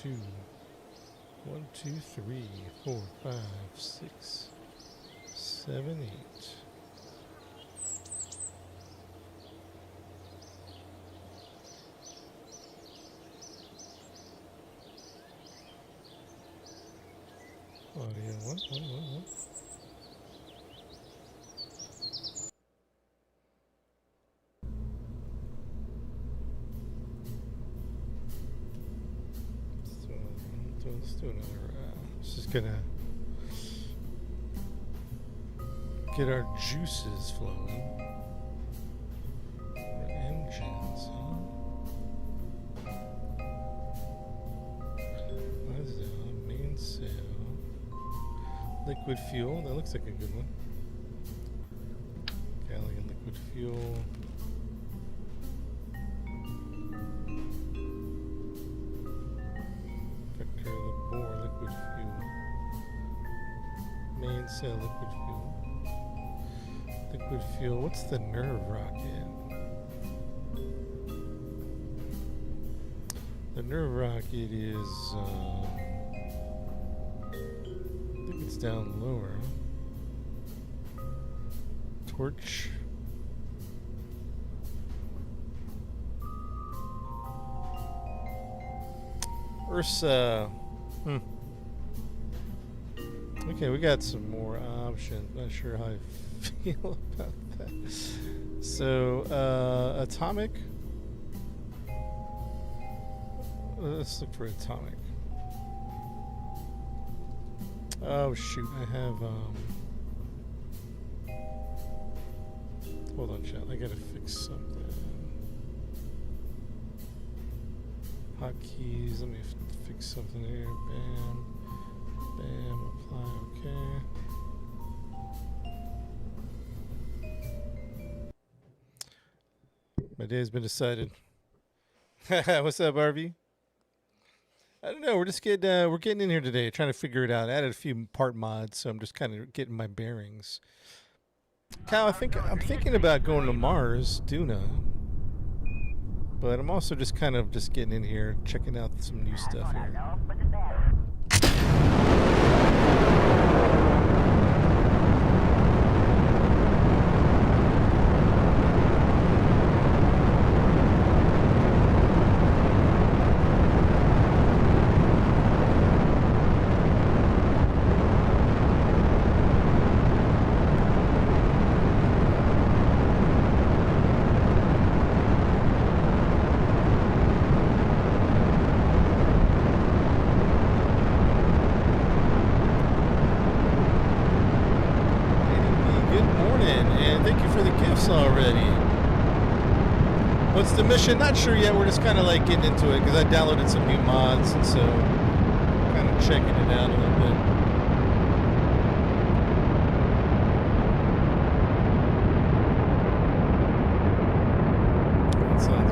2. 1, 2, 3, 4, 5, 6, 7, 8. Audio 1, 1, 1, 1. Let's do another. It's just gonna get our juices flowing. Our engines, huh? What is that? Main sail. Liquid fuel. That looks like a good one. Gallon liquid fuel. Sail liquid fuel. Liquid fuel. What's the nerve rocket? The nerve rocket is. I think it's down lower. Torch. Ursa. Okay, we got some more options. Not sure how I feel about that. So, atomic. Let's look for atomic. Oh shoot, I have hold on, chat. I gotta fix something. Hotkeys. Let me fix something here. Bam. Bam, apply, okay. My day has been decided. What's up, RV? I don't know. We're getting in here today, trying to figure it out. I added a few part mods, so I'm just kind of getting my bearings. Cal, I'm thinking about going to Mars, Duna, but I'm also just kind of getting in here, checking out some new stuff here. Mission, not sure yet. We're just kind of like getting into it because I downloaded some new mods, and so kind of checking it out a little bit. That sounds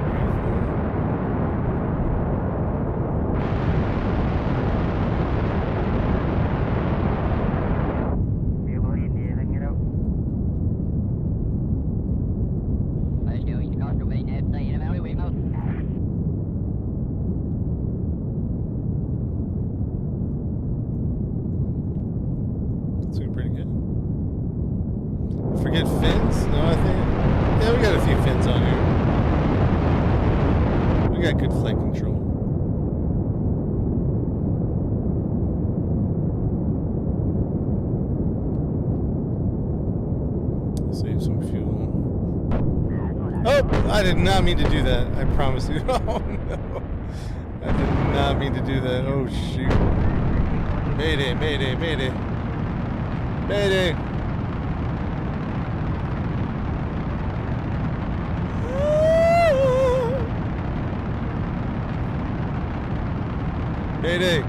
I did not mean to do that. I promise you. Oh no. I did not mean to do that. Oh shoot. Mayday, mayday, mayday. Mayday. Mayday.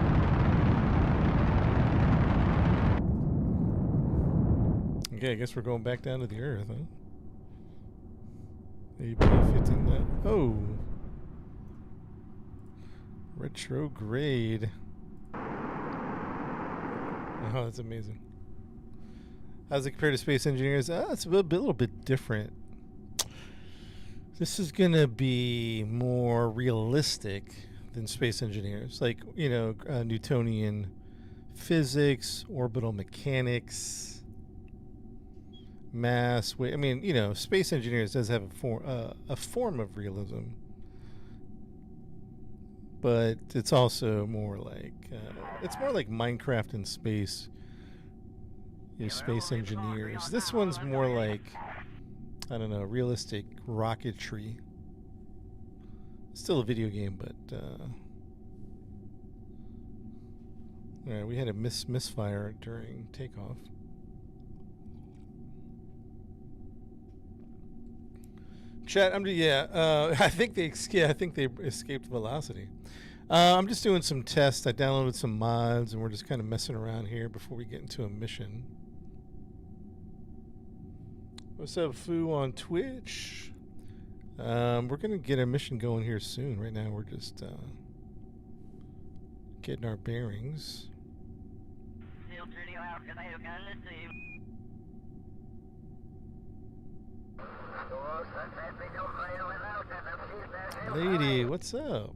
Okay, I guess we're going back down to the earth, huh? AP 15 that. Oh. Retrograde. Oh, that's amazing. How's it compared to Space Engineers? It's a little bit different. This is going to be more realistic than space engineers, like Newtonian physics, orbital mechanics, mass. I mean, space engineers does have a form of realism, but it's also more like Minecraft in space. Space engineers. This one's more like, I don't know, realistic rocketry. Still a video game, but yeah, we had a misfire during takeoff. Chat, I think they escaped velocity. I'm just doing some tests. I downloaded some mods, and we're just kind of messing around here before we get into a mission. What's up, Foo on Twitch? We're gonna get a mission going here soon. Right now, we're just getting our bearings. Lady, what's up?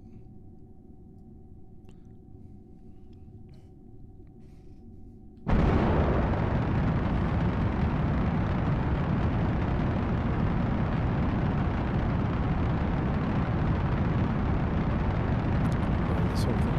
This whole thing.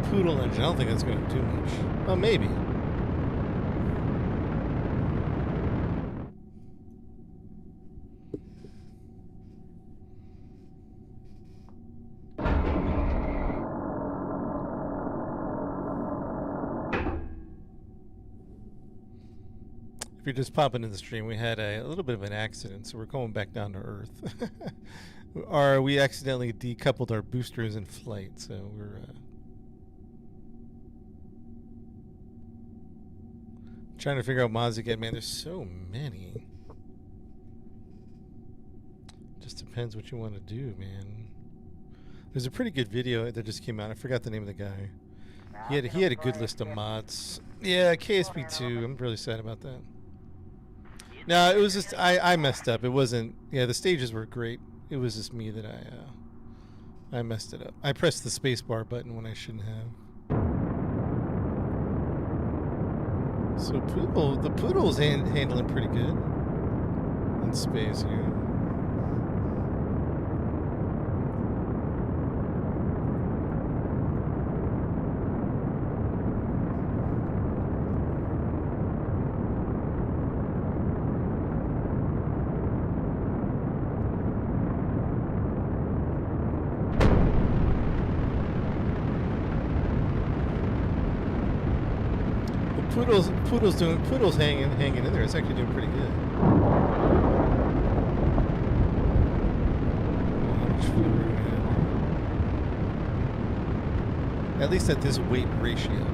Poodle engine. I don't think that's going to do much. Well, maybe. If you're just popping in the stream, we had a little bit of an accident, so we're going back down to Earth. We accidentally decoupled our boosters in flight, so we're trying to figure out mods again. Man, there's so many. Just depends what you want to do, man. There's a pretty good video that just came out. I forgot the name of the guy. He had a good list of mods. Yeah, KSP2. I'm really sad about that. No, it was just I messed up. It wasn't. Yeah, the stages were great. It was just me that I messed it up. I pressed the spacebar button when I shouldn't have. So the Poodle's handling pretty good in space here. Poodle's hanging in there. It's actually doing pretty good. At least at this weight ratio.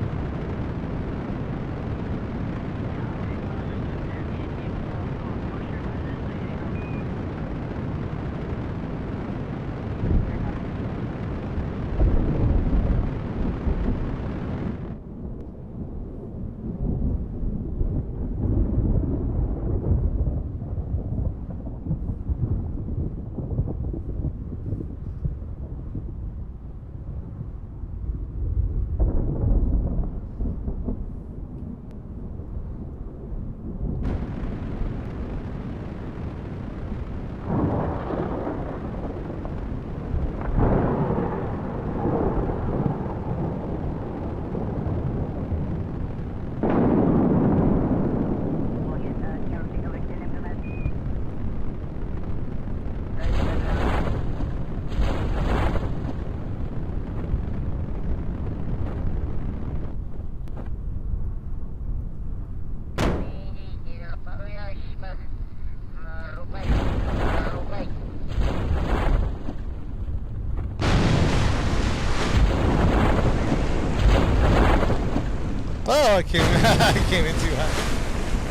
Oh, I came, I came in too hot.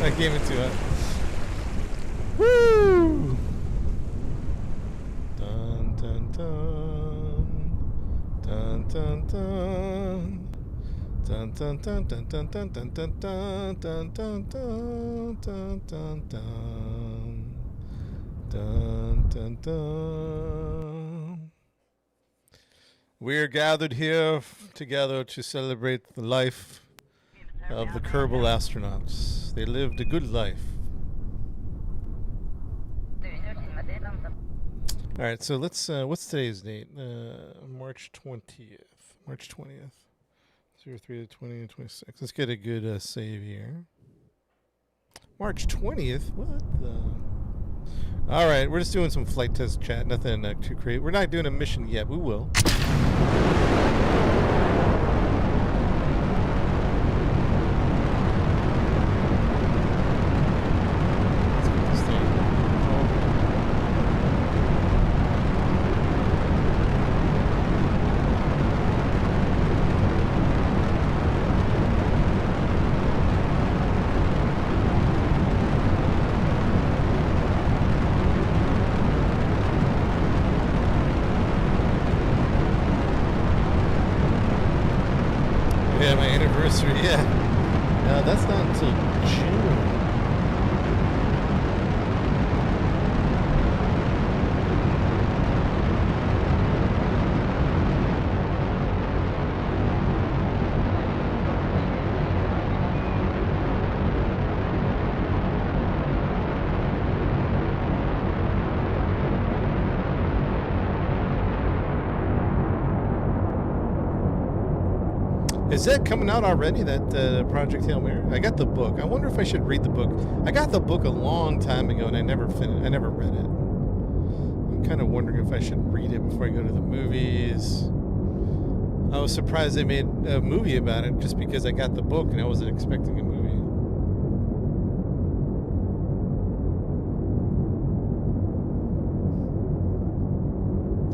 I came in too hot. Woo! Dun dun dun. Dun dun dun. Dun dun dun dun dun dun dun dun dun dun dun dun dun dun dun. Dun dun dun. We're gathered here together to celebrate the life of the Kerbal astronauts. They lived a good life. All right, so let's. What's today's date? March 20th. March 20th. 03 to 20 26. Let's get a good save here. March 20th. What the? All right, we're just doing some flight test chat. Nothing too crazy. We're not doing a mission yet. We will. Yeah, my anniversary. Yeah. No, that's not until June. Is that coming out already, that Project Hail Mary? I got the book. I wonder if I should read the book. I got the book a long time ago, and I never read it. I'm kind of wondering if I should read it before I go to the movies. I was surprised they made a movie about it just because I got the book, and I wasn't expecting a movie.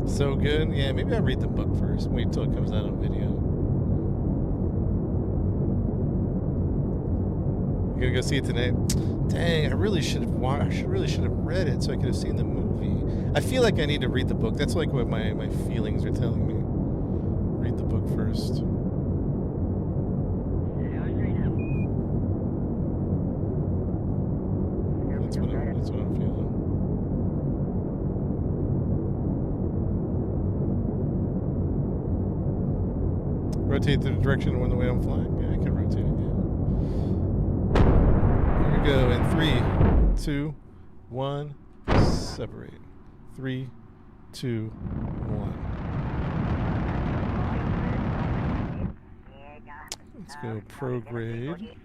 So good? Yeah, maybe I'll read the book first. Wait till it comes out on video. Gonna go see it tonight. Dang, I really should have read it so I could have seen the movie. I feel like I need to read the book. That's like what my feelings are telling me. Read the book first. That's what I'm feeling. Rotate the direction when the way I'm flying. Yeah, I can rotate it. Yeah. Go in 3, 2, 1, separate. 3, 2, 1. Let's go prograde.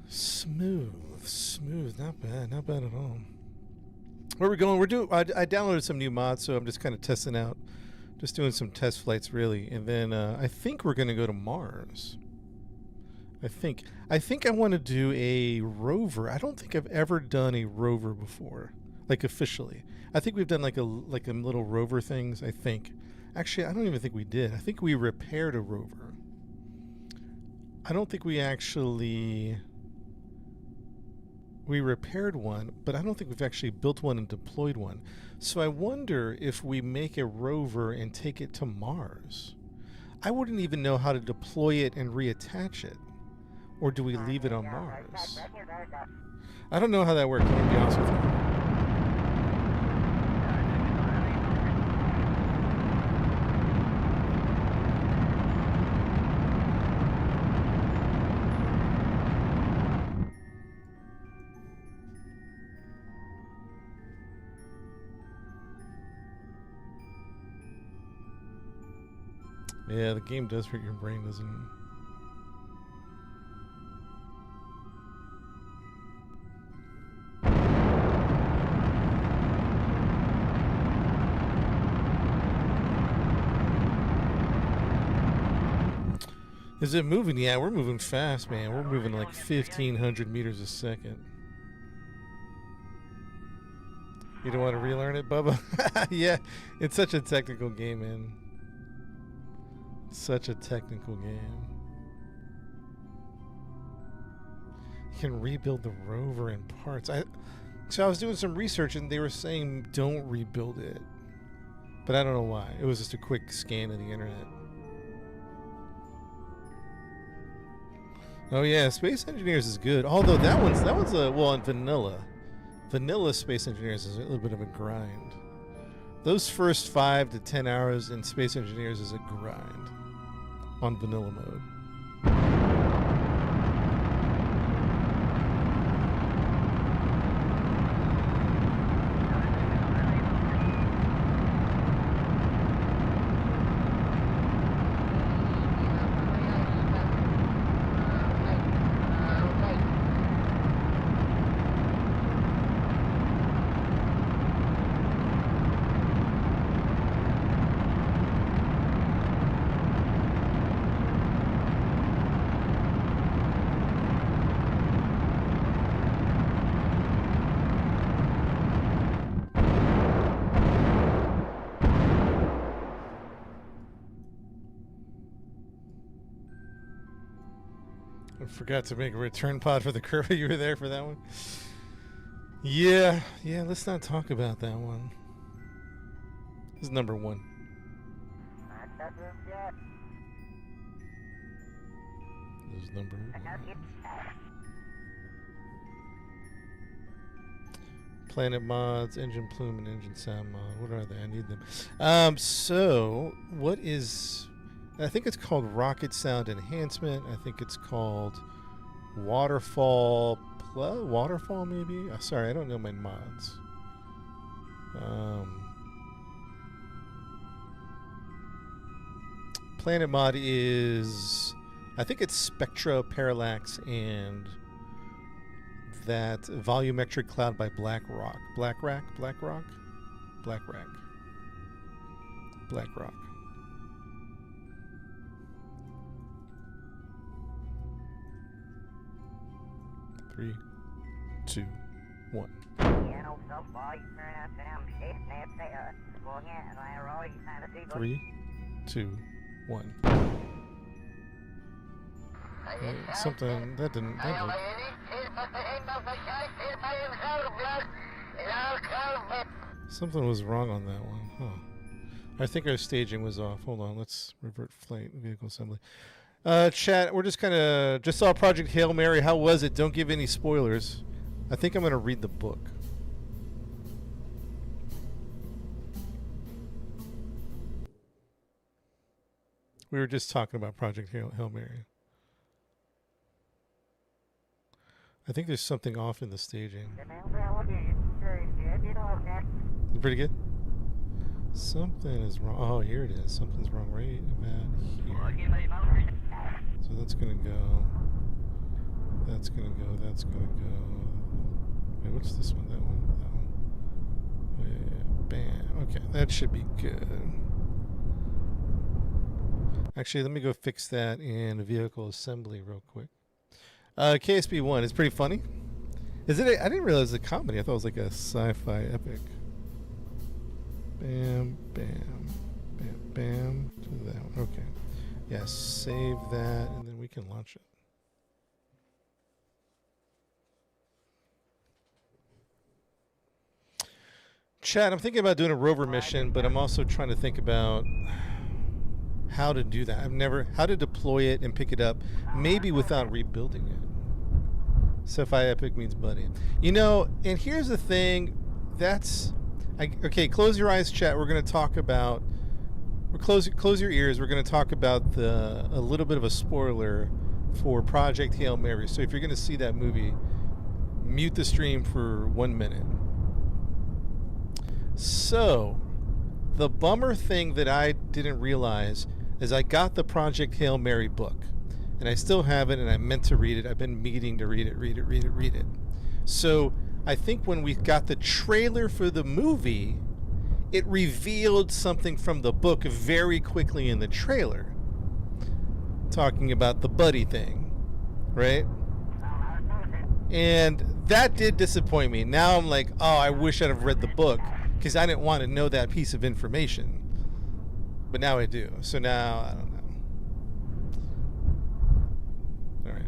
Smooth, not bad at all. Where are we going? I downloaded some new mods, so I'm just kind of testing out. Just doing some test flights, really, and then I think we're gonna go to Mars. I think I want to do a rover. I don't think I've ever done a rover before, like officially. I think we've done like a little rover things. I think, actually, I don't even think we did. I think we repaired a rover. I don't think we actually. We repaired one, but I don't think we've actually built one and deployed one. So I wonder if we make a rover and take it to Mars. I wouldn't even know how to deploy it and reattach it. Or do we leave it on Mars? I don't know how that works, I'm going to be honest with you. Yeah, the game does hurt your brain, doesn't it? Is it moving? Yeah, we're moving fast, man. We're moving like 1,500 meters a second. You don't want to relearn it, Bubba? Yeah, it's such a technical game, man. Such a technical game. You can rebuild the rover in parts. So I was doing some research and they were saying don't rebuild it. But I don't know why. It was just a quick scan of the internet. Oh yeah, Space Engineers is good. Although that one's well, in vanilla. Vanilla Space Engineers is a little bit of a grind. Those first 5 to 10 hours in Space Engineers is a grind on vanilla mode. I forgot to make a return pod for the Kerbal. You were there for that one? Yeah, let's not talk about that one. This is number 1. This is number 1. Planet mods, engine plume, and engine sound mod. What are they? I need them. So, what is... I think it's called Rocket Sound Enhancement. I think it's called Waterfall maybe? Sorry, I don't know my mods. Planet mod is... I think it's Spectra, Parallax, and that Volumetric Cloud by BlackRock. BlackRock. 3, 2, 1. 3, 2, 1. Something that didn't. Something was wrong on that one, huh? I think our staging was off. Hold on, let's revert flight vehicle assembly. Chat, we're just saw Project Hail Mary. How was it? Don't give any spoilers. I think I'm going to read the book. We were just talking about Project Hail Mary. I think there's something off in the staging. Pretty good? Something is wrong. Oh, here it is. Something's wrong right about here. So that's going to go. That's going to go. That's going to go. Wait, what's this one? That one? That one. Yeah, bam. Okay, that should be good. Actually, let me go fix that in vehicle assembly real quick. KSP1 is pretty funny. Is it? I didn't realize it was a comedy. I thought it was like a sci-fi epic. Bam, bam, bam, bam. To that one. Okay. Yeah, save that, and then we can launch it. Chat, I'm thinking about doing a rover mission, but I'm also trying to think about how to do that. How to deploy it and pick it up, maybe without rebuilding it. Sci-fi epic means buddy. You know, and here's the thing. Okay, close your eyes, chat. We're going to talk about... Close your ears. We're going to talk about a little bit of a spoiler for Project Hail Mary. So if you're going to see that movie, mute the stream for 1 minute. So, the bummer thing that I didn't realize is I got the Project Hail Mary book. And I still have it, and I meant to read it. I've been meaning to read it. So, I think when we got the trailer for the movie, it revealed something from the book very quickly in the trailer. Talking about the buddy thing, right? And that did disappoint me. Now I'm like, oh, I wish I'd have read the book because I didn't want to know that piece of information. But now I do. So now, I don't know. All right.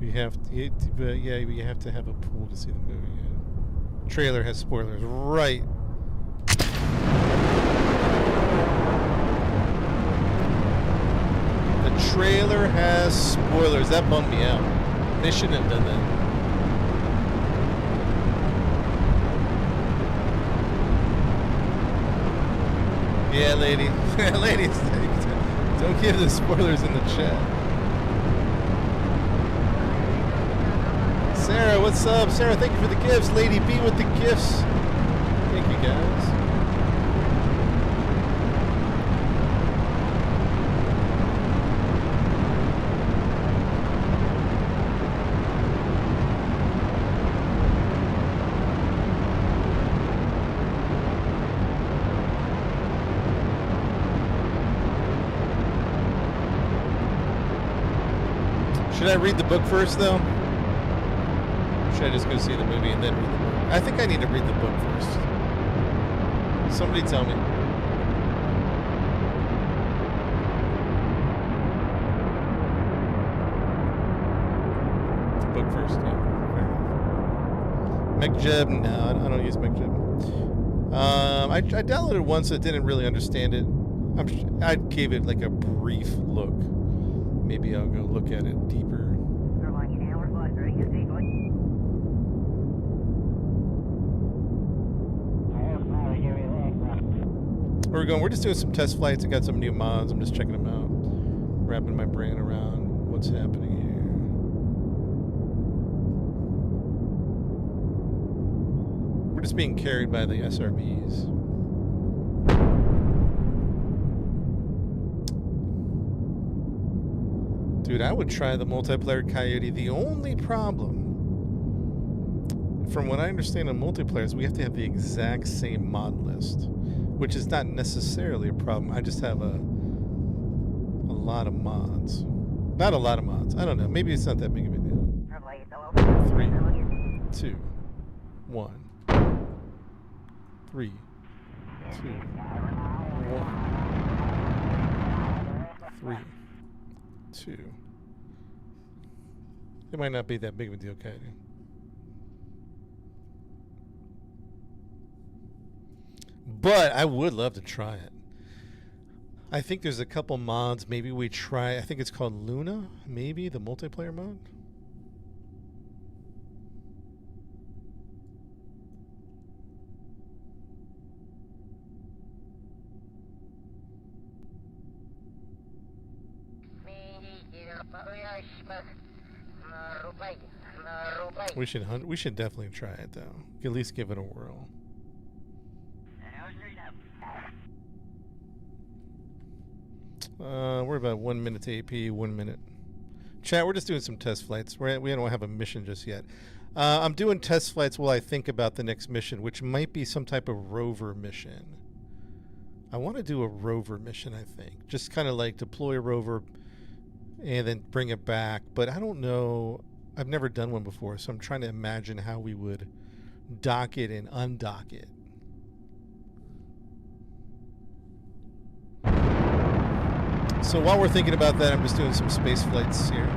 We have to, yeah, we have to have a pool to see the movie. Yeah. Trailer has spoilers. Right. The trailer has spoilers. That bummed me out. They shouldn't have done that. Yeah, lady. Ladies, don't give the spoilers in the chat. Sarah, what's up? Sarah, thank you for the gifts. Lady B with the gifts. Thank you, guys. Should I read the book first, though? Should I just go see the movie and then read the book? I think I need to read the book first. Somebody tell me. The book first, yeah. Fair enough. McJeb, no, I don't use McJeb. I downloaded it once, I didn't really understand it. I gave it like a brief look. Maybe I'll go look at it deeper. Where we going? We're just doing some test flights. I got some new mods. I'm just checking them out. Wrapping my brain around what's happening here. We're just being carried by the SRBs. Dude, I would try the multiplayer Coyote. The only problem, from what I understand on multiplayer, is we have to have the exact same mod list, which is not necessarily a problem. I just have a lot of mods. Not a lot of mods. I don't know. Maybe it's not that big of a deal. 3, 2, 1. 3, 2, 1. 3, 2. It might not be that big of a deal, Katie. But I would love to try it. I think there's a couple mods. Maybe we try. I think it's called Luna. Maybe the multiplayer mod. We should definitely try it though. At least give it a whirl. We're about 1 minute to AP, 1 minute. Chat, we're just doing some test flights. We don't have a mission just yet. I'm doing test flights while I think about the next mission, which might be some type of rover mission. I want to do a rover mission, I think. Just kind of like deploy a rover and then bring it back. But I don't know. I've never done one before, so I'm trying to imagine how we would dock it and undock it. So while we're thinking about that, I'm just doing some space flights here.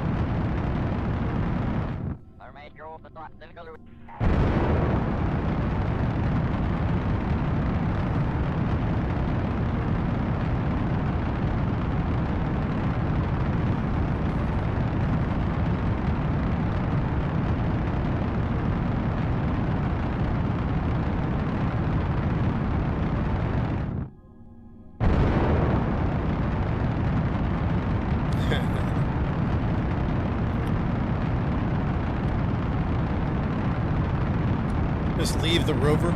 Just leave the rover.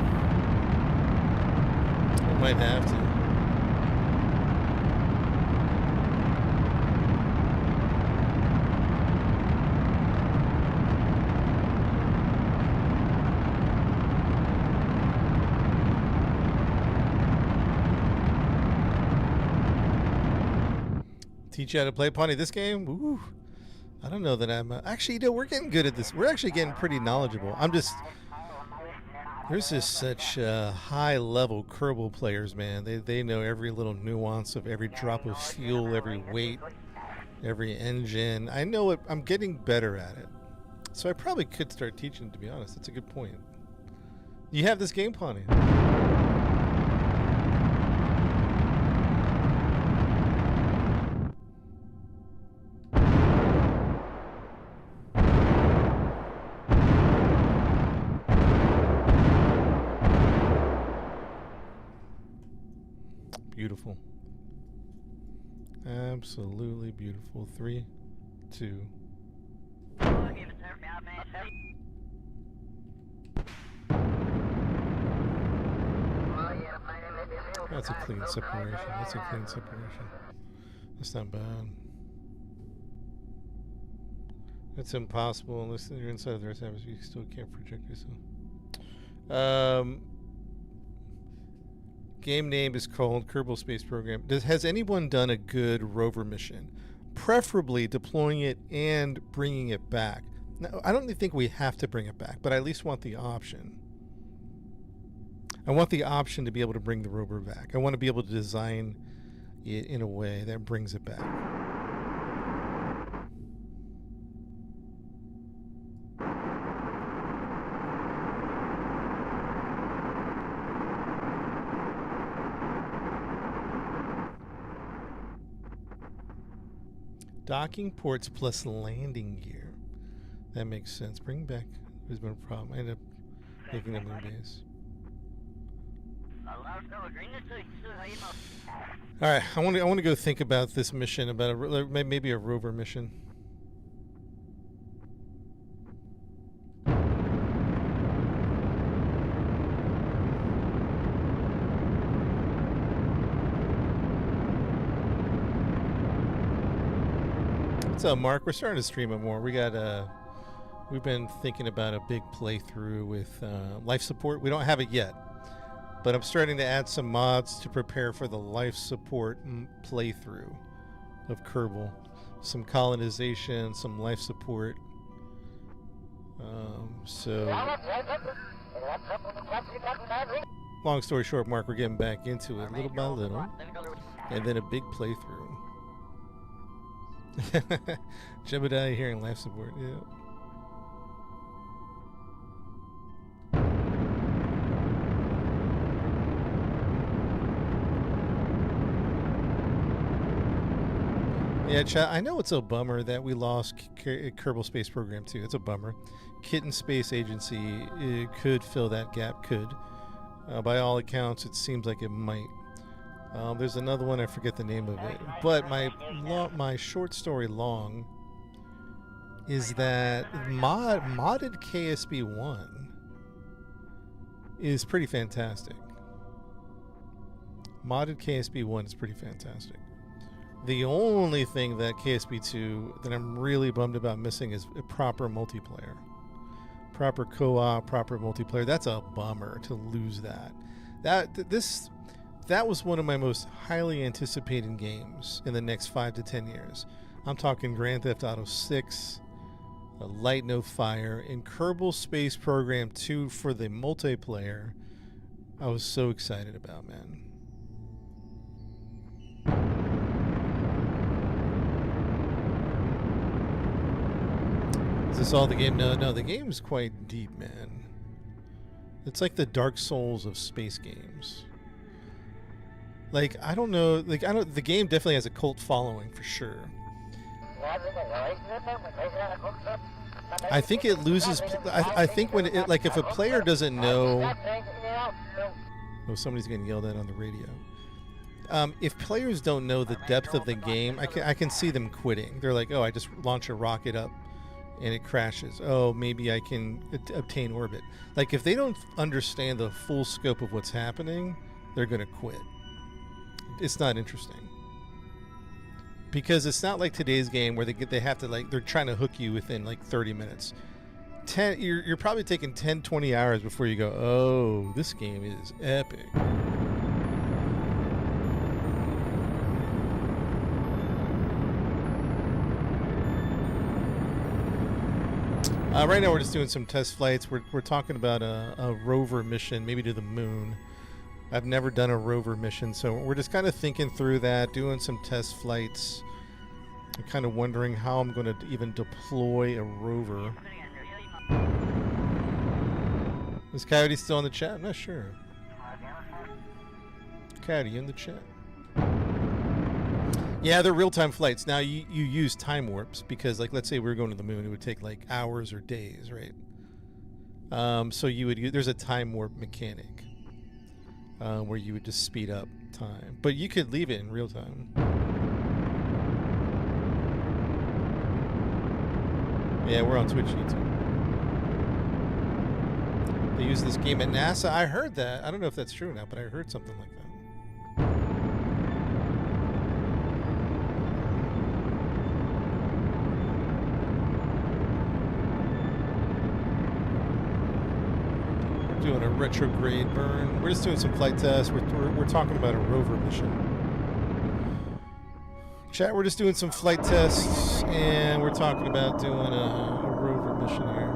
We might have to. Teach you how to play Pawnee this game? Ooh. I don't know that I'm... actually, you know, we're getting good at this. We're actually getting pretty knowledgeable. I'm just... There's just such high-level Kerbal players, man. They know every little nuance of every drop of fuel, every weight, every engine. I know it. I'm getting better at it. So I probably could start teaching, to be honest. That's a good point. You have this game, Pawnee. Beautiful. Absolutely beautiful. 3, 2. That's a clean separation. That's a clean separation. That's not bad. That's impossible unless you're inside of the rest of it. You still can't project yourself. Game name is called Kerbal Space Program. Has anyone done a good rover mission? Preferably deploying it and bringing it back. Now, I don't think we have to bring it back, but I at least want the option. I want the option to be able to bring the rover back. I want to be able to design it in a way that brings it back. Docking ports plus landing gear. That makes sense. Bring back. There's been a problem. I ended up making them in base. All right, I want to go think about this mission, about maybe a rover mission. What's up, Mark? We're starting to stream it more. We've been thinking about a big playthrough with life support. We don't have it yet, but I'm starting to add some mods to prepare for the life support playthrough of Kerbal. Some colonization, some life support. Long story short, Mark, we're getting back into it little by little, and then a big playthrough. Jebediah hearing life support, yeah. Yeah, chat, I know it's a bummer that we lost Kerbal Space Program 2. It's a bummer. Kitten Space Agency could fill that gap, could. By all accounts, it seems like it might. There's another one, I forget the name of it. But my short story long is that modded KSB1 is pretty fantastic. Modded KSB1 is pretty fantastic. The only thing that KSB2 that I'm really bummed about missing is a proper multiplayer. Proper co-op, proper multiplayer. That's a bummer to lose that. That was one of my most highly anticipated games in the next 5 to 10 years. I'm talking Grand Theft Auto 6, Light No Fire, and Kerbal Space Program 2 for the multiplayer. I was so excited about, man. Is this all the game? No, the game's quite deep, man. It's like the Dark Souls of space games. Like, I don't know, the game definitely has a cult following for sure. I think it loses, I think when it, like, if a player doesn't know, oh, somebody's getting yelled at on the radio. If players don't know the depth of the game, I can see them quitting. They're like, oh, I just launch a rocket up and it crashes. Oh, maybe I can obtain orbit. Like, if they don't understand the full scope of what's happening, they're going to quit. It's not interesting. Because it's not like today's game where they have to, like, they're trying to hook you within like 30 minutes. You're probably taking 10, 20 hours before you go, oh, this game is epic. Right now we're just doing some test flights. We're talking about a rover mission, maybe to the moon. I've never done a rover mission, so we're just kind of thinking through that, doing some test flights. I'm kind of wondering how I'm going to even deploy a rover. Is Coyote still in the chat? I'm not sure. Coyote, you in the chat? Yeah, they're real-time flights. Now, you use time warps because, like, let's say we were going to the moon. It would take, like, hours or days, right? So you would there's a time warp mechanic where you would just speed up time. But you could leave it in real time. Yeah, we're on Twitch, YouTube. They use this game at NASA. I heard that. I don't know if that's true or not, but I heard something like that. Doing a retrograde burn. We're just doing some flight tests. We're talking about a rover mission. Chat, we're just doing some flight tests, and we're talking about doing a rover mission here.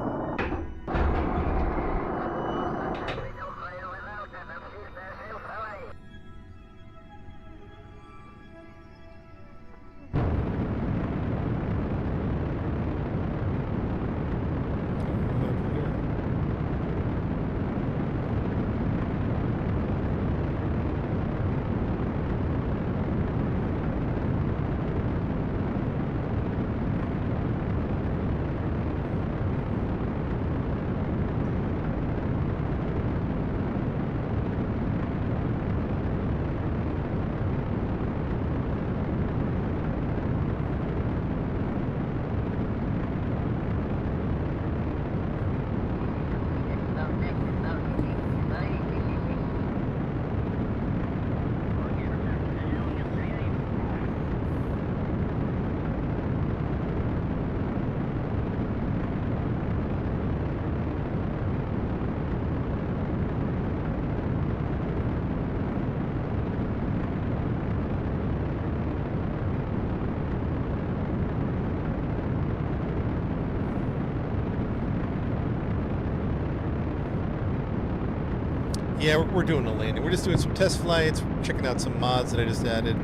Yeah, we're doing a landing. We're just doing some test flights, checking out some mods that I just added.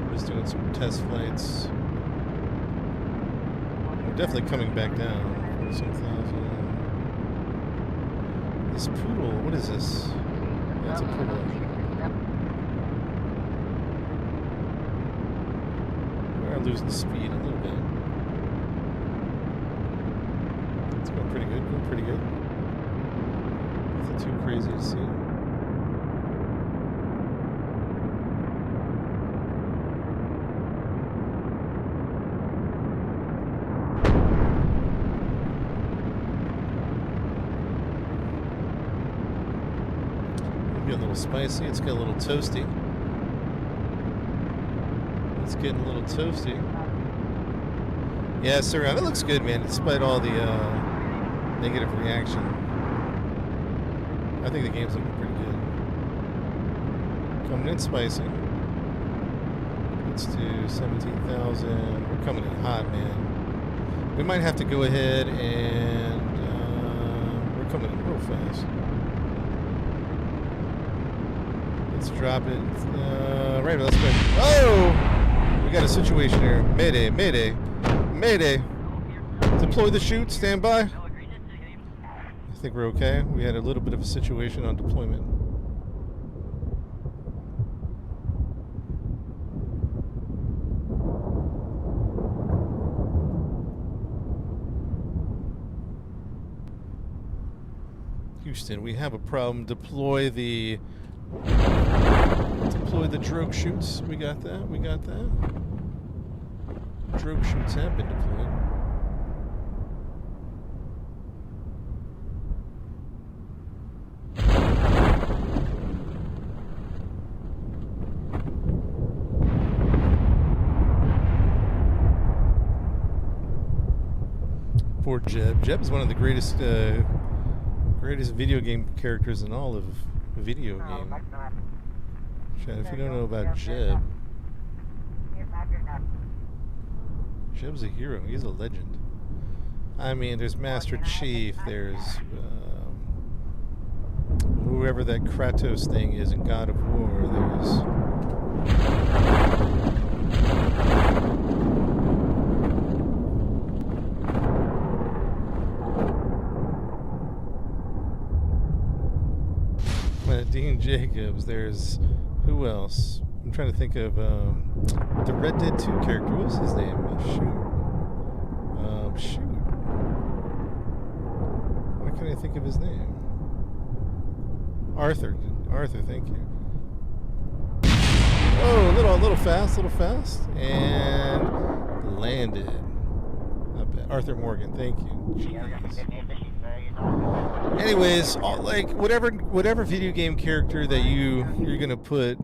We're just doing some test flights. We're definitely coming back down. 47,000. This poodle, what is this? That's a poodle. We are losing speed a little bit. It's going pretty good, going pretty good. Nothing too crazy to see. Get a little spicy, it's getting a little toasty. It's getting a little toasty. Yeah, surround. It looks good, man, despite all the negative reaction. I think the game's looking pretty good. Coming in spicy. Let's do 17,000. We're coming in hot, man. We might have to go ahead and we're coming in real fast. Let's drop it. Right, let's go. Oh! We got a situation here. Mayday, mayday, mayday. Deploy the chute, stand by. I think we're okay. We had a little bit of a situation on deployment. Houston, we have a problem. Deploy the drogue chutes. We got that. We got that. Drogue chutes have been deployed. Poor Jeb. Jeb is one of the greatest video game characters in all of video game. If you don't know about Jeb, Jeb's a hero. He's a legend. I mean, there's Master Chief. There's whoever that Kratos thing is in God of War. There's Dean Jacobs. There's who else? I'm trying to think of the Red Dead 2 character. What was his name? Shoot. Why can't I think of his name? Arthur. Arthur, thank you. Oh, a little fast, and landed. Not bad. Arthur Morgan, thank you. Jeez. Anyways, like whatever video game character that you're gonna put.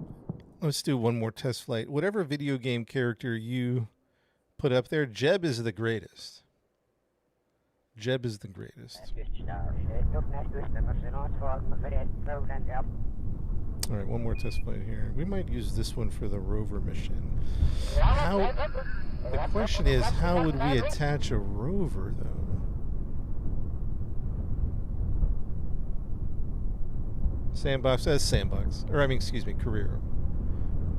Let's do one more test flight. Whatever video game character you put up there, Jeb is the greatest. Jeb is the greatest. All right, one more test flight here. We might use this one for the rover mission. The question is, how would we attach a rover, though? Sandbox, sandbox. Or, I mean, excuse me, career.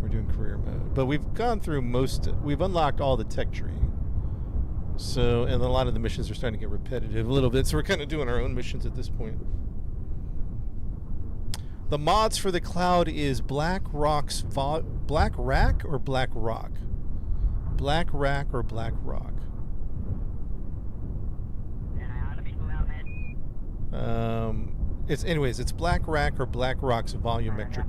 We're doing career mode. But we've gone through we've unlocked all the tech tree. So, and a lot of the missions are starting to get repetitive a little bit. So we're kind of doing our own missions at this point. The mods for the cloud is Black Rack or Black Rock? Black Rack or Black Rock? It's Black Rack or Black Rock's volumetric.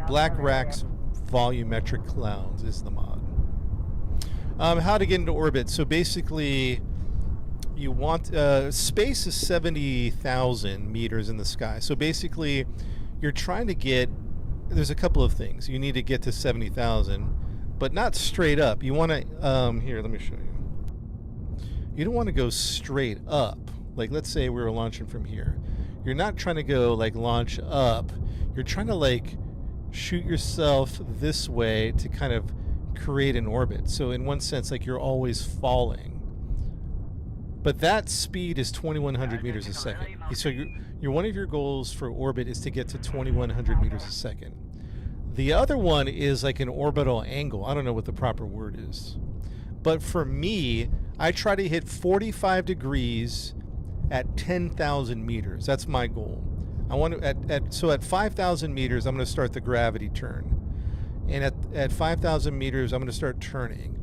Black Rack's volumetric clouds is the mod. How to get into orbit. So basically, you want space is 70,000 meters in the sky. So basically, you're trying to get. There's a couple of things. You need to get to 70,000, but not straight up. You want to. Here, let me show you. You don't want to go straight up. Like, let's say we were launching from here. You're not trying to go like launch up. You're trying to like shoot yourself this way to kind of create an orbit. So in one sense, like you're always falling. But that speed is 2,100 meters a second. So one of your goals for orbit is to get to 2,100 meters a second. The other one is like an orbital angle. I don't know what the proper word is. But for me, I try to hit 45 degrees at 10,000 meters. That's my goal. I want to so at 5,000 meters, I'm going to start the gravity turn. And at 5,000 meters, I'm going to start turning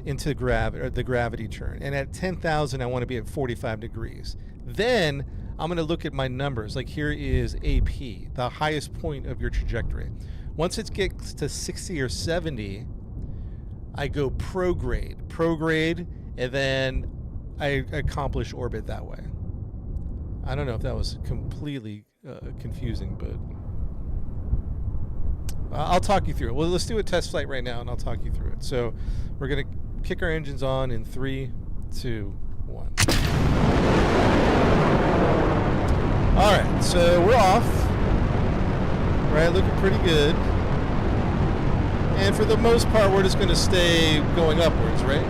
into the gravity turn. And at 10,000, I want to be at 45 degrees. Then I'm going to look at my numbers. Like here is AP, the highest point of your trajectory. Once it gets to 60 or 70, I go prograde, and then I accomplish orbit that way. I don't know if that was completely confusing, but I'll talk you through it. Well, let's do a test flight right now, and I'll talk you through it. So we're going to kick our engines on in 3, 2, 1. All right, so we're off. Right, looking pretty good. And for the most part, we're just going to stay going upwards, right?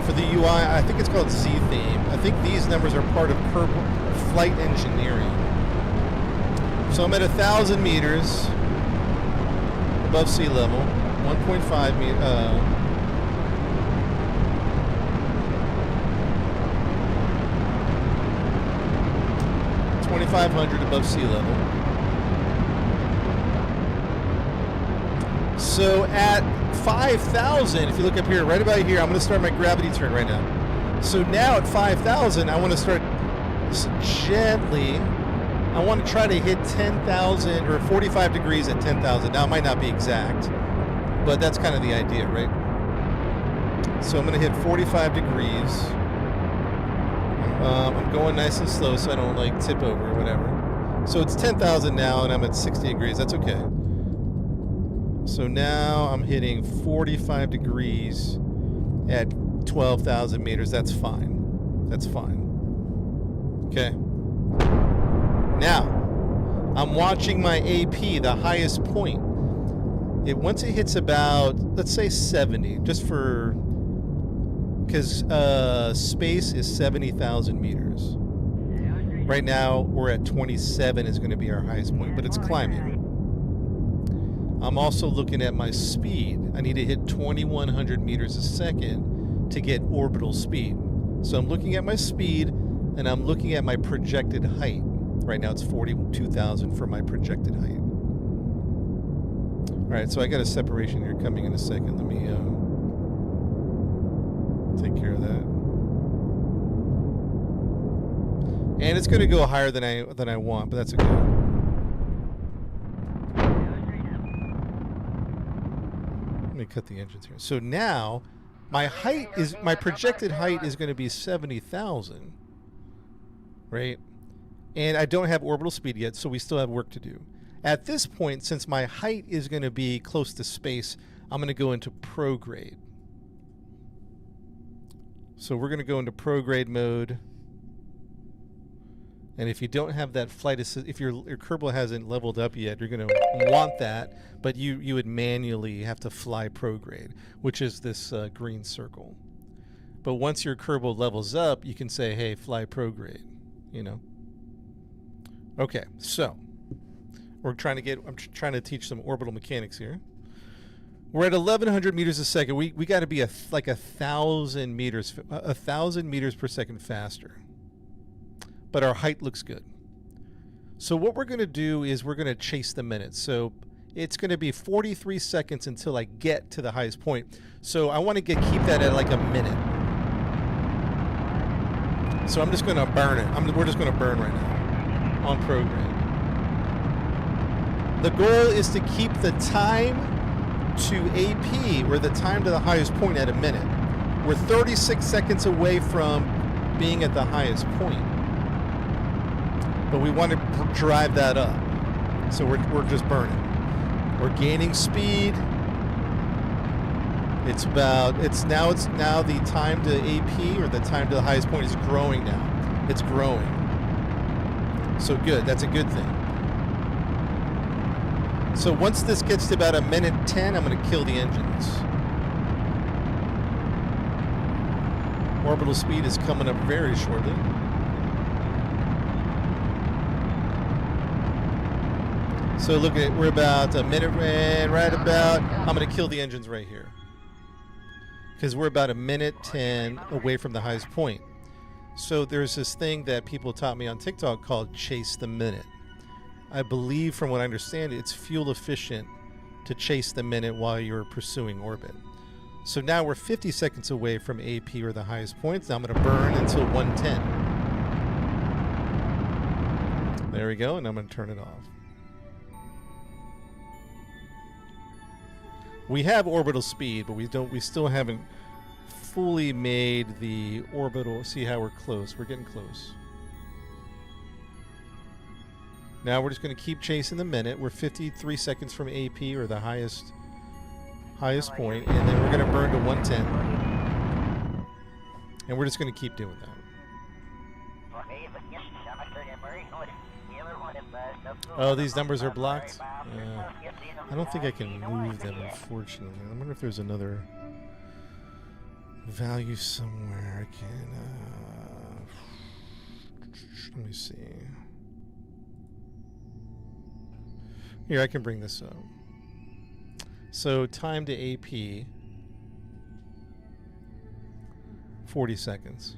For the UI, I think it's called Z-Theme. I think these numbers are part of Kerbal flight engineering. So I'm at 1,000 meters above sea level, 1.5 meters. 2,500 above sea level. So at 5,000, if you look up here, right about here, I'm going to start my gravity turn right now. So now at 5,000, I want to start gently. I want to try to hit 10,000 or 45 degrees at 10,000. Now it might not be exact, but that's kind of the idea, right? So I'm going to hit 45 degrees. I'm going nice and slow so I don't like tip over or whatever. So it's 10,000 now and I'm at 60 degrees. That's okay. So now I'm hitting 45 degrees at 12,000 meters. That's fine. That's fine. Okay. Now, I'm watching my AP, the highest point. Once it hits about, let's say 70, just for, because space is 70,000 meters. Right now, we're at 27 is going to be our highest point, but it's climbing. I'm also looking at my speed. I need to hit 2,100 meters a second to get orbital speed. So I'm looking at my speed, and I'm looking at my projected height. Right now it's 42,000 for my projected height. All right, so I got a separation here coming in a second. Let me take care of that. And it's going to go higher than I want, but that's okay. Let me cut the engines here. So now my projected height is going to be 70,000, right? And I don't have orbital speed yet, so we still have work to do. At this point, since my height is going to be close to space, I'm going to go into prograde. So we're going to go into prograde mode. And if you don't have that flight assist, if your Kerbal hasn't leveled up yet, you're going to want that, but you would manually have to fly prograde, which is this green circle. But once your Kerbal levels up, you can say, hey, fly prograde, you know. Okay, so I'm trying to teach some orbital mechanics here. We're at 1,100 meters a second. We got to be like 1,000 meters per second faster. But our height looks good. So what we're going to do is we're going to chase the minutes. So it's going to be 43 seconds until I get to the highest point. So I want to keep that at like a minute. So I'm just going to burn it. We're just going to burn right now on program. The goal is to keep the time to AP, or the time to the highest point, at a minute. We're 36 seconds away from being at the highest point. But we want to drive that up. So we're just burning. We're gaining speed. It's now the time to AP, or the time to the highest point, is growing now. It's growing. So good, that's a good thing. So once this gets to about 1:10, I'm going to kill the engines. Orbital speed is coming up very shortly. So look at it, we're about a minute, and I'm going to kill the engines right here. Because we're about 1:10 away from the highest point. So there's this thing that people taught me on TikTok called chase the minute. I believe, from what I understand, it's fuel efficient to chase the minute while you're pursuing orbit. So now we're 50 seconds away from AP, or the highest points. Now I'm going to burn until 1:10. There we go, and I'm going to turn it off. We have orbital speed, but we still haven't fully made the orbital. See how we're close. We're getting close. Now we're just going to keep chasing the minute. We're 53 seconds from AP, or the highest point, and then we're going to burn to 1:10. And we're just going to keep doing that. Oh, these numbers are blocked? Yeah. I don't think I can move them, unfortunately. I wonder if there's another value somewhere I can... let me see. Here, I can bring this up. So time to AP, 40 seconds.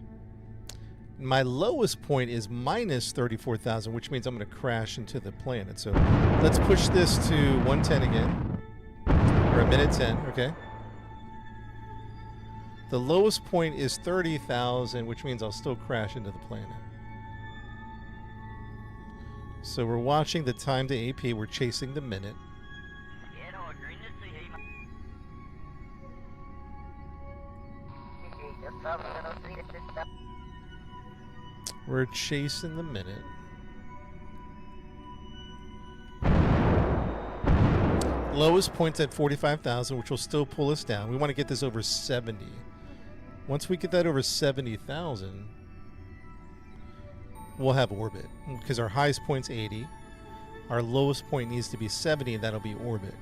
My lowest point is minus 34,000, which means I'm going to crash into the planet. So let's push this to 1:10 again, or 1:10, okay? The lowest point is 30,000, which means I'll still crash into the planet. So we're watching the time to AP, we're chasing the minute. We're chasing the minute. Lowest point's at 45,000, which will still pull us down. We want to get this over 70. Once we get that over 70,000, we'll have orbit, because our highest point's 80. Our lowest point needs to be 70, and that'll be orbit.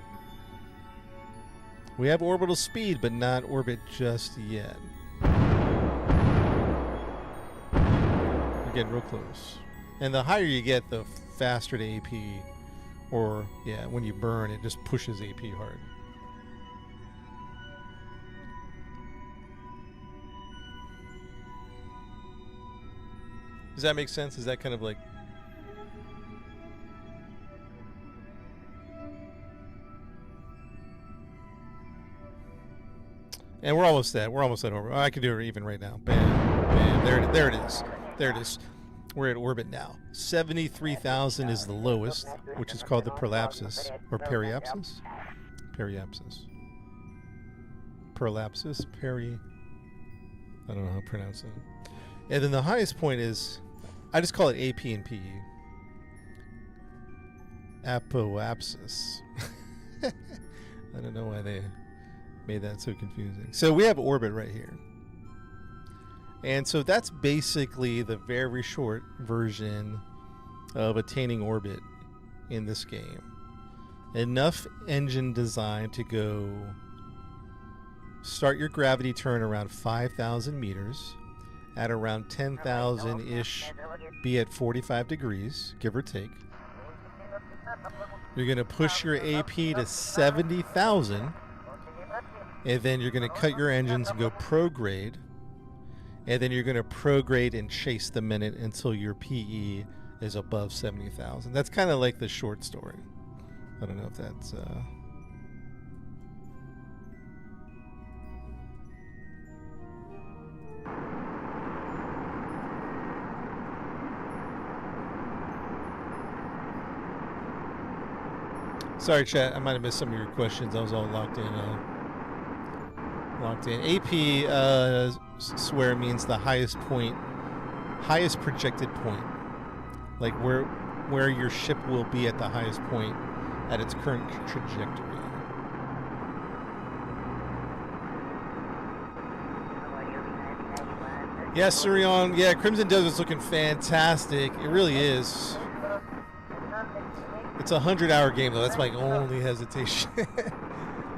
We have orbital speed, but not orbit just yet. We're getting real close. And the higher you get, the faster the AP, or, yeah, when you burn, it just pushes AP hard. Does that make sense? Is that kind of like... And we're almost at orbit. Oh, I can do it even right now. Bam, bam. There it is. There it is. We're at orbit now. 73,000 is the lowest, which is called the prolapsus or periapsis. Periapsis. Prolapsus. I don't know how to pronounce it. And then the highest point is, I just call it AP and PE. Apoapsis. I don't know why they made that so confusing. So we have orbit right here. And so that's basically the very short version of attaining orbit in this game. Enough engine design to go start your gravity turn around 5,000 meters at around 10,000-ish, be at 45 degrees, give or take. You're going to push your AP to 70,000, and then you're going to cut your engines and go prograde, and then you're going to prograde and chase the minute until your PE is above 70,000. That's kind of like the short story. I don't know if that's... Sorry, chat. I might have missed some of your questions. I was all locked in. AP swear means the highest point, highest projected point, like where your ship will be at the highest point at its current trajectory. Yeah, Surion. Yeah, Crimson Desert's looking fantastic. It really is. It's a 100-hour game, though. That's my only hesitation.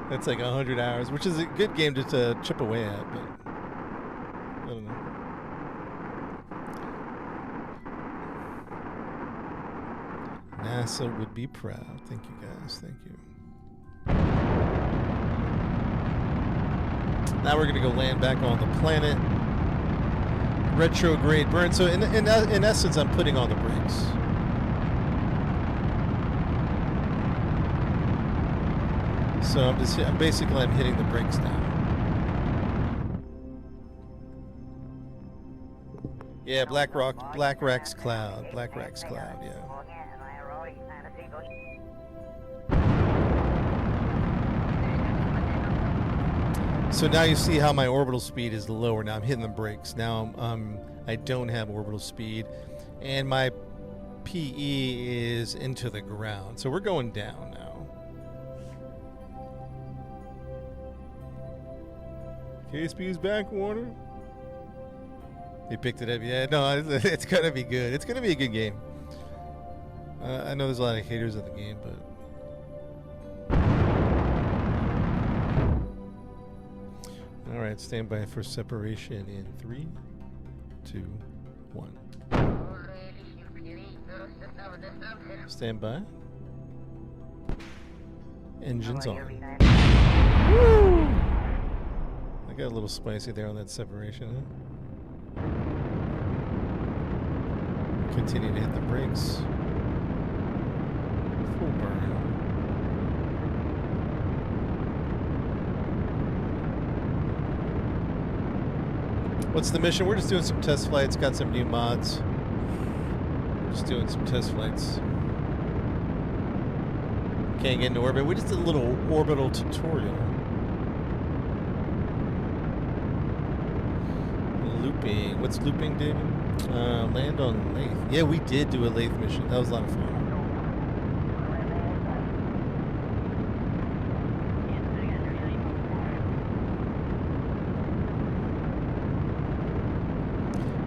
That's like 100 hours, which is a good game to chip away at, but I don't know. NASA would be proud. Thank you, guys. Thank you. Now we're going to go land back on the planet. Retrograde burn. So in essence, I'm putting on the brakes. So I'm hitting the brakes now. Yeah, Black Rex Cloud, yeah. So now you see how my orbital speed is lower. Now I'm hitting the brakes. Now I don't have orbital speed, and my PE is into the ground. So we're going down now. KSP's back, Warner. They picked it up. Yeah, no, it's gonna be good. It's gonna be a good game. I know there's a lot of haters of the game, but all right, stand by for separation in 3, 2, 1. Stand by. Engines on. Woo! I got a little spicy there on that separation. Huh? Continue to hit the brakes. Full burn. What's the mission? We're just doing some test flights. Got some new mods. We're just doing some test flights. Can't get into orbit. We just did a little orbital tutorial. Looping. What's looping, David? Land on Lathe. Yeah, we did do a Lathe mission. That was a lot of fun.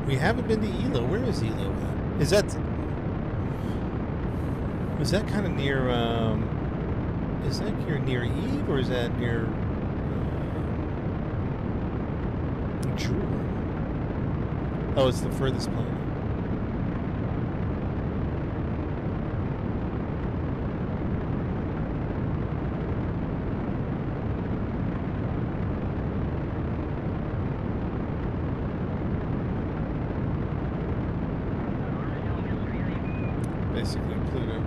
We haven't been to Elo. Where is Elo at? Is that... Is that kind of near? Is that near Eve, or is that near Jewel? Oh, it's the furthest planet. Basically Pluto.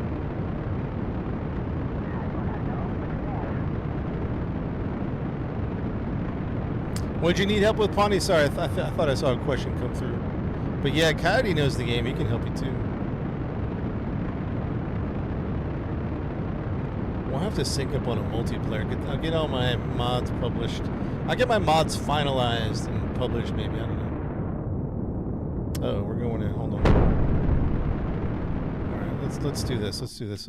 What'd you need help with, Pawnee? Sorry, I thought I saw a question come through. But yeah, Coyote knows the game. He can help you too. We'll have to sync up on a multiplayer. I'll get all my mods published. I'll get my mods finalized and published maybe. I don't know. Oh, we're going in. Hold on. Alright, let's do this. Let's do this.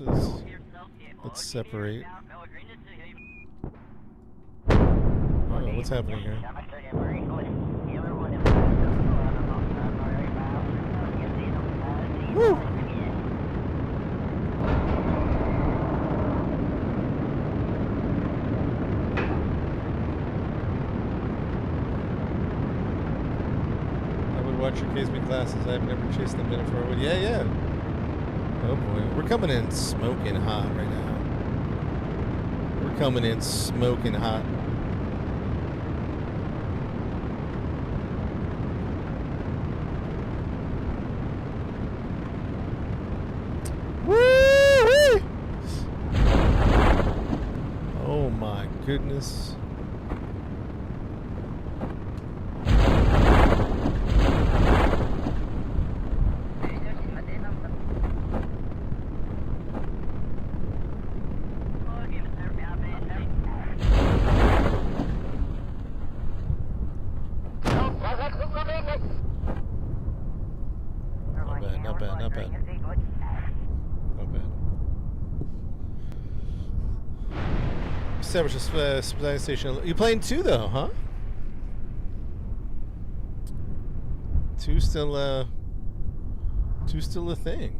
Let's separate. Oh, what's happening here? Woo! I would watch your KSB classes. I've never chased them in for a wood. Yeah, yeah. Oh boy, we're coming in smoking hot right now. We're coming in smoking hot. Woo! Oh my goodness. Not bad, not bad. Not bad. Establish a supply station. You playing 2 though, huh? 2 still a thing.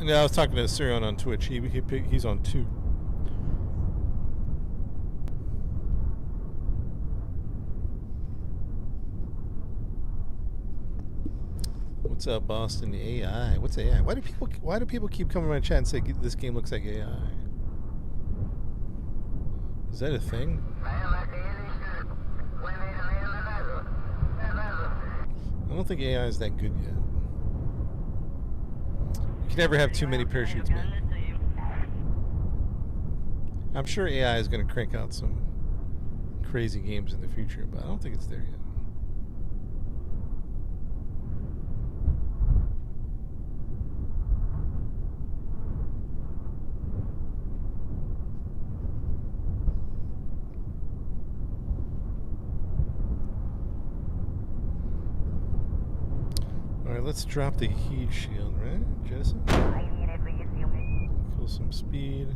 Yeah, I was talking to Sirion on Twitch. He's on 2. What's up, Boston? AI. What's AI? Why do people keep coming to my chat and say this game looks like AI? Is that a thing? I don't think AI is that good yet. You can never have too many parachutes, man. I'm sure AI is going to crank out some crazy games in the future, but I don't think it's there yet. Alright, let's drop the heat shield, right, Jesse? Kill some speed.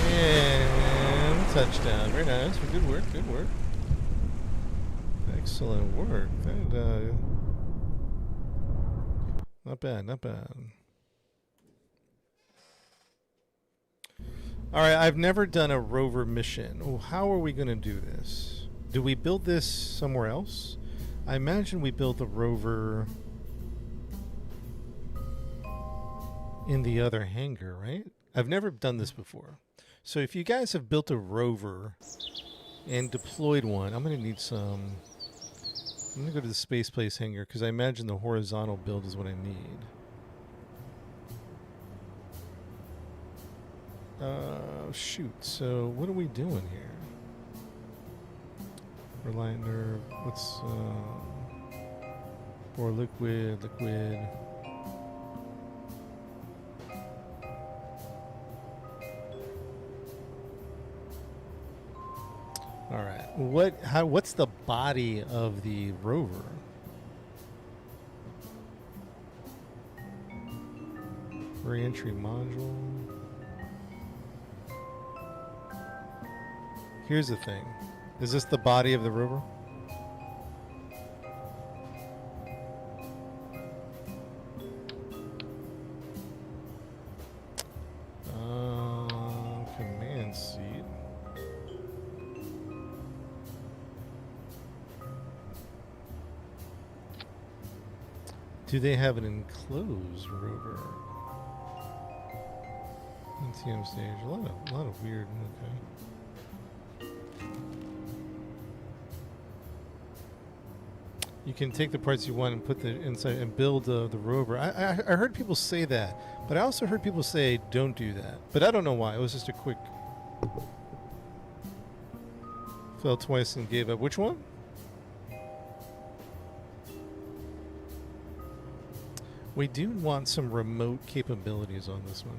And touchdown. Very nice. Good work, good work. Excellent work. That, not bad, not bad. Alright, I've never done a rover mission. Oh, how are we going to do this? Do we build this somewhere else? I imagine we build the rover in the other hangar, right? I've never done this before. So if you guys have built a rover and deployed one, I'm going to need some... I'm going to go to the Space Place hangar because I imagine the horizontal build is what I need. Shoot. So what are we doing here? Reliant nerve. What's or liquid? All What's the body of the rover? Re-entry module. Here's the thing. Is this the body of the rover? Command seat. Do they have an enclosed rover? NTM stage. A lot of weird. Okay. You can take the parts you want and put the inside and build the rover. I heard people say that, but I also heard people say don't do that. But I don't know why. It was just a quick. Fell twice and gave up. Which one? We do want some remote capabilities on this one.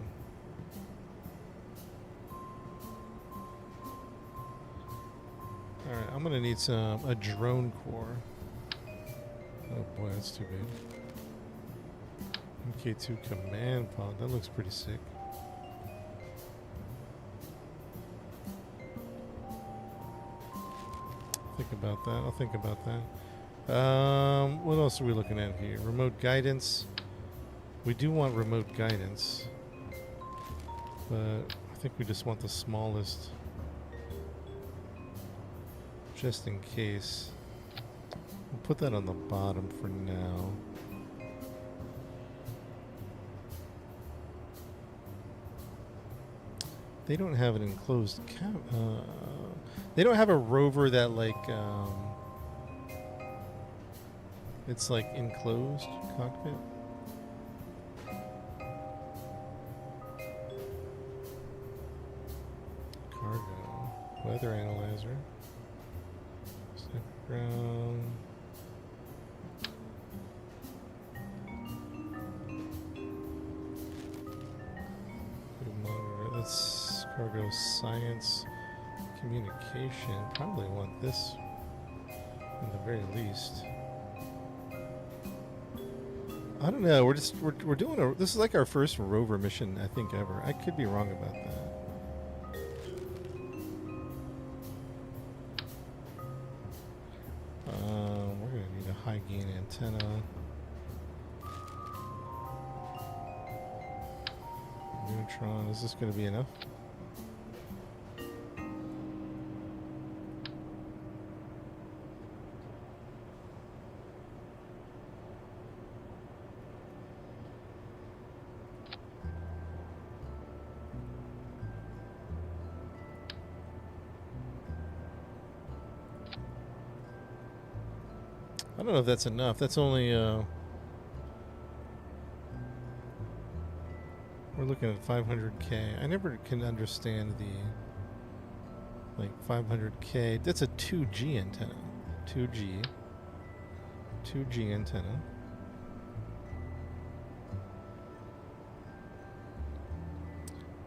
Alright, I'm gonna need a drone core. Oh boy, that's too big. MK2 command pod, that looks pretty sick. Think about that, I'll think about that. What else are we looking at here? Remote guidance. We do want remote guidance, but I think we just want the smallest, just in case. We'll put that on the bottom for now. They don't have an enclosed they don't have a rover that like it's like enclosed cockpit. Cargo, weather analyzer, ground. Let's cargo science communication. Probably want this in the very least. I don't know. We're doing this is like our first rover mission I think ever. I could be wrong about that. We're gonna need a high gain antenna. Neutron. Is this going to be enough? I don't know if that's enough. That's only we're looking at 500K. I never can understand the like 500K. That's a 2G antenna. 2G antenna.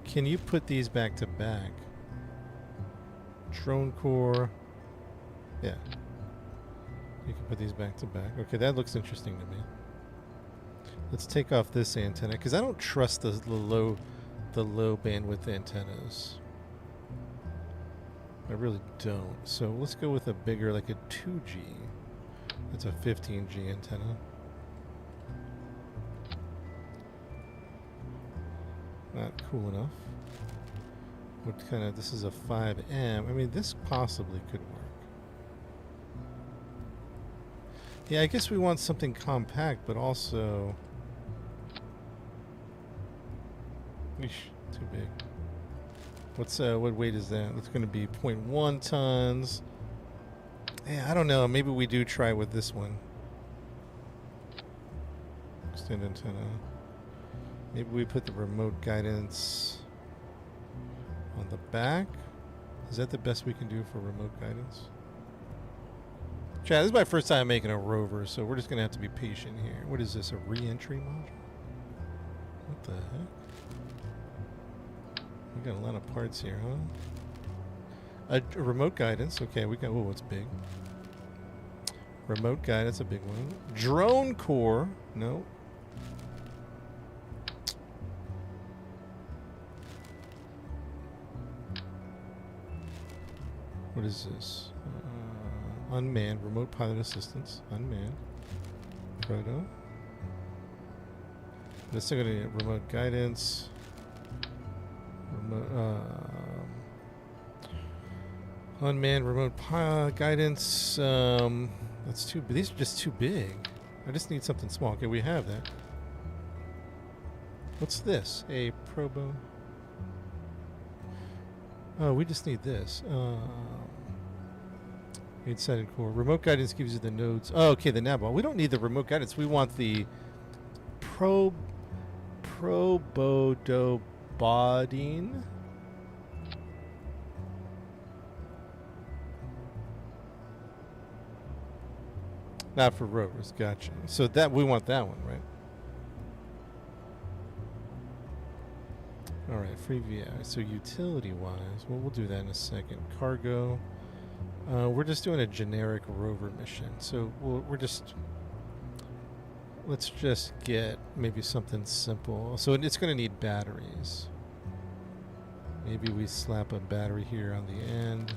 Can you put these back to back? Drone core. Yeah. You can put these back to back. Okay, that looks interesting to me. Let's take off this antenna because I don't trust the low bandwidth antennas. I really don't. So let's go with a bigger, like a 2G. That's a 15G antenna. Not cool enough. What kind of? This is a 5M. I mean, this possibly could work. Yeah, I guess we want something compact, but also. Eesh, too big. What weight is that? That's going to be 0.1 tons. Yeah, I don't know. Maybe we do try with this one. Extend antenna. Maybe we put the remote guidance on the back. Is that the best we can do for remote guidance? Chad, this is my first time making a rover, so we're just going to have to be patient here. What is this, a re-entry module? What the heck? We got a lot of parts here, huh? A remote guidance. Okay, we got. Oh, what's big? Remote guidance, a big one. Drone core. No. What is this? Unmanned remote pilot assistance. Unmanned. Proto. This is going to need remote guidance. Remote. Unmanned remote guidance. That's too. These are just too big. I just need something small. Okay, we have that. What's this? A probo. Oh, we just need this. Eight-sided core. Remote guidance gives you the nodes. Oh, okay, the nav ball. We don't need the remote guidance. We want the probodobodine. Not for rovers. Gotcha. So that we want that one, right? All right, free VI. So utility-wise, well, we'll do that in a second. Cargo. We're just doing a generic rover mission. So let's just get maybe something simple. So it's going to need batteries. Maybe we slap a battery here on the end.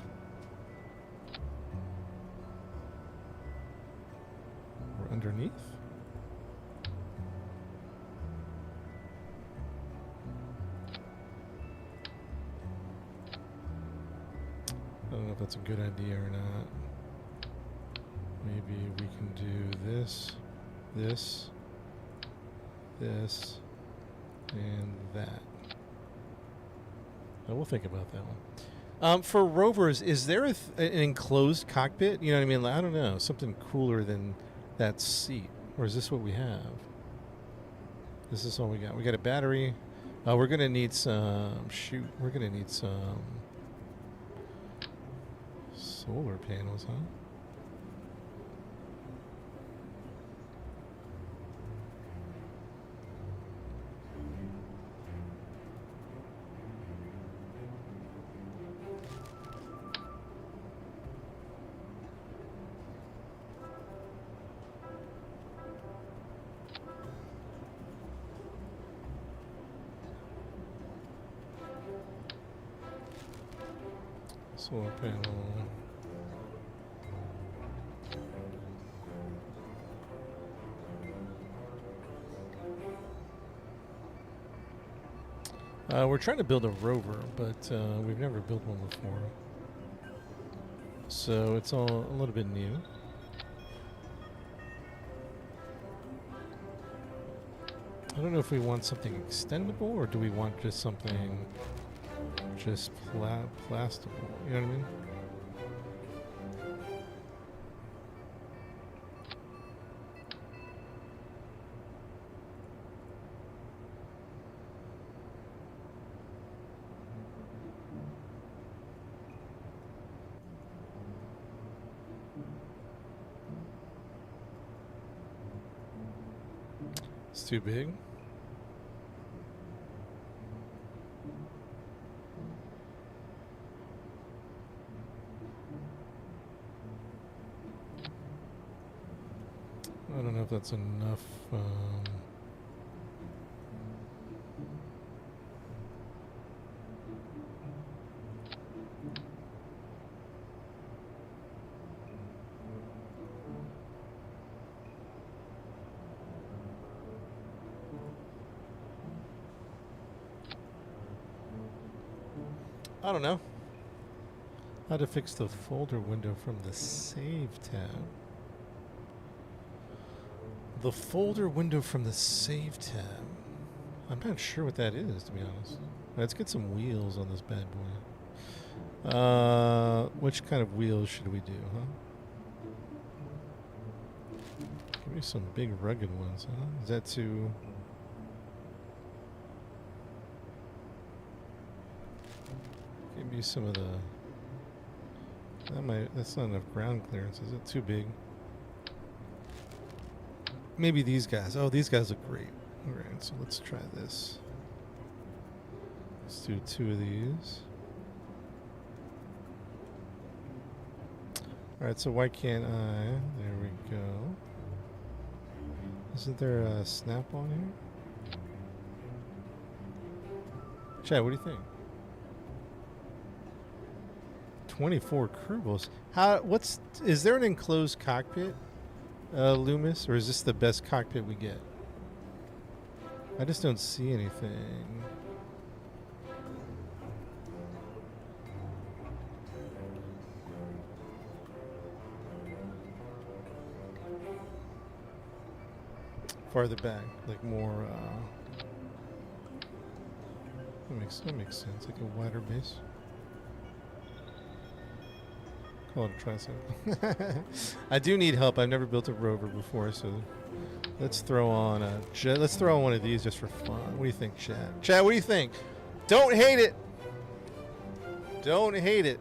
Or underneath. I don't know if that's a good idea or not. Maybe we can do this, this, and that. We'll think about that one. For rovers, is there an enclosed cockpit? You know what I mean? Like, I don't know. Something cooler than that seat. Or is this what we have? This is all we got. We got a battery. We're going to need some... Shoot. We're going to need some... solar panels, huh? Solar panel. We're trying to build a rover, but we've never built one before. So it's all a little bit new. I don't know if we want something extendable or do we want just something just plastable. You know what I mean? It's too big. I don't know if that's enough. I don't know. How to fix the folder window from the Save tab. The folder window from the Save tab. I'm not sure what that is, to be honest. Let's get some wheels on this bad boy. Which kind of wheels should we do, huh? Give me some big rugged ones, huh? Is that too... Give me some of the... That's not enough ground clearance. Is it too big? Maybe these guys. Oh, these guys look great. Alright, so let's try this. Let's do 2 of these. Alright, so why can't I? There we go. Isn't there a snap on here? Chad, what do you think? 24 Kerbals. Is there an enclosed cockpit, Loomis, or is this the best cockpit we get? I just don't see anything. Farther back, like more. That makes sense. Like a wider base. Call it a tricycle. I do need help. I've never built a rover before, so let's throw on one of these just for fun. What do you think, Chad? Chad, what do you think? Don't hate it. Don't hate it.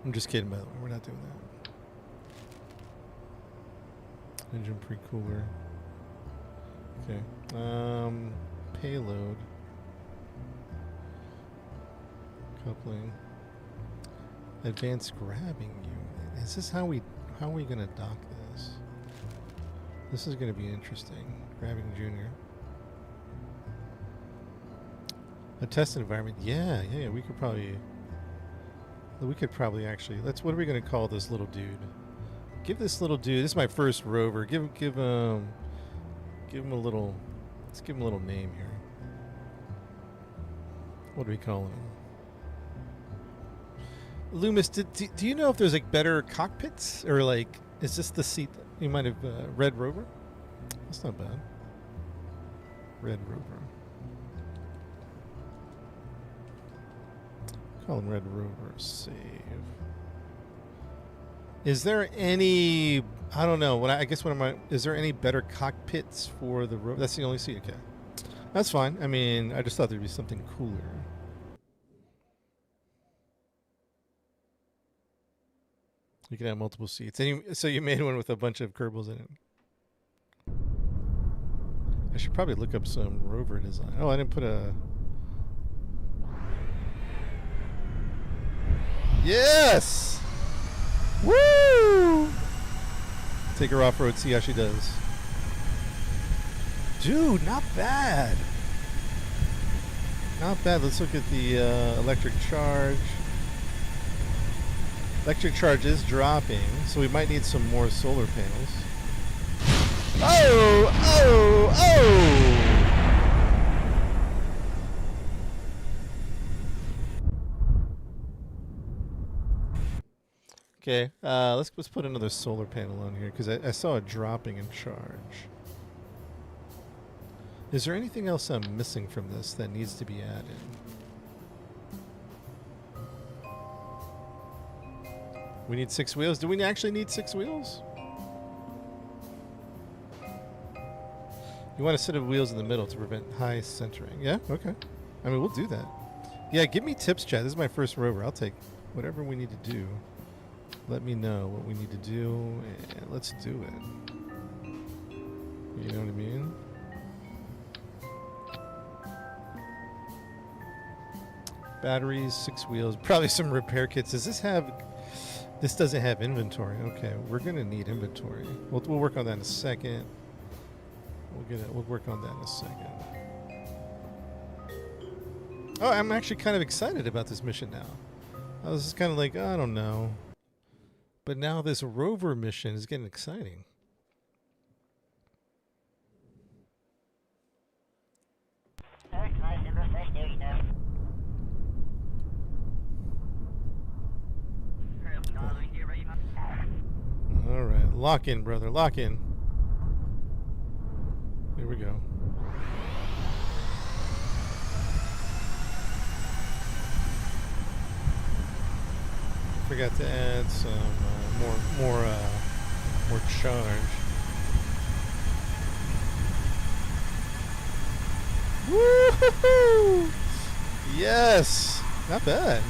I'm just kidding, by the way. We're not doing that. Engine pre-cooler. Okay. Payload. Coupling. Advanced grabbing unit. Is this how are we gonna dock this? This is gonna be interesting. Grabbing Junior. A test environment. Yeah, we could probably actually what are we gonna call this little dude? Give this little dude. This is my first rover. Give him a little. Let's give him a little name here. What do we call him? Loomis, do you know if there's like better cockpits, or like is this the seat that you might have Red Rover? That's not bad. Red Rover. Call him Red Rover. Save. Is there any? I don't know. Is there any better cockpits for the rover? That's the only seat. Okay, that's fine. I mean, I just thought there'd be something cooler. You can have multiple seats, and so you made one with a bunch of Kerbals in it. I should probably look up some rover design. Oh, I didn't put a. Yes. Woo! Take her off-road, see how she does. Dude, not bad. Not bad. Let's look at the electric charge. Electric charge is dropping, so we might need some more solar panels. Oh! Okay, let's put another solar panel on here because I saw it dropping in charge. Is there anything else I'm missing from this that needs to be added? We need 6 wheels. Do we actually need 6 wheels? You want a set of wheels in the middle to prevent high centering. Yeah, okay. I mean, we'll do that. Yeah, give me tips, Chad. This is my first rover. I'll take whatever we need to do. Let me know what we need to do, and let's do it. You know what I mean? Batteries, 6 wheels, probably some repair kits. Does this have... This doesn't have inventory. Okay, we're going to need inventory. We'll work on that in a second. We'll work on that in a second. Oh, I'm actually kind of excited about this mission now. I was just kind of like, I don't know. But now this rover mission is getting exciting. All right, lock in, brother, lock in. Here we go. Forgot to add some more charge. Woo-hoo-hoo! Yes, not bad.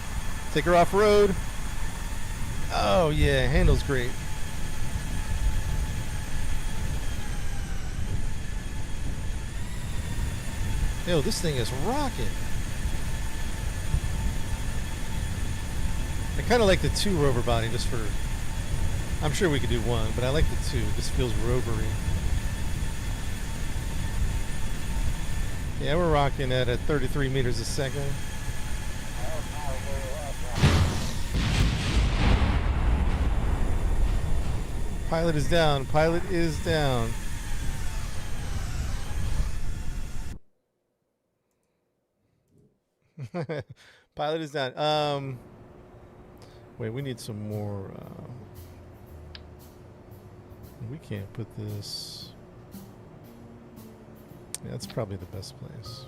Take her off road. Oh yeah, handles great. Yo, this thing is rocking. I kind of like the 2 rover body just for. I'm sure we could do 1, but I like the 2. This feels rovery. Yeah, we're rocking at 33 meters a second. Pilot is down. Pilot is down. Pilot is down. Wait, we need some more. We can't put this. Yeah, that's probably the best place.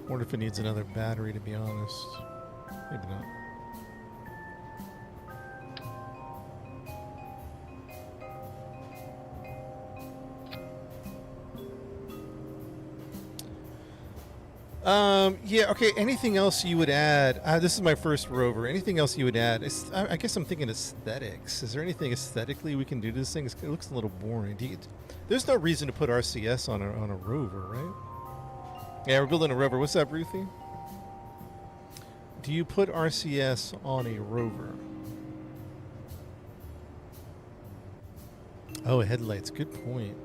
I wonder if it needs another battery, to be honest. Maybe not. Yeah, okay, anything else you would add? This is my first rover. Anything else you would add? I guess I'm thinking aesthetics. Is there anything aesthetically we can do to this thing? It looks a little boring. There's no reason to put RCS on a rover, right? Yeah, we're building a rover. What's up, Ruthie? Do you put RCS on a rover? Oh, headlights. Good point.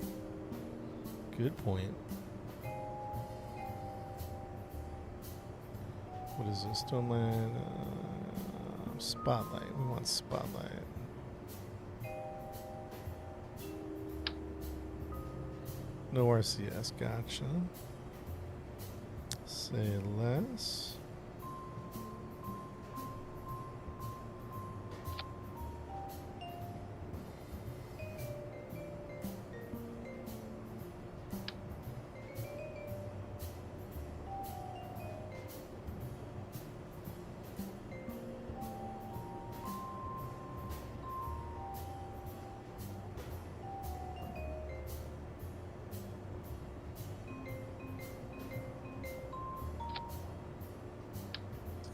Good point. What is this? Stoneland. Spotlight. We want spotlight. No RCS. Gotcha. Say less.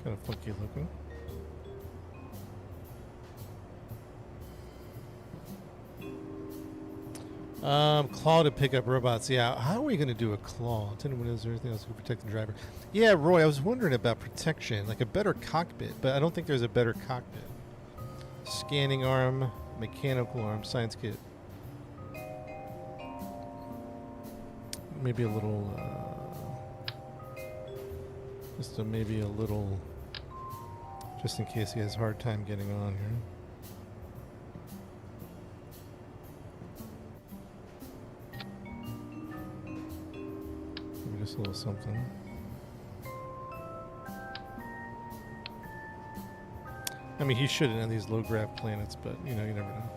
Kind of funky looking. Claw to pick up robots. Yeah, how are we going to do a claw? Tinted windows or anything else to protect the driver? Yeah, Roy, I was wondering about protection, like a better cockpit, but I don't think there's a better cockpit. Scanning arm, mechanical arm, science kit. Maybe a little, maybe a little, just in case he has a hard time getting on here. Maybe just a little something. I mean, he shouldn't on these low-grav planets, but, you know, you never know.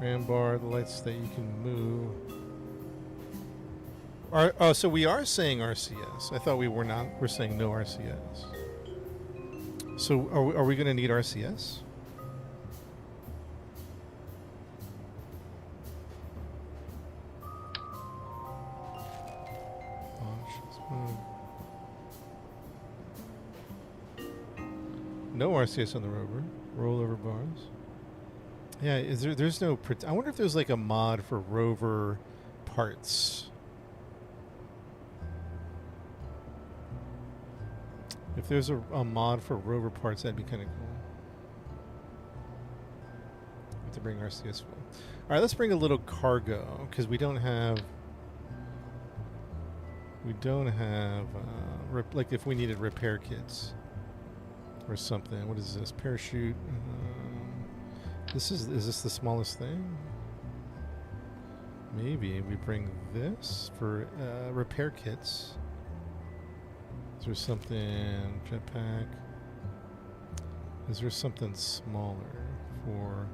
Ram bar, the lights that you can move. Oh, so we are saying RCS. I thought we were not. We're saying no RCS. So are we going to need RCS? No RCS on the rover. Rollover bars. Yeah, there's no... I wonder if there's like a mod for rover parts. If there's a mod for rover parts, that'd be kind of cool. To bring RCS full. All right, let's bring a little cargo because we don't have. Like if we needed repair kits or something. What is this? Parachute. Is this the smallest thing? Maybe we bring this for repair kits. Is there something, jetpack? Is there something smaller for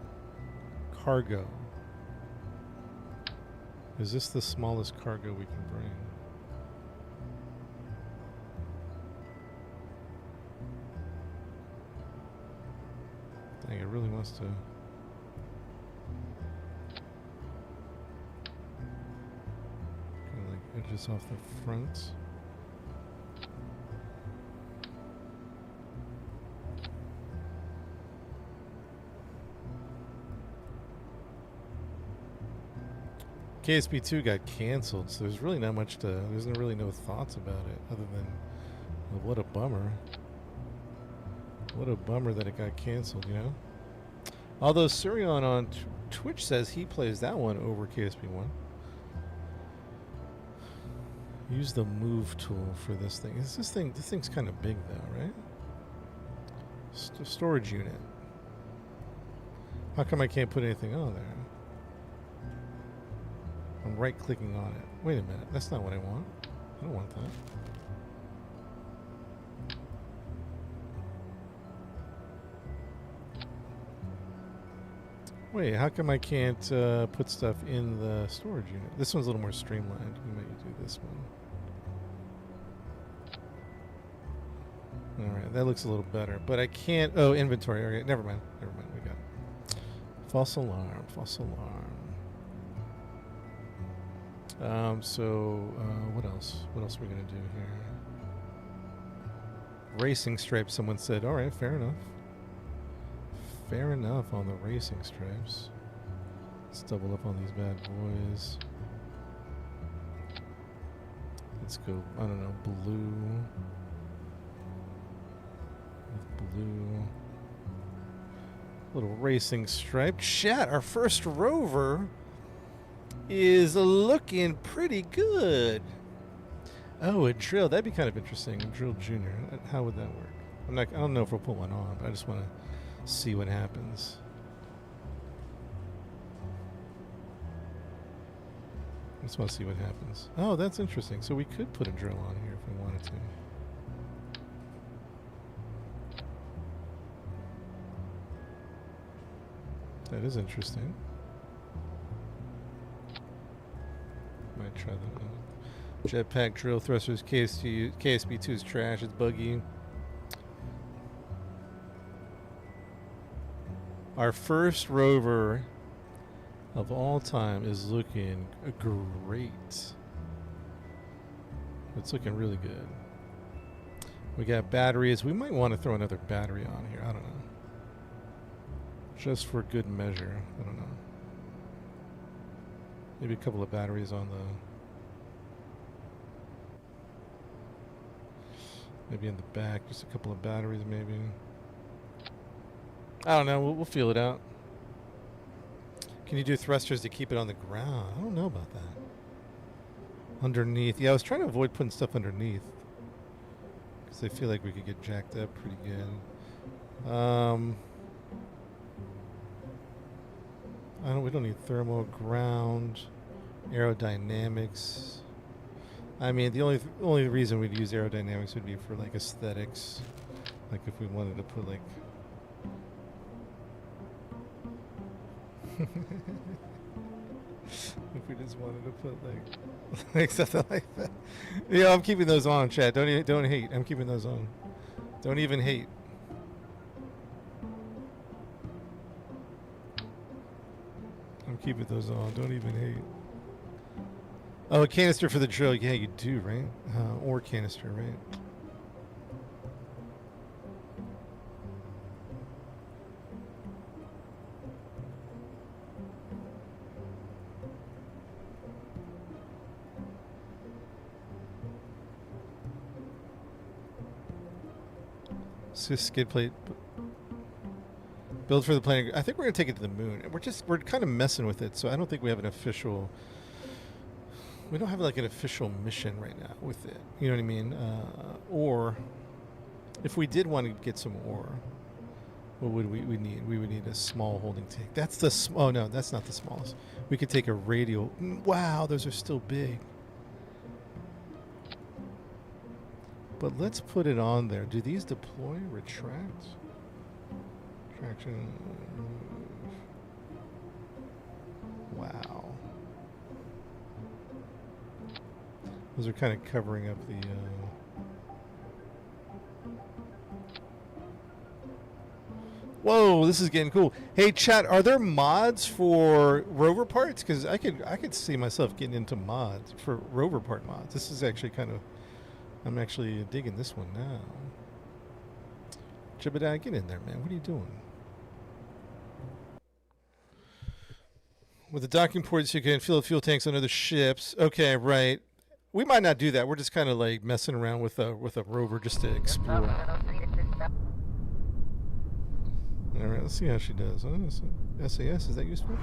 cargo? Is this the smallest cargo we can bring? Dang, it really wants to. just off the front. KSP2 got canceled, so there's really not much to. There's really no thoughts about it other than, well, what a bummer. What a bummer that it got canceled, you know? Although Surion on Twitch says he plays that one over KSP1. Use the move tool for this thing. This thing's kind of big though, right? Storage unit. How come I can't put anything on there? I'm right clicking on it. Wait a minute, that's not what I want. I don't want that. Wait, how come I can't put stuff in the storage unit? This one's a little more streamlined. We might do this one. Alright, that looks a little better. But I can't... Oh, inventory. Okay, never mind. Never mind. We got it. False alarm. False alarm. What else? What else are we going to do here? Racing stripes, someone said. Alright, fair enough. Fair enough on the racing stripes. Let's double up on these bad boys. Let's go, I don't know, blue. With blue. Little racing stripe. Chat, our first rover is looking pretty good. Oh, a drill. That'd be kind of interesting. A drill junior. How would that work? I don't know if we'll put one on, but I just want to see what happens. I just want to see what happens. Oh, that's interesting. So we could put a drill on here if we wanted to. That is interesting. Might try that out. Jetpack drill thrusters. KSP2 is trash. It's buggy. Our first rover of all time is looking great. It's looking really good. We got batteries. We might want to throw another battery on here. I don't know. Just for good measure. I don't know. Maybe a couple of batteries on the... Maybe in the back. Just a couple of batteries maybe. I don't know. We'll feel it out. Can you do thrusters to keep it on the ground? I don't know about that. Underneath. Yeah, I was trying to avoid putting stuff underneath. Because I feel like we could get jacked up pretty good. We don't need thermal, ground, aerodynamics. I mean, the only reason we'd use aerodynamics would be for like aesthetics. Like if we wanted to put like... if we just wanted to put like something like that. Yeah, I'm keeping those on, chat. Don't hate. I'm keeping those on. Don't even hate. I'm keeping those on. Don't even hate. Oh, a canister for the drill. Yeah, you do, right? Or canister, right? Skid plate. Build for the plane. I think we're gonna take it to the moon. We're kind of messing with it, so I don't think we have an official. We don't have like an official mission right now with it. You know what I mean? Or if we did want to get some ore, what would we need? We would need a small holding tank. That's the oh no, that's not the smallest. We could take a radial. Wow, those are still big. But let's put it on there. Do these deploy, retract? Traction. Wow. Those are kind of covering up the... Whoa, this is getting cool. Hey, chat, are there mods for rover parts? Because I could see myself getting into mods for rover part mods. This is actually kind of, I'm actually digging this one now. Jebediah, get in there, man. What are you doing? With the docking ports, you can fill fuel tanks on other ships. Okay, right. We might not do that. We're just kind of like messing around with a rover just to explore. All right, let's see how she does. Oh, SAS, is that useful?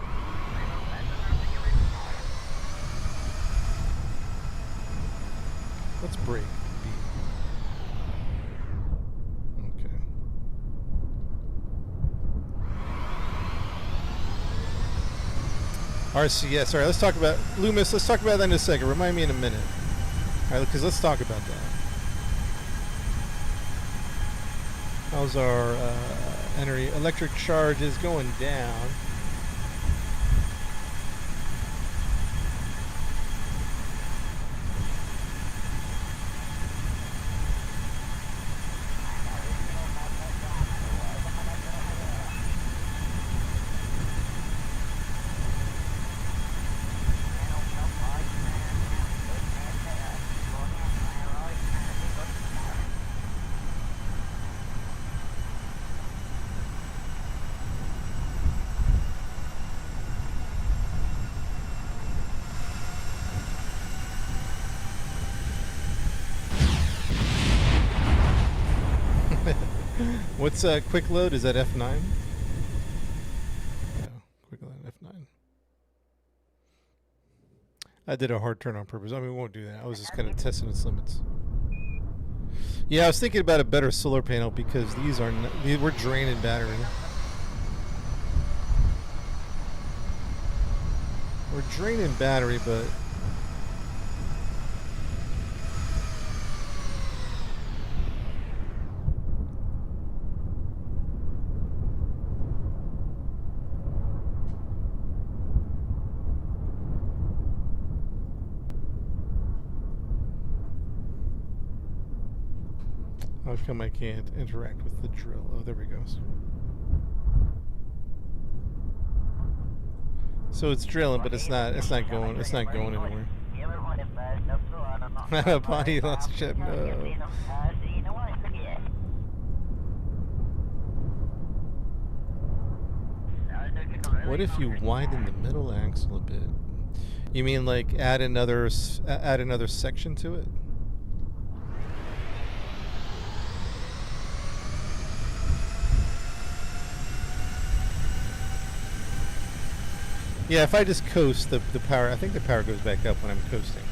Let's break B. Okay. RCS. All right, let's talk about Loomis. Let's talk about that in a second. Remind me in a minute. All right, because let's talk about that. How's our energy? Electric charge is going down. What's quick load? Is that F9? Yeah, quick load F9. I did a hard turn on purpose. I mean, we won't do that. I was just kind of testing its limits. Yeah, I was thinking about a better solar panel because these are we're draining battery. We're draining battery, but how come I can't interact with the drill? Oh, there we go. So it's drilling, but it's not going anywhere. Body lost ship. No. What if you widen the middle axle a bit? You mean like add another section to it? Yeah, if I just coast, the power, I think the power goes back up when I'm coasting.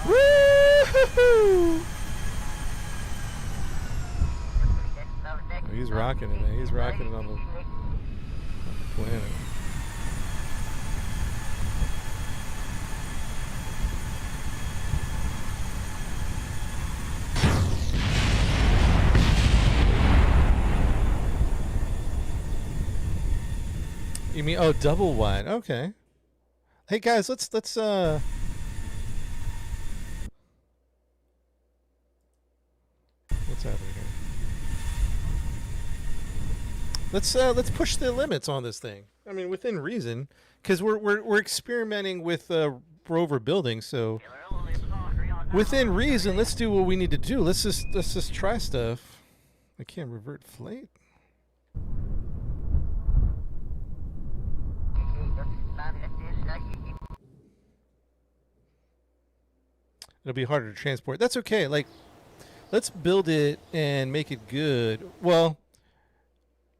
Woo-hoo-hoo! Oh, he's rocking it, man. He's rocking it on the planet. You mean, oh, double wide? Okay. Hey guys, let's what's happening here? Let's push the limits on this thing. I mean, within reason, because we're experimenting with rover building, so within reason, let's do what we need to do. Let's just try stuff. I can't revert flight. It'll be harder to transport. That's okay. Like, let's build it and make it good. Well,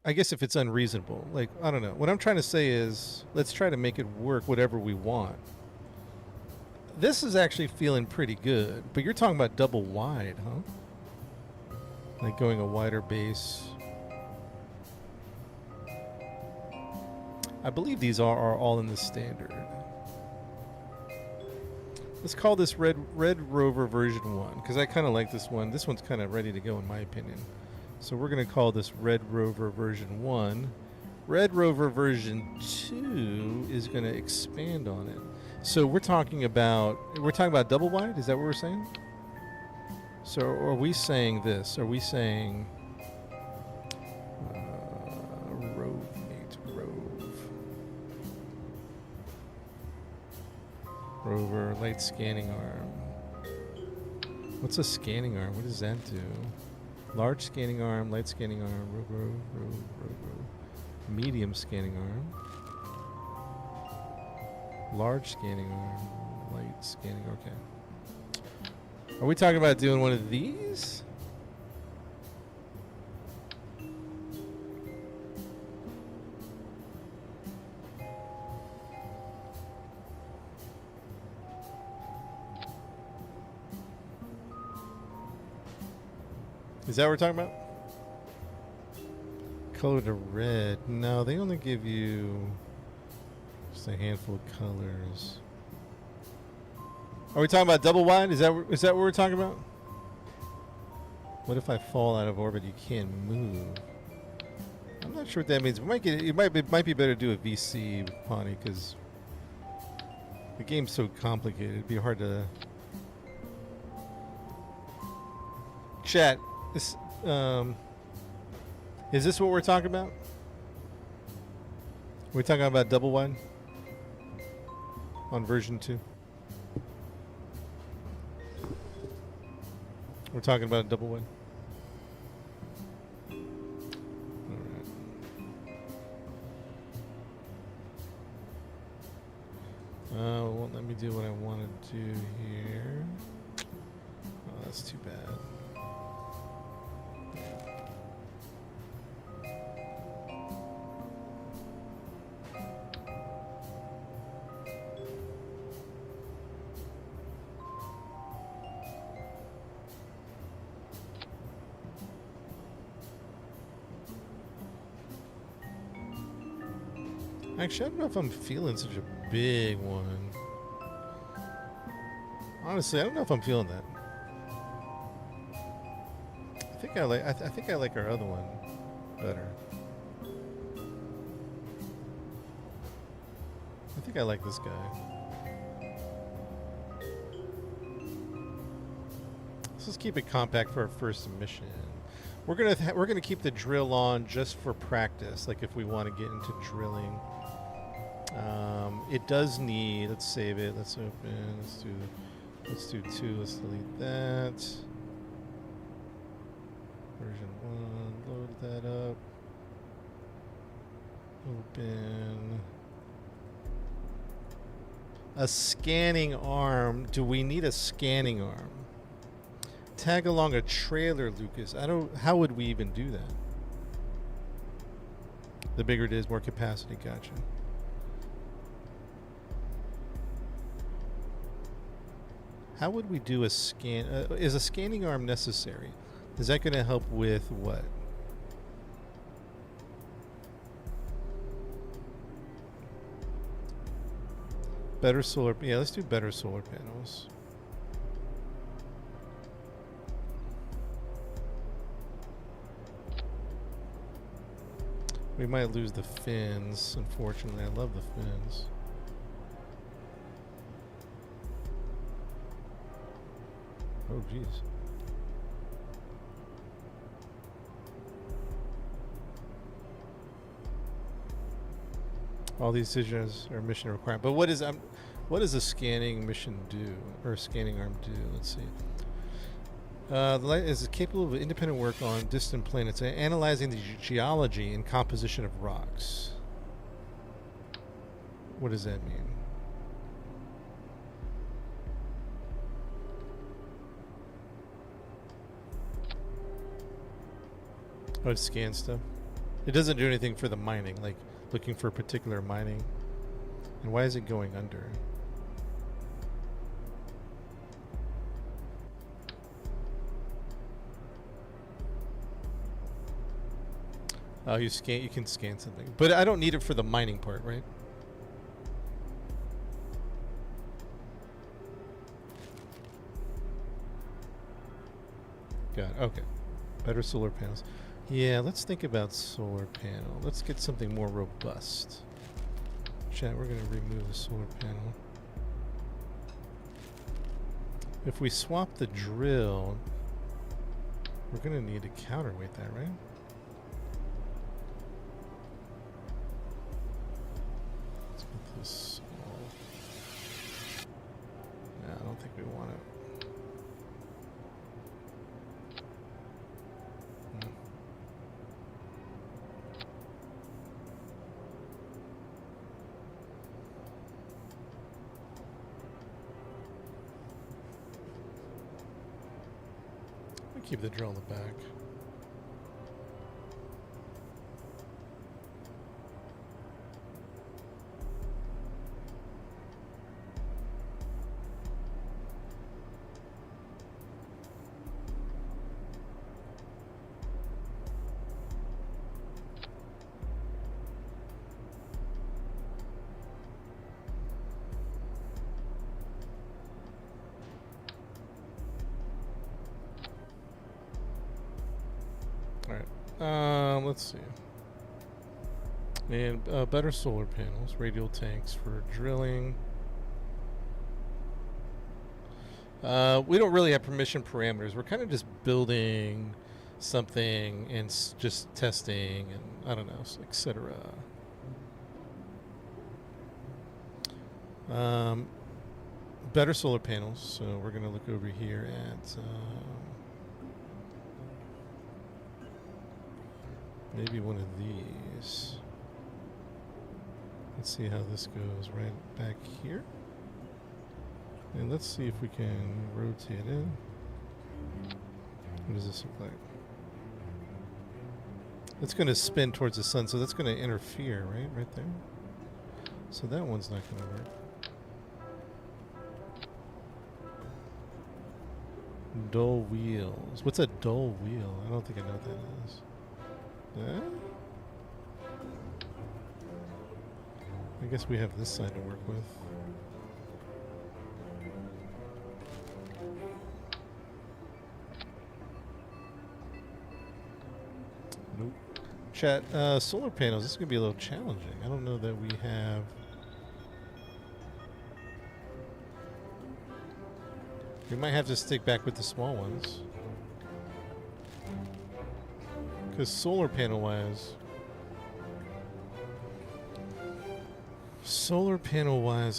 I guess if it's unreasonable. Like, I don't know. What I'm trying to say is, let's try to make it work whatever we want. This is actually feeling pretty good. But you're talking about double wide, huh? Like going a wider base. I believe these are all in the standard. Let's call this Red Rover version 1, because I kind of like this one. This one's kind of ready to go in my opinion. So we're going to call this Red Rover version 1. Red Rover version 2 is going to expand on it. So we're talking about double wide? Is that what we're saying? So are we saying this? Are we saying Rove mate, Rove. Rover, light scanning arm. What's a scanning arm? What does that do? Large scanning arm, light scanning arm, Rove. Medium scanning arm. Large scanning arm, light scanning, okay. Are we talking about doing one of these? Is that what we're talking about? Color to red. No, they only give you just a handful of colors. Are we talking about double wide? Is that what we're talking about? What if I fall out of orbit? You can't move. I'm not sure what that means. We might get it. Might be better to do a VC with Pawnee because the game's so complicated. It'd be hard to. Chat. This, is this what we're talking about? We're talking about double wide on version 2. We're talking about a double wide. Alright. Won't let me do what I want to do here. Oh, that's too bad. Actually, I don't know if I'm feeling such a big one. Honestly, I don't know if I'm feeling that. I think I like our other one better. I think I like this guy. Let's just keep it compact for our first mission. We're gonna keep the drill on just for practice, like if we want to get into drilling. It does need. Let's save it. Let's open. Let's do 2. Let's delete that. Version 1. Load that up. Open. A scanning arm. Do we need a scanning arm? Tag along a trailer, Lucas. How would we even do that? The bigger it is, more capacity. Gotcha. How would we do a scan? Is a scanning arm necessary? Is that going to help with what? Better solar. Yeah, let's do better solar panels. We might lose the fins, unfortunately. I love the fins. Oh, jeez. All these decisions are mission required. But what does a scanning mission do, or a scanning arm do? Let's see. The light is capable of independent work on distant planets, analyzing the geology and composition of rocks. What does that mean? Oh, it scans stuff. It doesn't do anything for the mining, like looking for particular mining. And why is it going under? Oh, you can scan something. But I don't need it for the mining part, right? Got it. Okay. Better solar panels. Yeah, let's think about solar panel. Let's get something more robust. Chat, we're going to remove the solar panel. If we swap the drill, we're going to need to counterweight that, right? Let's get this all. No, I don't think we want it. Keep the drill in the back. Let's see. And better solar panels, radial tanks for drilling. We don't really have permission parameters. We're kind of just building something and just testing and I don't know, etc. Better solar panels. So we're going to look over here at maybe one of these. Let's see how this goes right back here. And let's see if we can rotate it. What does this look like? It's going to spin towards the sun, so that's going to interfere, right? Right there. So that one's not going to work. Dull wheels. What's a dull wheel? I don't think I know what that is. I guess we have this side to work with. Nope. Chat, solar panels, this is going to be a little challenging. I don't know that we have... We might have to stick back with the small ones. Because solar panel wise,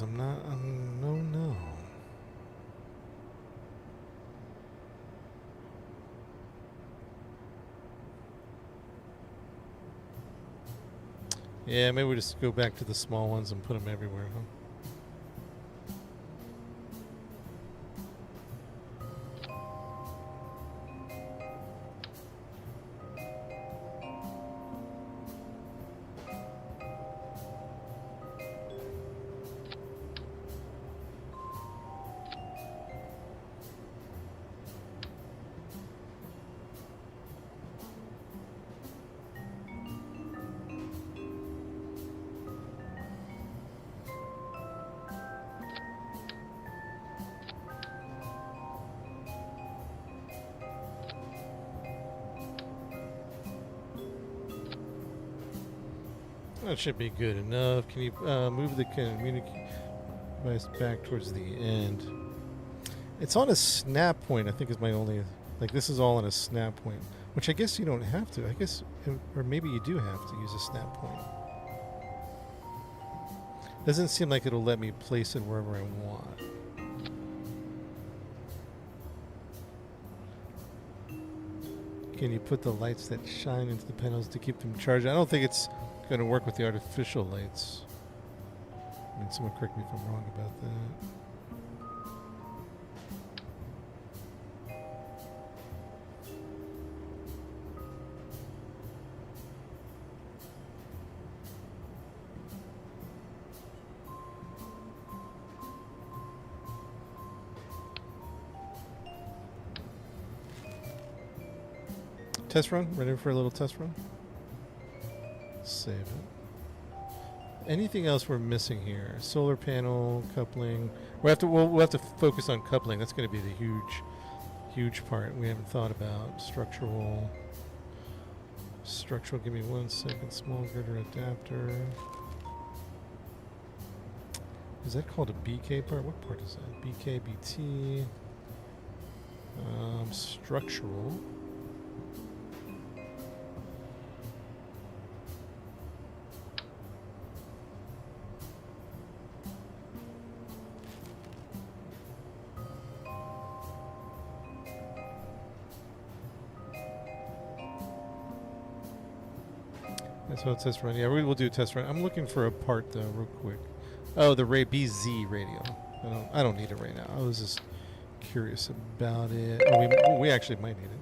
I'm not, no. Yeah, maybe we just go back to the small ones and put them everywhere, huh? That should be good enough. Can you move the communication device back towards the end? It's on a snap point, I think is my only... Like, this is all on a snap point. Which I guess you don't have to. I guess... Or maybe you do have to use a snap point. Doesn't seem like it'll let me place it wherever I want. Can you put the lights that shine into the panels to keep them charged? I don't think it's going to work with the artificial lights. I mean, someone correct me if I'm wrong about that. Test run? Ready for a little test run? Save it. Anything else we're missing here? Solar panel, coupling. We'll have to focus on coupling. That's going to be the huge part we haven't thought about. Structural. Structural, give me 1 second. Small girder adapter. Is that called a BK part? What part is that? BK, BT. Structural. That's what it says run. Yeah, we will do a test run. I'm looking for a part though, real quick. Oh, the BZ radio. I don't need it right now. I was just curious about it. Oh, we actually might need it.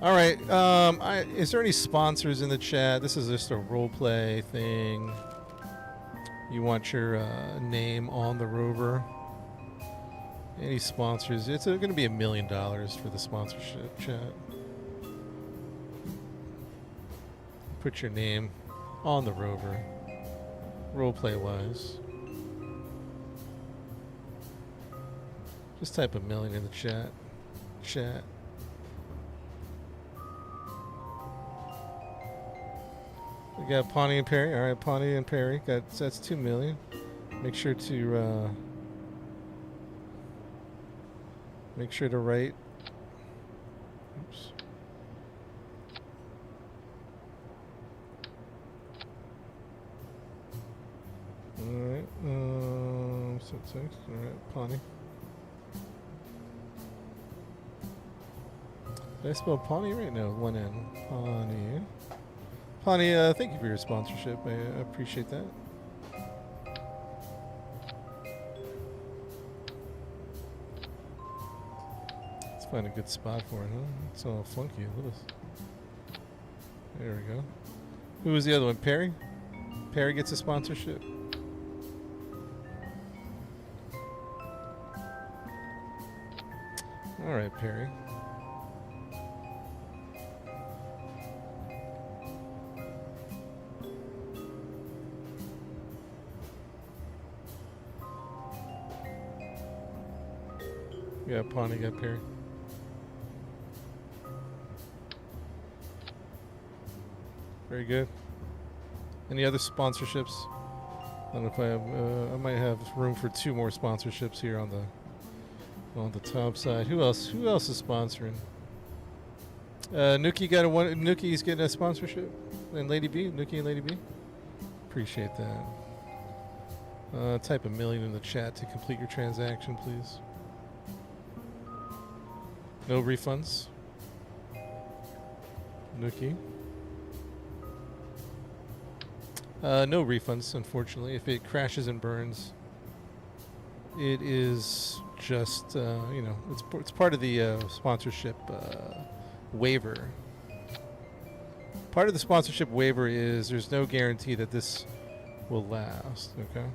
All right. Is there any sponsors in the chat? This is just a role play thing. You want your name on the rover? Any sponsors? It's going to be $1 million for the sponsorship chat. Put your name on the rover, roleplay wise. Just type $1 million in the chat. We got Pawnee and Perry. All right, Pawnee and Perry. That's $2 million. Make sure to write. Oops. Alright, subtext. Alright, Pawnee. Did I spell Pawnee right? No, 1 N. Pawnee. Pawnee, thank you for your sponsorship. I appreciate that. Let's find a good spot for it, huh? It's all funky. There we go. Who was the other one? Perry? Perry gets a sponsorship. All right, Perry. Yeah, Pawnee got Perry. Very good. Any other sponsorships? I don't know if I have. I might have room for 2 more sponsorships here on the top side. Who else? Who else is sponsoring? Nuki got Nuki's getting a sponsorship, and Lady B. Nuki and Lady B. Appreciate that. Type $1 million in the chat to complete your transaction, please. No refunds. Nuki. No refunds, unfortunately. If it crashes and burns, it is just, it's part of the sponsorship waiver. Part of the sponsorship waiver is there's no guarantee that this will last, okay?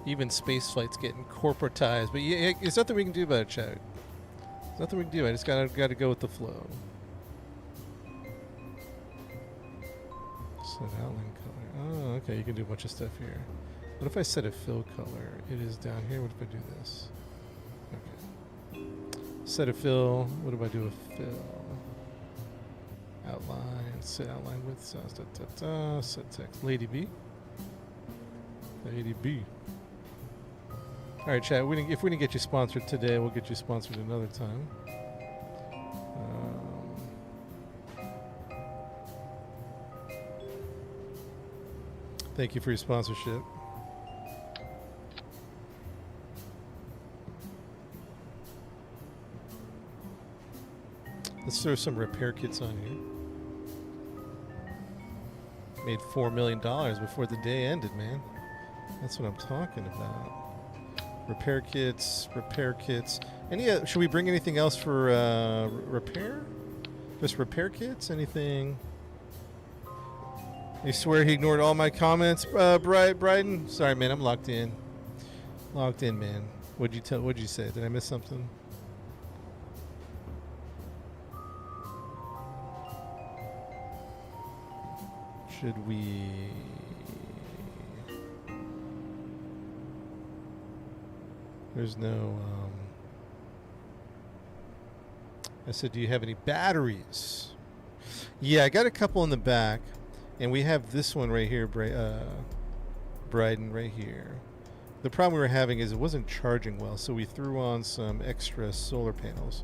Even space flights getting corporatized, but yeah, there's nothing we can do about it, Chad. There's nothing we can do. I just gotta go with the flow. Set outline color. Oh, okay. You can do a bunch of stuff here. What if I set a fill color? It is down here. What if I do this? Okay. Set a fill. What if I do a fill? Outline. Set outline width. Set text. Lady B. Lady B. All right, chat. If we didn't get you sponsored today, we'll get you sponsored another time. Thank you for your sponsorship. Let's throw some repair kits on here. Made $4 million before the day ended, man. That's what I'm talking about. Repair kits. Any? Should we bring anything else for repair? Just repair kits? Anything? You swear he ignored all my comments, Bryden? Sorry, man. I'm locked in. Locked in, man. What'd you say? Did I miss something? Should we? There's no. I said, do you have any batteries? Yeah, I got a couple in the back. And we have this one right here, Bryden, right here. The problem we were having is it wasn't charging well, so we threw on some extra solar panels.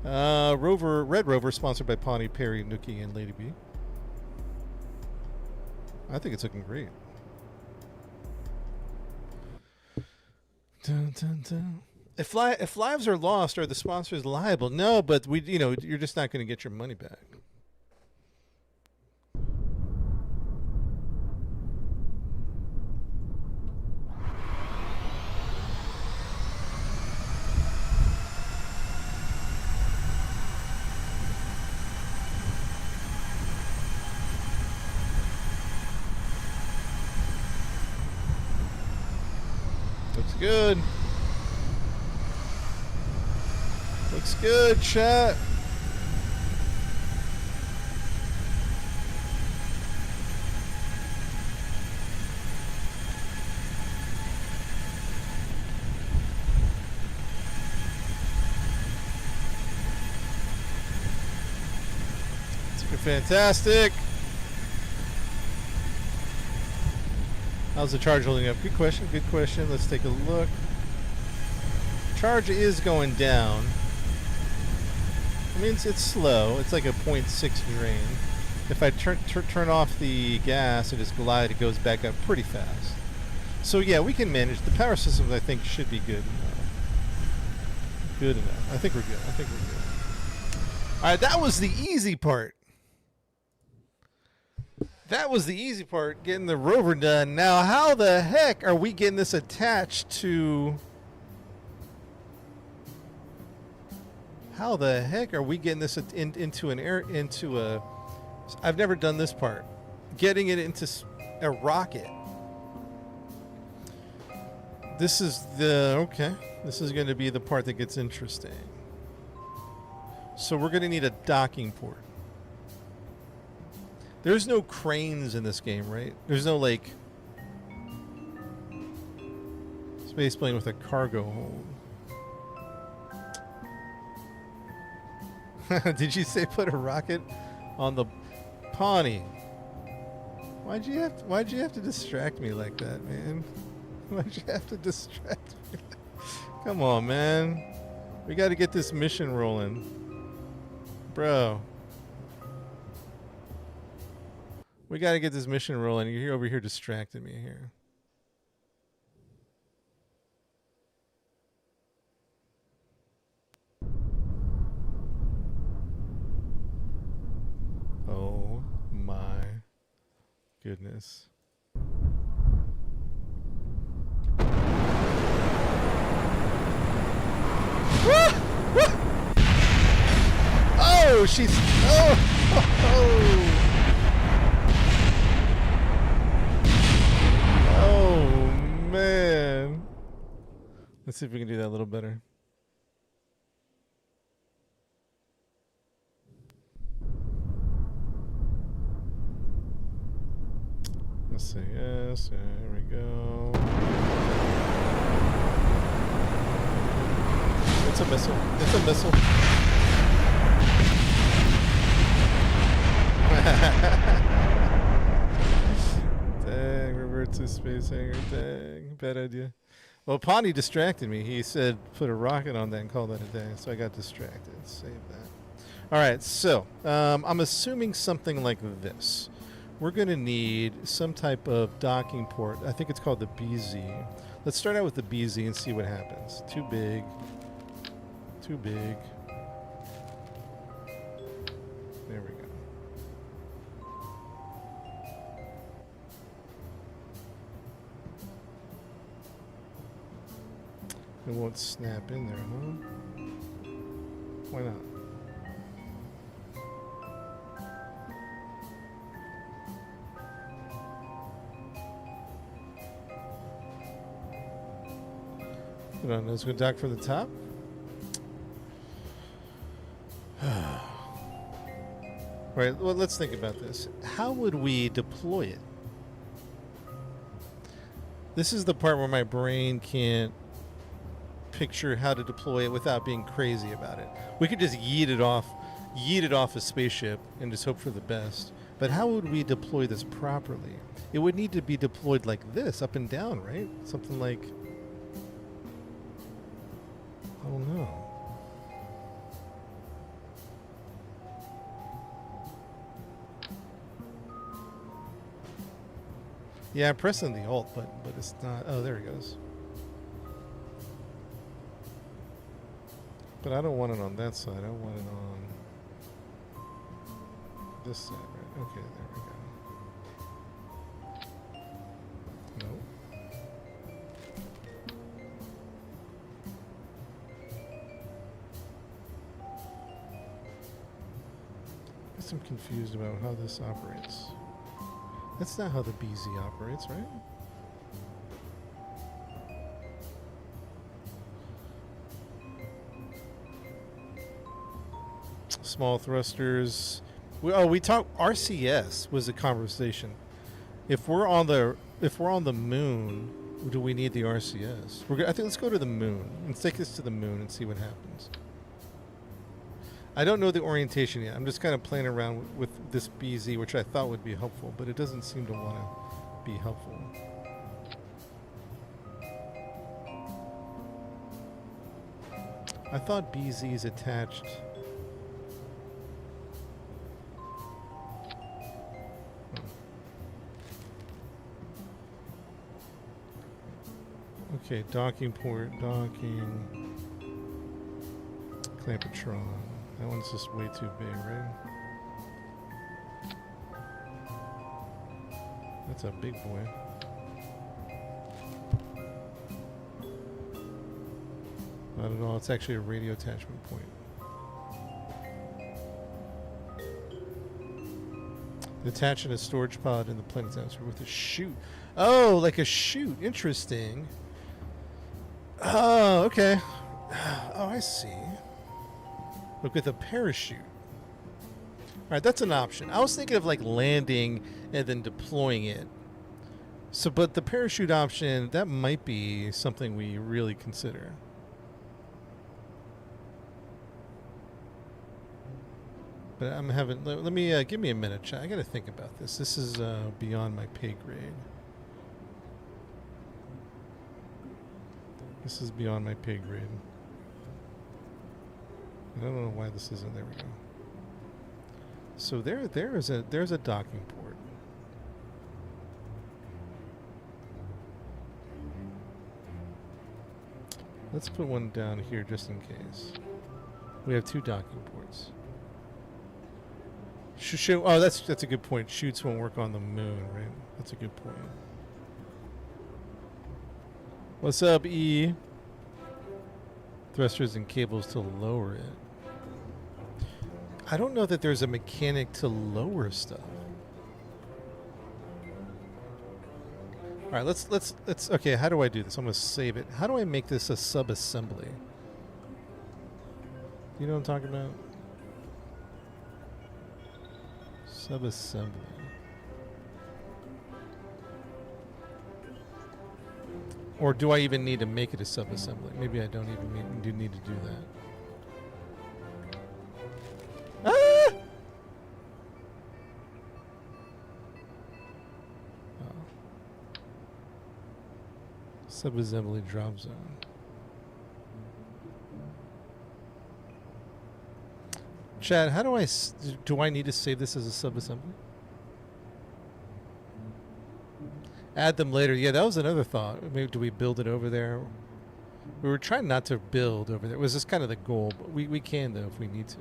Red Rover, sponsored by Pawnee, Perry, Nookie, and Lady B. I think it's looking great. Dun, dun, dun. If lives are lost, are the sponsors liable? No, but you're just not going to get your money back. Looks good. Looks good, chat. It's looking fantastic. How's the charge holding up? Good question. Good question. Let's take a look. Charge is going down. I mean, it's slow. It's like a 0.6 drain. If I turn off the gas and just glide, it goes back up pretty fast. So yeah, we can manage. The power systems, I think, should be good enough. Good enough. I think we're good. I think we're good. All right, that was the easy part. That was the easy part, getting the rover done. Now, how the heck are we getting this attached to... How the heck are we getting this into a... I've never done this part. Getting it into a rocket. This is the... Okay. This is going to be the part that gets interesting. So we're going to need a docking port. There's no cranes in this game, right? There's no, like, space plane with a cargo hold. Did you say put a rocket on the Pawnee? Why'd you have to distract me like that, man? Why'd you have to distract me? Come on, man. We got to get this mission rolling. Bro. We got to get this mission rolling. You're over here distracting me here. Oh my goodness. Oh, she's... Oh! Man, let's see if we can do that a little better. Let's see. Yes, there we go. It's a missile. It's a missile. Dang, revert to space hangar. Dang, bad idea. Well, Pawnee distracted me. He said put a rocket on that and call that a day. So I got distracted. Save that. All right, so I'm assuming something like this. We're going to need some type of docking port. I think it's called the BZ. Let's start out with the BZ and see what happens. Too big. Too big. There we go. It won't snap in there, huh? Why not? Hold on, let's go dock from the top. All right, well, let's think about this. How would we deploy it? This is the part where my brain can't picture how to deploy it without being crazy about it. We could just yeet it off a spaceship and just hope for the best. But how would we deploy this properly? It would need to be deployed like this, up and down, right? Something like, I don't know. Yeah, I'm pressing the Alt, but it's not. Oh, there it goes. But I don't want it on that side. I want it on this side, right? Okay, there we go. No. I guess I'm confused about how this operates. That's not how the BZ operates, right? Small thrusters. We talked. RCS was a conversation. If we're on the moon, do we need the RCS? I think let's go to the moon. Let's take this to the moon and see what happens. I don't know the orientation yet. I'm just kind of playing around with this BZ, which I thought would be helpful, but it doesn't seem to want to be helpful. I thought BZ's attached. Okay, docking port, docking, Clampetron. That one's just way too big, right? That's a big boy. Not at all. It's actually a radio attachment point. Attaching a storage pod in the planet's atmosphere with a chute. Oh, like a chute. Interesting. Oh, okay. Oh, I see. Look, with a parachute. All right, that's an option. I was thinking of like landing and then deploying it. So, but the parachute option, that might be something we really consider. But I'm having, let me, give me a minute, chat. I got to think about this. This is beyond my pay grade. This is beyond my pay grade. I don't know why this isn't. There we go. So there's a docking port. Let's put one down here just in case. We have two docking ports. Oh, that's a good point. Chutes won't work on the moon, right? That's a good point. What's up, E? Thrusters and cables to lower it. I don't know that there's a mechanic to lower stuff. All right, let's okay, how do I do this? I'm going to save it. How do I make this a sub-assembly? You know what I'm talking about? Sub-assembly. Or do I even need to make it a sub-assembly? Maybe I don't even need to do that. Ah! Oh. Sub-assembly drop zone. Chad, how do I need to save this as a sub-assembly? Add them later. Yeah, that was another thought. Maybe do we build it over there? We were trying not to build over there. It was just kind of the goal, but we can though if we need to.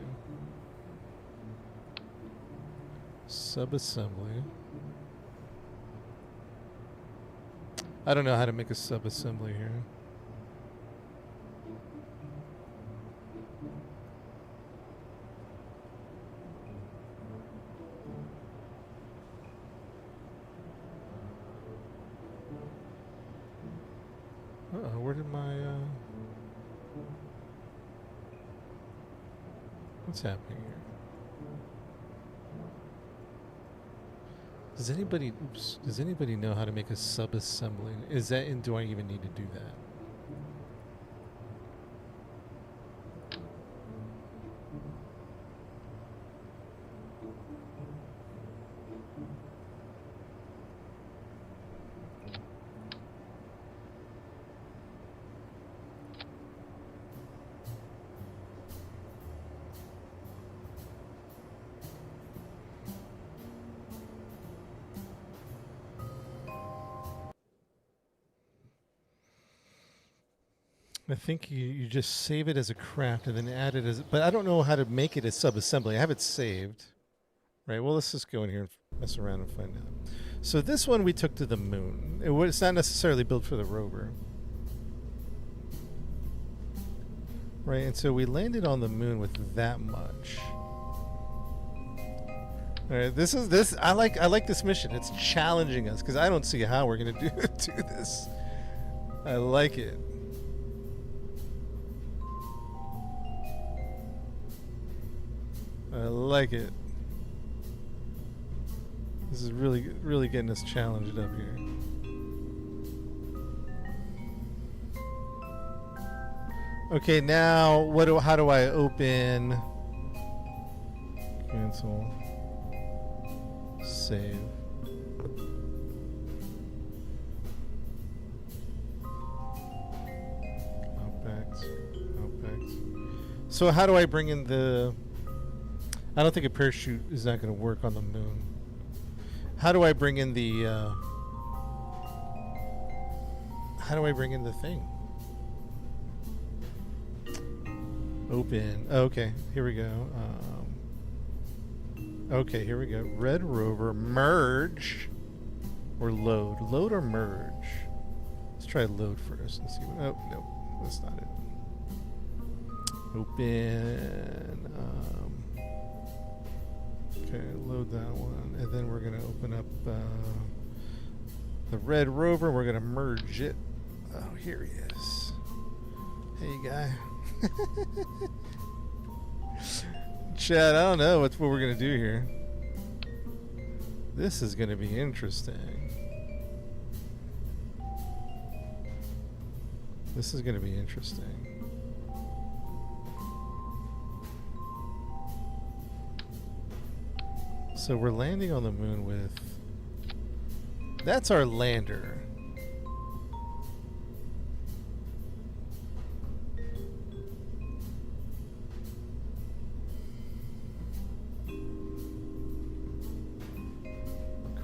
Sub-assembly. I don't know how to make a sub-assembly here. Uh-oh, where did my, what's happening here? Does anybody know how to make a sub-assembly? Is that, and do I even need to do that? I think you just save it as a craft and then add it as. But I don't know how to make it as sub-assembly. I have it saved. Right. Well, let's just go in here and mess around and find out. So this one we took to the moon. It's not necessarily built for the rover. Right, and so we landed on the moon with that much. All right, this. I like this mission. It's challenging us because I don't see how we're gonna do this. I like it. I like it. This is really getting us challenged up here. Okay, now how do I open? Cancel. Save. Outbacks. So how do I bring in the? I don't think a parachute is not going to work on the moon. How do I bring in the? How do I bring in the thing? Open. Oh, okay, here we go. Okay, here we go. Red rover merge or load. Load or merge. Let's try load first and see what. Oh no, that's not it. Open. Okay, load that one, and then we're gonna open up the red rover. We're gonna merge it. Oh, here he is. Hey, guy. Chad, I don't know what we're gonna do here. This is gonna be interesting. This is gonna be interesting. So we're landing on the moon with... That's our lander.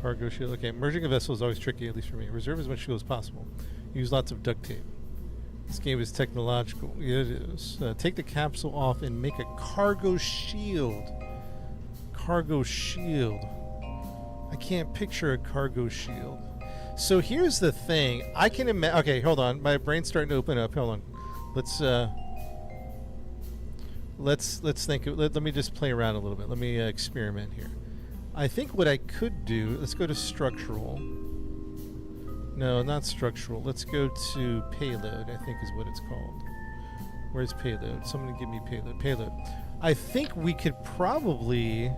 Cargo shield. Okay, merging a vessel is always tricky, at least for me. Reserve as much fuel as possible. Use lots of duct tape. This game is technological. Yeah, it is. Take the capsule off and make a cargo shield. Cargo shield. I can't picture a cargo shield. So here's the thing. I can imagine. Okay, hold on. My brain's starting to open up. Hold on. Let's think. Let me just play around a little bit. Let me experiment here. I think what I could do. Let's go to structural. No, not structural. Let's go to payload. I think is what it's called. Where's payload? Someone give me payload. Payload. I think we could probably.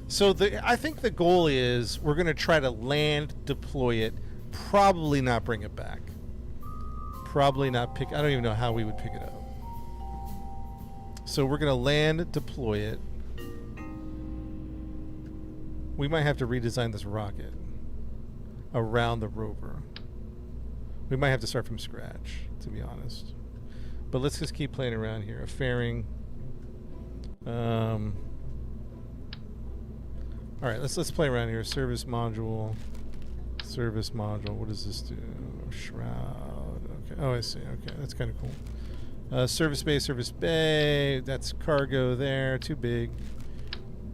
So I think the goal is we're going to try to land, deploy it, probably not bring it back. Probably not pick. I don't even know how we would pick it up. So we're going to land, deploy it. We might have to redesign this rocket around the rover. We might have to start from scratch, to be honest. But let's just keep playing around here. A fairing. All right, let's play around here. Service module. Service module. What does this do? Shroud. Okay. Oh, I see. Okay, that's kind of cool. Service bay. Service bay. That's cargo there. Too big.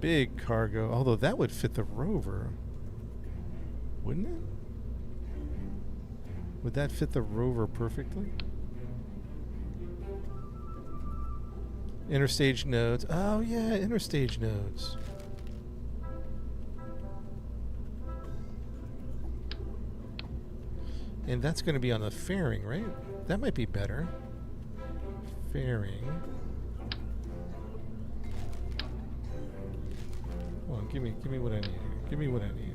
Big cargo. Although that would fit the rover, wouldn't it? Would that fit the rover perfectly? Interstage nodes. Oh yeah, interstage nodes. And that's going to be on the fairing, right? That might be better. Fairing. Hold on, give me what I need. Give me what I need.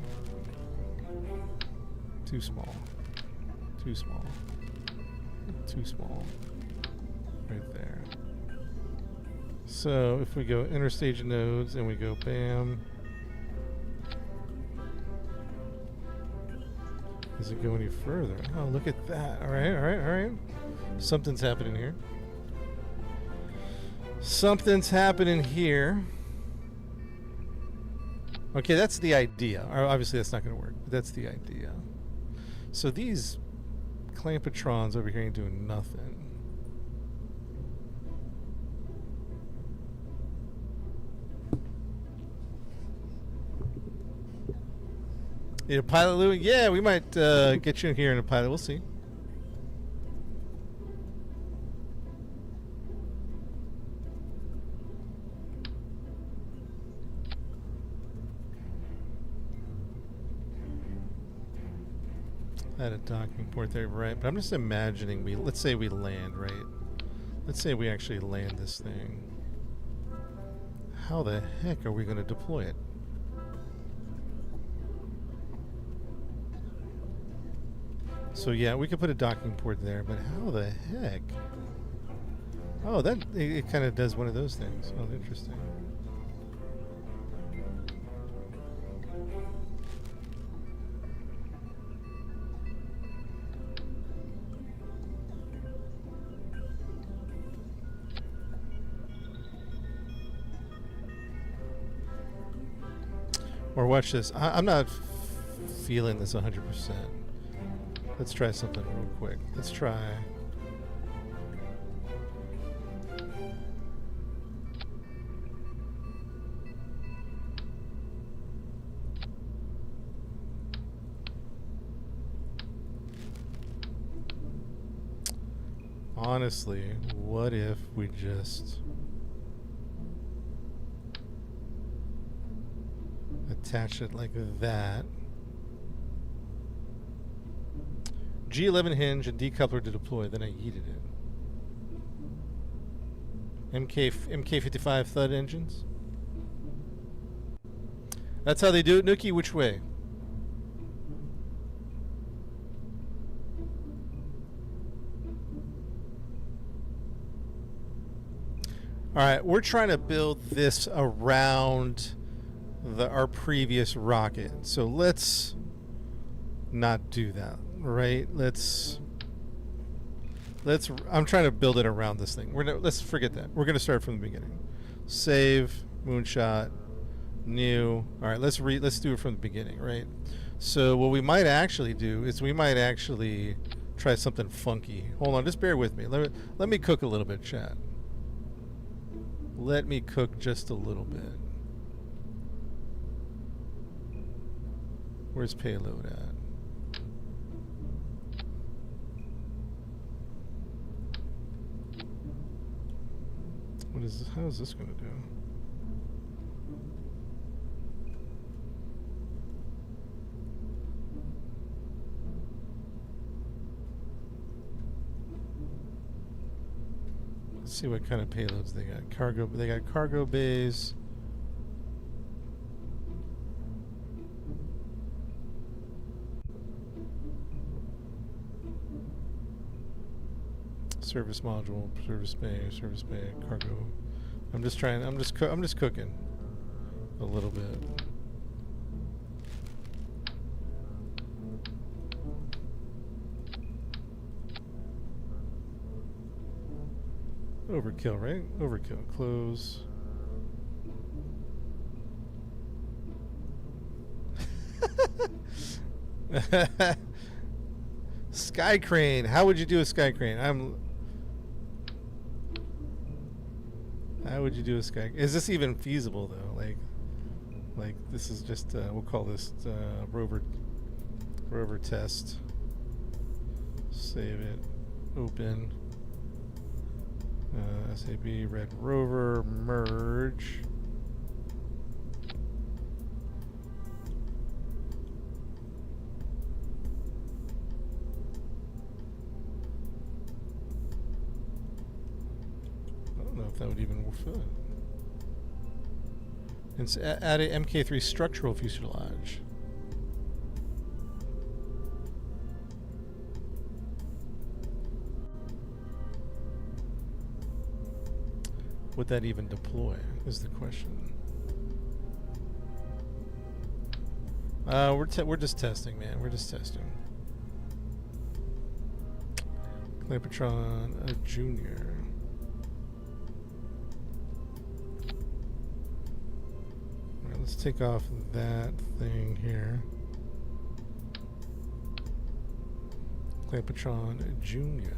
Too small. Too small. Too small. Right there. So if we go interstage nodes and we go bam. Does it go any further? Oh, look at that. All right, all right, all right. Something's happening here. Something's happening here. Okay, that's the idea. Obviously, that's not going to work, but that's the idea. So these Clampetrons over here ain't doing nothing. Need a pilot, Louie? Yeah, we might get you in here in a pilot. We'll see. At a docking port there, right? But I'm just imagining let's say we land, right? Let's say we actually land this thing. How the heck are we going to deploy it? So yeah, we could put a docking port there, but how the heck? Oh, that it kind of does one of those things. Oh, interesting. Or watch this. I'm not feeling this 100%. Let's try something real quick. Let's try. Honestly, what if we just attach it like that? G11 hinge and decoupler to deploy, then I yeeted it. MK55 thud engines. That's how they do it. Nookie, which way? Alright, we're trying to build this around our previous rocket. So let's not do that, right? I'm trying to build it around this thing. Let's forget that. We're going to start from the beginning. Save, moonshot, new. All right, let's do it from the beginning, right? So what we might actually do is we might actually try something funky. Hold on, just bear with me. Let me cook a little bit, chat. Let me cook just a little bit. Where's payload at? What is this? How is this going to do? Let's see what kind of payloads they got. They got cargo bays. Service module, service bay, cargo. I'm just cooking a little bit. Overkill, right? Overkill. Close. Sky crane. How would you do a sky crane? How would you do a sky? Is this even feasible though? Like this is just we'll call this rover test. Save it. Open. SAB red rover merge. I don't know if that would even fit. And add a MK3 structural fuselage. Would that even deploy, is the question. We're just testing, man. We're just testing. Clampetron, a junior. let's take off that thing here. Clampatron Jr.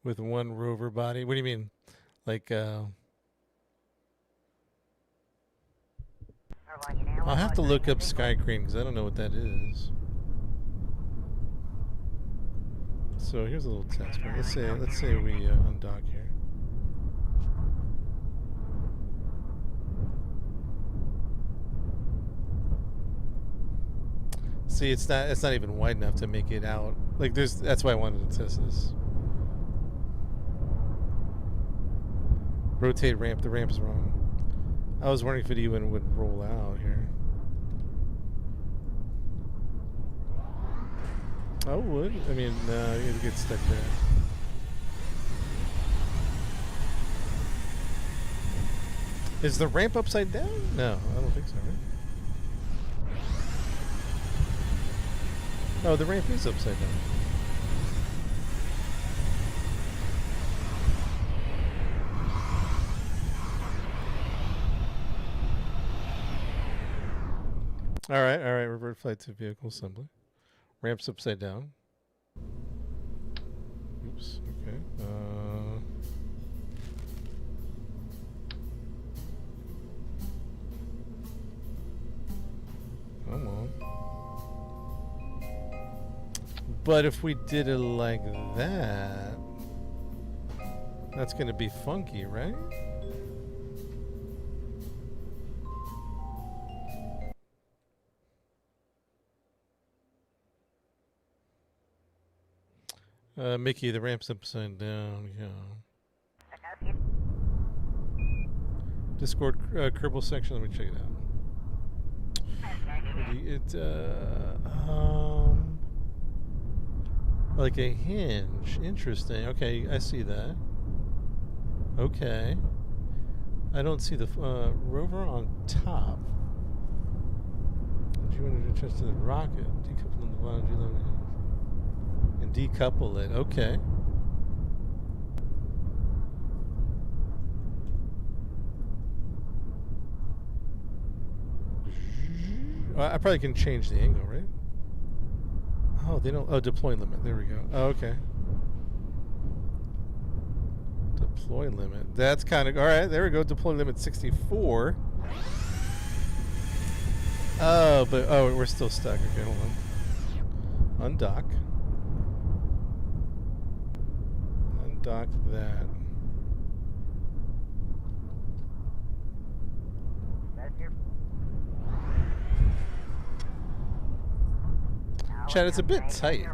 With one rover body? What do you mean? Like, I'll have to look up Sky Crane because I don't know what that is. So here's a little test. Right? Let's say we undock here. See, it's not even wide enough to make it out. Like that's why I wanted to test this. Rotate ramp. The ramp is wrong. I was wondering if it even would roll out here. Oh, it would. I mean, it gets stuck there. Is the ramp upside down? No, I don't think so. Right? Oh, the ramp is upside down. All right. Revert flight to vehicle assembly. Ramps upside down. Oops. Okay. Come on. But if we did it like that, that's going to be funky, right? Mickey, the ramp's upside down, yeah. Discord Kerbal section, let me check it out. Like a hinge. Interesting. Okay, I see that. Okay. I don't see the rover on top. Do you want to trust to the rocket? Decouple on the bottom, and decouple it. Okay. I probably can change the angle, right? Oh, they don't. Oh, deploy limit. There we go. Oh, okay. Deploy limit. That's kind of all right. There we go. Deploy limit 64. Oh, but we're still stuck. Okay, hold on. Undock. Undock that. Chad, it's a bit tight.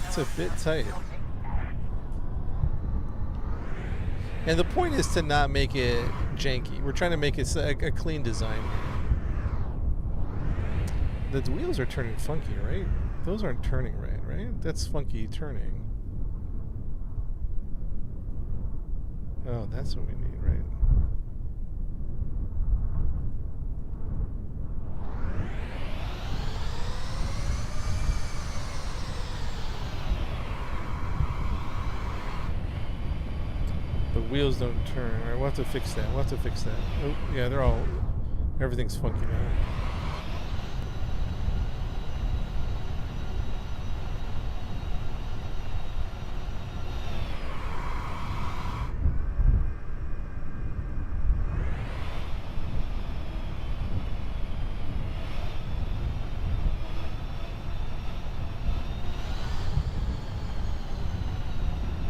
It's a bit tight. And the point is to not make it janky. We're trying to make it a clean design. The wheels are turning funky, right? Those aren't turning right? That's funky turning. Oh, that's what we need, right? The wheels don't turn. All right, we'll have to fix that. Oh, yeah, everything's funky now.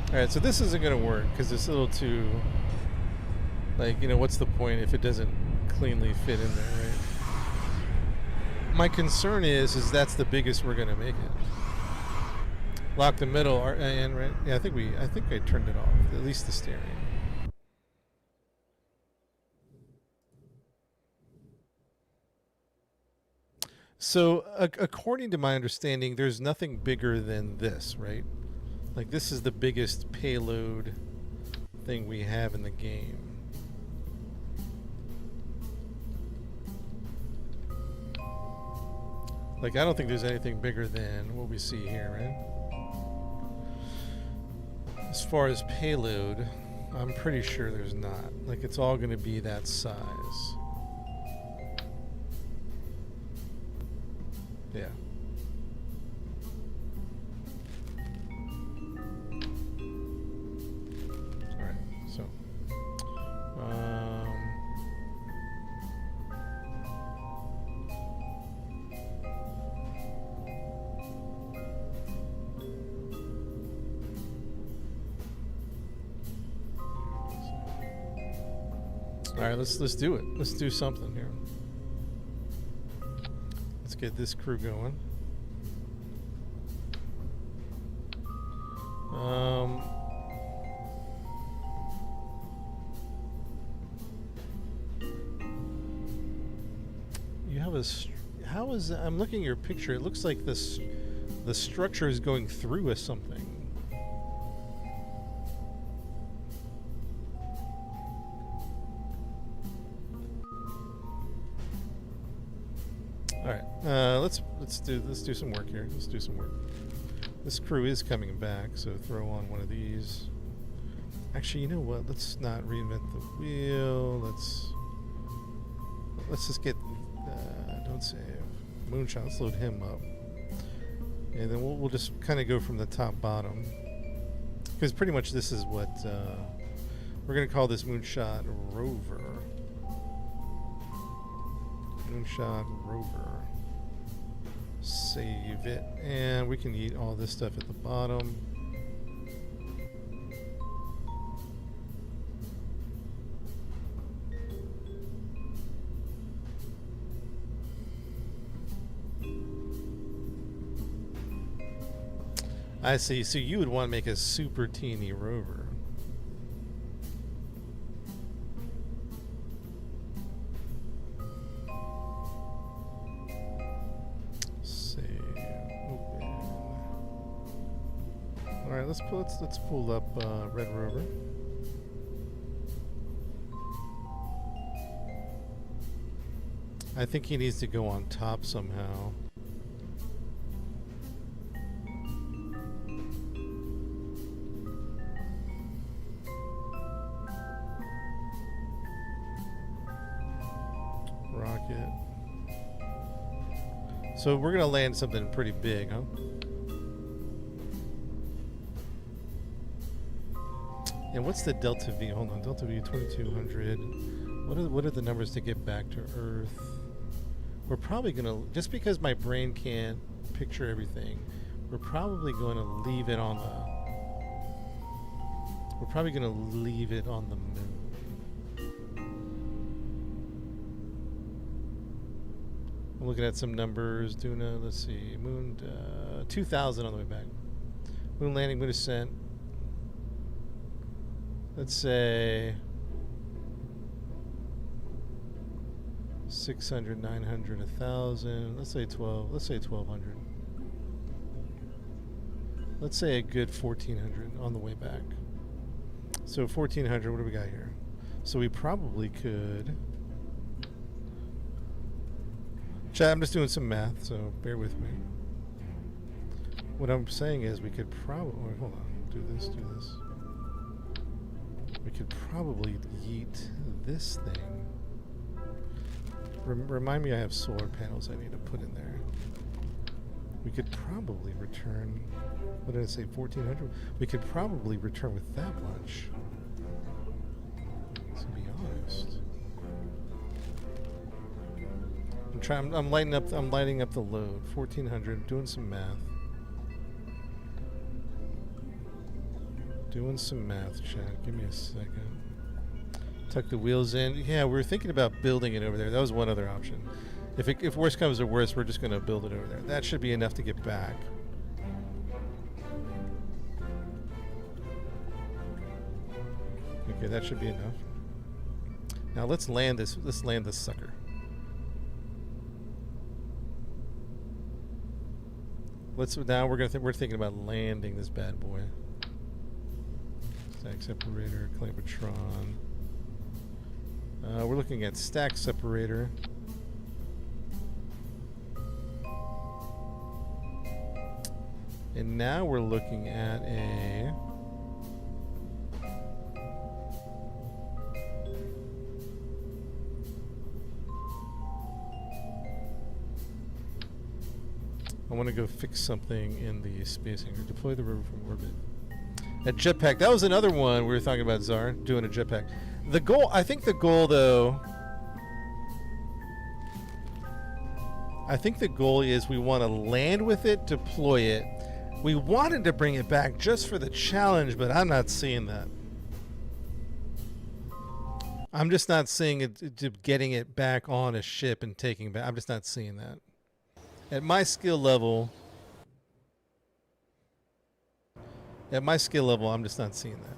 Alright, so this isn't going to work because it's a little too, like, what's the point if it doesn't cleanly fit in there, right? My concern is that's the biggest we're going to make it. Lock the middle, and right? Yeah, I think I turned it off. At least the steering. So, according to my understanding, there's nothing bigger than this, right? Like, this is the biggest payload thing we have in the game. Like, I don't think there's anything bigger than what we see here, right? As far as payload, I'm pretty sure there's not. Like, it's all going to be that size. Yeah. Alright, so. Alright, let's do it. Let's do something here. Let's get this crew going. You have a. How is I'm looking at your picture? It looks like this. The structure is going through something. All right, let's do some work here. Let's do some work. This crew is coming back, so throw on one of these. Actually, you know what? Let's not reinvent the wheel. Let's just get. Don't save. Moonshot. Let's load him up, and then we'll just kind of go from the top bottom, because pretty much this is what we're gonna call this Moonshot Rover. Moonshot Rover. Save it, and we can eat all this stuff at the bottom. I see. So you would want to make a super teeny rover. Alright, let's pull up Red Rover. I think he needs to go on top somehow. Rocket. So we're gonna land something pretty big, huh? And what's the Delta V? Hold on, Delta V 2200. What are the numbers to get back to Earth? We're probably gonna, just because my brain can't picture everything, we're probably going to leave it on the. We're probably gonna leave it on the moon. I'm looking at some numbers. Doing a, let's see, moon 2,000 on the way back. Moon landing, moon ascent. Let's say 600, 900, 1,000. Let's say 12. Let's say 1,200. Let's say a good 1,400 on the way back. So 1,400. What do we got here? So we probably could. Chat, I'm just doing some math, so bear with me. What I'm saying is we could probably. Hold on. Do this. We could probably yeet this thing. Remind me I have solar panels I need to put in there. We could probably return, what did I say, 1,400? We could probably return with that much. To be honest. I'm lighting up the load. 1,400, doing some math. Doing some math, chat. Give me a second. Tuck the wheels in. Yeah, we were thinking about building it over there. That was one other option. If worse comes to worse, we're just going to build it over there. That should be enough to get back. Okay, that should be enough. Now let's land this. Let's land this sucker. Now we're thinking about landing this bad boy. Stack separator, Clambatron. We're looking at stack separator. And now we're looking at a I want to go fix something in the space hangar. Deploy the rover from orbit. A jetpack. That was another one we were talking about, Czar, doing a jetpack. The goal, I think the goal, though, is we want to land with it, deploy it. We wanted to bring it back just for the challenge, but I'm not seeing that. I'm just not seeing it getting it back on a ship and taking it back. I'm just not seeing that. At my skill level, I'm just not seeing that.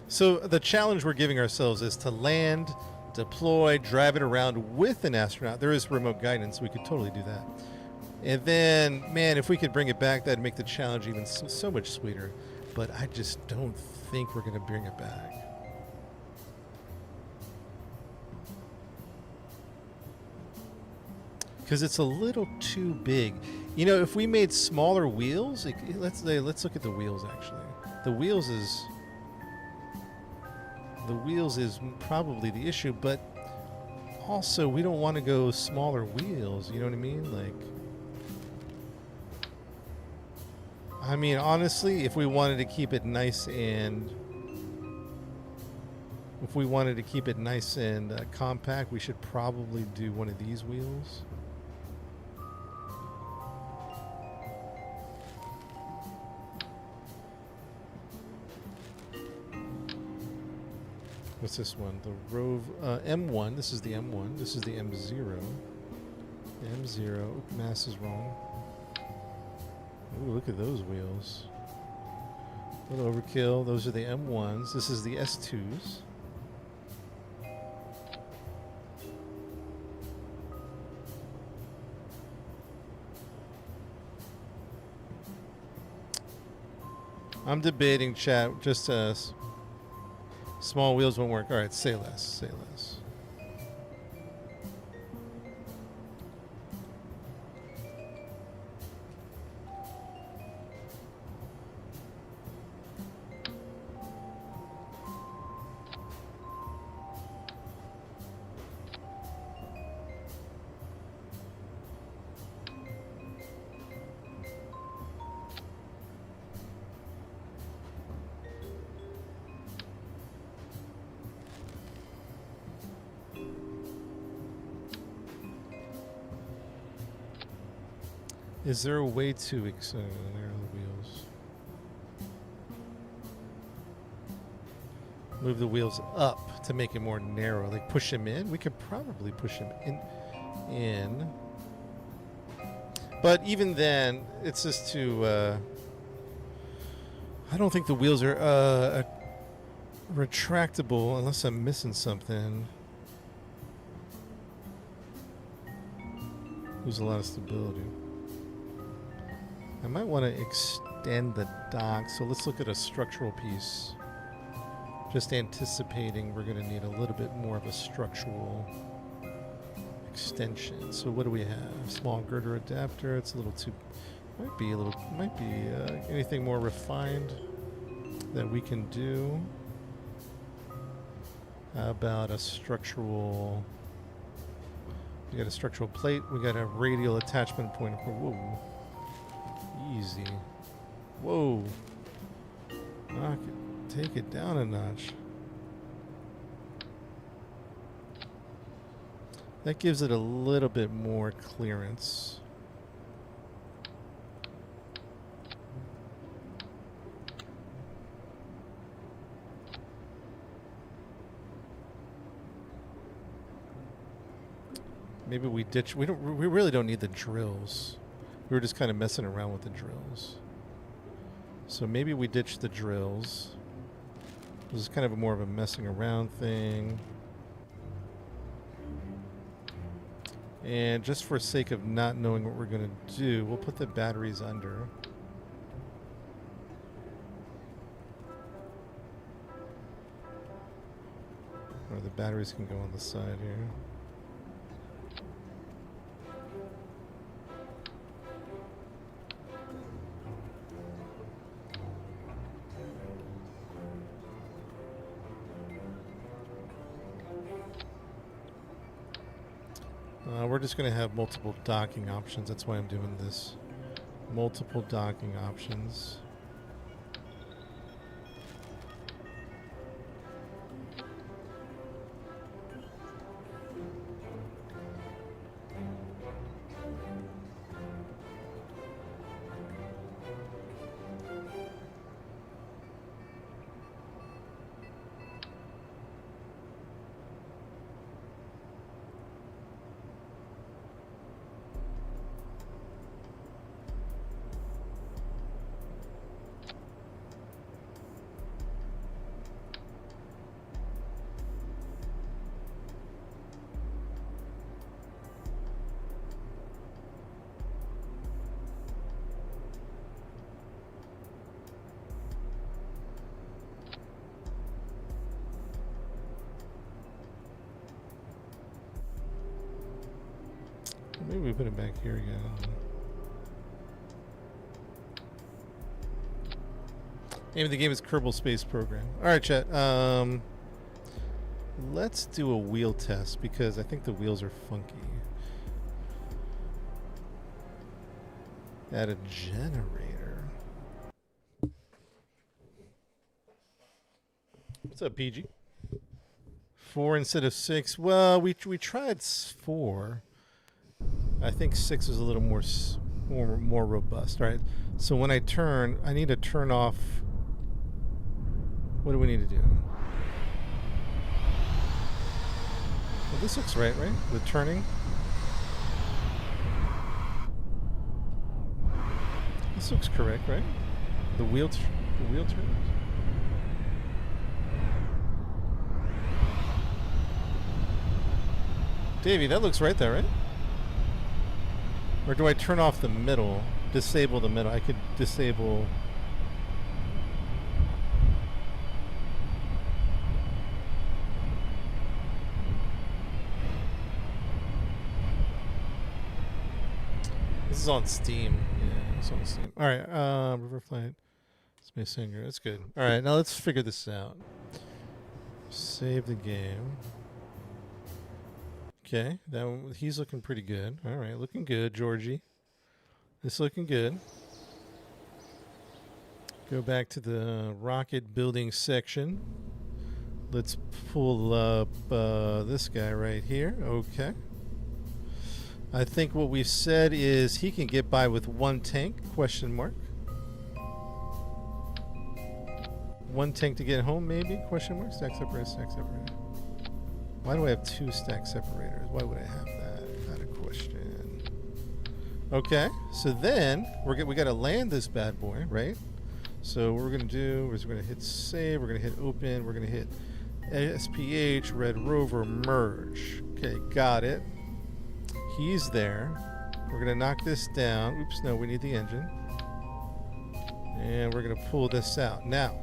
So the challenge we're giving ourselves is to land, deploy, drive it around with an astronaut. There is remote guidance. We could totally do that. And then, man, if we could bring it back, that'd make the challenge even so much sweeter. But I just don't think we're going to bring it back. Because it's a little too big. You know, if we made smaller wheels, let's look at the wheels actually. The wheels is probably the issue, but also we don't want to go smaller wheels. You know what I mean? I mean, honestly, if we wanted to keep it nice and compact, we should probably do one of these wheels. What's this one? The Rove M1. This is the M1. This is the M0. M0. Oop, mass is wrong. Ooh, look at those wheels. A little overkill. Those are the M1s. This is the S2s. I'm debating, chat. Just small wheels won't work. All right, say less. Say less. Is there a way to narrow the wheels? Move the wheels up to make it more narrow. Like push them in? We could probably push them in. But even then, it's just too... I don't think the wheels are retractable unless I'm missing something. Lose a lot of stability. I might want to extend the dock, so let's look at a structural piece. Just anticipating we're going to need a little bit more of a structural extension. So what do we have? Small girder adapter. It's a little too... Might be anything more refined that we can do. How about a structural... We got a structural plate. We got a radial attachment point. Whoa. Easy. Whoa. I could take it down a notch. That gives it a little bit more clearance. Maybe we ditch. We really don't need the drills. We were just kind of messing around with the drills. So maybe we ditch the drills. This is kind of more of a messing around thing. And just for sake of not knowing what we're going to do, we'll put the batteries under. Or the batteries can go on the side here. We're just going to have multiple docking options. That's why I'm doing this. Multiple docking options. Maybe we put it back here again. Name of the game is Kerbal Space Program. Alright, chat. Let's do a wheel test because I think the wheels are funky. Add a generator. What's up, PG? 4 instead of 6. Well, we tried 4. I think 6 is a little more robust. All right. So when I turn, I need to turn off. What do we need to do? Well, this looks right? The turning. This looks correct, right? The wheel turns. Davey, that looks right there, right? Or do I turn off the middle? Disable the middle. I could disable. This is on Steam. Yeah, it's on Steam. All right, River Flight. Space Singer. That's good. All right, now let's figure this out. Save the game. Okay, he's looking pretty good. All right, looking good, Georgie. This looking good. Go back to the rocket building section. Let's pull up this guy right here. Okay. I think what we've said is he can get by with 1 tank, question mark. 1 tank to get home, maybe, question mark. Stack separator, stack separator. Why do I have 2 stack separators? Why would I have that? Kind of question. Okay, so then we got to land this bad boy, right? So what we're gonna do is we're gonna hit save. We're gonna hit open. We're gonna hit SPH Red Rover merge. Okay, got it. He's there. We're gonna knock this down. Oops, no, we need the engine. And we're gonna pull this out. Now,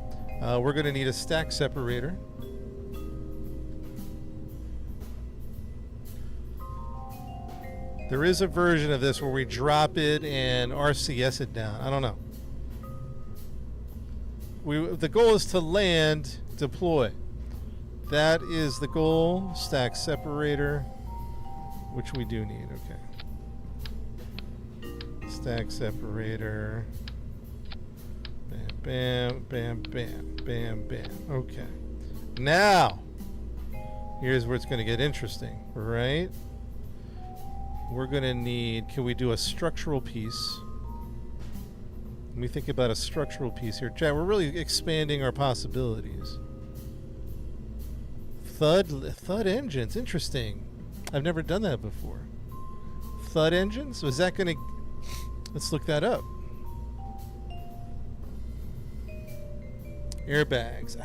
we're gonna need a stack separator. There is a version of this where we drop it and RCS it down. I don't know. The goal is to land, deploy. That is the goal. Stack separator, which we do need. Okay. Stack separator. Bam, bam, bam, bam, bam. Okay. Now, here's where it's going to get interesting, right? We're going to need, can we do a structural piece? Let me think about a structural piece here. Chat, we're really expanding our possibilities. Thud engines, interesting. I've never done that before. Thud engines? So is that going Let's look that up. Airbags.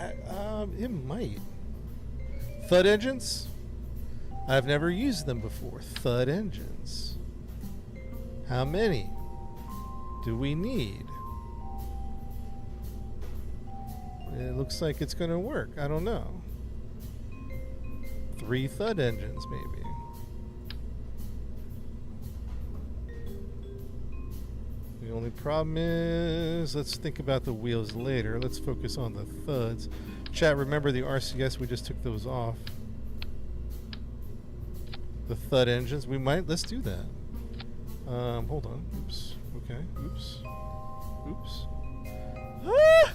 It might. Thud engines? I've never used them before. Thud engines. How many do we need? It looks like it's going to work. I don't know. 3 thud engines, maybe. The only problem is, let's think about the wheels later. Let's focus on the thuds. Chat, remember the RCS, we just took those off. The thud engines, let's do that. Hold on. Oops. Okay. Oops. Oops. Ah!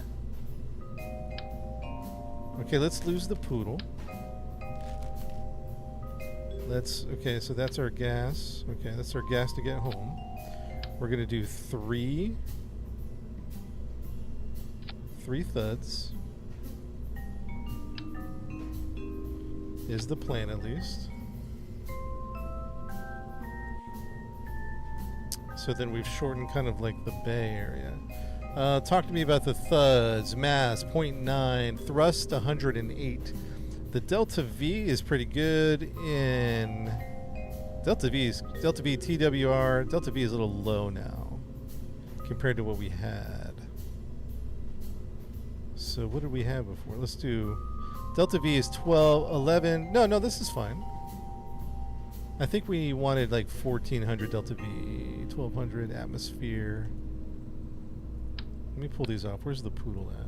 Okay, let's lose the poodle. Okay, so that's our gas. Okay, that's our gas to get home. We're gonna do 3 thuds. Is the plan, at least. So then we've shortened kind of like the bay area. Talk to me about the thuds. Mass 0.9, thrust 108. The Delta V is pretty good in Delta V TWR. Delta V is a little low now compared to what we had. So what did we have before? Let's do Delta V is 12, 11. No, this is fine. I think we wanted like 1400 Delta V, 1200 atmosphere. Let me pull these off. Where's the poodle at?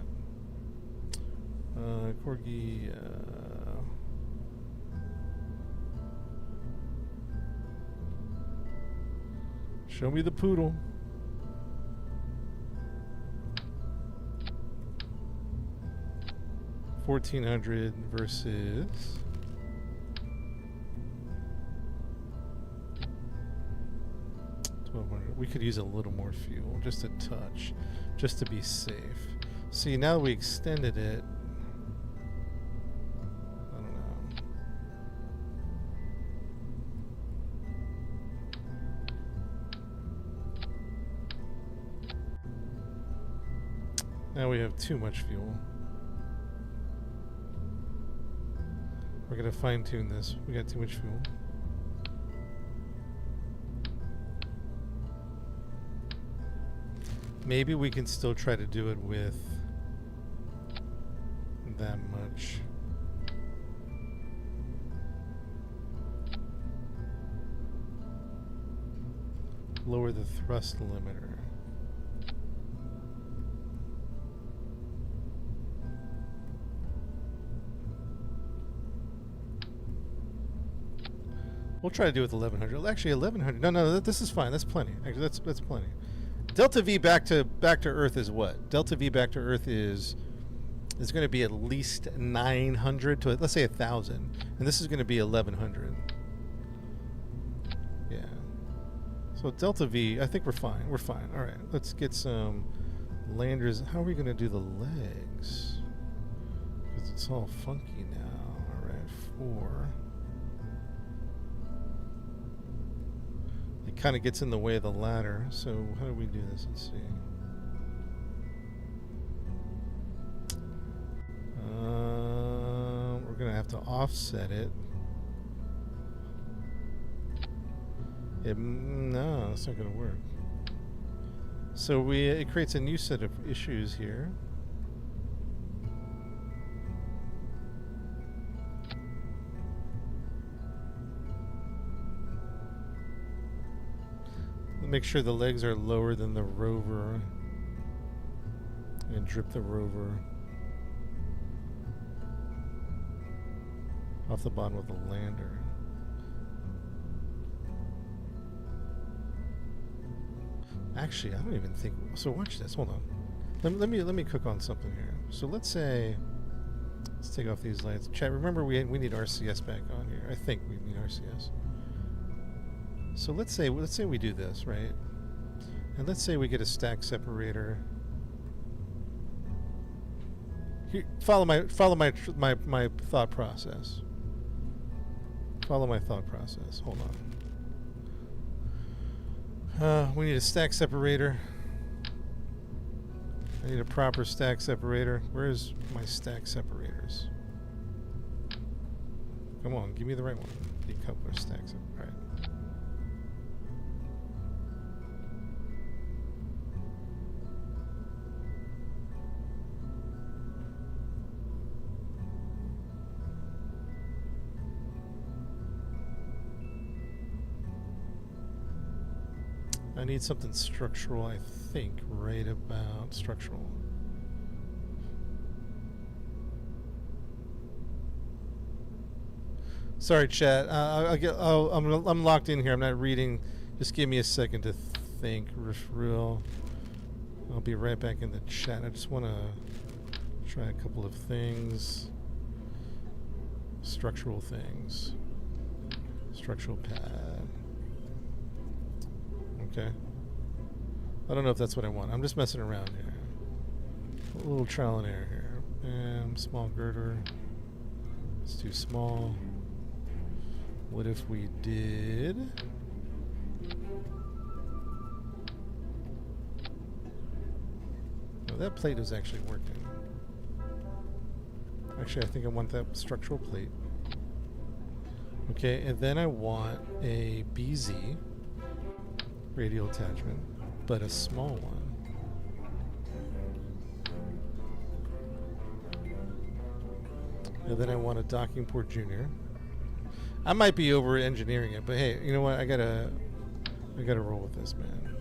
Corgi. Show me the poodle. $1,400 versus $1,200. We could use a little more fuel, just a touch, just to be safe. See, now that we extended it, I don't know. Now we have too much fuel. We're gonna fine tune this. We got too much fuel. Maybe we can still try to do it with that much. Lower the thrust limiter. We'll try to do it with 1100. Actually, 1100. No, this is fine. That's plenty. Actually, that's plenty. Delta V back to Earth is what? Delta V back to Earth is going to be at least 900 to, let's say, 1,000, and this is going to be 1100. Yeah. So Delta V, I think we're fine. We're fine. All right. Let's get some landers. How are we going to do the legs? Because it's all funky now. All right. 4. It kind of gets in the way of the ladder. So how do we do this? Let's see. We're gonna have to offset it. No, it's not gonna work. So it creates a new set of issues here. Make sure the legs are lower than the rover and drip the rover off the bottom of the lander. Actually, I don't even think so. Watch this. Hold on. Let me cook on something here. So let's take off these lights. Chat, remember we need RCS back on here. I think we need RCS. So let's say we do this, right? And let's say we get a stack separator. Here, follow my thought process. Follow my thought process. Hold We need a stack separator. I need a proper stack separator. Where's my stack separators? Come on, give me the right one. Decoupler stack separator. All right. I need something structural, I think, right about structural. Sorry, chat. I'm locked in here. I'm not reading. Just give me a second to think. Real. I'll be right back in the chat. I just want to try a couple of things. Structural things. Structural pad. Okay. I don't know if that's what I want. I'm just messing around here. A little trial and error here. And small girder. It's too small. What if we did... Oh, that plate is actually working. Actually, I think I want that structural plate. Okay, and then I want a BZ radial attachment, but a small one. And then I want a docking port junior. I might be over engineering it, but hey, you know what? I gotta roll with this, man.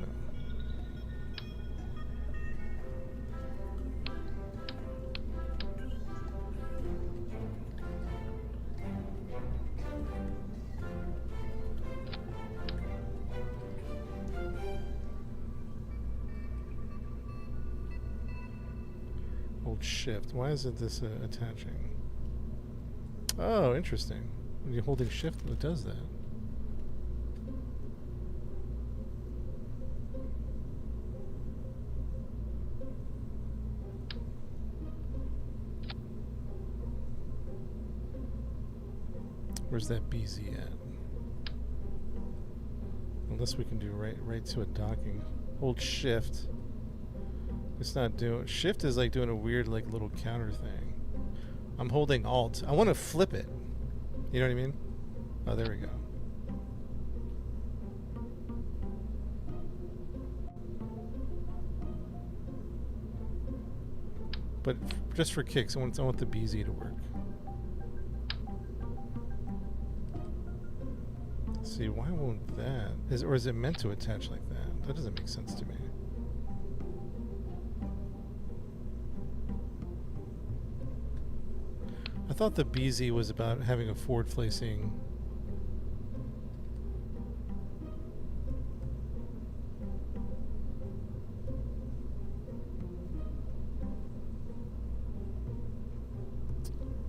No. Hold shift. Why isn't this attaching? Oh, interesting. When you're holding shift, it does that. Where's that BZ at? Unless we can do right to a docking. Hold shift. It's not doing... Shift is like doing a weird like little counter thing. I'm holding alt. I want to flip it. You know what I mean? Oh, there we go. But just for kicks, I want the BZ to work. Let's see, why won't that? Or is it meant to attach like that? That doesn't make sense to me. I thought the BZ was about having a forward-facing...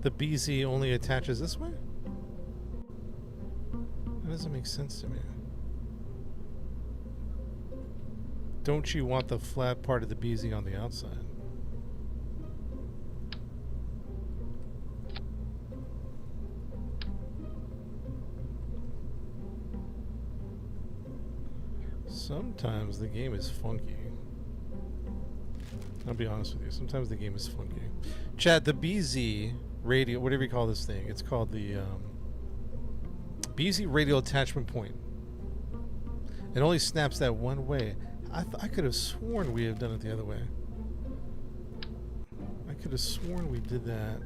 The BZ only attaches this way? That doesn't make sense to me. Don't you want the flat part of the BZ on the outside? Sometimes the game is funky. I'll be honest with you. Sometimes the game is funky. Chat, the BZ radial, whatever you call this thing, it's called the BZ radial attachment point. It only snaps that one way. I could have sworn we have done it the other way. I could have sworn we did that.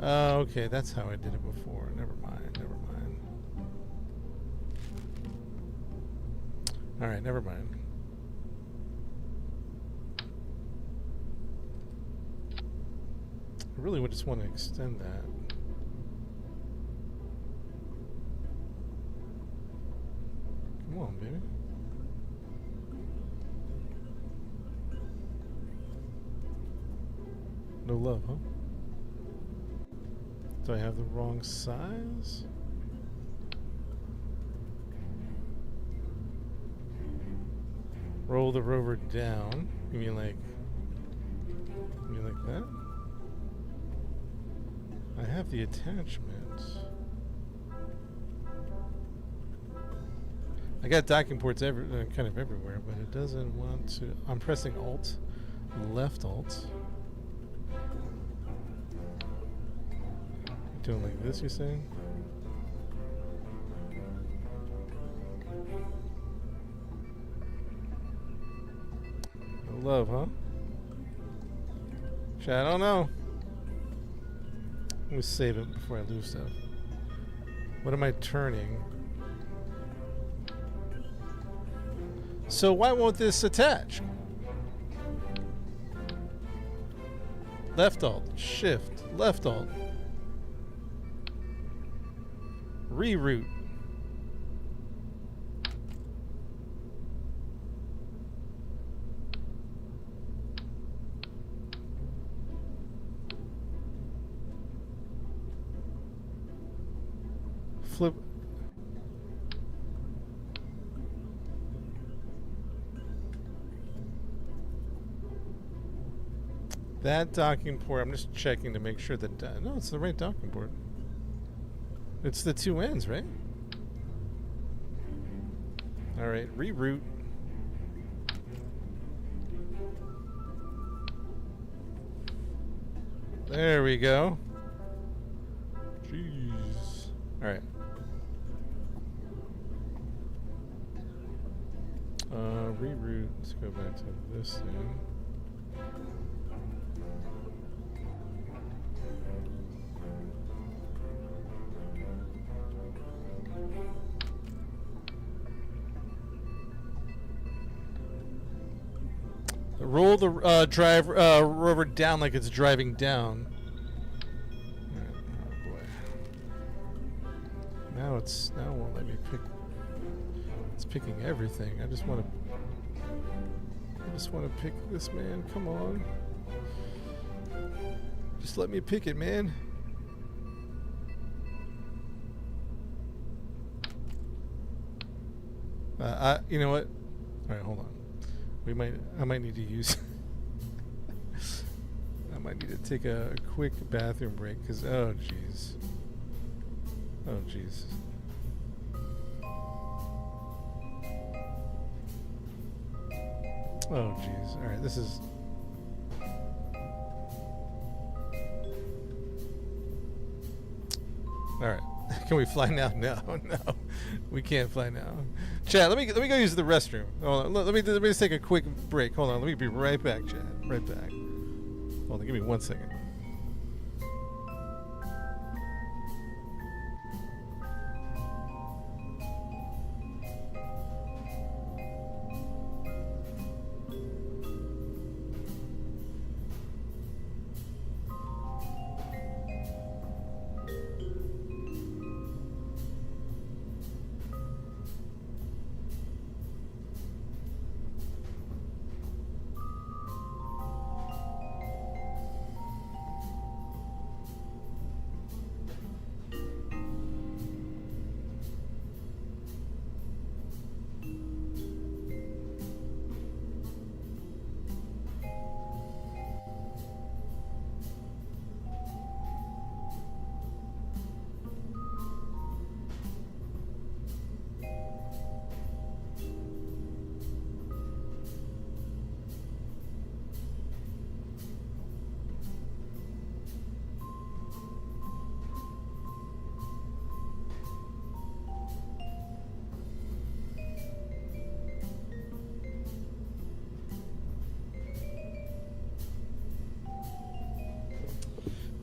Oh, okay, that's how I did it before. Never mind, never mind. Alright, never mind. I really would just want to extend that. Come on, baby. No love, huh? Do I have the wrong size? Roll the rover down. You mean like that? the attachment. I got docking ports kind of everywhere, but it doesn't want to. I'm pressing Alt, left Alt. Doing like this, you saying? No love, huh? Shit, I don't know. Let me save it before I lose stuff. What am I turning? So why won't this attach? Left Alt, Shift, left Alt. Reroute. Flip. That docking port, I'm just checking to make sure that... no, it's the right docking port. It's the two ends, right? Alright, reroute. There we go. Jeez. Alright. Reroute. Let's go back to this thing. Roll the rover down like it's driving down. Right. Oh boy. Now it won't let me pick. It's picking everything. I just want to pick this, man. Come on. Just let me pick it, man. You know what? All right, hold on. I might need to use. I might need to take a quick bathroom break because oh jeez. Oh jeez. Oh jeez. All right, this is. All right. Can we fly now? No, no, we can't fly now. Chad, let me go use the restroom. Hold on, let me just take a quick break. Hold on, let me be right back, Chad. Right back. Hold on, give me 1 second.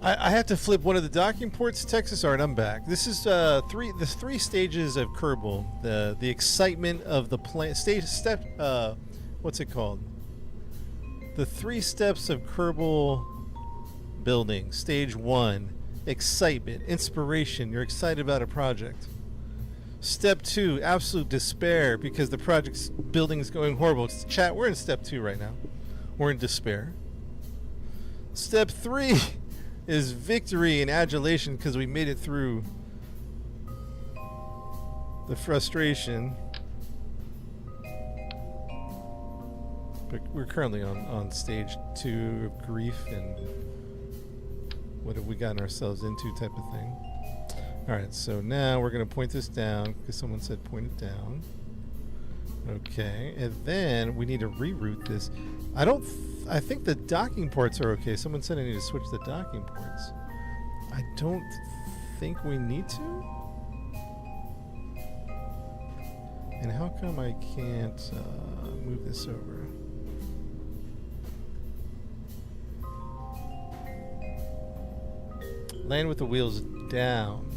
I have to flip one of the docking ports, Texas. All right, I'm back. This is the three stages of Kerbal. The excitement of the plan. What's it called? The 3 steps of Kerbal building. Stage 1, excitement, inspiration. You're excited about a project. Step 2, absolute despair because the project's building is going horrible. Chat, we're in step 2 right now. We're in despair. Step 3 is victory and adulation because we made it through the frustration. But we're currently on stage 2 of grief and what have we gotten ourselves into type of thing. All right, so now we're going to point this down because someone said point it down. Okay, and then we need to reroute this. I think the docking ports are okay. Someone said I need to switch the docking ports. I don't think we need to. And how come I can't move this over? Land with the wheels down.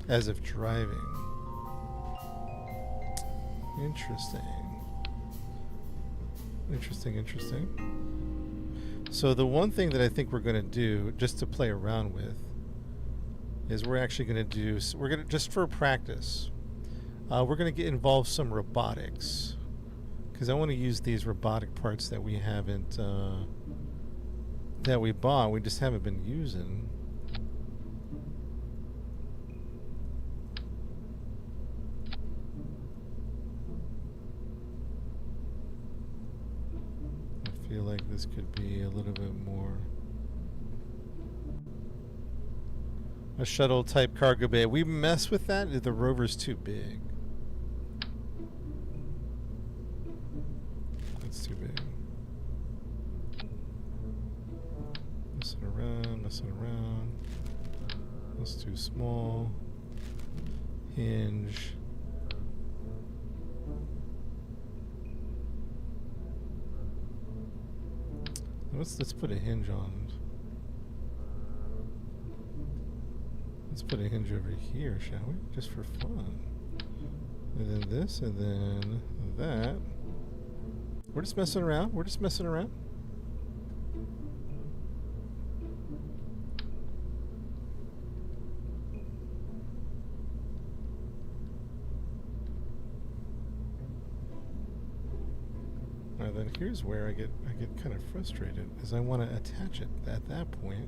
As if driving. Interesting. Interesting. So the one thing that I think we're going to do, just to play around with, is we're actually going to do, we're going to, just for practice, we're going to get involved some robotics. Because I want to use these robotic parts that we haven't, that we bought, we just haven't been using. I feel like this could be a little bit more. A shuttle type cargo bay. We mess with that? The rover's too big. That's too big. Messing around. That's too small. Hinge. Let's put a hinge on. Let's put a hinge over here, shall we? Just for fun. And then this, and then that. We're just messing around. Now then, here's where I get kind of frustrated, is I want to attach it at that point.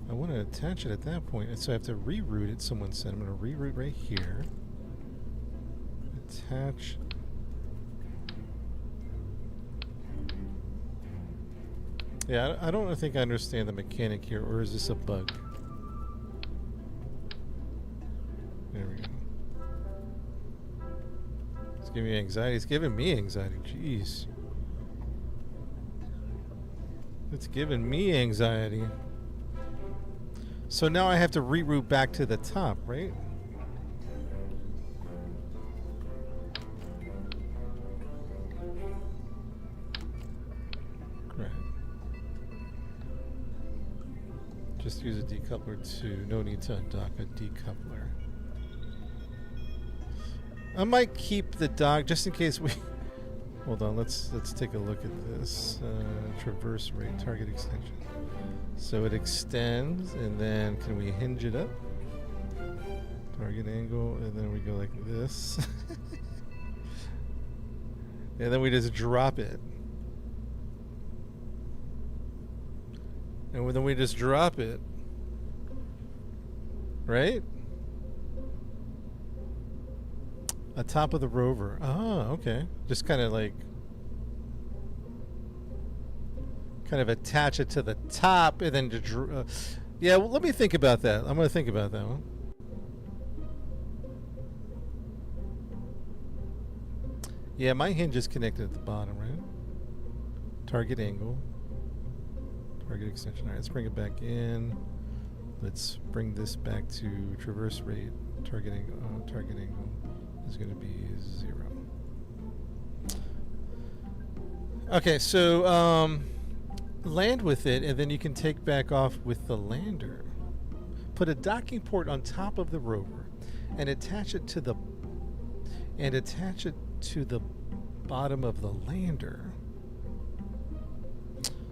I want to attach it at that point, and so I have to reroute it. Someone said I'm going to reroute right here. Attach. Yeah, I don't think I understand the mechanic here, or is this a bug? There we go. It's giving me anxiety. It's giving me anxiety. Jeez. It's giving me anxiety. So now I have to reroute back to the top, right? Great. Just use a decoupler to, no need to undock a decoupler. I might keep the dock just in case we, hold on, let's take a look at this. Traverse rate, target extension. So it extends, and then can we hinge it up? Target angle, and then we go like this. And then we just drop it. And then we just drop it. Right? Atop of the rover. Ah, okay. Just kind of like, kind of attach it to the top, and then to yeah, well, let me think about that. I'm going to think about that one. Yeah, my hinge is connected at the bottom, right? Target angle. Target extension. All right, let's bring it back in. Let's bring this back to traverse rate. Target angle is going to be 0. Okay, so land with it, and then you can take back off with the lander. Put a docking port on top of the rover, and attach it to the bottom of the lander.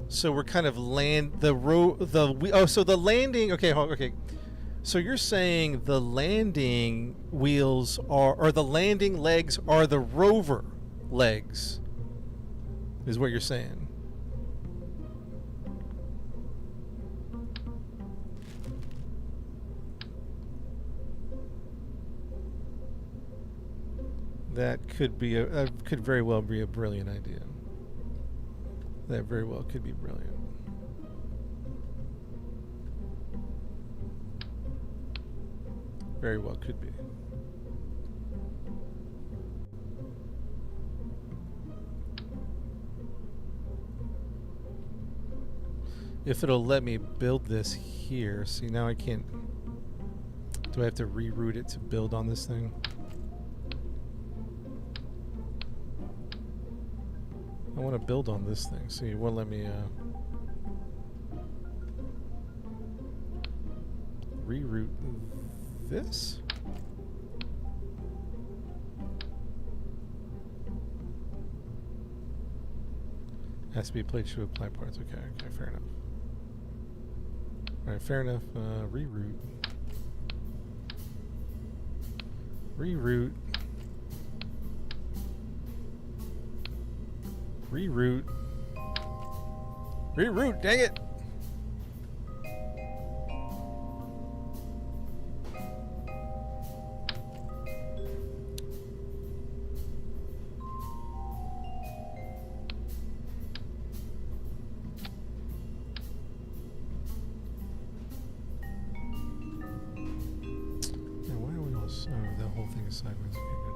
So we're kind of so the landing. Okay. So you're saying the landing wheels are, or the landing legs are the rover legs, is what you're saying. That could be could very well be a brilliant idea. That very well could be brilliant. Very well could be. If it'll let me build this here. See, now I can't. Do I have to reroute it to build on this thing? I want to build on this thing. See, it won't let me reroute this. Has to be played to apply parts. Okay, fair enough. Alright, fair enough. Reroute. Reroute. Reroute. Reroute, dang it! Now, why are we all so... Oh, the whole thing is sideways. Okay, good.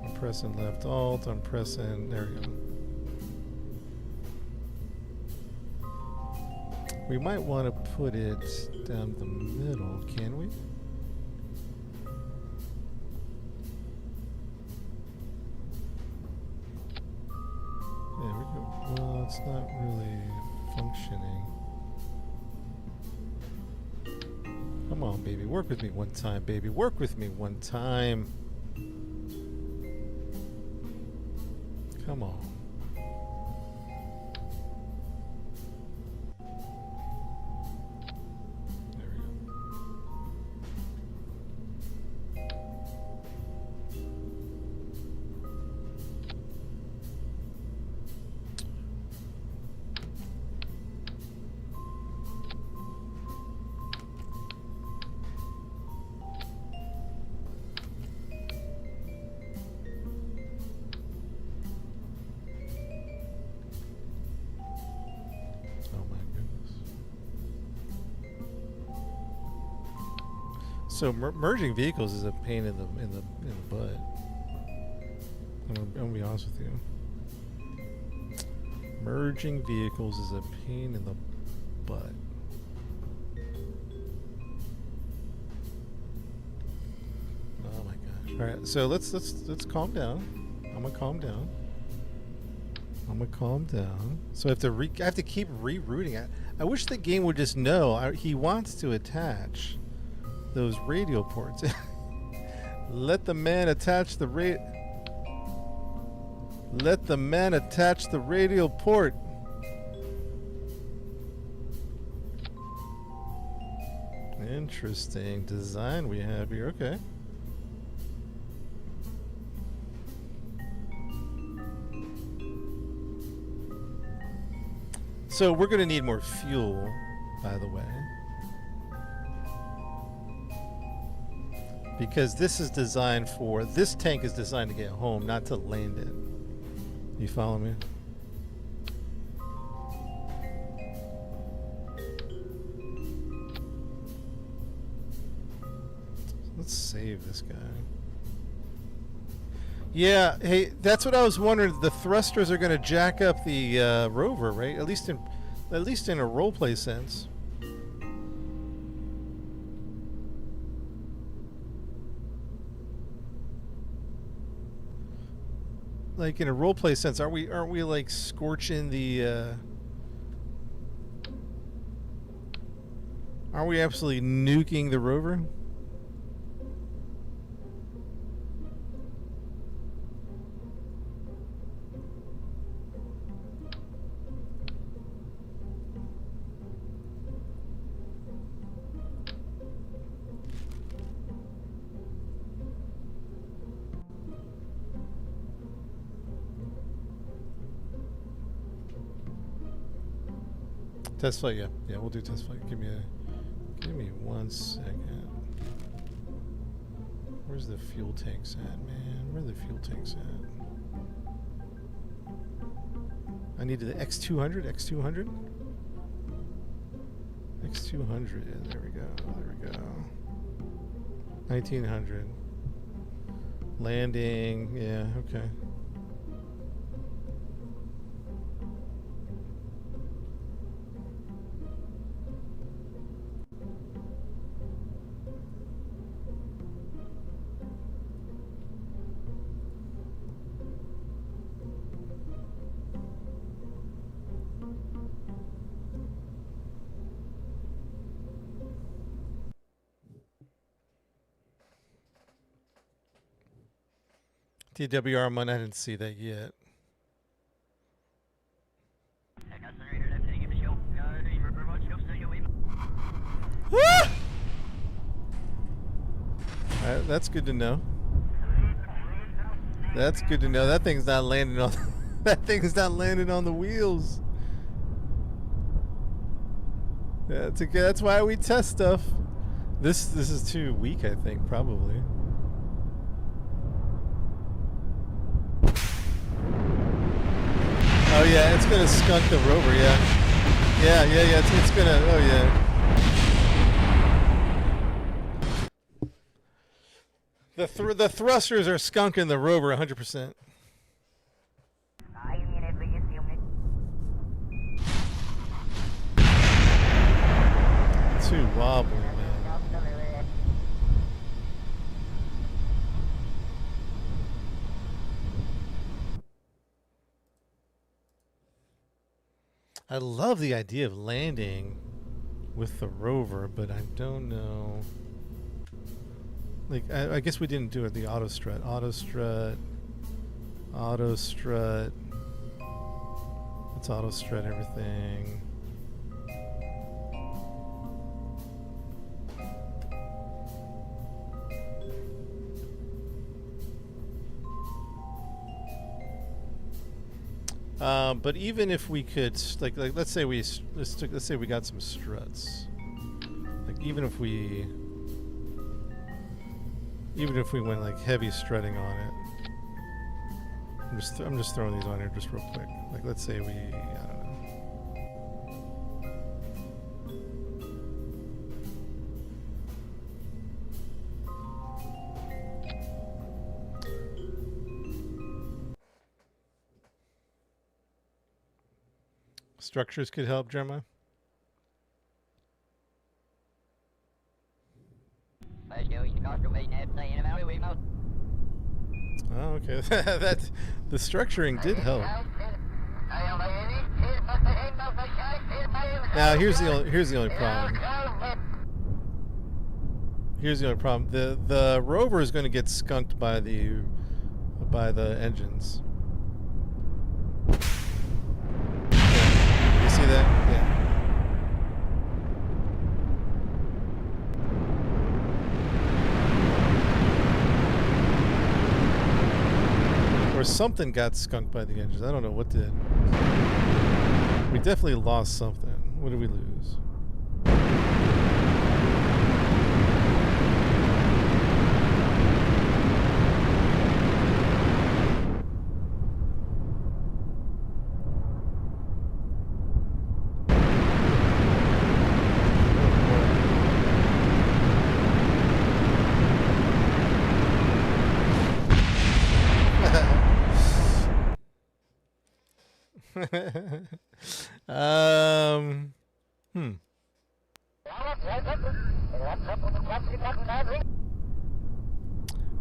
I'm pressing left alt, I'm pressing... There we go. We might want to put it down the middle, can we? There we go. Well, it's not really functioning. Come on, baby. Work with me one time, baby. Work with me one time. Come on. There we go. Oh my goodness. So merging vehicles is a pain in the butt. I'm gonna be honest with you. Merging vehicles is a pain in the butt. Oh my gosh. All right, so let's calm down. I'm gonna calm down. I'm gonna calm down. So I have to keep rerouting. I wish the game would just know he wants to attach those radial ports. Let the man attach the Let the man attach the radial port. Interesting design we have here. Okay. So we're going to need more fuel, by the way. Because this is designed for... This tank is designed to get home, not to land in. You follow me? Let's save this guy. Yeah, hey, that's what I was wondering. The thrusters are going to jack up the rover, right? At least in a roleplay sense. Like in a roleplay sense, aren't we like scorching the? Aren't we absolutely nuking the rover? Test flight, yeah. Yeah, we'll do test flight. Give me 1 second. Where's the fuel tanks at, man? Where are the fuel tanks at? I needed the X200, X200? X200, yeah, there we go, there we go. 1900. Landing, yeah, okay. TWR1, I didn't see that yet. That's good to know. That's good to know. That thing's not landing on that thing's not landing on the wheels. That's why we test stuff. This is too weak, I think, probably. Oh yeah, it's gonna skunk the rover, yeah. Yeah, it's gonna, oh yeah. The thrusters are skunking the rover 100%. Too wobbly, man. I love the idea of landing with the rover, but I don't know. Like, I guess we didn't do it. The auto strut. Let's auto strut everything. But even if we could, like let's say we got some struts. Like even if we went like heavy strutting on it. I'm just throwing these on here just real quick. Like let's say we, I don't know. Structures could help, Jeremiah. Oh, okay. That the structuring did help. Now here's the only problem. Here's the only problem. The rover is going to get skunked by the engines. You see that? Yeah. Or something got skunked by the engines. I don't know what did. We definitely lost something. What did we lose?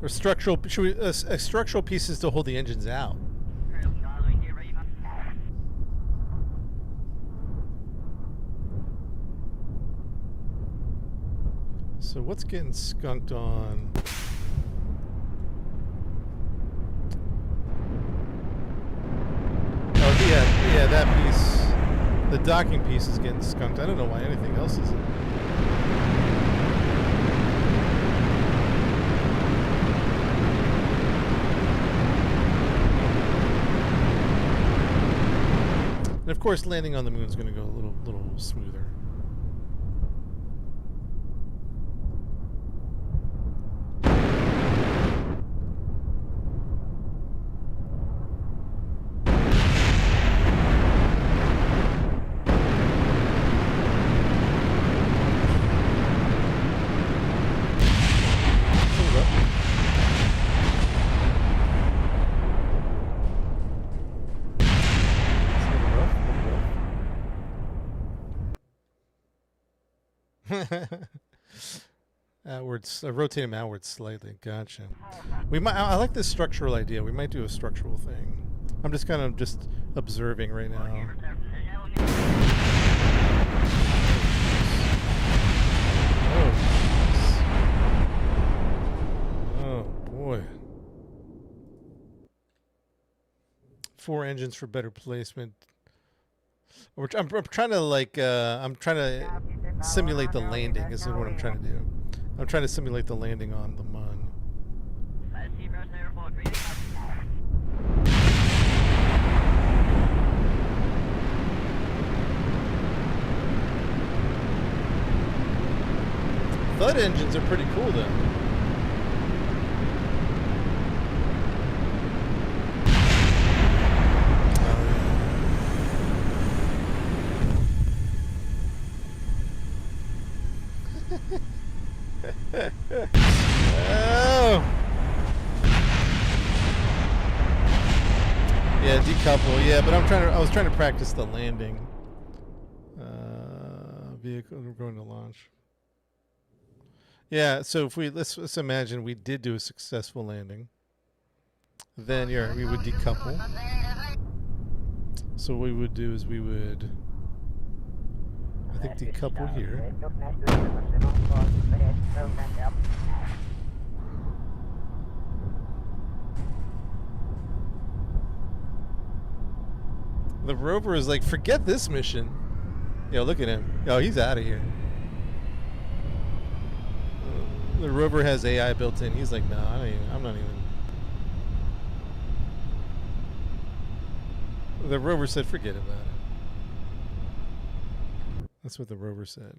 Or structural, should we, structural pieces to hold the engines out. So what's getting skunked on? Oh yeah, that piece, the docking piece is getting skunked. I don't know why anything else isn't. And of course, landing on the moon is going to go a little smoother. Outwards, rotate him outwards slightly. Gotcha. We might. I like this structural idea. We might do a structural thing. I'm just kind of just observing right now. Oh boy. 4 engines for better placement. I'm trying to like. I'm trying to simulate the landing. Is what I'm trying to do. I'm trying to simulate the landing on the Mun. Thud engines are pretty cool though. Oh. Yeah, decouple. Yeah, but I was trying to practice the landing. Vehicle, we're going to launch. Yeah, so if let's imagine we did do a successful landing. Then we would decouple. So what we would do is we would, I think, decouple here. The rover is like, forget this mission. Yo, look at him. Oh, he's out of here. The rover has AI built in. He's like, no, I'm not even. The rover said, forget about it. That's what the rover said.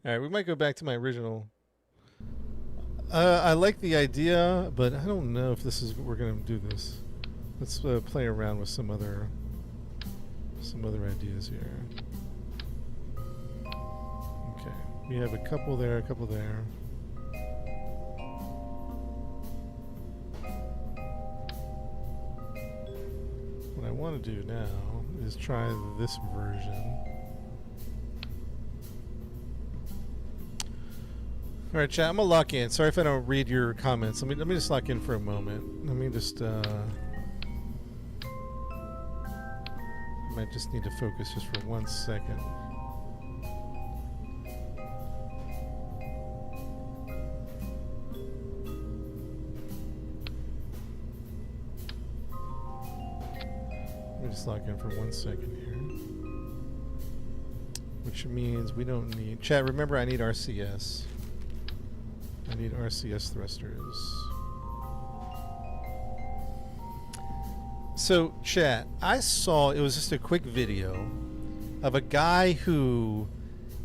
All right, we might go back to my original. I like the idea, but I don't know if this is we're gonna do this. Let's play around with some other ideas here. Okay, we have a couple there, a couple there. What I want to do now is try this version. All right, chat. I'm gonna lock in. Sorry if I don't read your comments. Let me just lock in for a moment. Let me just. I might just need to focus just for 1 second. Let me just lock in for 1 second here. Which means we don't need. Chat. Remember, I need RCS. I need RCS thrusters. So, chat, I saw, it was just a quick video of a guy who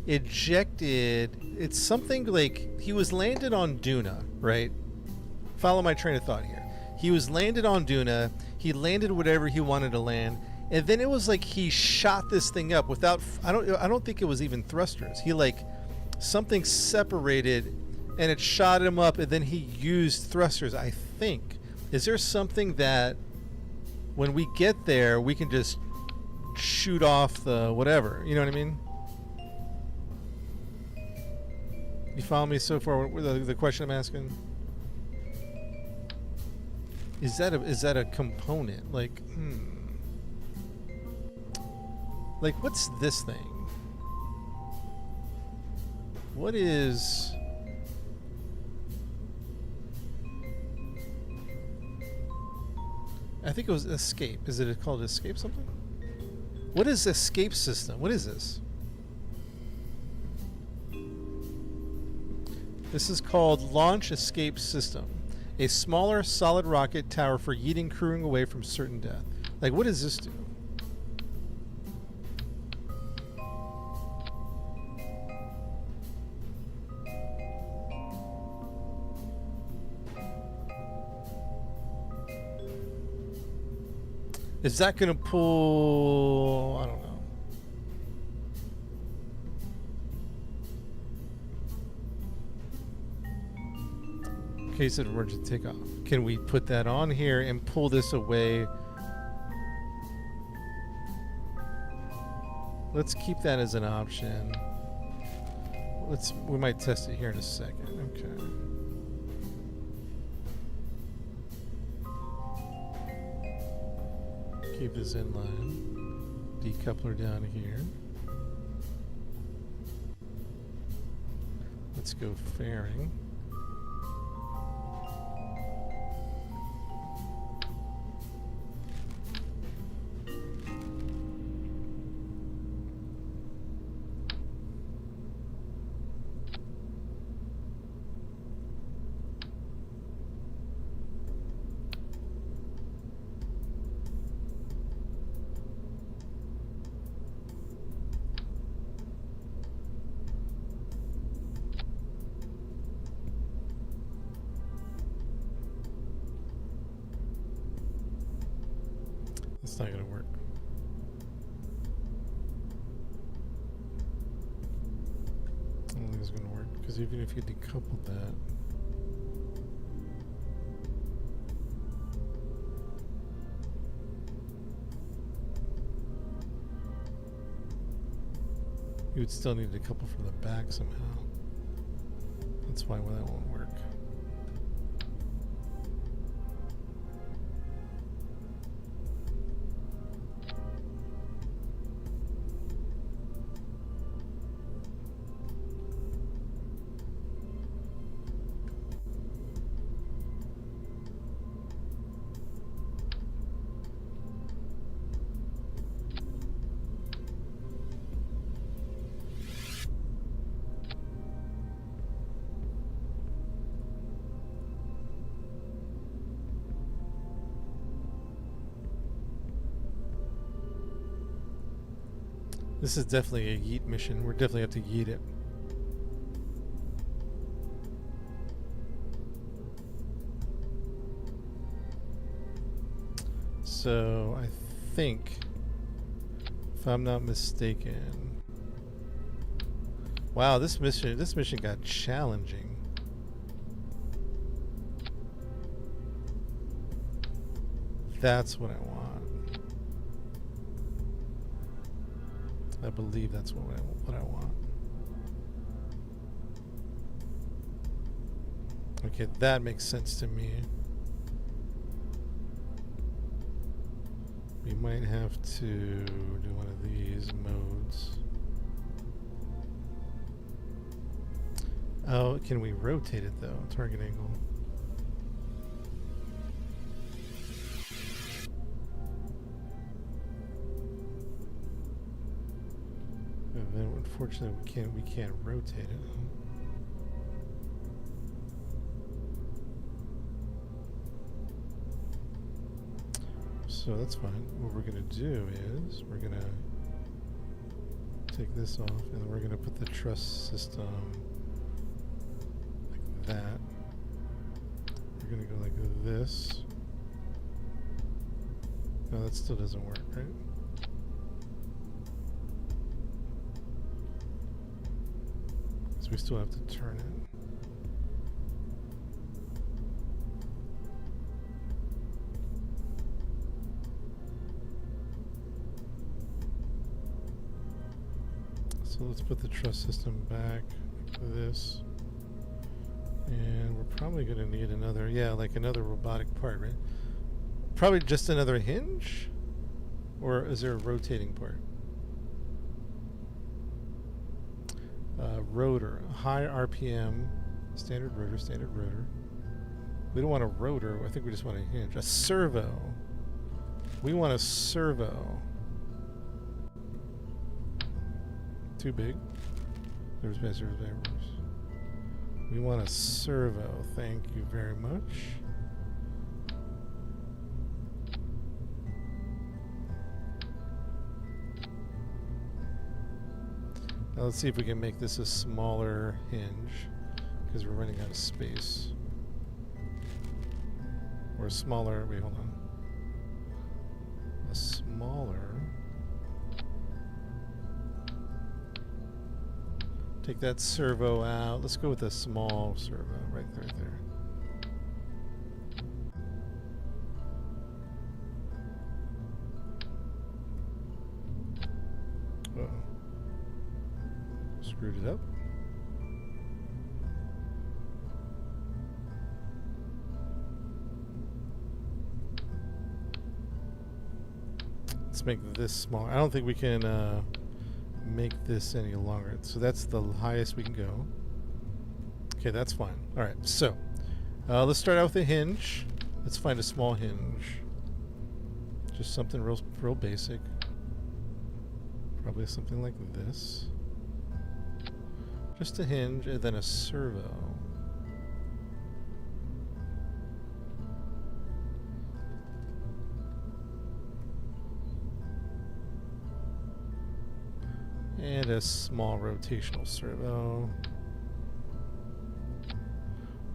ejected, it's something like, he was landed on Duna, right? Follow my train of thought here. He was landed on Duna, he landed whatever he wanted to land, and then it was like he shot this thing up without, I don't think it was even thrusters. He like, something separated and it shot him up, and then he used thrusters, I think. Is there something that when we get there, we can just shoot off the whatever? You know what I mean? You follow me so far with the question I'm asking? Is that a component? Like, like, what's this thing? I think it was escape. Is it called escape something? What is escape system? What is this? This is called launch escape system. A smaller solid rocket tower for yeeting crewing away from certain death. Like, what does this do? Is that going to pull... I don't know. Case of emergency takeoff. Can we put that on here and pull this away? Let's keep that as an option. We might test it here in a second. Okay. Keep this in line. Decoupler down here. Let's go fairing. It's not going to work. I don't think it's going to work because even if you decouple that, you would still need to decouple from the back somehow. That's why that won't work. This is definitely a yeet mission. We're definitely have to yeet it. So I think, if I'm not mistaken, wow, this mission got challenging. That's what I want. I believe that's what I want. Okay, that makes sense to me. We might have to do one of these modes. Oh, can we rotate it though? Target angle. And then unfortunately we can't rotate it. So that's fine. What we're going to do is we're going to take this off and then we're going to put the truss system like that. We're going to go like this. No, that still doesn't work, right? So we still have to turn it. So let's put the truss system back like this. And we're probably going to need another, like another robotic part, right? Probably just another hinge? Or is there a rotating part? Rotor, high RPM, standard rotor. We don't want a rotor, I think we just want a hinge. A servo. We want a servo. Too big. There's measures. We want a servo. Thank you very much. Now let's see if we can make this a smaller hinge, because we're running out of space. Or a smaller, wait, hold on. A smaller. Take that servo out. Let's go with a small servo right there. Uh-oh. Screwed it up. Let's make this smaller. I don't think we can make this any longer. So that's the highest we can go. Okay, that's fine. All right, so let's start out with a hinge. Let's find a small hinge. Just something real basic. Probably something like this. Just a hinge and then a servo. And a small rotational servo.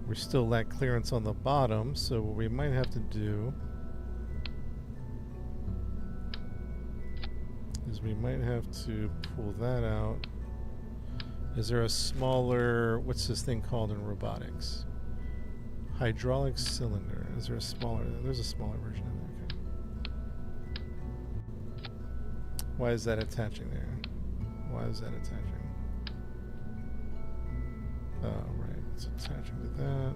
We still lack clearance on the bottom, so what we might have to do is we might have to pull that out. Is there a smaller, what's this thing called in robotics? Hydraulic cylinder. Is there a smaller, there's a smaller version of that, okay. Why is that attaching there? Why is that attaching? Oh, right, it's attaching to that.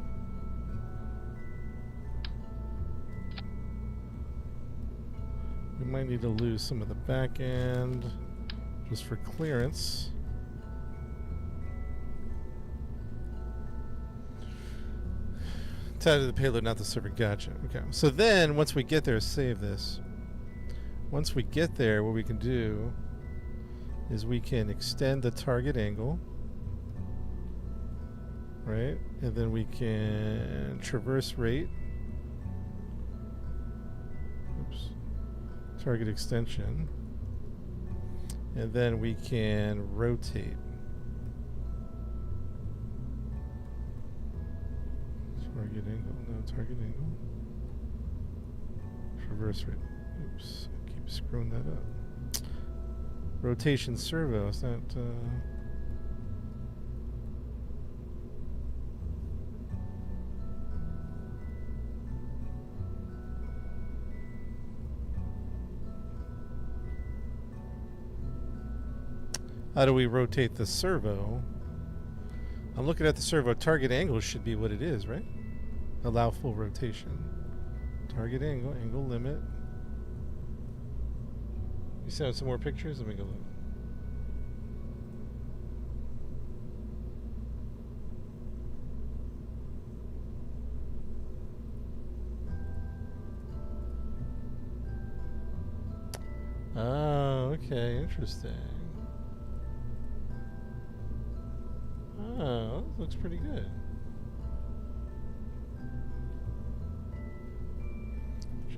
We might need to lose some of the back end just for clearance. Tied to the payload, not the server. Gotcha. Okay. So then, once we get there, save this. Once we get there, what we can do is we can extend the target angle, right? And then we can traverse rate. Oops. Target extension. And then we can rotate. Target angle, no target angle. Traverse rate. Oops, I keep screwing that up. Rotation servo, is that how do we rotate the servo? I'm looking at the servo. Target angle should be what it is, right? Allow full rotation. Target angle, angle limit. You sent some more pictures? Let me go look. Oh, okay, interesting. Oh, that looks pretty good.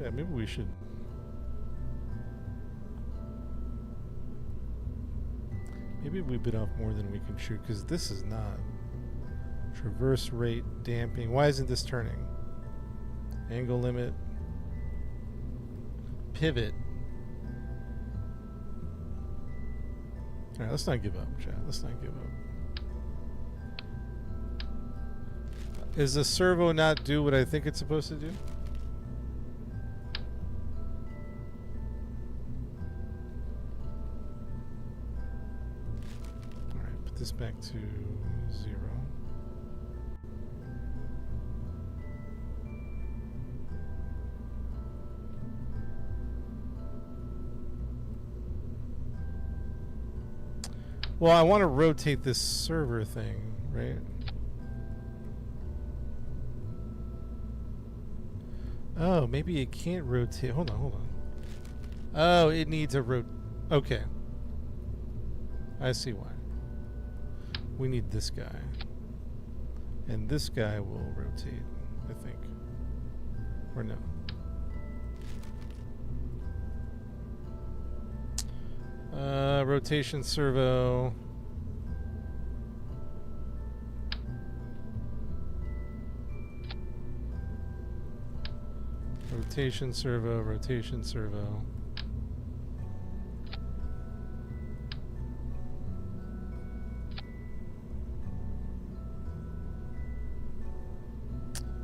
Yeah, maybe we should. Maybe we bit off more than we can chew, because this is not. Traverse rate, damping. Why isn't this turning? Angle limit. Pivot. Alright, let's not give up, chat. Let's not give up. Is the servo not do what I think it's supposed to do? This back to 0. Well, I want to rotate this server thing, right? Oh, maybe it can't rotate. Hold on. Oh, it needs a Okay. I see why. We need this guy. And this guy will rotate, I think. Or no. Rotation servo. Rotation servo, rotation servo.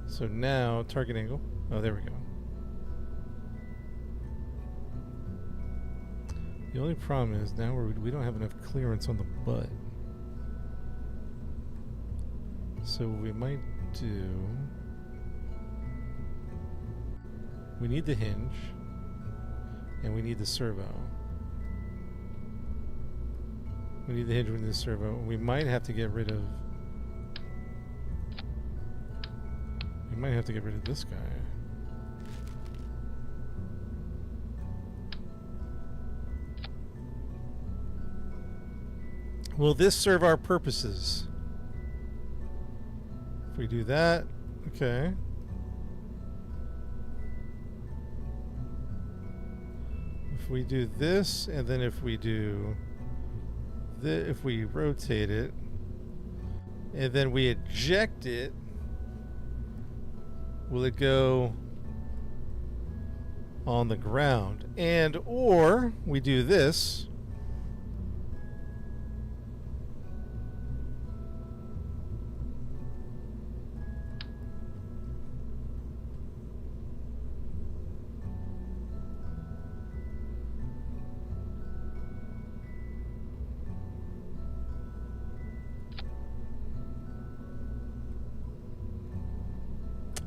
So now, target angle. Oh, there we go. The only problem is now we don't have enough clearance on the butt. So what we might do... We need the hinge. And we need the servo. We need the hinge, we need the servo. We might have to get rid of... We might have to get rid of this guy. Will this serve our purposes? If we do that, okay. If we do this, and then if we do this, if we rotate it, and then we eject it, will it go on the ground? And or we do this.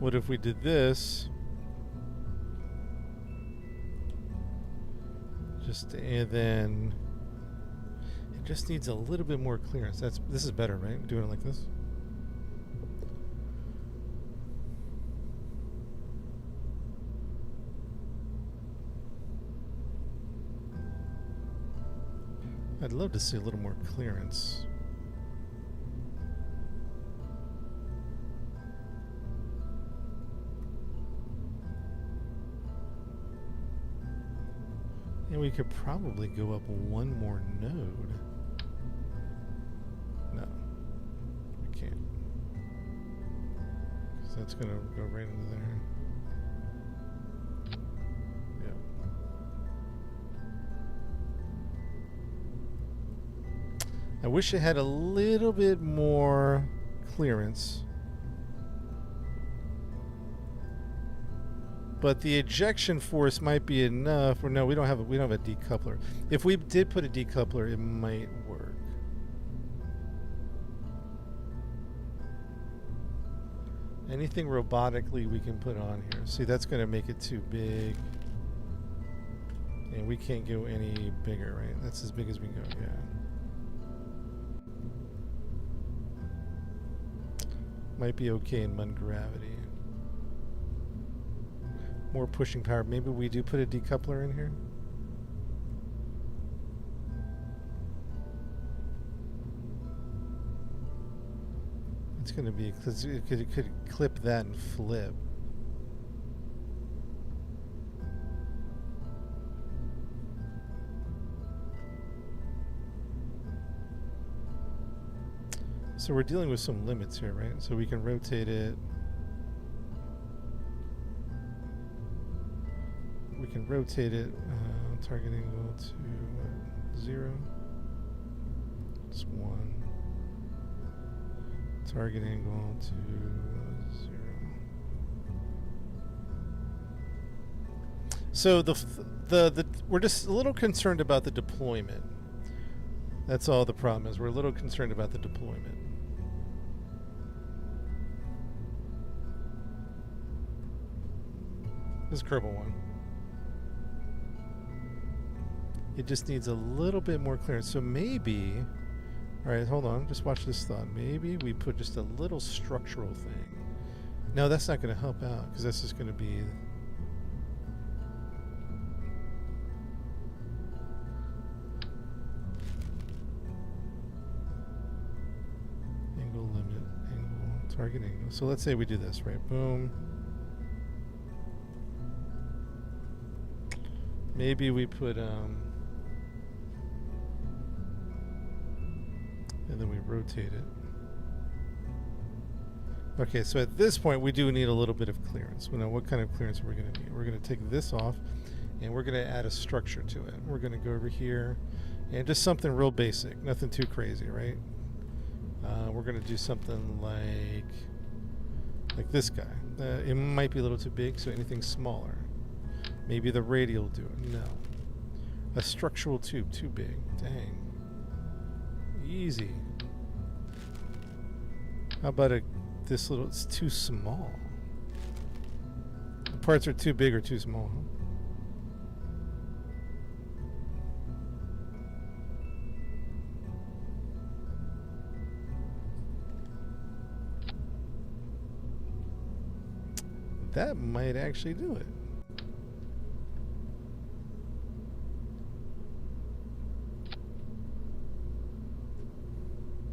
What if we did this? And then it just needs a little bit more clearance. This is better, right? Doing it like this. I'd love to see a little more clearance. And we could probably go up one more node. No, we can't. Because that's going to go right into there. Yeah. I wish it had a little bit more clearance. But the ejection force might be enough. Or no, we don't have a decoupler. If we did put a decoupler, it might work. Anything robotically we can put on here. See, that's going to make it too big. And we can't go any bigger, right? That's as big as we go, yeah. Might be okay in Mun gravity. More pushing power. Maybe we do put a decoupler in here. It's going to be because it could clip that and flip. So we're dealing with some limits here, right? So we can rotate it. We can rotate it, target angle to 0. It's 1. Target angle to 0. So we're just a little concerned about the deployment. That's all the problem is. We're a little concerned about the deployment. This is Kerbal one. It just needs a little bit more clearance. So maybe, all right, hold on, just watch this thought. Maybe we put just a little structural thing. No, that's not going to help out because that's just going to be. targeting. So let's say we do this, right? Boom. Maybe we put and then we rotate it. Okay, so at this point we do need a little bit of clearance. Now, what kind of clearance are we going to need? We're going to take this off, and we're going to add a structure to it. We're going to go over here, and just something real basic, nothing too crazy, right? We're going to do something like this guy. It might be a little too big, so anything smaller. Maybe the radial will do it. No. A structural tube, too big. Dang. Easy. How about this little? It's too small. The parts are too big or too small. Huh? That might actually do it.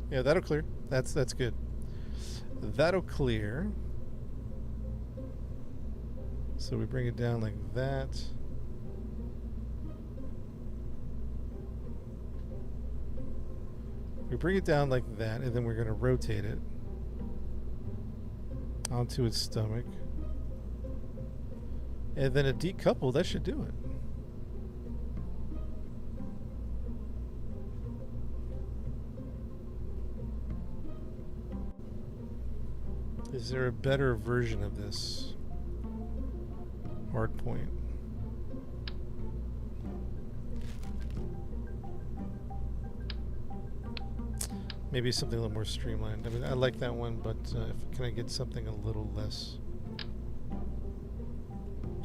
Yeah, that'll clear. That's good. That'll clear. So we bring it down like that. We bring it down like that, and then we're going to rotate it onto its stomach. And then a decouple, that should do it. Is there a better version of this hard point? Maybe something a little more streamlined. I mean, I like that one, but can I get something a little less?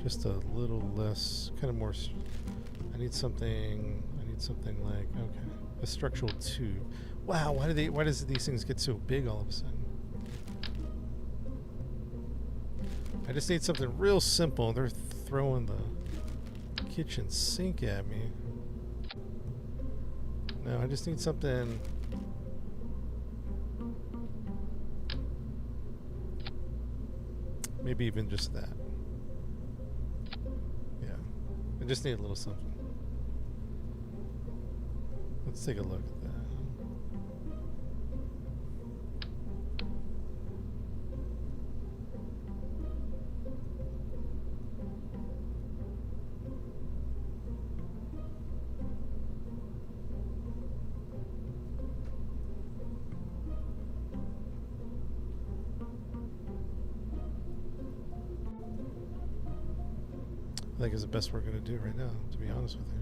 Just a little less, kind of more. I need something like, okay, a structural tube. Wow, why does these things get so big all of a sudden? I just need something real simple. They're throwing the kitchen sink at me. No, I just need something. Maybe even just that. Yeah. I just need a little something. Let's take a look at that. I think is the best we're going to do right now, to be honest with you.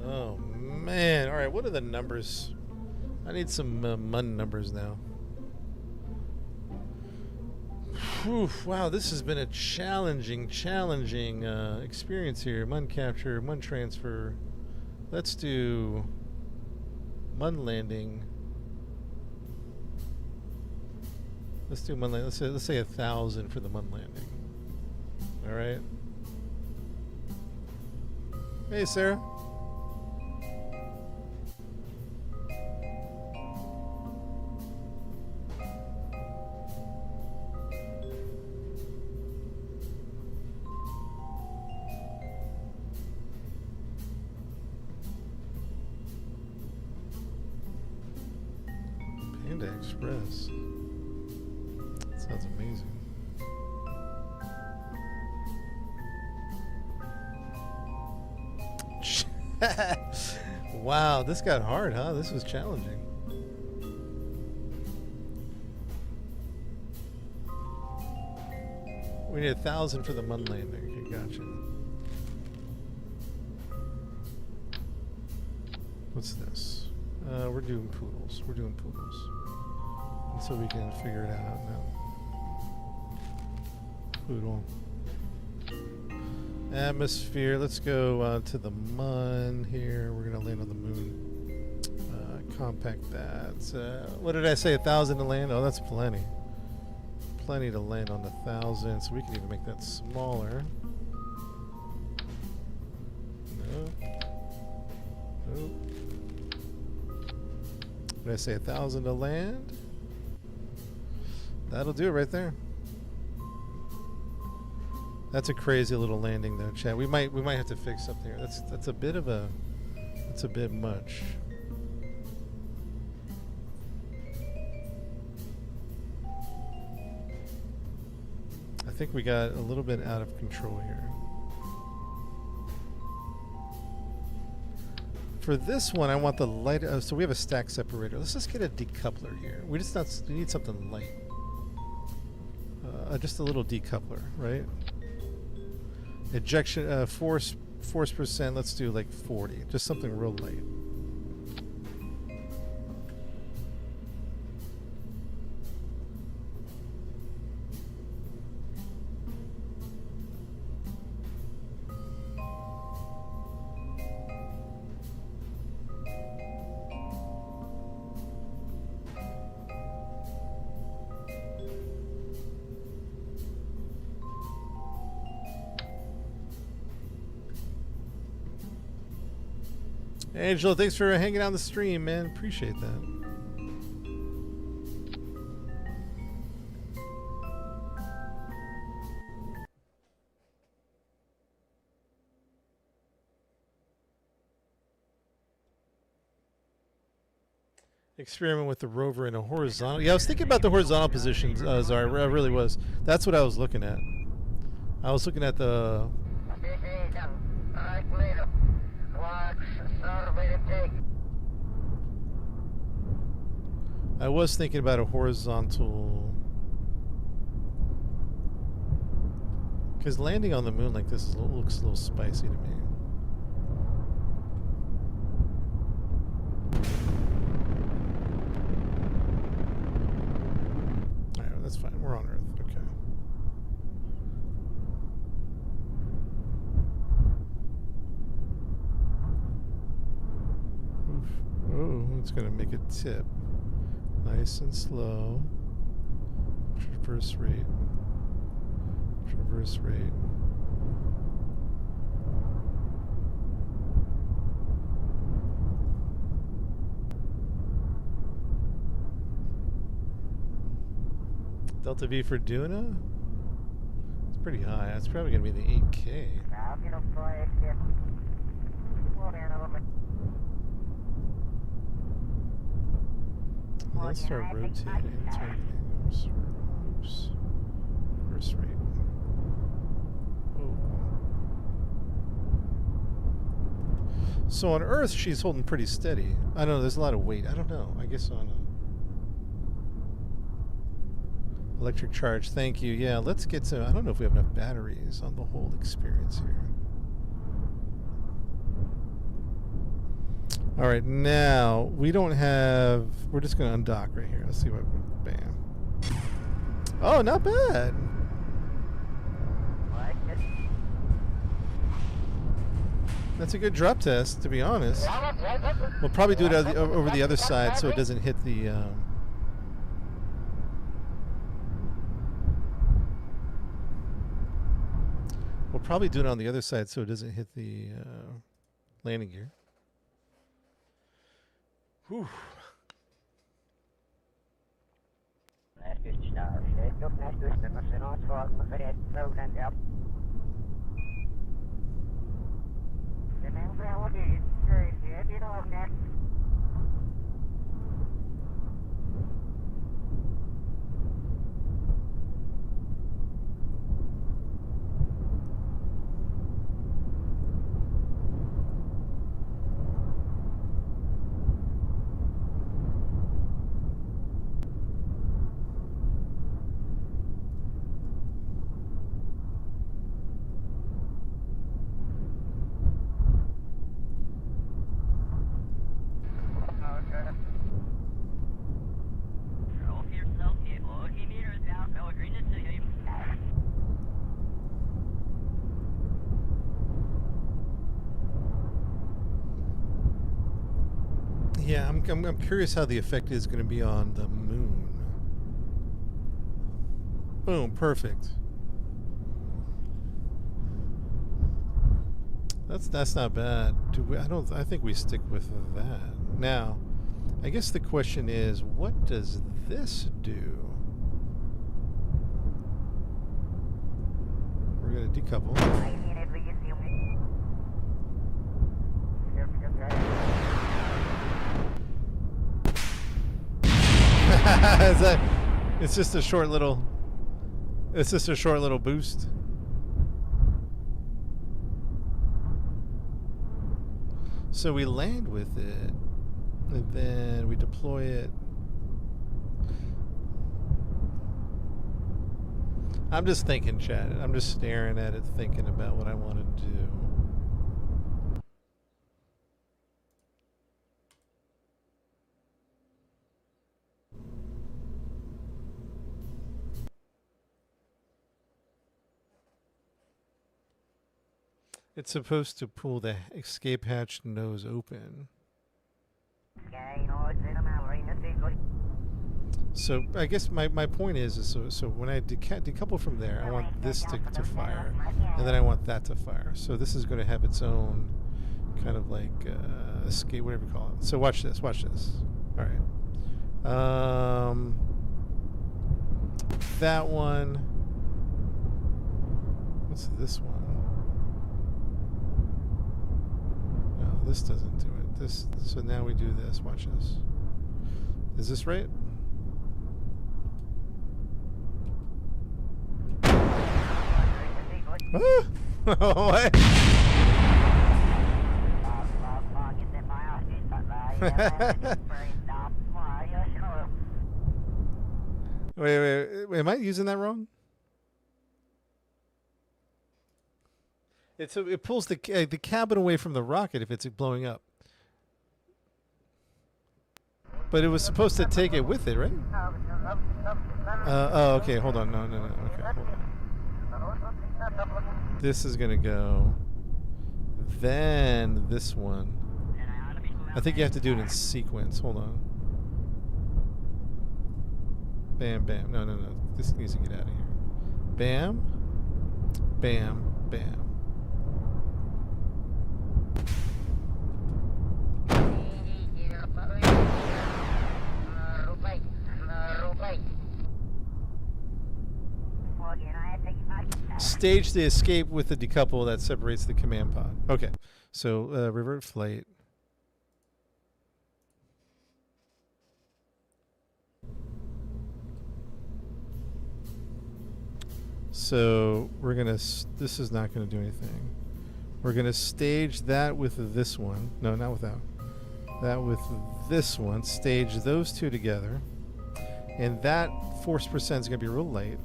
Oh, man. All right, what are the numbers? I need some MUN numbers now. Whew, wow, this has been a challenging experience here. MUN capture, MUN transfer. Let's do MUN landing. Let's do MUN landing. Let's say 1,000 for the MUN landing. All right. Hey, Sarah. Panda Express. Sounds amazing. Wow, this got hard, huh? This was challenging. We need 1,000 for the MUN landing. Okay, gotcha. What's this? We're doing poodles. We're doing poodles. And so we can figure it out now. Poodle. Atmosphere. Let's go to the MUN here. We're going to land on the moon. Compact that. What did I say? 1,000 to land? Oh, that's plenty. Plenty to land on the 1,000. So we can even make that smaller. No. Nope. Did I say 1,000 to land? That'll do it right there. That's a crazy little landing though, Chad. We might have to fix something here. That's a bit of a that's a bit much. I think we got a little bit out of control here. For this one, I want the light. So we have a stack separator. Let's just get a decoupler here. We need something light. Just a little decoupler, right? Ejection force percent. Let's do like 40. Just something real light. Angelo, thanks for hanging out on the stream, man. Appreciate that. Experiment with the rover in a horizontal. Yeah, I was thinking about the horizontal positions, Zara. I really was. That's what I was looking at. I was looking at the... I was thinking about a horizontal, because landing on the moon like this looks a little spicy to me. Alright, that's fine. We're on Earth. Okay. Oof. Oh, it's gonna make a tip. Nice and slow. Traverse rate. Traverse rate. Delta V for Duna? It's pretty high. It's probably going to be the 8K. Let's start rotating. Oops. Reverse rate. Oh. So on Earth, she's holding pretty steady. I don't know. There's a lot of weight. I don't know. I guess on electric charge. Thank you. Yeah, let's get to... I don't know if we have enough batteries on the whole experience here. All right, now we don't have... We're just going to undock right here. Let's see what... Bam. Oh, not bad. That's a good drop test, to be honest. We'll probably do it over the other side so it doesn't hit the... We'll probably do it on the other side so it doesn't hit the landing gear. Whew. Yeah, I'm curious how the effect is going to be on the moon. Boom, perfect. That's not bad. I think we stick with that. Now, I guess the question is, what does this do? We're going to decouple. It's just a short little boost. So we land with it, and then we deploy it. I'm just thinking, Chad. I'm just staring at it, thinking about what I want to do. It's supposed to pull the escape hatch nose open. So I guess my point is so when I decouple from there, I want this to fire, and then I want that to fire. So this is going to have its own kind of like escape, whatever you call it. So watch this. All right. That one. What's this one? No, this doesn't do it. So now we do this. Watch this. Is this right? What? Wait. Am I using that wrong? It pulls the cabin away from the rocket if it's blowing up. But it was supposed to take it with it, right? Oh, okay. Hold on. No. Okay, hold on. This is going to go. Then this one. I think you have to do it in sequence. Hold on. Bam, bam. No. This needs to get out of here. Bam. Bam, bam. Stage the escape with the decouple that separates the command pod. Okay, so revert flight. So we're gonna. This is not gonna do anything. We're gonna stage that with this one. No, not with that. That with this one. Stage those two together, and that force percent is gonna be real light.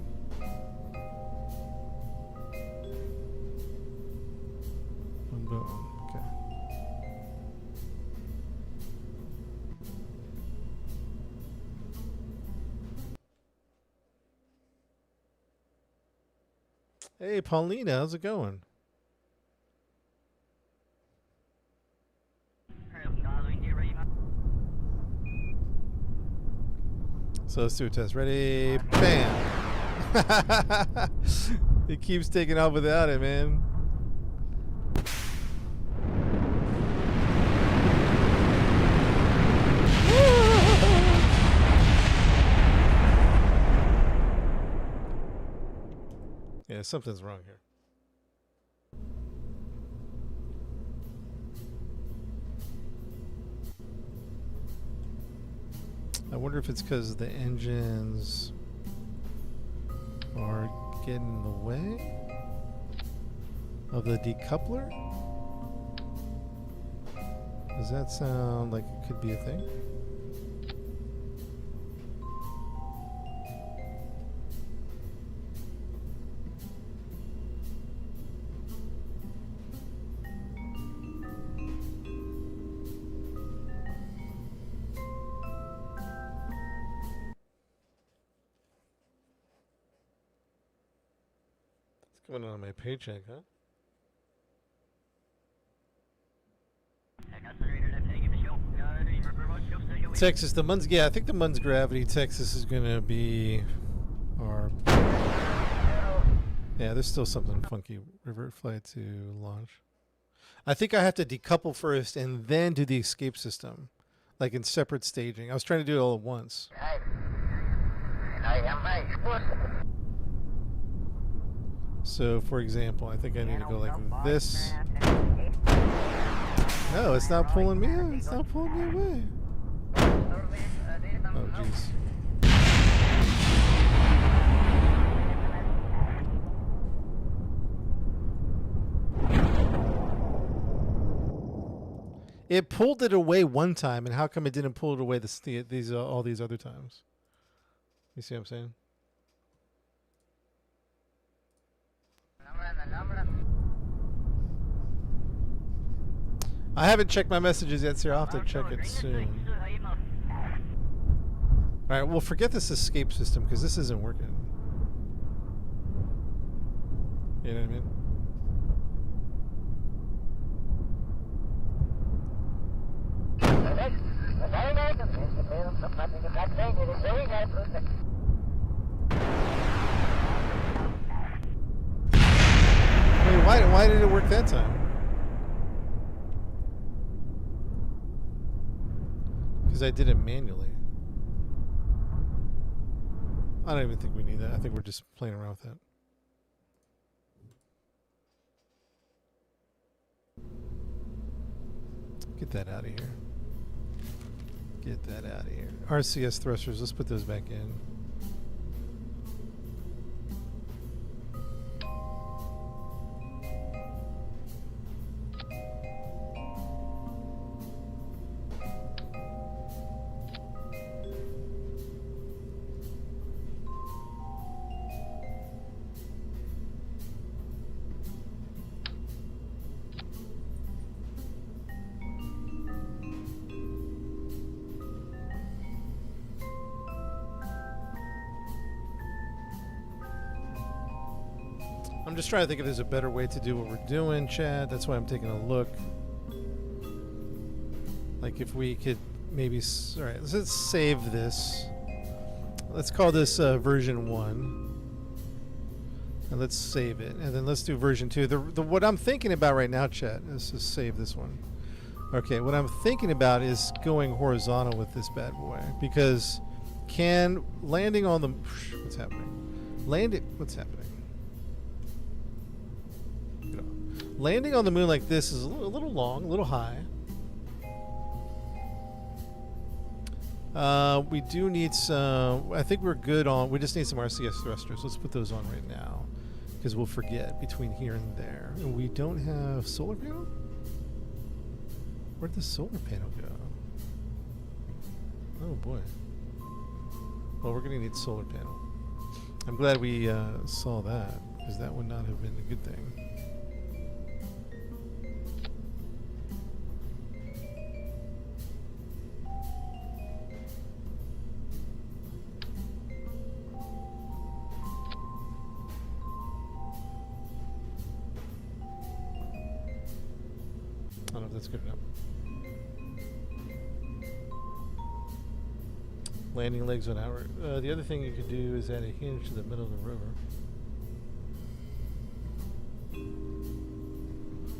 Boom. Okay. Hey, Paulina, how's it going? So let's do a test. Ready? Bam! It keeps taking off without it, man. Yeah, something's wrong here. I wonder if it's because the engines are getting in the way of the decoupler? Does that sound like it could be a thing? Going on my paycheck, huh? Texas, the Mun's, yeah, I think the Mun's Gravity, Texas is going to be our, yeah, there's still something funky. Revert flight to launch. I think I have to decouple first and then do the escape system. like in separate staging. I was trying to do it all at once. So, for example, I think I need to go like this. No, it's not pulling me out. It's not pulling me away. Oh, jeez. It pulled it away one time, and how come it didn't pull it away all these other times? You see what I'm saying? I haven't checked my messages yet, so I'll have to check it soon. Alright, well, forget this escape system, because this isn't working. You know what I mean? Wait, why did it work that time? Because I did it manually. I don't even think we need that. I think we're just playing around with that. Get that out of here. Get that out of here. RCS thrusters, let's put those back in. I'm just trying to think if there's a better way to do what we're doing, Chad. That's why I'm taking a look. Like if we could maybe... Alright, let's save this. Let's call this version 1. And let's save it. And then let's do version 2. What I'm thinking about right now, Chad, is to save this one. Okay, what I'm thinking about is going horizontal with this bad boy. Because landing on the... What's happening? What's happening? Landing on the moon like this is a little long, a little high. We do need some... I think we're good on... We just need some RCS thrusters. Let's put those on right now. Because we'll forget between here and there. And we don't have solar panel? Where'd the solar panel go? Oh boy. Well, we're going to need solar panel. I'm glad we saw that. Because that would not have been a good thing. I don't know if that's good enough. Landing legs on outward. The other thing you could do is add a hinge to the middle of the rover.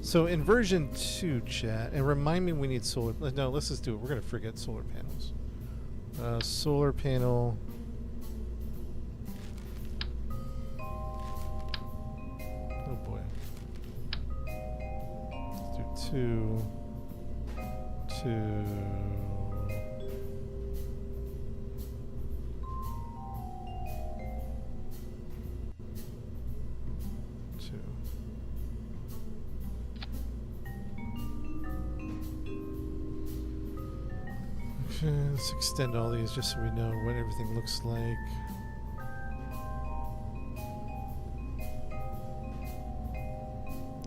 So in version 2, chat, and remind me we need solar... No, let's just do it. We're going to forget solar panels. Solar panel... Oh boy. Let's do 2... 2... Let's extend all these just so we know what everything looks like.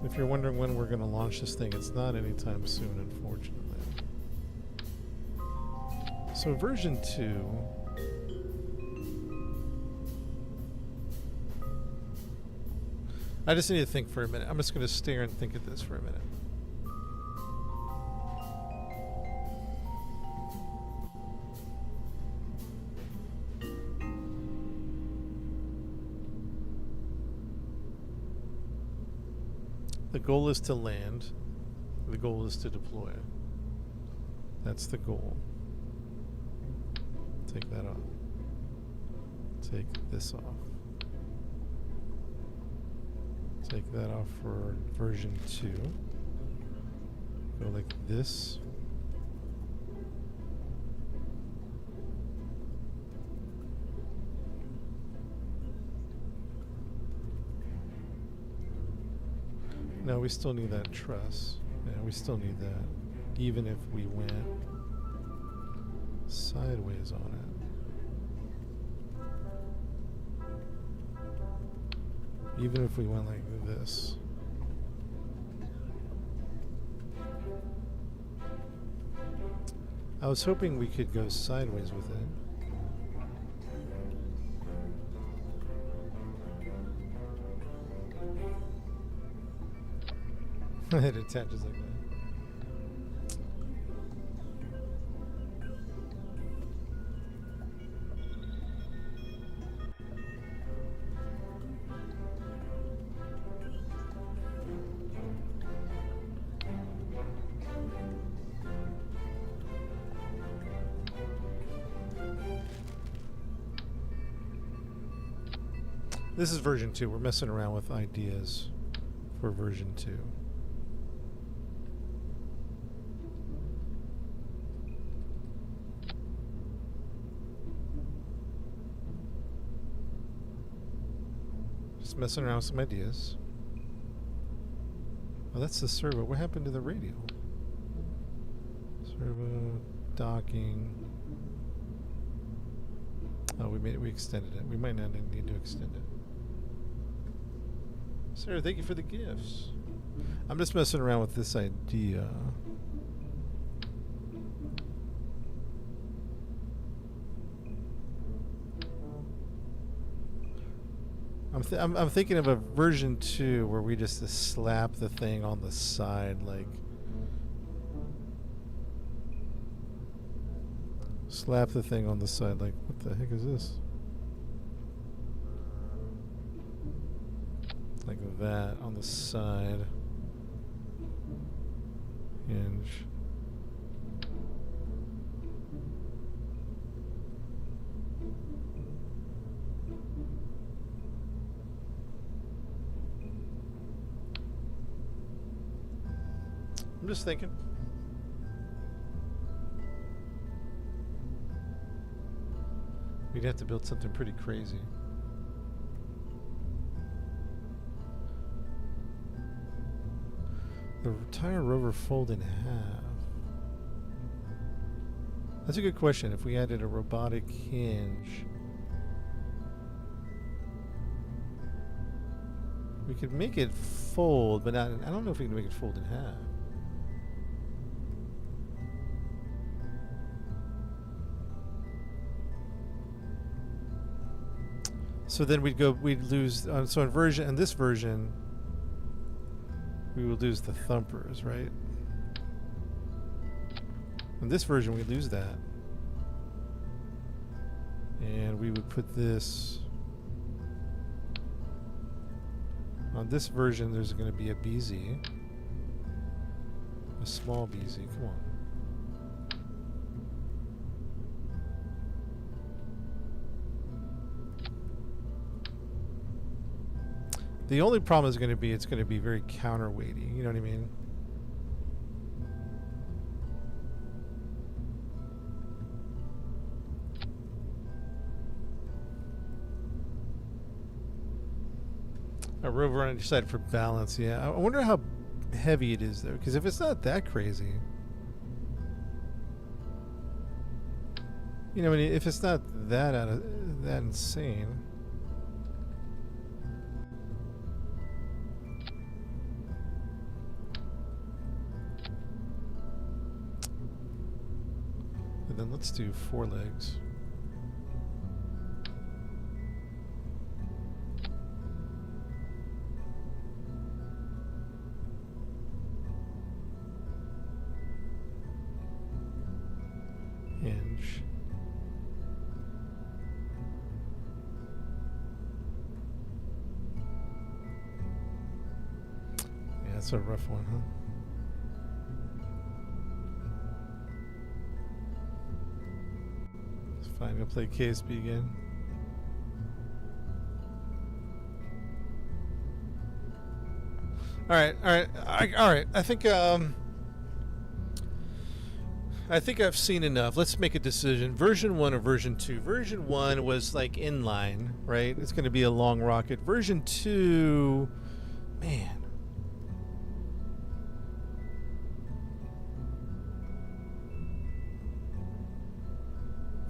If you're wondering when we're going to launch this thing, it's not anytime soon, unfortunately. So version 2... I just need to think for a minute. I'm just going to stare and think at this for a minute. The goal is to land. The goal is to deploy. That's the goal. Take that off. Take this off. Take that off for version 2. Go like this. No, we still need that truss. Yeah, we still need that. Even if we went sideways on it. Even if we went like this. I was hoping we could go sideways with it. It attaches like that. This is version 2. We're messing around with ideas for version 2. Just messing around with some ideas. Oh, that's the servo. What happened to the radio? Servo, docking. Oh, we extended it. We might not need to extend it. Sarah, thank you for the gifts. I'm just messing around with this idea. I'm thinking of a version 2 where we just slap the thing on the side, like slap the thing on the side, like what the heck is this? Like that on the side. Hinge. I'm just thinking. We'd have to build something pretty crazy. The tire rover fold in half. That's a good question. If we added a robotic hinge, we could make it fold, but not, I don't know if we can make it fold in half. So then we'd lose, so in this version, we would lose the thumpers, right? In this version, we lose that. And we would put this, on this version, there's going to be a BZ. A small BZ, come on. The only problem is going to be it's going to be very counterweighty. You know what I mean? A rover on each side for balance. Yeah, I wonder how heavy it is though, because if it's not that crazy, you know, if it's not that that insane. Then let's do 4 legs. Hinge. Yeah, that's a rough one, huh? fine. Gonna play KSB again. All right. All right. I think I've seen enough. Let's make a decision. Version 1 or version 2? Version 1 was like inline, right? It's going to be a long rocket. Version 2, man.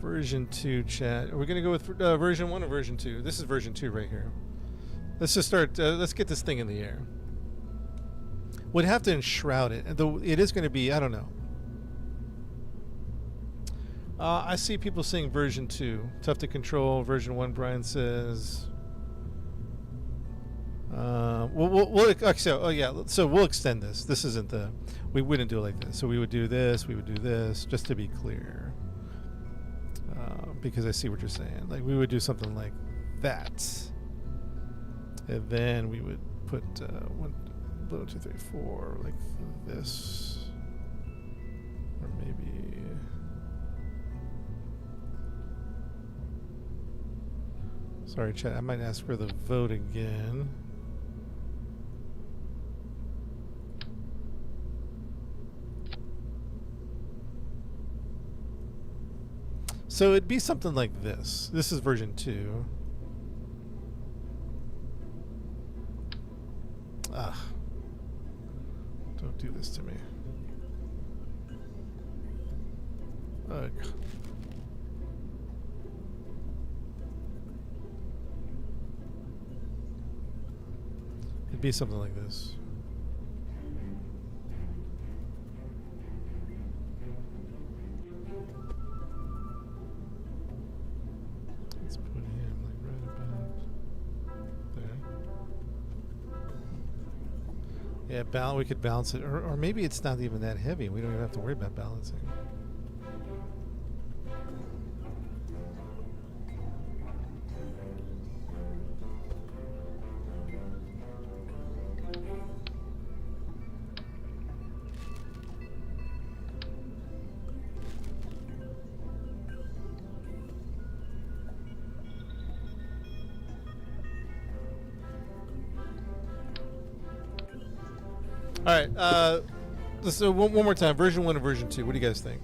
Version 2, chat. Are we going to go with version 1 or version 2? This is version 2 right here. Let's just start. Let's get this thing in the air. We'd have to enshroud it. Though it is going to be, I don't know. I see people saying version 2. Tough to control. Version 1, Brian says. So we'll extend this. This isn't the. We wouldn't do it like this. So we would do this. We would do this. Just to be clear. Because I see what you're saying. Like we would do something like that. And then we would put 1, 2, 3, 4 like this. Or maybe. Sorry, chat. I might ask for the vote again. So it'd be something like this. This is version 2. Ugh. Don't do this to me. Ugh. It'd be something like this. Let's put him like right about there. Yeah, we could balance it. Or maybe it's not even that heavy. We don't even have to worry about balancing. All right. So one more time. Version 1 and version 2. What do you guys think?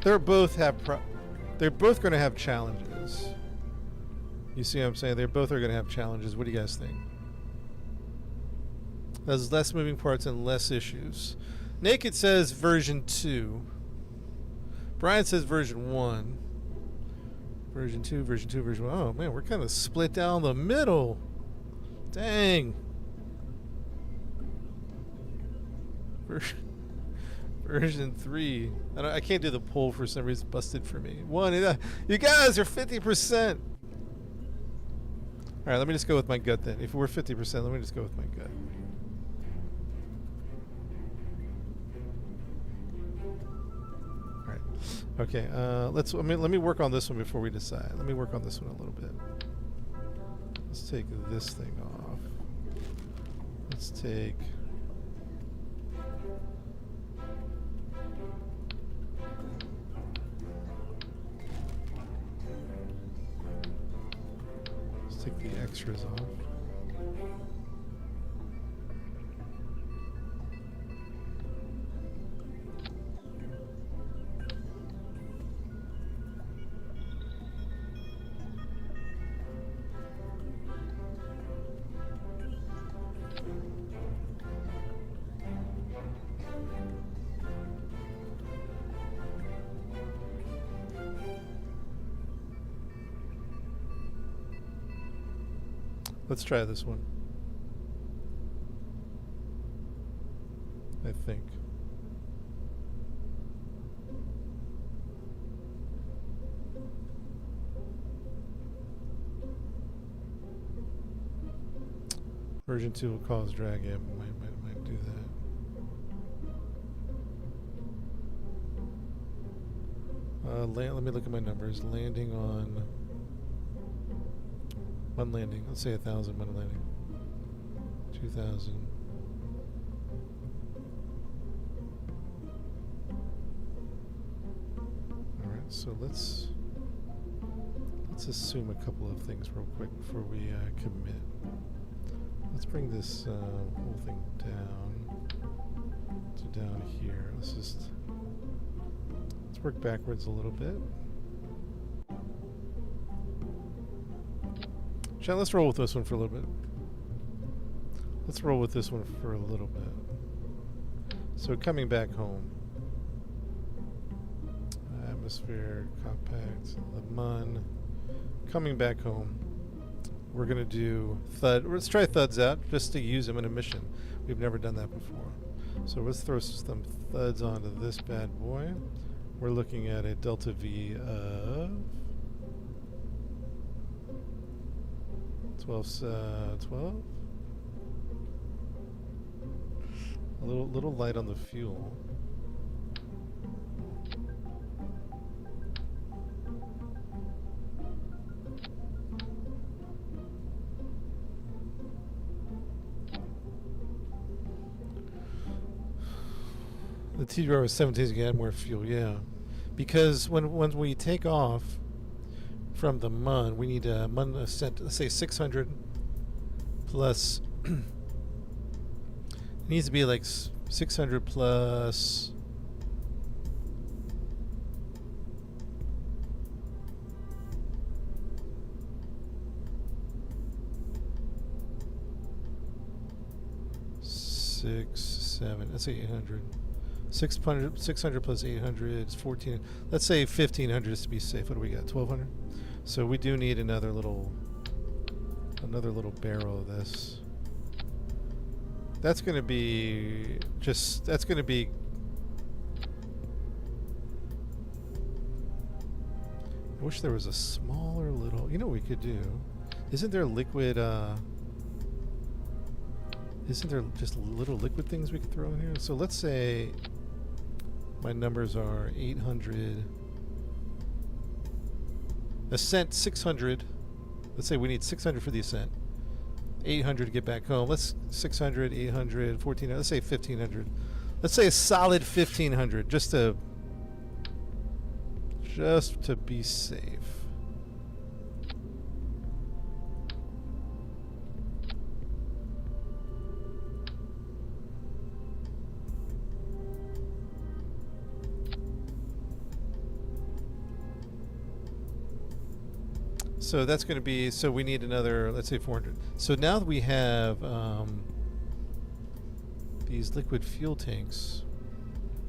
They're both going to have challenges. You see what I'm saying? They both are going to have challenges. What do you guys think? There's less moving parts and less issues. Naked says version 2. Brian says version 1. Version 2, version 2, version 1. Oh man, we're kind of split down the middle. Dang. Version 3. I can't do the poll for some reason. Busted for me. 1. You guys are 50%. All right, let me just go with my gut then. If we're 50%, let me just go with my gut. All right. Okay. Let me work on this one before we decide. Let me work on this one a little bit. Let's take this thing off. Let's take. Take the extras off. Let's try this one. I think. Version 2 will cause drag. Yeah, might do that. Let me look at my numbers. Landing on. One landing. Let's say 1,000. One landing. 2,000. All right. So let's Let's assume a couple of things real quick before we commit. Let's bring this whole thing down to down here. Let's work backwards a little bit. Chat, let's roll with this one for a little bit. Let's roll with this one for a little bit. So coming back home. Atmosphere, compact, the mun. Coming back home. We're going to do thud. Let's try thuds out just to use them in a mission. We've never done that before. So let's throw some thuds onto this bad boy. We're looking at a delta V of 12. A little light on the fuel. The TDR was 17 to add more fuel, yeah. Because when we take off from the mun, we need a mun ascent, let's say 600 plus. It needs to be like 600 plus. Six, seven. Let's say 800. 600 plus 800 is 14. Let's say 1500 just to be safe. What do we got? 1200. So we do need another little barrel of this. That's going to be that's going to be. I wish there was a smaller little. You know what we could do? Isn't there liquid? Isn't there just little liquid things we could throw in here? So let's say my numbers are 800. Ascent 600. Let's say we need 600 for the ascent. 800 to get back home. Let's 600, 800, 1400. Let's say 1500. Let's say a solid 1500 just to be safe. So that's going to be, so we need another, let's say 400. So now that we have these liquid fuel tanks,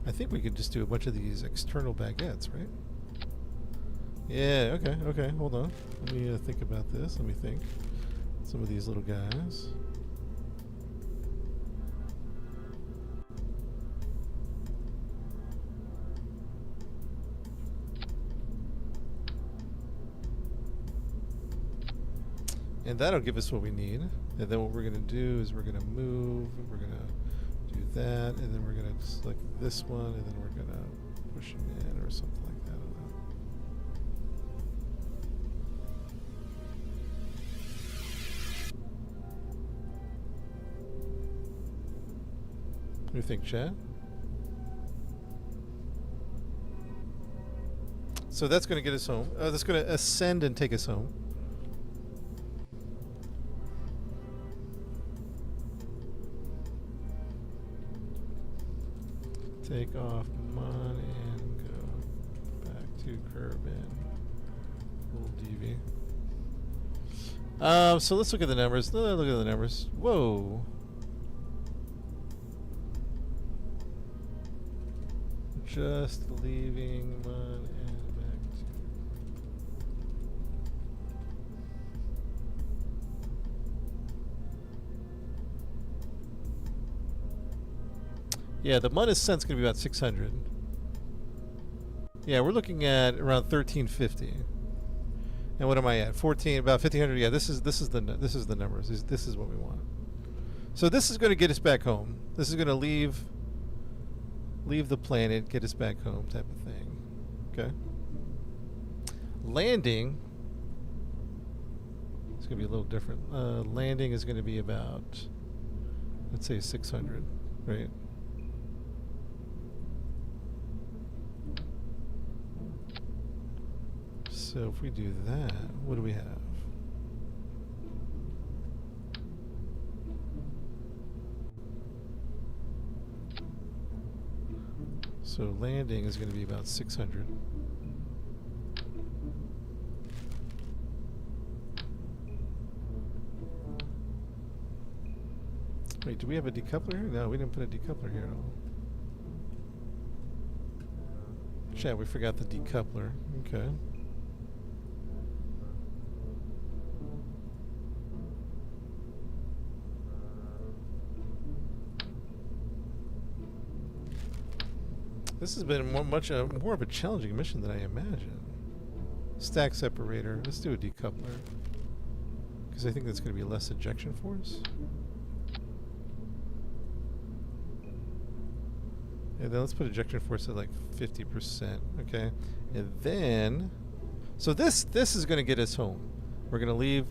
I think we could just do a bunch of these external baguettes, right? Yeah, okay, hold on. Let me think about this. Let me think. Some of these little guys. And that'll give us what we need. And then what we're going to do is we're going to move, we're going to do that, and then we're going to select this one, and then we're going to push it in or something like that. I don't know. What do you think, Chad? So that's going to get us home. That's going to ascend and take us home. Take off mun and go back to Kerbal. Little DV. So let's look at the numbers. Look at the numbers. Whoa. Just leaving mun and back to. Yeah, the mun ascent's going to be about 600. Yeah, we're looking at around 1350. And what am I at? 14, about 1500. Yeah, this is the numbers. This is what we want. So this is going to get us back home. This is going to leave the planet, get us back home, type of thing. Okay. Landing. It's going to be a little different. Landing is going to be about, let's say 600, right? So if we do that, what do we have? So landing is going to be about 600. Wait, do we have a decoupler here? No, we didn't put a decoupler here at all. Chat, we forgot the decoupler. Okay. This has been more of a challenging mission than I imagined. Stack separator. Let's do a decoupler. Because I think that's going to be less ejection force. And then let's put ejection force at like 50%. Okay. And then... So this is going to get us home. We're going to leave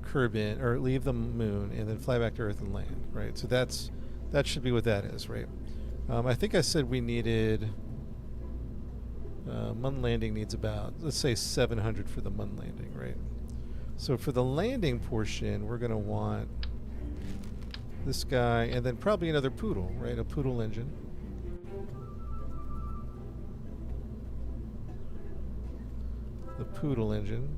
Kerbal, or leave the moon, and then fly back to Earth and land. Right? So that should be what that is, right? I think I said we needed... Mun landing needs about, let's say 700 for the Mun landing, right? So for the landing portion, we're going to want this guy, and then probably another poodle, right? A poodle engine. The poodle engine.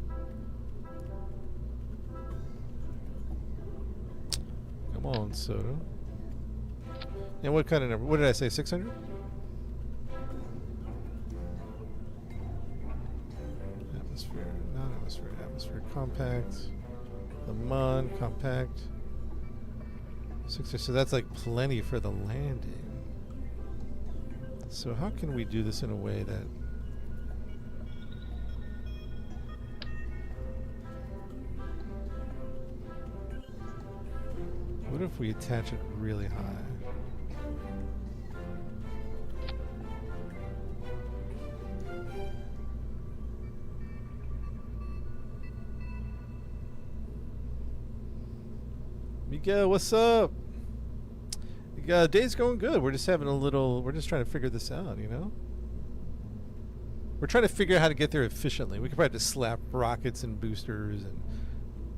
Come on, Soto. And what kind of number? What did I say, 600? Atmosphere, non-atmosphere, atmosphere, compact. The Mun, compact. 60, so that's like plenty for the landing. So how can we do this in a way that... What if we attach it really high? Miguel, what's up? Day's going good. We're just having a little... We're just trying to figure this out, you know? We're trying to figure out how to get there efficiently. We could probably just slap rockets and boosters, and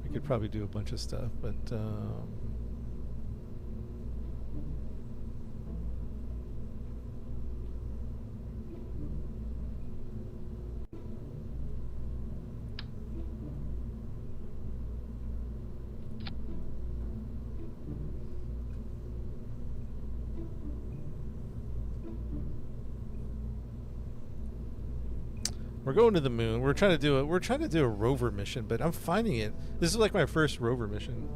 we could probably do a bunch of stuff, but... we're going to the moon. We're trying to do a rover mission, but I'm finding it. This is like my first rover mission.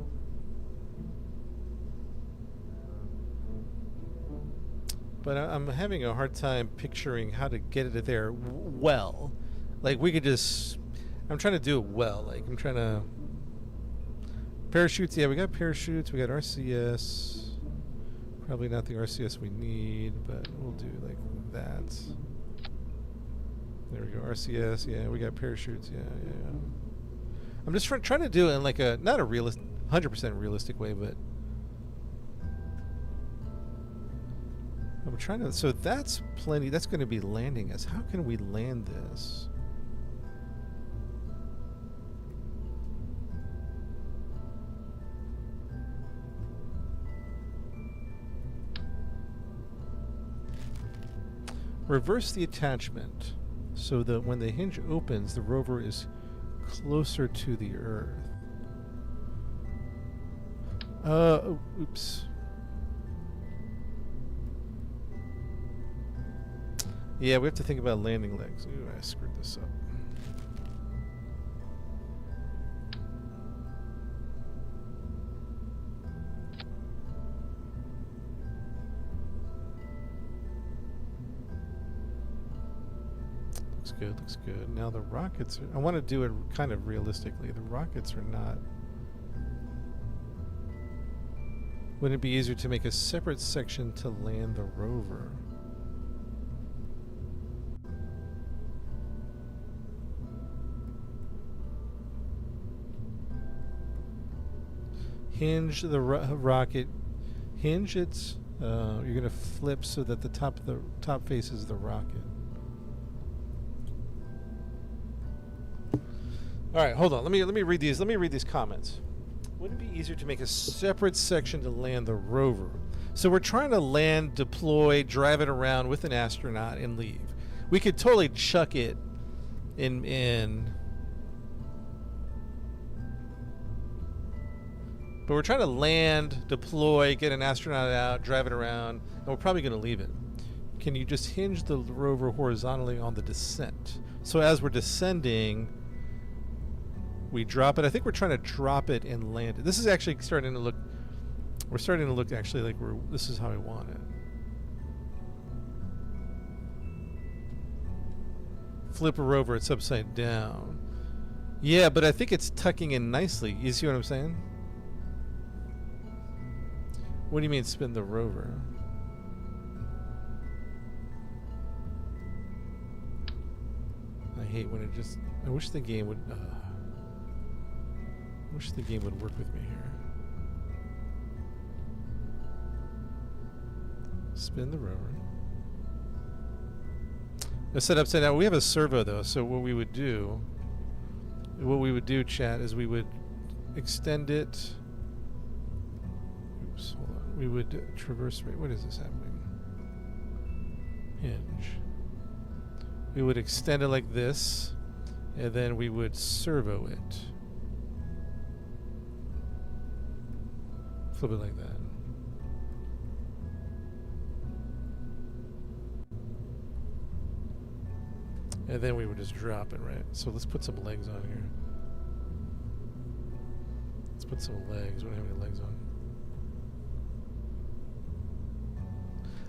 But I'm having a hard time picturing how to get it there well. Like we could just... I'm trying to do it well. Like I'm trying to... Parachutes, yeah, we got parachutes. We got RCS. Probably not the RCS we need, but we'll do like that. There we go, RCS, yeah, we got parachutes, yeah. I'm just trying to do it in like a, not a 100% realistic way, but I'm trying to, so that's plenty, that's going to be landing us. How can we land this? Reverse the attachment so that when the hinge opens, the rover is closer to the Earth. Oops. Yeah, we have to think about landing legs. Ooh, I screwed this up. Good, looks good. Now the rockets are, I want to do it kind of realistically. The rockets are not... Wouldn't it be easier to make a separate section to land the rover? Hinge the rocket. Hinge its... you're going to flip so that the top faces the rocket. All right, hold on. Let me read these. Let me read these comments. Wouldn't it be easier to make a separate section to land the rover? So we're trying to land, deploy, drive it around with an astronaut, and leave. We could totally chuck it in. But we're trying to land, deploy, get an astronaut out, drive it around, and we're probably going to leave it. Can you just hinge the rover horizontally on the descent? So as we're descending, we drop it. I think we're trying to drop it and land it. This is actually starting to look, we're starting to look actually like this is how I want it. Flip a rover, it's upside down. Yeah, but I think it's tucking in nicely. You see what I'm saying? What do you mean spin the rover? I hate when it just... I wish the game would... I wish the game would work with me here. Spin the rover. It's set upside down. We have a servo though, so what we would do... chat, is we would extend it... Oops, hold on. We would traverse rate. What is this happening? Hinge. We would extend it like this, and then we would servo it. Flip it like that. And then we would just drop it, right? So let's put some legs on here. Let's put some legs. We don't have any legs on.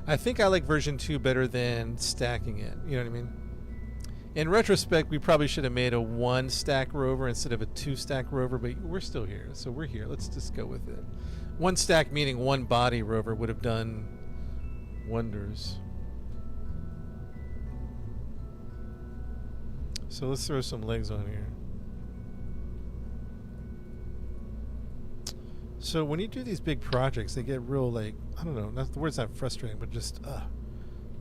I think I like version 2 better than stacking it. You know what I mean? In retrospect, we probably should have made a 1 stack rover instead of a 2 stack rover, but we're still here. So we're here. Let's just go with it. 1 stack meaning 1 body rover would have done wonders. So let's throw some legs on here. So when you do these big projects, they get real, like, I don't know, the word's not frustrating, but just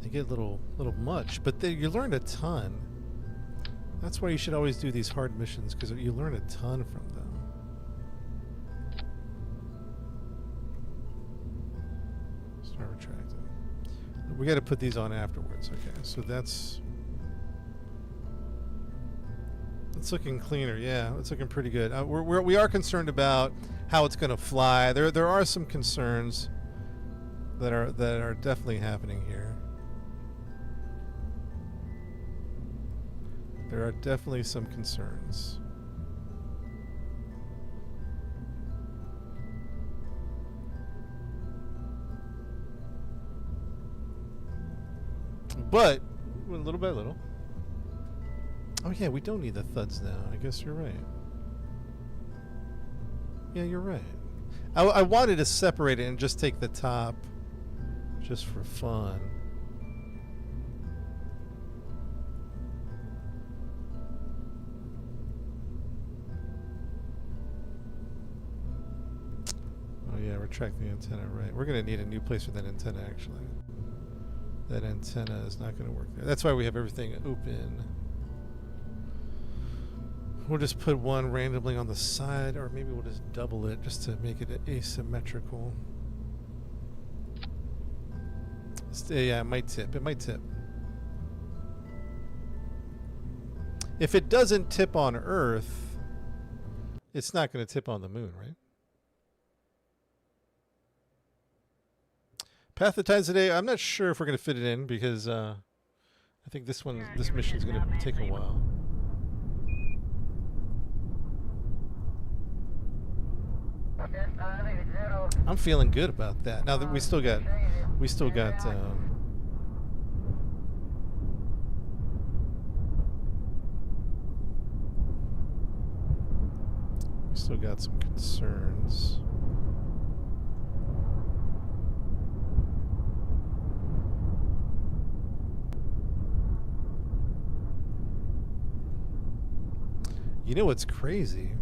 they get a little much. But you learn a ton. That's why you should always do these hard missions, because you learn a ton from them. Start retracting. We got to put these on afterwards. Okay, so that's looking cleaner. Yeah, it's looking pretty good. We are concerned about how it's going to fly. There are some concerns that are definitely happening here. There are definitely some concerns. But little by little. Oh yeah, we don't need the thuds now. I guess you're right. Yeah, you're right. I wanted to separate it and just take the top just for fun. Oh yeah, retract the antenna, right. We're going to need a new place for that antenna, actually. That antenna is not going to work there. That's why we have everything open. We'll just put one randomly on the side, or maybe we'll just double it just to make it asymmetrical. Yeah, it might tip. It might tip. If it doesn't tip on Earth, it's not going to tip on the moon, right? Path of Tides today, I'm not sure if we're going to fit it in because I think this mission is going to take a while. I'm feeling good about that. Now that we still got some concerns. You know what's crazy?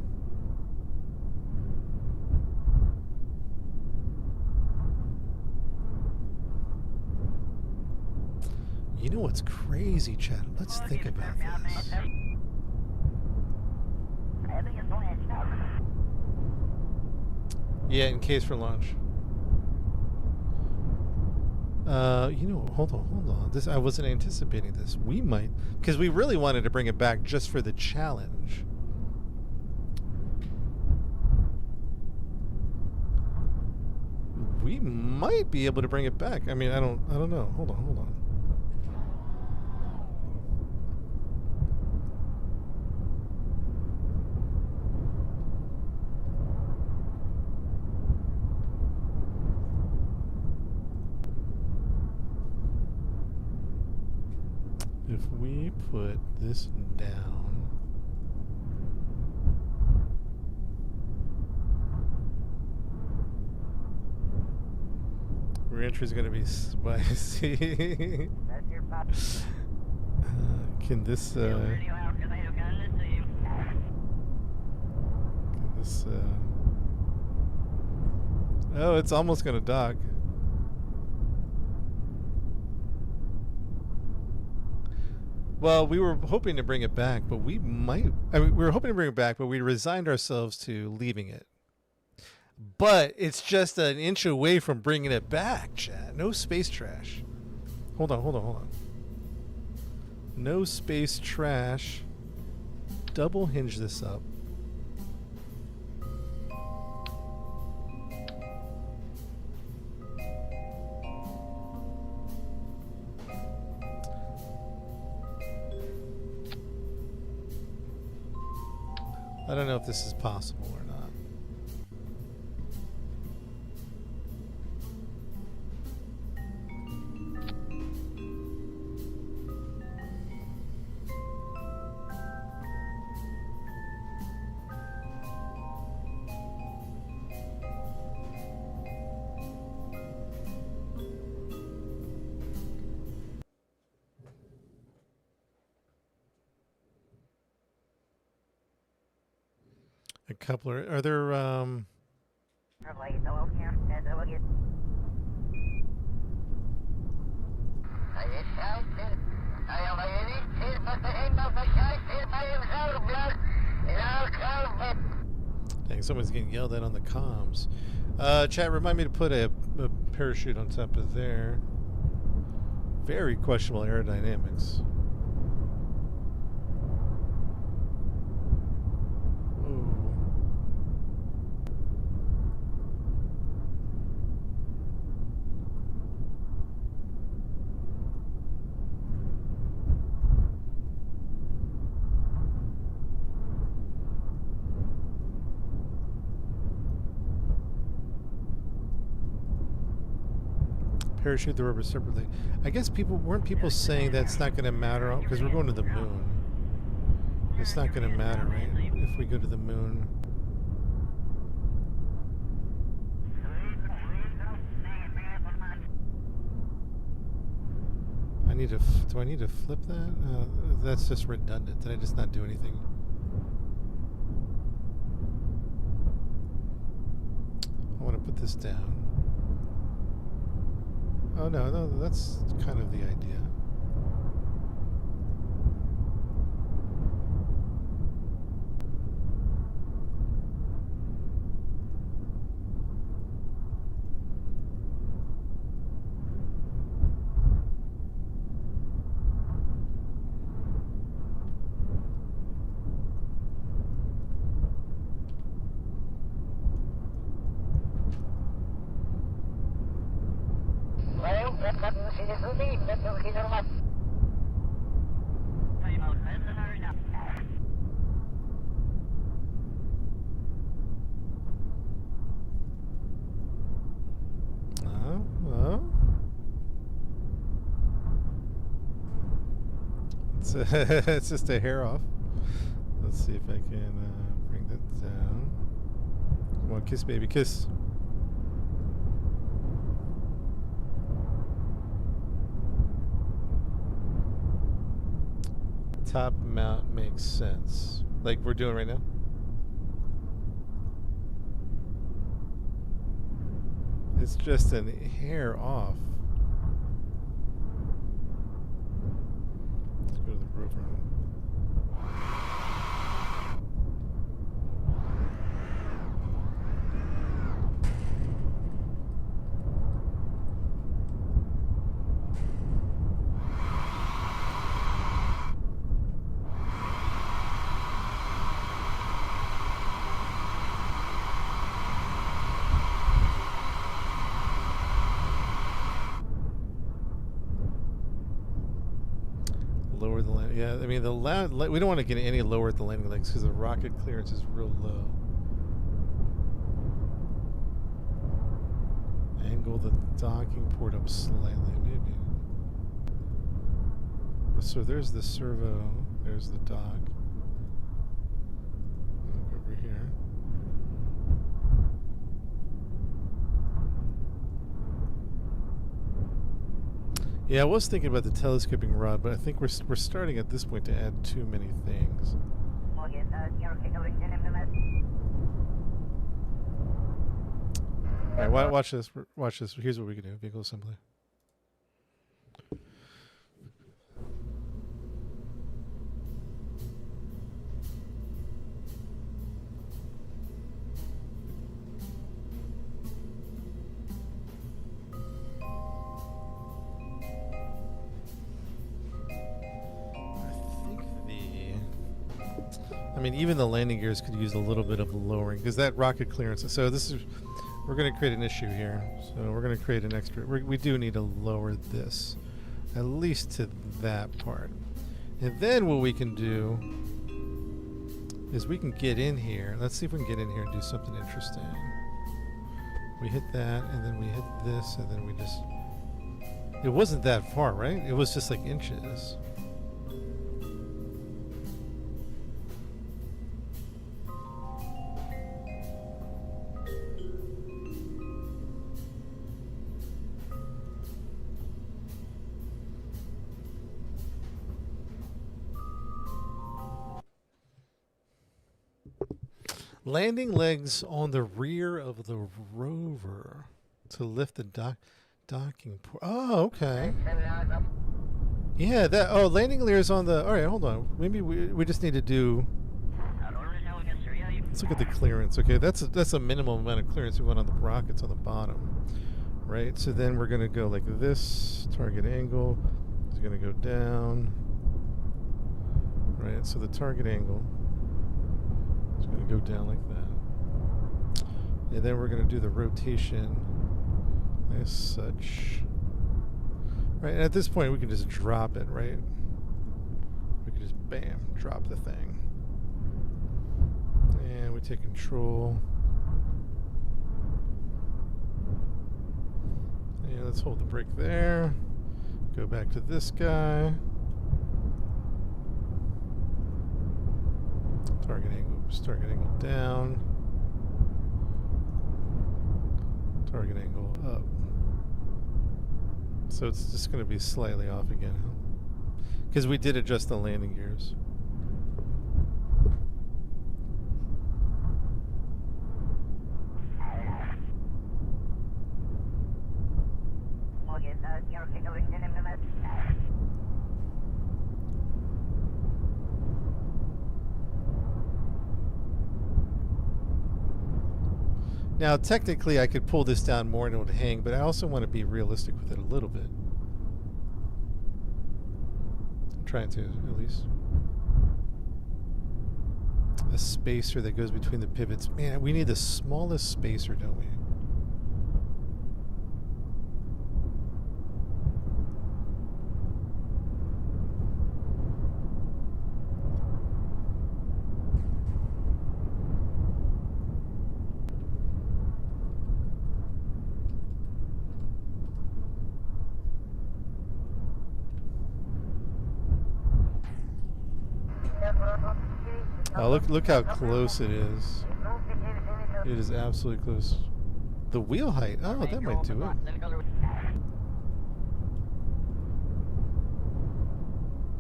You know what's crazy, Chad? Let's think about this. Yeah, in case for launch. Hold on. This I wasn't anticipating this. We might, because we really wanted to bring it back just for the challenge. We might be able to bring it back. I mean, I don't know. Hold on. If we put this down, reentry is going to be spicy. Can this? Oh, it's almost going to dock. Well, we were hoping to bring it back, but we might. I mean, we were hoping to bring it back, but we resigned ourselves to leaving it. But it's just an inch away from bringing it back, chat. No space trash. Hold on. No space trash. Double hinge this up. I don't know if this is possible or not. A couple are there dang, someone's getting yelled at on the comms. Chat, remind me to put a parachute on top of there. Very questionable aerodynamics. Parachute the rubber separately. I guess weren't people saying that's not going to matter because we're going to the moon. It's not going to matter, right? If we go to the moon. Do I need to flip that? That's just redundant. Did I just not do anything? I want to put this down. Oh no, that's kind of the idea. It's just a hair off. Let's see if I can bring that down. Come on, kiss, baby, kiss. Top mount makes sense. Like we're doing right now. It's just a hair off. Let's go to the rover. Yeah, I mean we don't want to get any lower at the landing legs because the rocket clearance is real low. Angle the docking port up slightly, maybe. So there's the servo. There's the dock. Look over here. Yeah, I was thinking about the telescoping rod, but I think we're starting at this point to add too many things. All right, watch this. Watch this. Here's what we can do. Vehicle assembly. I mean, even the landing gears could use a little bit of lowering because that rocket clearance. So we're going to create an issue here. So we're going to create an extra. We do need to lower this, at least to that part. And then what we can do is we can get in here. Let's see if we can get in here and do something interesting. We hit that, and then we hit this, and then we just. It wasn't that far, right? It was just like inches. Landing legs on the rear of the rover to lift the docking port. Oh, okay. Yeah, that. Oh, landing gears on the. All right, hold on. Maybe we just need to do. Let's look at the clearance. Okay, that's a minimum amount of clearance we want on the rockets on the bottom, right? So then we're gonna go like this. Target angle is gonna go down. Right. So the target angle. It's going to go down like that. And then we're going to do the rotation as such. Right, and at this point we can just drop it, right? We can just, bam, drop the thing. And we take control. And let's hold the brake there. Go back to this guy. Target angle down. Target angle up. So it's just going to be slightly off again. Because we did adjust the landing gears. Now, technically, I could pull this down more and it would hang, but I also want to be realistic with it a little bit. I'm trying to, at least. A spacer that goes between the pivots. Man, we need the smallest spacer, don't we? Oh, look how close it is. It is absolutely close. The wheel height. Oh, that might do it.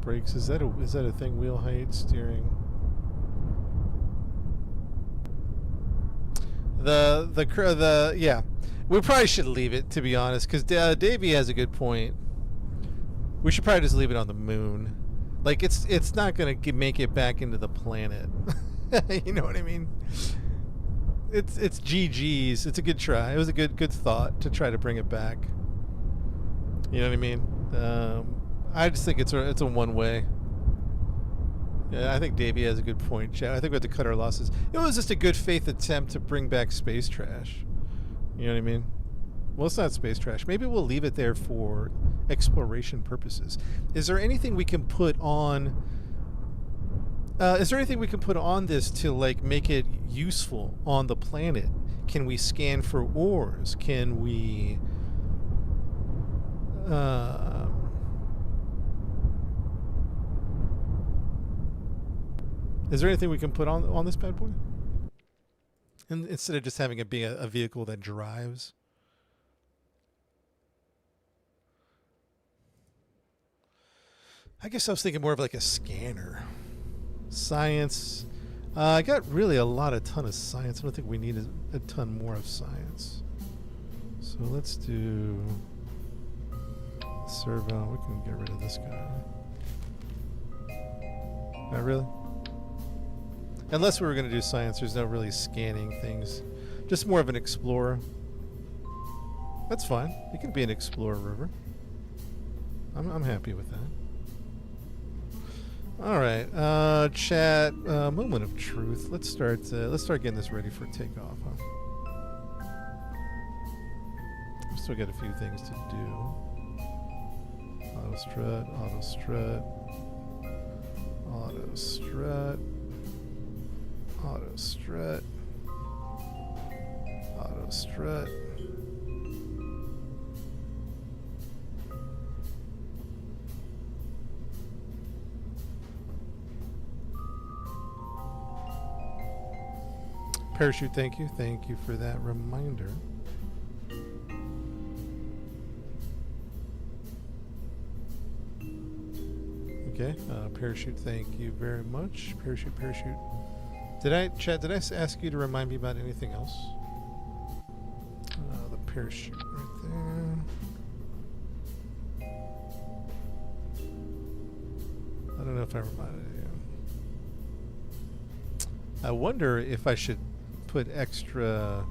Brakes. Is that a thing? Wheel height, steering. Yeah. We probably should leave it, to be honest, because Davey has a good point. We should probably just leave it on the moon. Like, it's not going to make it back into the planet. You know what I mean? It's GG's. It's a good try. It was a good thought to try to bring it back. You know what I mean? I just think it's a one-way. Yeah, I think Davey has a good point, Chad. I think we have to cut our losses. It was just a good faith attempt to bring back space trash. You know what I mean? Well, it's not space trash. Maybe we'll leave it there for exploration purposes. Is there anything we can put on? Is there anything we can put on this to like make it useful on the planet? Can we scan for ores? Can we? Is there anything we can put on this bad boy? And instead of just having it be a vehicle that drives. I guess I was thinking more of like a scanner. Science. I got really a ton of science. I don't think we need a ton more of science. So let's do servo. We can get rid of this guy. Not really? Unless we were going to do science, there's no really scanning things. Just more of an explorer. That's fine. It can be an explorer rover. I'm happy with that. All right, chat. Moment of truth. Let's start getting this ready for takeoff. Huh? We've still got a few things to do. Auto strut, auto strut, auto strut, auto strut, auto strut. Parachute, thank you. Thank you for that reminder. Okay, parachute, thank you very much. Parachute, parachute. Did I ask you to remind me about anything else? The parachute right there. I don't know if I reminded you. I wonder if I should put extra.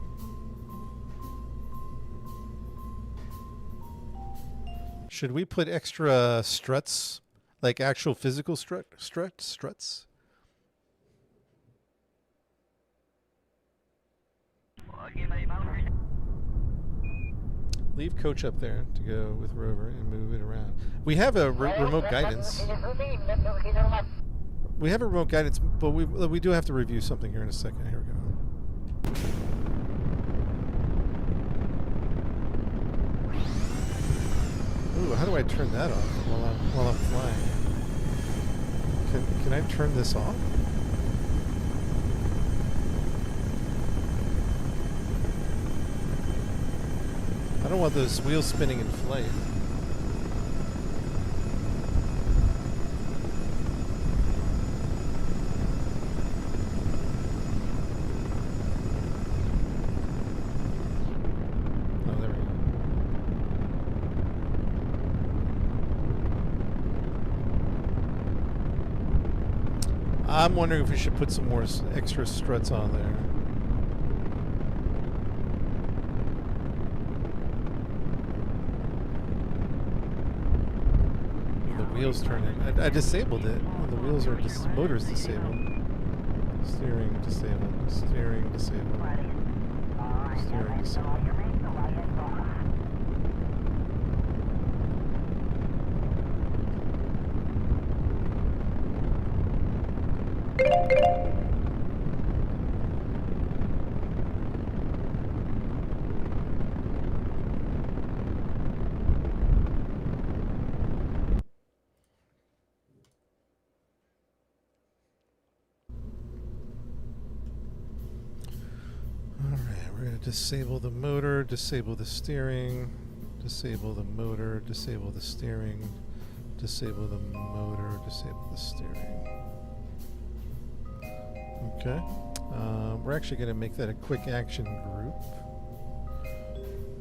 Should we put extra struts, like actual physical struts? Leave coach up there to go with rover and move it around. We have a remote guidance. We have a remote guidance, but we do have to review something here in a second. Here we go. Ooh, how do I turn that off while I'm flying? Can I turn this off? I don't want those wheels spinning in flight. I'm wondering if we should put some more extra struts on there. The wheels turning. I disabled it. Oh, the wheels are motor's disabled. Steering disabled. Steering disabled. Steering disabled. Disable the motor, disable the steering, disable the motor, disable the steering, disable the motor, disable the steering. Okay. We're actually going to make that a quick action group.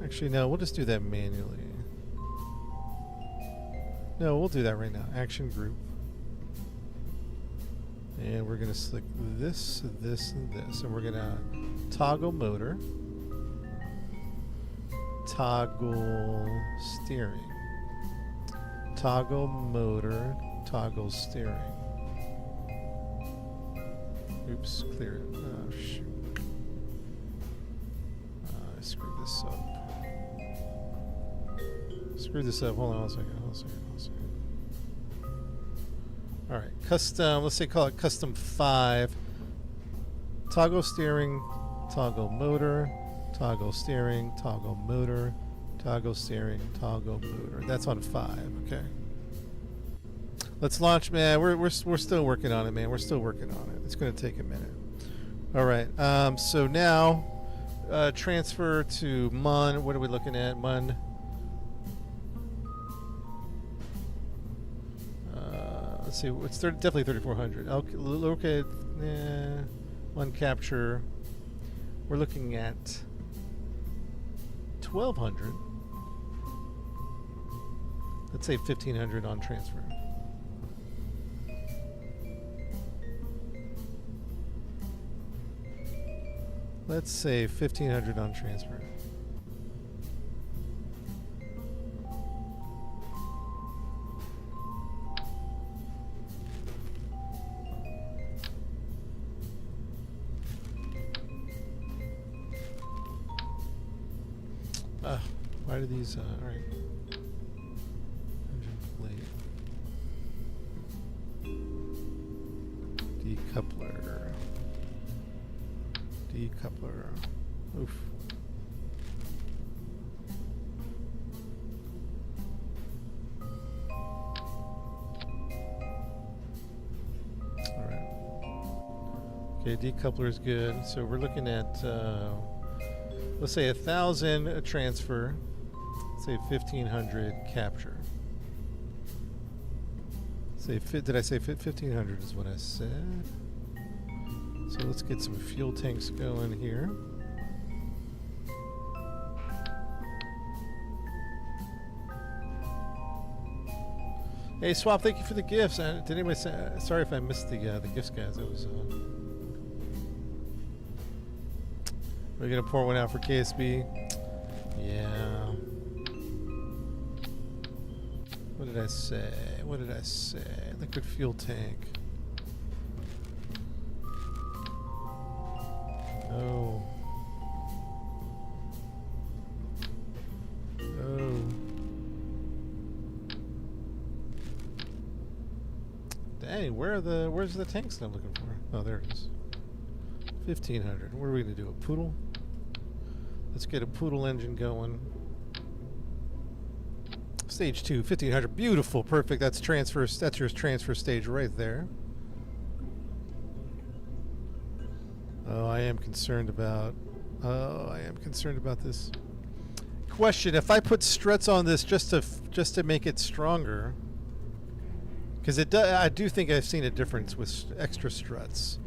Actually, no, we'll just do that manually. No, we'll do that right now. Action group. And we're going to select this, this, and this. And we're going to toggle motor. Toggle steering. Toggle motor, toggle steering. Oops, clear it. Oh, shoot. I screwed this up. screwed this up. Hold on a second. Hold on a second. All right, custom. Let's say call it custom 5. Toggle steering, toggle motor, toggle steering, toggle motor, toggle steering, toggle motor. That's on 5. Okay. Let's launch, man. We're still working on it, man. We're still working on it. It's going to take a minute. All right. So now transfer to MUN. What are we looking at? MUN. Let's see. It's definitely 3400. Okay. MUN capture. We're looking at 1200. Let's say 1500 on transfer. Let's say 1500 on transfer. Why do these, all right. Engine plate. Decoupler. Decoupler. Oof. All right. Okay, decoupler is good. So we're looking at, let's say 1,000 transfer. Let's say 1,500 capture. Did I say 1,500 is what I said? So let's get some fuel tanks going here. Hey Swap, thank you for the gifts. Did anybody say? Sorry if I missed the gifts, guys. It was. We're gonna pour one out for KSB. Yeah. What did I say? What did I say? Liquid fuel tank. Oh. Oh. Dang, where's the tanks that I'm looking for? Oh, there it is. 1,500. What are we gonna do? A poodle? Let's get a poodle engine going. Stage 2, 1,500. Beautiful, perfect. That's transfer. That's your transfer stage right there. Oh, I am concerned about. Oh, I am concerned about this. Question: if I put struts on this just to make it stronger, because I do think I've seen a difference with extra struts.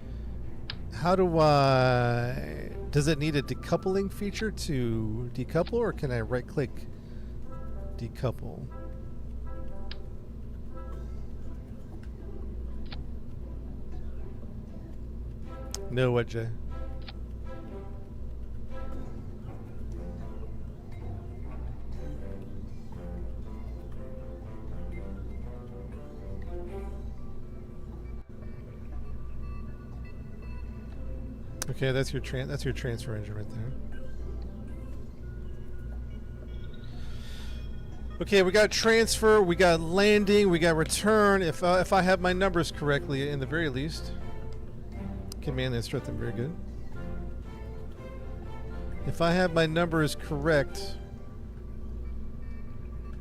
How do I? Does it need a decoupling feature to decouple, or can I right-click decouple? No, what, Jay? Okay, that's your transfer engine right there. Okay, we got transfer, we got landing, we got return. If I have my numbers correctly, in the very least, command instruct them very good. If I have my numbers correct,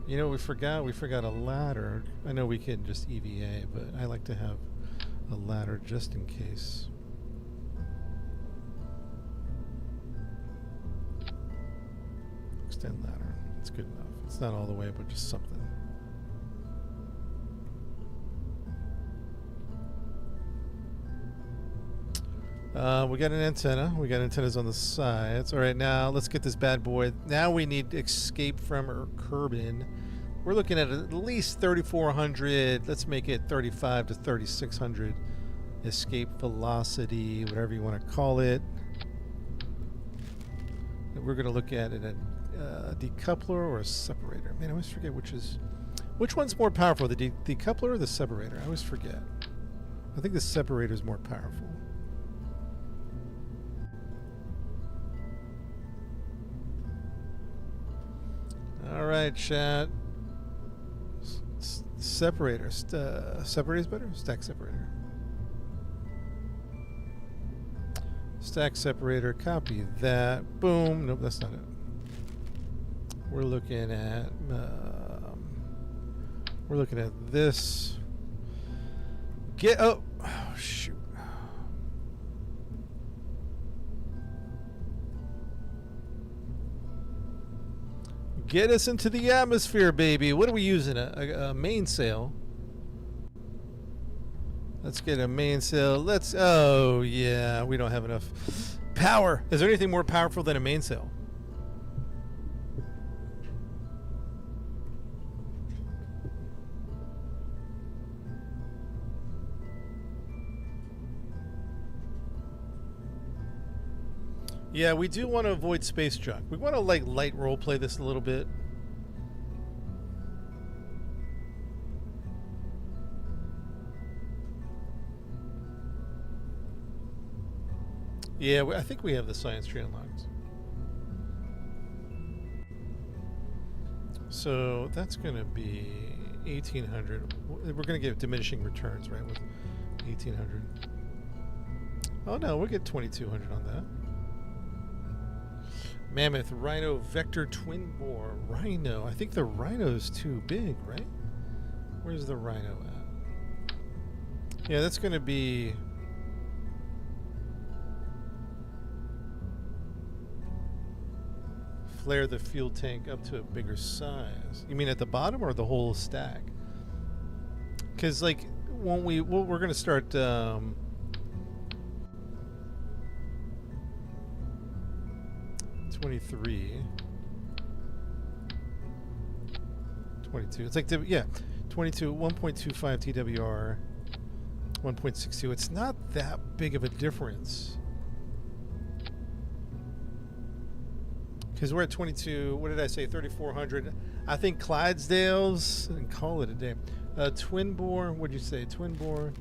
you know, we forgot a ladder. I know we can just EVA, but I like to have a ladder just in case. Extend ladder. It's good enough. It's not all the way, but just something. We got an antenna. We got antennas on the sides. All right, now let's get this bad boy. Now we need escape from Kerbal. We're looking at least 3,400. Let's make it 35 to 3,600 escape velocity, whatever you want to call it. And we're going to look at it at a decoupler or a separator. Man, I always forget which one's more powerful, the decoupler or the separator. I always forget. I think the separator is more powerful. All right, chat. Separator. Separator is better? Stack separator. Stack separator. Copy that. Boom. Nope, that's not it. We're looking at this. Oh shoot. Get us into the atmosphere, baby. What are we using? A mainsail. Let's get a mainsail. Oh yeah, we don't have enough power. Is there anything more powerful than a mainsail? Yeah, we do want to avoid space junk. We want to like light role play this a little bit. Yeah, I think we have the science tree unlocked. So that's going to be 1,800. We're going to get diminishing returns, right, with 1,800. Oh no, we'll get 2,200 on that. Mammoth, Rhino, Vector, Twin Bore, Rhino. I think the Rhino's too big, right? Where's the Rhino at? Yeah, that's going to be... Flare the fuel tank up to a bigger size. You mean at the bottom or the whole stack? Because, like, when we're going to start... 23, 22. It's like, yeah, 22, 1.25 TWR, 1.62. It's not that big of a difference. Because we're at 22, what did I say, 3,400. I think Clydesdales, and call it a day. Twin Bore, what'd you say, Twin Bore?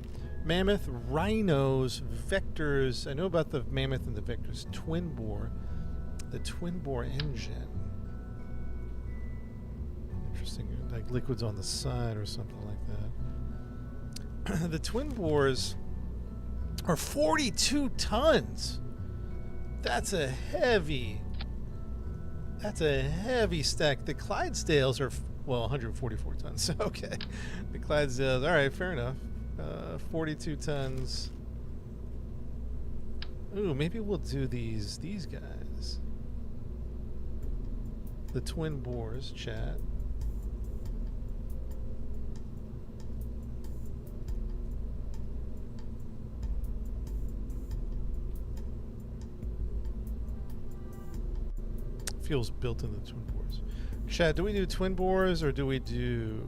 Mammoth, Rhinos, Vectors. I know about the Mammoth and the Vectors. Twin Bore. The Twin Bore engine. Interesting, like liquids on the side or something like that. The Twin Bores are 42 tons. That's a heavy stack. The Clydesdales are, well, 144 tons. Okay. The Clydesdales, all right, fair enough. 42 tons. Ooh, maybe we'll do these guys. The Twin Bores, chat. Fuel's built in the Twin Bores. Chat, do we do Twin Bores or do we do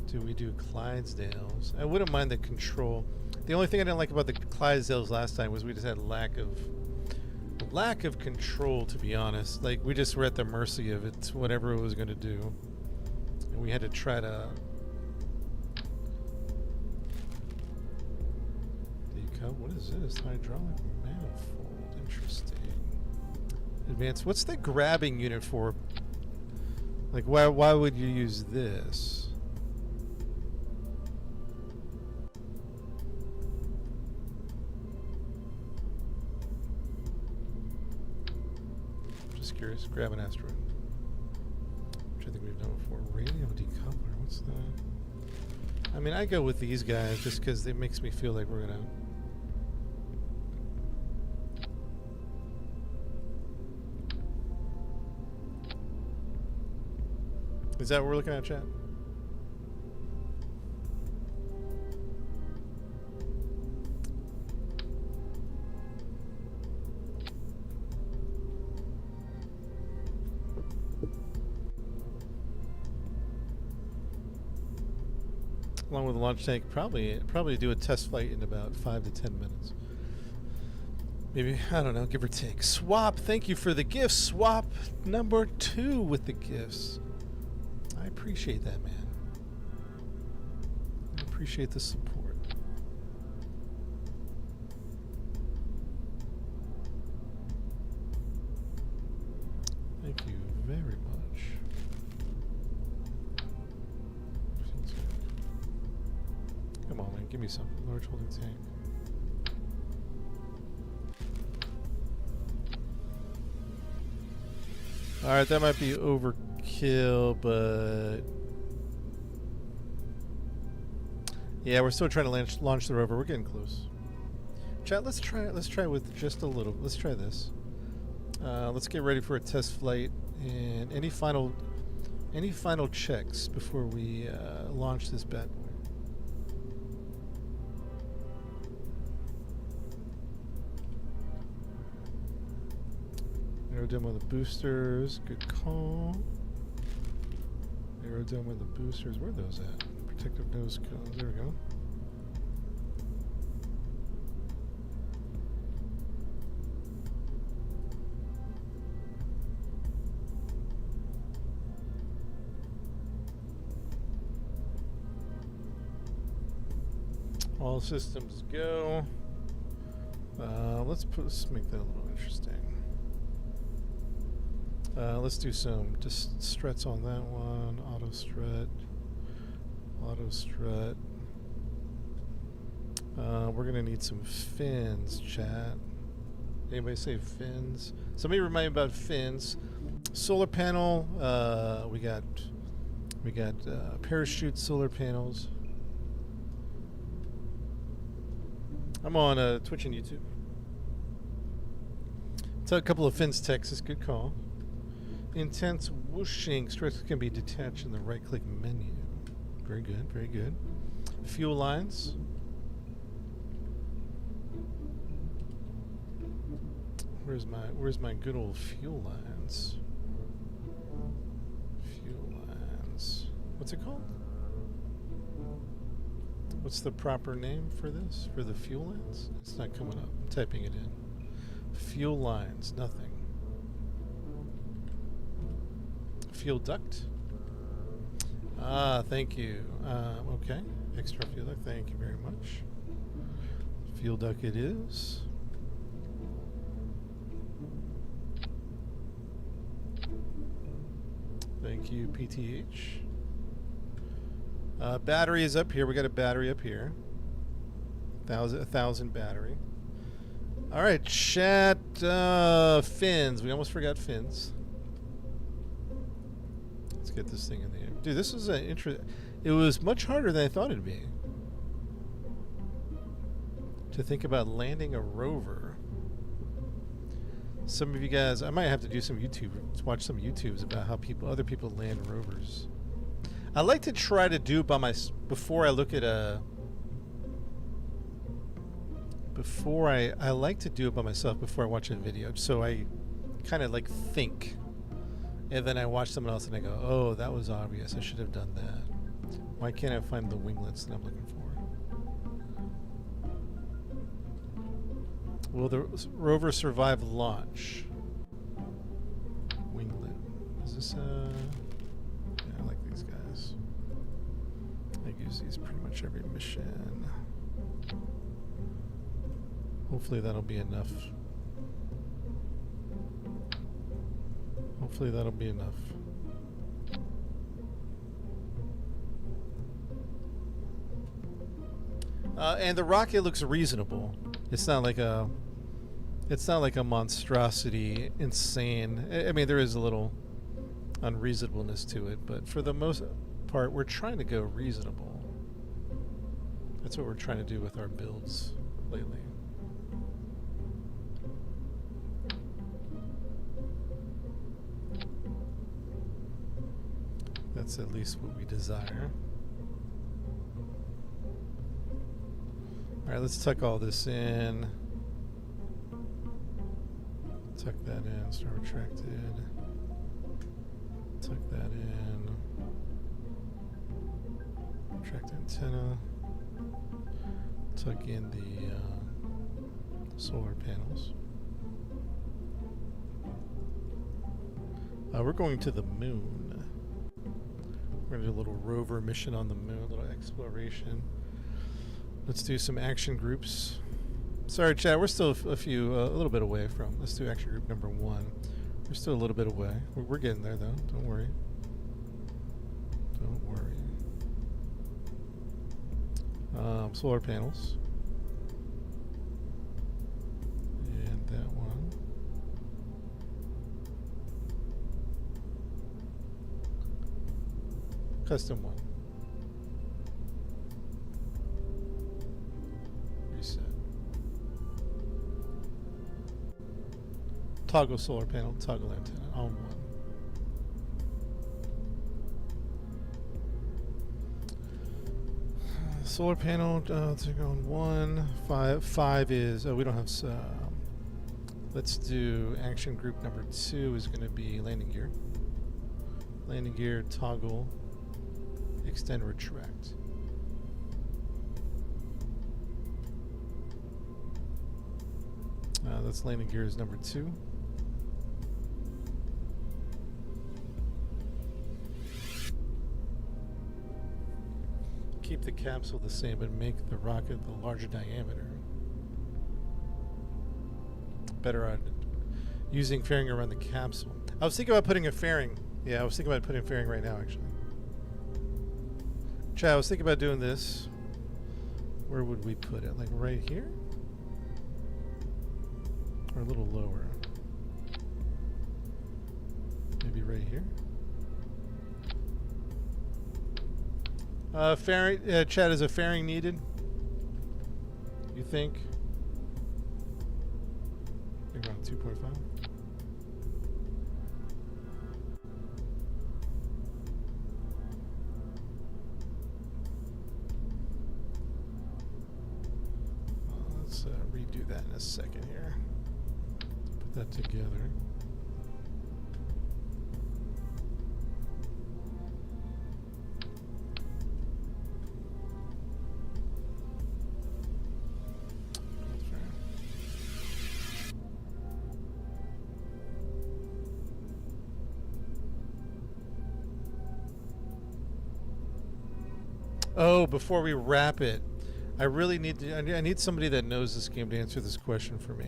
Clydesdales? I wouldn't mind the control. The only thing I didn't like about the Clydesdales last time was we just had lack of control, to be honest. Like, we just were at the mercy of it, whatever it was going to do. And we had to try to... What is this? Hydraulic manifold. Interesting. Advanced. What's the grabbing unit for? Like, why would you use this? Curious. Grab an asteroid. Which I think we've done before. Radio decoupler. What's that? I mean, I go with these guys just because it makes me feel like we're gonna. Is that what we're looking at, chat? Along with the launch tank, probably do a test flight in about 5 to 10 minutes. Maybe, I don't know, give or take. Swap, thank you for the gifts. Swap number 2 with the gifts. I appreciate that, man. I appreciate the support. Thank you very much. give me some. Large holding tank. Alright, that might be overkill, but... yeah, we're still trying to launch the rover. We're getting close. Chat, let's try with just a little. Let's try this. Let's get ready for a test flight. And any final checks before we launch this bad boy? Aerodome on the boosters. Good call. Aerodome on the boosters. Where are those at? Protective nose cones. There we go. All systems go. Let's make that a little interesting. Let's do some just struts on that one. Auto strut. Auto strut. We're gonna need some fins, chat. Anybody say fins? Somebody remind me about fins. Solar panel. We got parachute solar panels. I'm on Twitch and YouTube. It's a couple of fins, Texas. Good call. Intense whooshing. Struts can be detached in the right-click menu. Very good. Very good. Fuel lines. Where's my good old fuel lines? Fuel lines. What's it called? What's the proper name for this? For the fuel lines? It's not coming up. I'm typing it in. Fuel lines. Nothing. Fuel duct. Ah, thank you. Okay. Extra fuel duct. Thank you very much. Fuel duct it is. Thank you, PTH. Battery is up here. We got a battery up here. 1,000 battery. All right, chat. Fins. We almost forgot fins. Let's get this thing in the air. Dude, this was an it was much harder than I thought it'd be. To think about landing a rover. Some of you guys, I might have to do some watch some YouTubes about how other people land rovers. I like to try to do by before I look at a. I like to do it by myself before I watch a video, so I kind of like think, and then I watch someone else and I go, "Oh, that was obvious. I should have done that. Why can't I find the winglets that I'm looking for?" Will the rover survive launch? Winglet. Is this yeah, I like these guys. I use these pretty much every mission. Hopefully that'll be enough. Hopefully that'll be enough. And the rocket looks reasonable. It's not like a monstrosity, insane. I mean, there is a little unreasonableness to it, but for the most part, we're trying to go reasonable. That's what we're trying to do with our builds lately. That's at least what we desire. Alright, let's tuck all this in. Tuck that in, start retracted. Tuck that in. Retract antenna. Tuck in the solar panels. We're going to the moon. We're going to do a little rover mission on the moon, a little exploration. Let's do some action groups. Sorry, chat, we're still a little bit away from. Let's do action group number 1. We're still a little bit away. We're getting there, though. Don't worry. Don't worry. Solar panels. And that one. Custom one. Reset. Toggle solar panel, toggle antenna on one. Solar panel, let's go on one. Five is, we don't have, let's do action group number 2 is going to be landing gear. Landing gear, toggle, extend, retract. That's landing gear is number 2. Keep the capsule the same, but make the rocket the larger diameter. Better on using fairing around the capsule. I was thinking about putting a fairing. Yeah, I was thinking about putting a fairing right now, actually. Chad, I was thinking about doing this. Where would we put it? Like right here? Or a little lower? Maybe right here? Fairing, Chad, is a fairing needed? You think? I think around 2.5. Let's redo that in a second here. Put that together. Oh, before we wrap it, I really need to. I need somebody that knows this game to answer this question for me.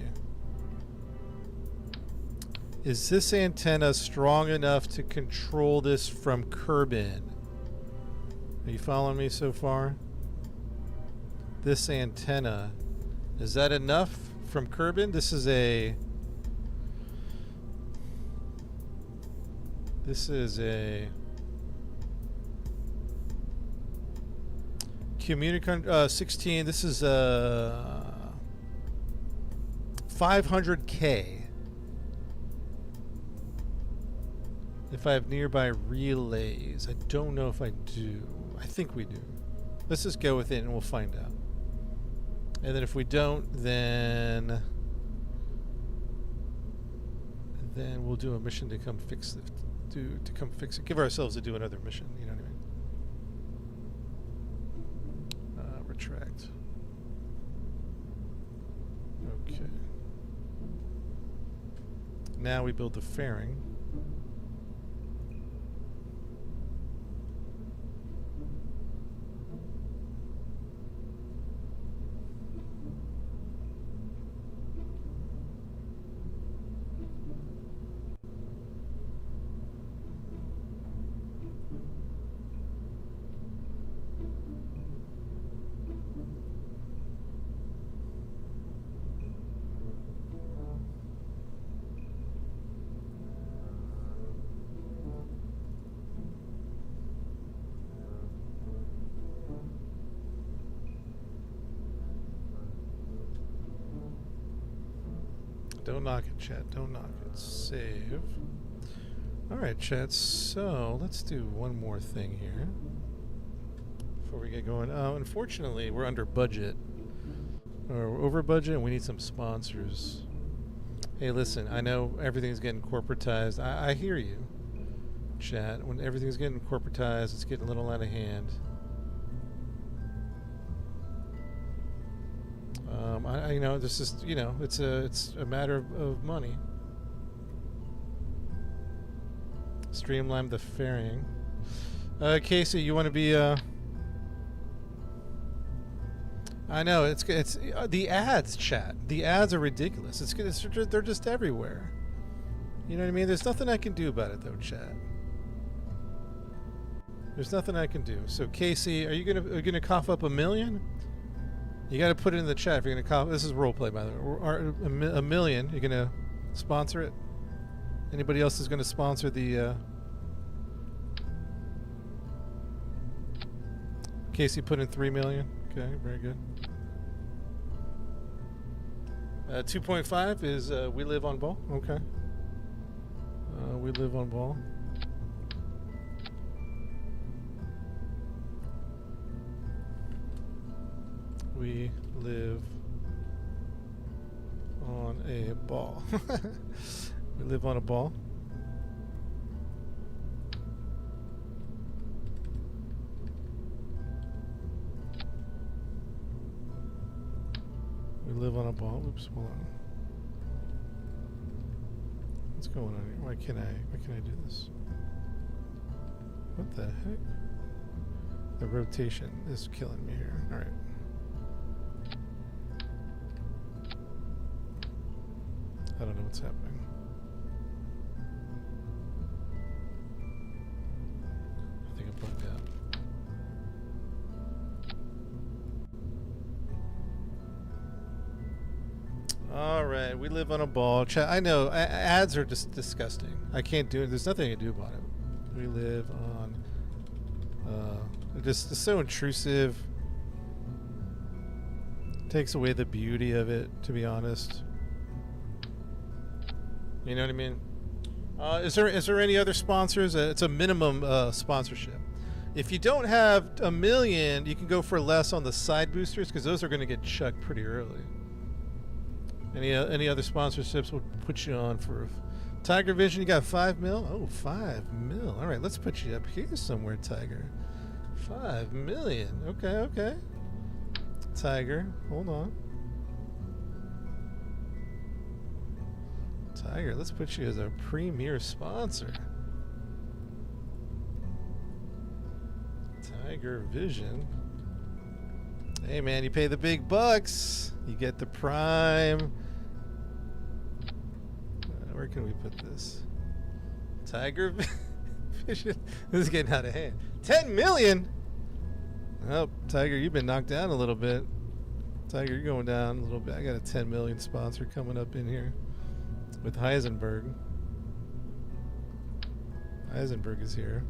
Is this antenna strong enough to control this from Kerbal? Are you following me so far? This antenna, is that enough from Kerbal? This is a. This is a. Communicant 16. This is 500K. If I have nearby relays, I don't know if I do. I think we do. Let's just go with it and we'll find out. And then if we don't, then we'll do a mission to come fix it. To come fix it. Give ourselves to do another mission. You know what I mean? Retract. Okay. Now we build the fairing. Don't knock it, chat. Don't knock it. Save. Alright, chat. So, let's do one more thing here before we get going. Unfortunately, we're under budget. Or over budget, and we need some sponsors. Hey, listen. I know everything's getting corporatized. I hear you, chat. When everything's getting corporatized, it's getting a little out of hand. You know, this is, you know, it's a matter of money. Streamline the fairing. Casey, you want to be? I know it's the ads, chat. The ads are ridiculous. They're just everywhere. You know what I mean? There's nothing I can do about it, though, chat. There's nothing I can do. So, Casey, are you gonna cough up $1 million? You got to put it in the chat if you're going to comment. This is role play, by the way. A million. You're going to sponsor it. Anybody else is going to sponsor the? Casey put in 3 million. Okay, very good. 2.5 is We Live on Ball. Okay. We Live on Ball. We live on a ball. We live on a ball. We live on a ball. Oops, hold on. What's going on here? Why can't I do this? What the heck? The rotation is killing me here. All right. I don't know what's happening. I think I bugged out. All right, we live on a ball. I know ads are just disgusting. I can't do it. There's nothing I can do about it. We live on. It's so intrusive. Takes away the beauty of it, to be honest. You know what I mean? Is there any other sponsors? It's a minimum sponsorship. If you don't have a million, you can go for less on the side boosters because those are going to get chucked pretty early. Any other sponsorships will put you on for Tiger Vision? You got 5 mil? Oh, 5 mil. All right, let's put you up here somewhere, Tiger. 5 million. Okay. Tiger, hold on. Tiger, let's put you as our premier sponsor. Tiger Vision. Hey man, you pay the big bucks. You get the prime. Where can we put this? Tiger Vision. This is getting out of hand. 10 million? Oh, Tiger, you've been knocked down a little bit. Tiger, you're going down a little bit. I got a 10 million sponsor coming up in here with Heisenberg. Heisenberg is here.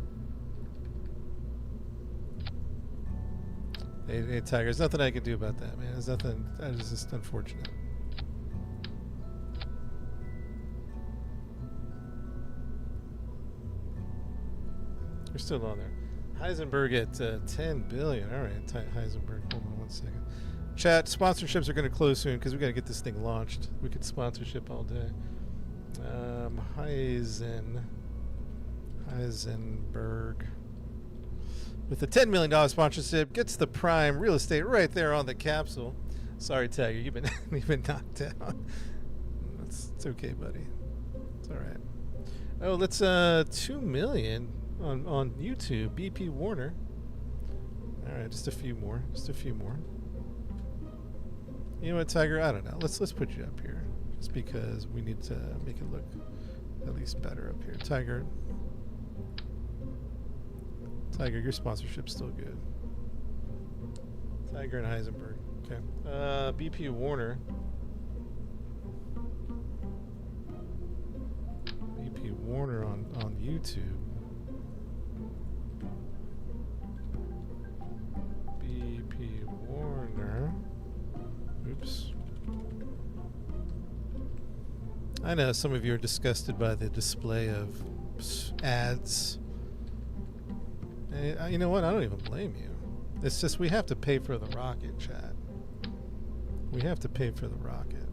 Hey, Tiger, there's nothing I can do about that, man. There's nothing. That is just unfortunate. We're still on there. Heisenberg at 10 billion. All right, Heisenberg. Hold on one second. Chat, sponsorships are going to close soon because we got to get this thing launched. We could sponsorship all day. Heisenberg. With the $10 million sponsorship, gets the prime real estate right there on the capsule. Sorry, Tiger, you've been knocked down. It's okay, buddy. It's all right. Oh, let's 2 million on YouTube. BP Warner. All right, just a few more. You know what, Tiger? I don't know. Let's put you up here, just because we need to make it look at least better up here. Tiger, your sponsorship's still good. Tiger and Heisenberg. Okay. BP Warner. BP Warner on YouTube. BP Warner. Oops. I know some of you are disgusted by the display of ads. You know what? I don't even blame you. It's just we have to pay for the rocket, chat. We have to pay for the rocket.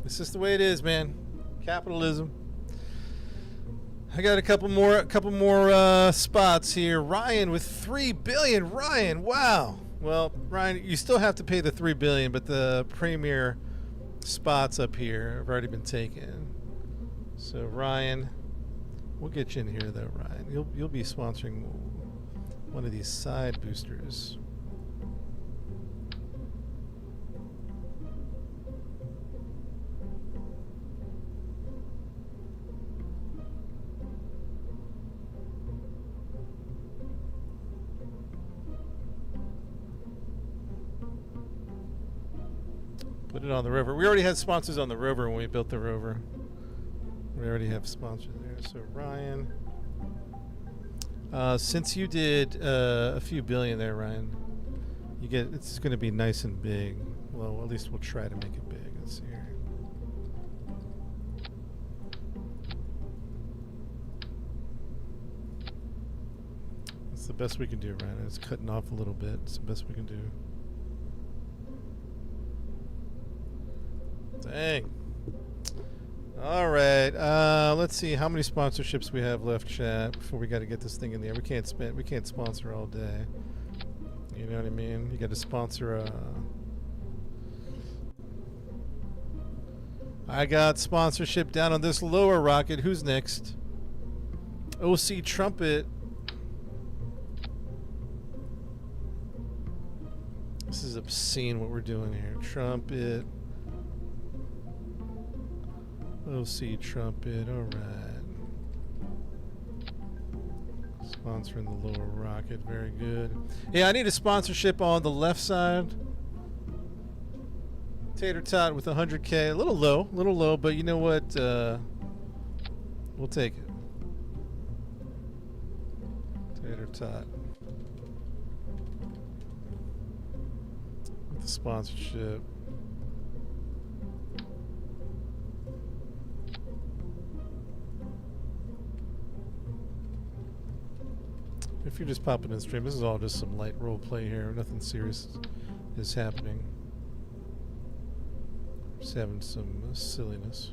It's just the way it is, man. Capitalism. I got a couple more spots here. Ryan with 3 billion. Ryan, wow. Well, Ryan, you still have to pay the 3 billion, but the premier spots up here have already been taken. So Ryan, we'll get you in here though, Ryan. You'll be sponsoring one of these side boosters. Put it on the rover. We already had sponsors on the rover when we built the rover. We already have sponsors there. So Ryan, since you did a few billion there, Ryan, you get it's going to be nice and big. Well, at least we'll try to make it big. Let's see here. That's the best we can do, Ryan. It's cutting off a little bit. It's the best we can do. Dang. All right. Let's see how many sponsorships we have left, chat, before we got to get this thing in there. We can't sponsor all day. You know what I mean? You got to sponsor. I got sponsorship down on this lower rocket. Who's next? OC Trumpet. This is obscene what we're doing here. Trumpet. OC Trumpet. All right. Sponsoring the lower rocket. Very good. Yeah, I need a sponsorship on the left side. Tater Tot with 100K. A little low, but you know what? We'll take it. Tater Tot. With the sponsorship. If you're just popping in the stream, this is all just some light role play here. Nothing serious is happening. Just having some silliness.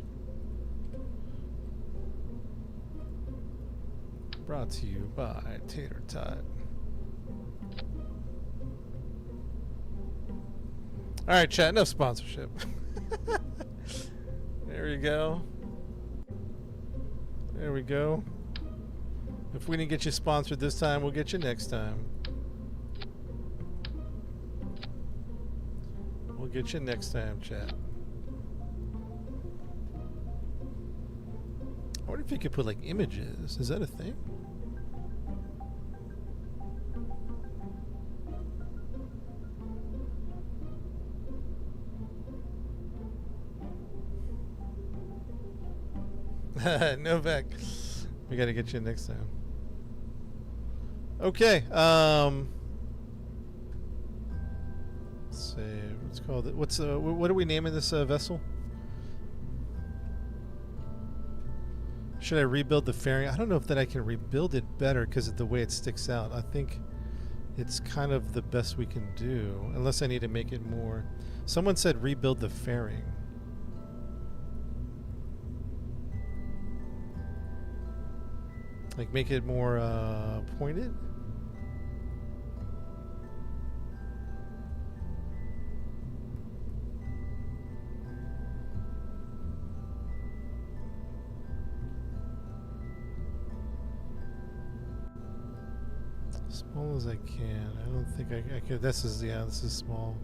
Brought to you by Tater Tot. Alright, chat, enough sponsorship. There we go. There we go. If we didn't get you sponsored this time, we'll get you next time. We'll get you next time, chat. I wonder if you could put like images. Is that a thing? Novak. We got to get you next time. Okay. Let's see. What's called it? What are we naming this vessel? Should I rebuild the fairing? I don't know if that I can rebuild it better because of the way it sticks out. I think it's kind of the best we can do, unless I need to make it more. Someone said rebuild the fairing. Like make it more pointed? Small as I can. I don't think I could. This is small.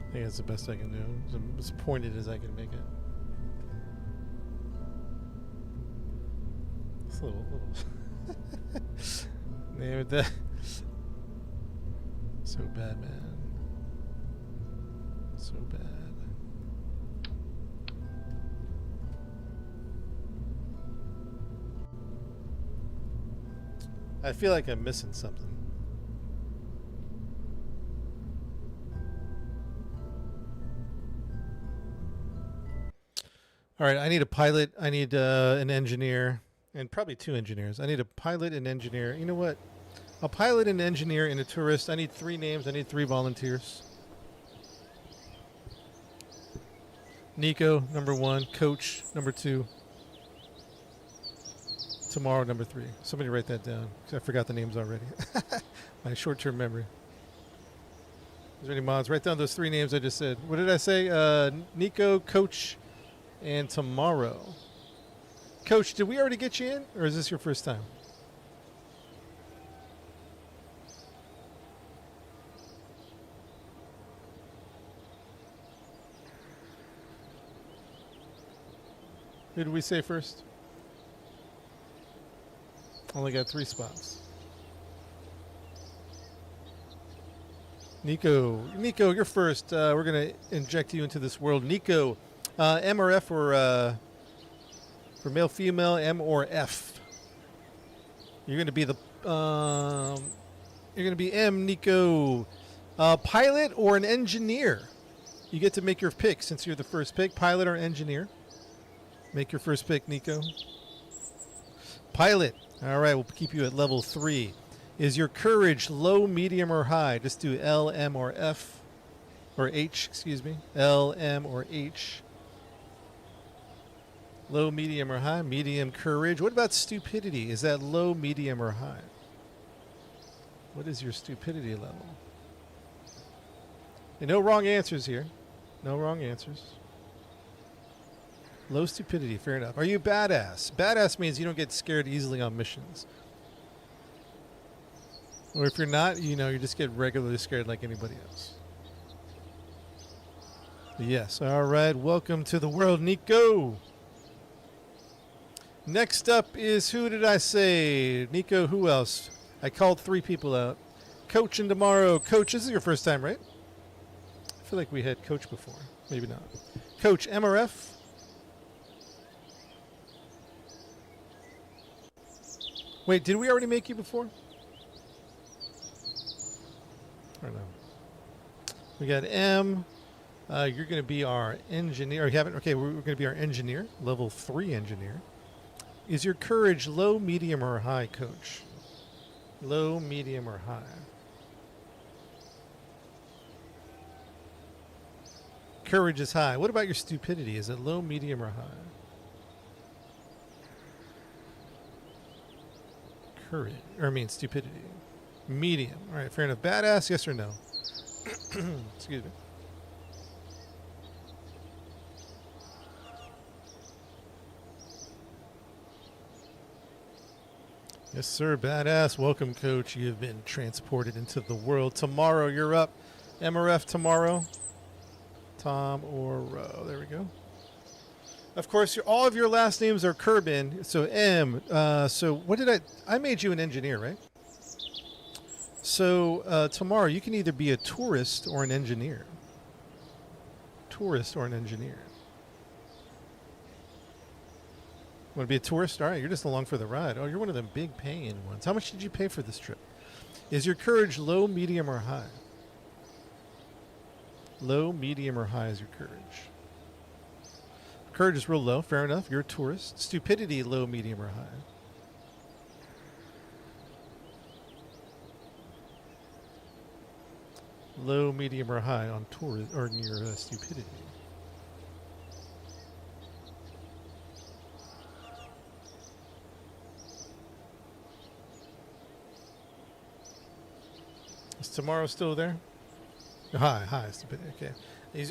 I think that's the best I can do. As pointed as I can make it. It's a little. Name it that. So bad, man. So bad. I feel like I'm missing something. All right, I need a pilot. I need an engineer, and probably two engineers. I need a pilot, an engineer. You know what? A pilot, an engineer, and a tourist. I need 3 names. I need 3 volunteers. Nico, number 1. Coach, number 2. Tomorrow, number 3. Somebody write that down, because I forgot the names already. My short-term memory. Is there any mods? Write down those 3 names I just said. What did I say? Nico, Coach, and Tomorrow. Coach, did we already get you in, or is this your first time? Who did we say first? Only got 3 spots. Nico, you're first. We're gonna inject you into this world. Nico, M or F for male, female, M or F. You're gonna be the you're gonna be M, Nico. Pilot or an engineer? You get to make your pick since you're the first pick. Pilot or engineer? Make your first pick, Nico. Pilot. All right, we'll keep you at level 3. Is your courage low, medium, or high? Just do L, M, or F. Or H, excuse me. L, M, or H. Low, medium, or high? Medium courage. What about stupidity? Is that low, medium, or high? What is your stupidity level? No wrong answers here. No wrong answers. Low stupidity, fair enough. Are you badass? Badass means you don't get scared easily on missions. Or if you're not, you just get regularly scared like anybody else. Yes, all right. Welcome to the world, Nico. Next up is, who did I say? Nico, who else? I called 3 people out. Coach and tomorrow. Coach, this is your first time, right? I feel like we had Coach before. Maybe not. Coach, M or F? Wait, did we already make you before? I don't know. We got M. You're going to be our engineer. You haven't? Okay, we're going to be our engineer. Level 3 engineer. Is your courage low, medium, or high, Coach? Low, medium, or high? Courage is high. What about your stupidity? Is it low, medium, or high? Courage, stupidity. Medium. All right, fair enough. Badass, yes or no? Excuse me. Yes, sir. Badass. Welcome, Coach. You've been transported into the world. Tomorrow, you're up. M or F tomorrow? Tom or Ro. There we go. Of course, all of your last names are Kerbin. So M. So what did I made you an engineer, right? So tomorrow you can either be a tourist or an engineer. Tourist or an engineer. Want to be a tourist? All right, you're just along for the ride. Oh, you're one of them big paying ones. How much did you pay for this trip? Is your courage low, medium, or high? Low, medium, or high is your courage? Courage is real low. Fair enough. You're a tourist. Stupidity, low, medium, or high? Low, medium, or high on tourist or near stupidity? Is tomorrow still there? High, stupidity. Okay.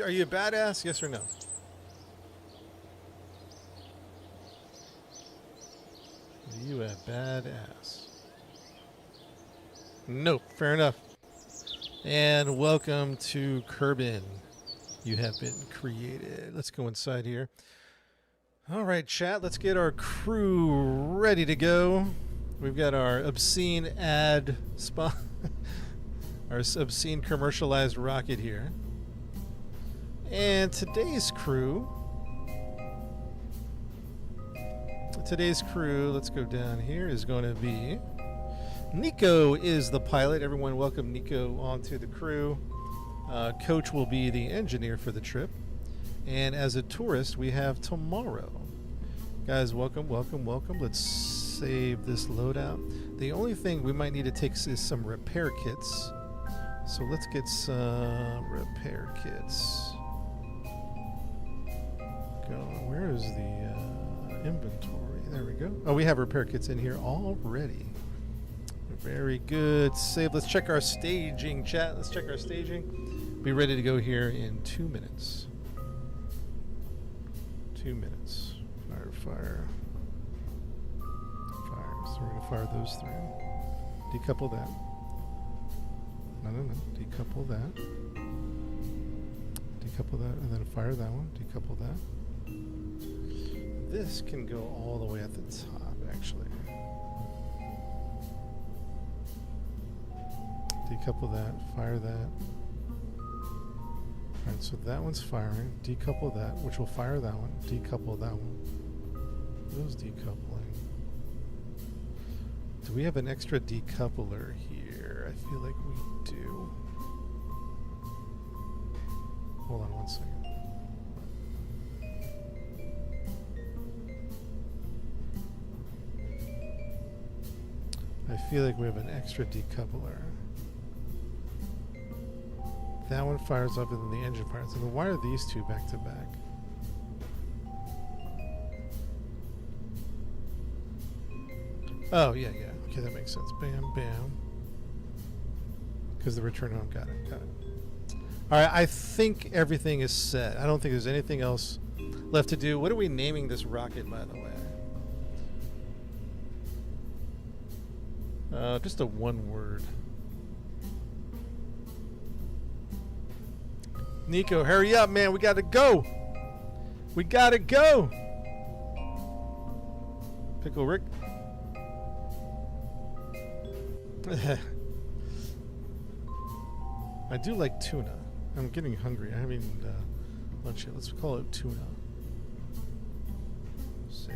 Are you a badass? Yes or no? Are you a badass? Nope. Fair enough. And welcome to Kerbin. You have been created. Let's go inside here. All right, chat. Let's get our crew ready to go. We've got our obscene ad spot. Our obscene commercialized rocket here. And today's crew, let's go down here, is going to be Nico is the pilot. Everyone welcome Nico onto the crew. Coach will be the engineer for the trip. And as a tourist, we have tomorrow. Guys, welcome. Let's save this loadout. The only thing we might need to take is some repair kits. So let's get some repair kits. Where is the inventory? There we go. Oh, we have repair kits in here already. Very good. Save. Let's check our staging, chat. Let's check our staging. Be ready to go here in 2 minutes. 2 minutes. Fire. So we're going to fire those 3. Decouple that. No. Decouple that. Decouple that, and then fire that one. Decouple that. This can go all the way at the top, actually. Decouple that, fire that. Alright, so that one's firing. Decouple that, which will fire that one. Decouple that one. Those decoupling. Do we have an extra decoupler here? I feel like we do. Hold on one second. I feel like we have an extra decoupler. That one fires up and then the engine fires. And why are these two back to back? Oh, yeah, yeah. Okay, that makes sense. Bam, bam. Because the return home. Got it, got it. All right, I think everything is set. I don't think there's anything else left to do. What are we naming this rocket, by the way? Just a one word. Nico, hurry up, man. We gotta go. We gotta go. Pickle Rick. I do like tuna. I'm getting hungry. I haven't eaten lunch yet. Let's call it tuna. Save.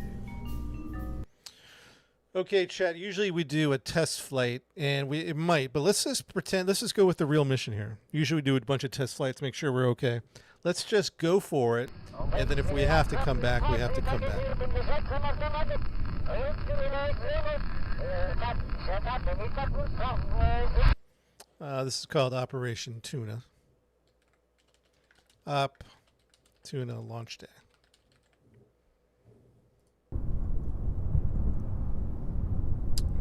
Okay, chat. Usually we do a test flight, and it might, but let's just pretend. Let's just go with the real mission here. Usually we do a bunch of test flights, make sure we're okay. Let's just go for it, and then if we have to come back, we have to come back. This is called Operation Tuna. Op Tuna Launch Day.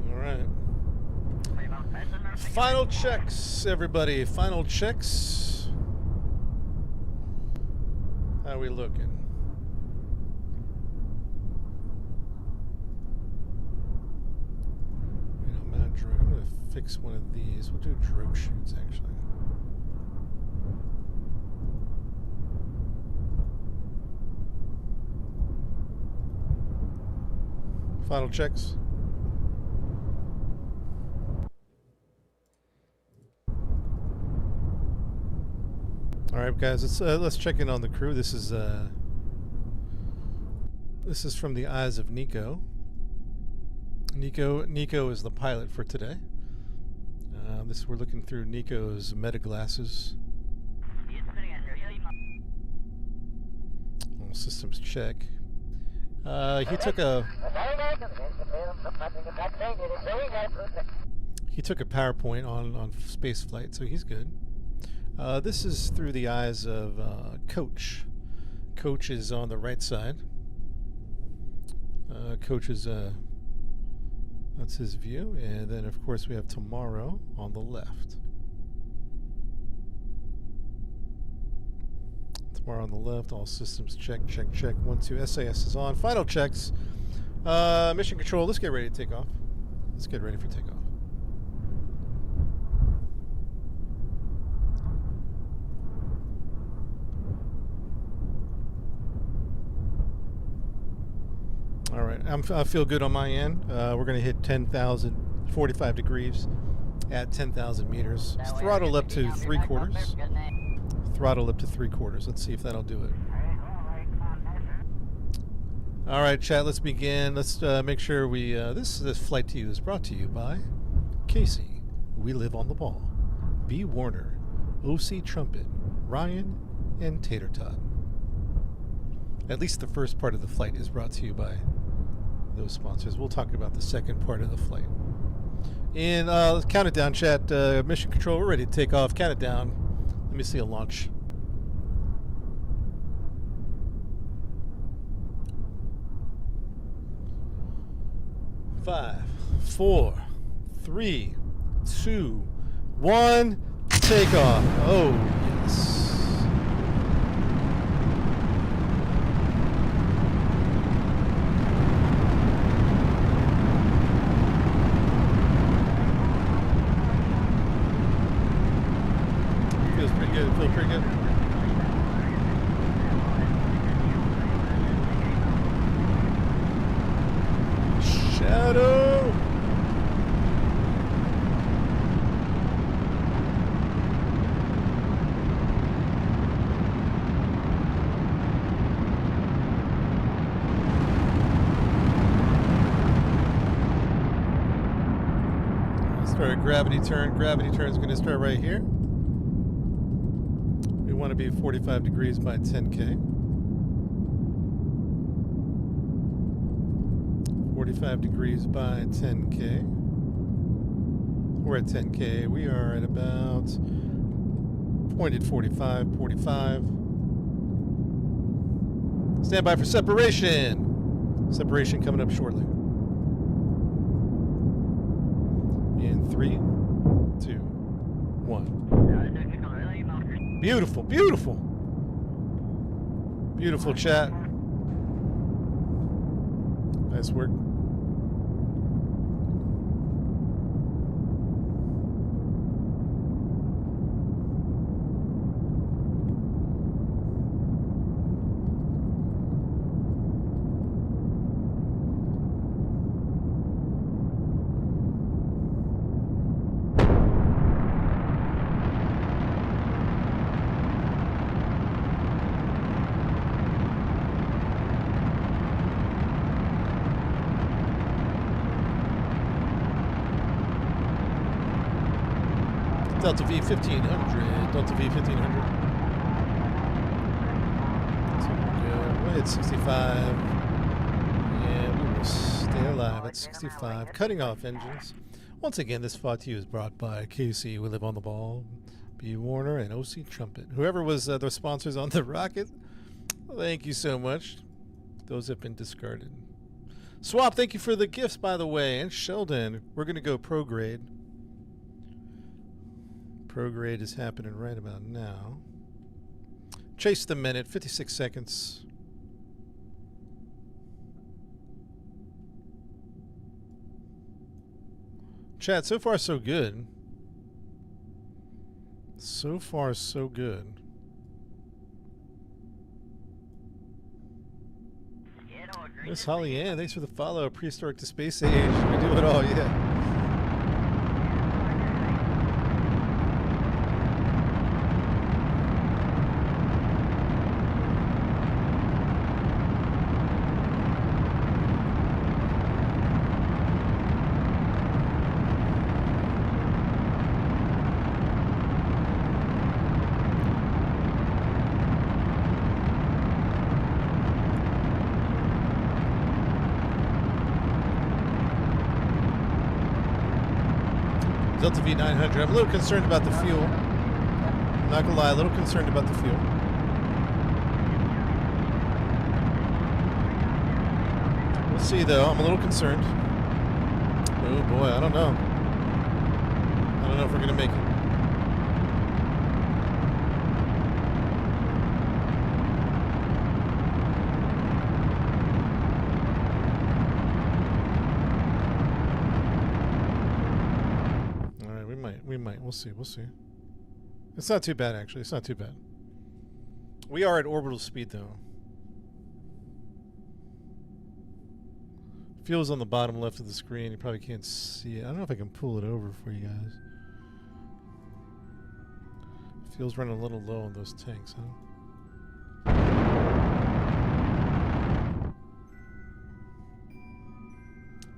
All right. Final checks, everybody. Final checks. How are we looking? I'm going to fix one of these. We'll do drogue shoots, actually. Final checks. All right, guys. Let's check in on the crew. This is from the eyes of Nico. Nico is the pilot for today. We're looking through Nico's meta glasses. All systems check. He took a PowerPoint on space flight, so he's good. This is through the eyes of Coach. Coach is on the right side. Coach is that's his view, and then of course we have Tomorrow on the left. Tomorrow on the left, all systems check, check, check. 1, 2, SAS is on. Final checks. Mission control, let's get ready to take off. Let's get ready for takeoff. All right, I feel good on my end. We're going to hit 10,000, 45 degrees at 10,000 meters. Throttle up to 3/4. Throttle up to 3/4. Let's see if that'll do it. All right, chat, let's begin. Let's make sure we... This flight to you is brought to you by Casey, We Live on the Ball, B. Warner, OC Trumpet, Ryan, and Tater Tot. At least the first part of the flight is brought to you by those sponsors. We'll talk about the second part of the flight. And let's count it down, chat. Mission control, we're ready to take off. Count it down. Let me see a launch. 5, 4, 3, 2, 1. Take off. Oh, yes. Feels pretty good. Feels pretty good. Start a gravity turn. Gravity turn is going to start right here. We want to be 45 degrees by 10K. 45 degrees by 10K. We're at 10K. We are at about pointed 45, 45. Stand by for separation. Separation coming up shortly. In 3, 2, 1. Beautiful, beautiful. Beautiful chat. Nice work. Delta V 1500, Delta V 1500. So we'll hit 65. And we will stay alive at 65. Cutting off engines. Once again, this fought to you is brought by KC, We Live on the Ball, B. Warner, and OC Trumpet. Whoever was the sponsors on the rocket, thank you so much. Those have been discarded. Swap, thank you for the gifts, by the way. And Sheldon, we're going to go pro grade. Prograde is happening right about now. Chase the minute, 56 seconds. Chat, so far so good. So far so good. Miss Holly Ann, thanks for the follow. Prehistoric to Space Age. We do it all, yeah. Delta V 900. I'm a little concerned about the fuel. I'm not gonna lie, a little concerned about the fuel. We'll see though. I'm a little concerned. Oh boy, I don't know. I don't know if we're gonna make it. We might. We'll see. We'll see. It's not too bad, actually. It's not too bad. We are at orbital speed, though. Fuel's on the bottom left of the screen. You probably can't see it. I don't know if I can pull it over for you guys. Fuel's running a little low on those tanks, huh?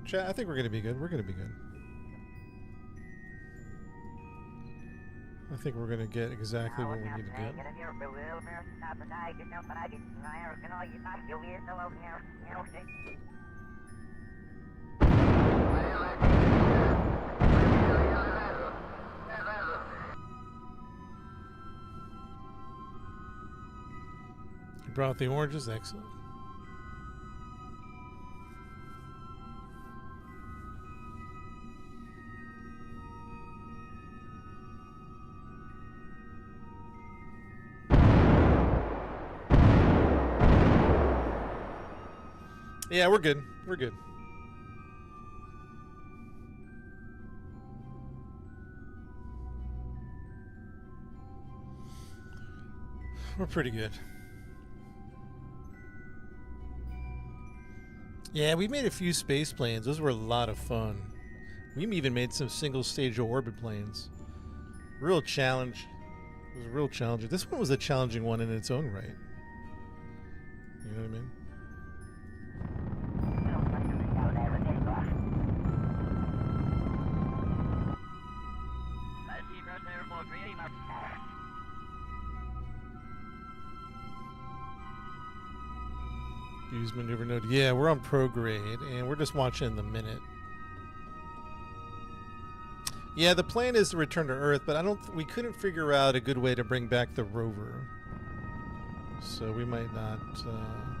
Chat, I think we're going to be good. We're going to be good. I think we're going to get exactly what we need to get. You brought the oranges? Excellent. Yeah, we're good. We're good. We're pretty good. Yeah, we made a few space planes. Those were a lot of fun. We even made some single stage orbit planes. Real challenge. It was a real challenge. This one was a challenging one in its own right. You know what I mean? Use maneuver node. Yeah, we're on prograde, and we're just watching the minute. Yeah, the plan is to return to Earth, but we couldn't figure out a good way to bring back the rover. So we might not.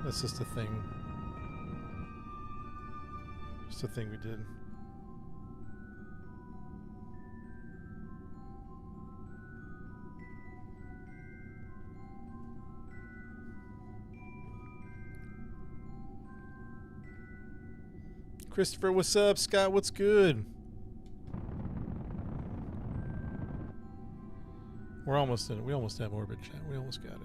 That's just a thing. Just a thing we did. Christopher, what's up? Scott, what's good? We're almost in it. We almost have orbit chat. We almost got it.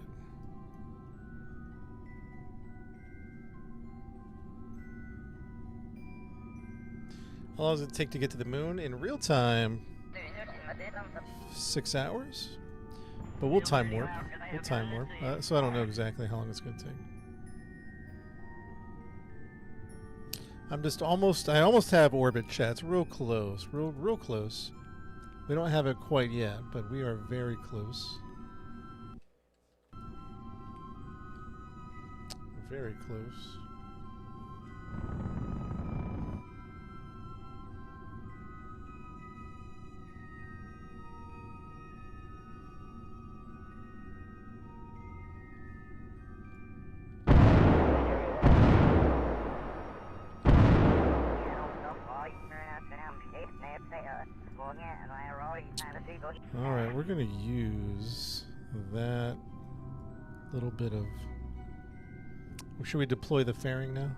How long does it take to get to the moon? In real time, 6 hours. But we'll time warp. We'll time warp. So I don't know exactly how long it's going to take. I almost have orbit chat. It's real close. Real close. We don't have it quite yet, but we are very close. Very close. Alright, we're going to use that little bit of... Should we deploy the fairing now?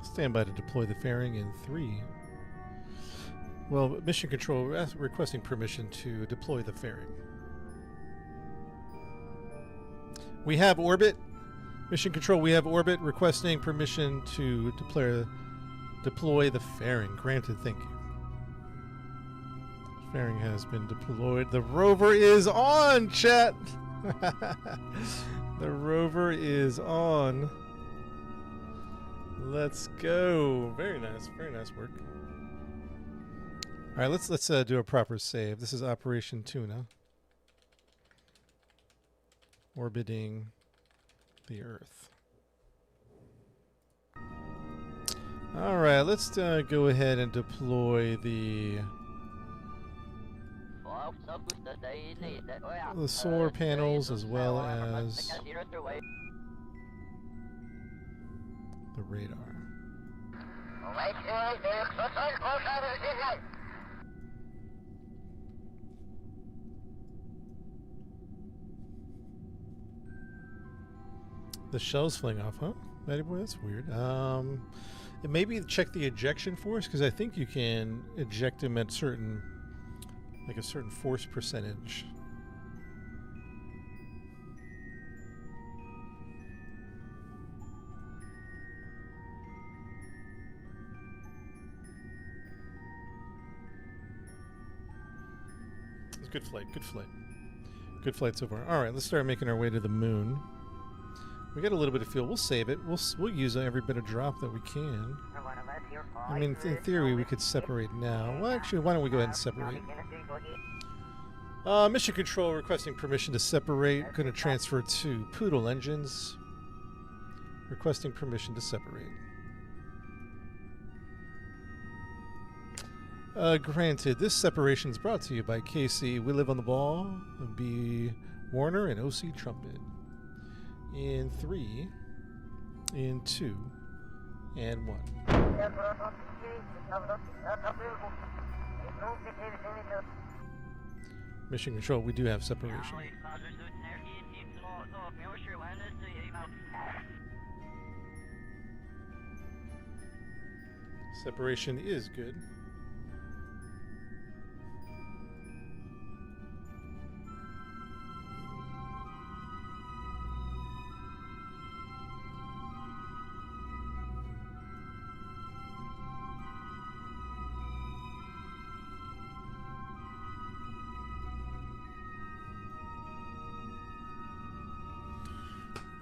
Stand by to deploy the fairing in 3. Well, mission control requesting permission to deploy the fairing. We have orbit. Mission control, we have orbit requesting permission to deploy the fairing. Granted, thank you. Fairing has been deployed. The rover is on, chat! The rover is on. Let's go. Very nice work. All right, let's do a proper save. This is Operation Tuna. Orbiting the Earth. All right, let's go ahead and deploy the solar panels as well as the radar. The shell's flying off, huh? Matty boy, that's weird. Maybe check the ejection force, because I think you can eject him at a certain force percentage. It's a good flight, good flight. Good flight so far. Alright, let's start making our way to the moon. We got a little bit of fuel. We'll save it. We'll use every bit of drop that we can. I mean, in theory, we could separate now. Well, actually, why don't we go ahead and separate? Mission control requesting permission to separate. Going to transfer to Poodle engines. Requesting permission to separate. Granted, this separation is brought to you by KC We Live on the Ball, B. Warner, and OC Trumpet. In 3, in 2, and 1. Mission control, we do have separation. Separation is good.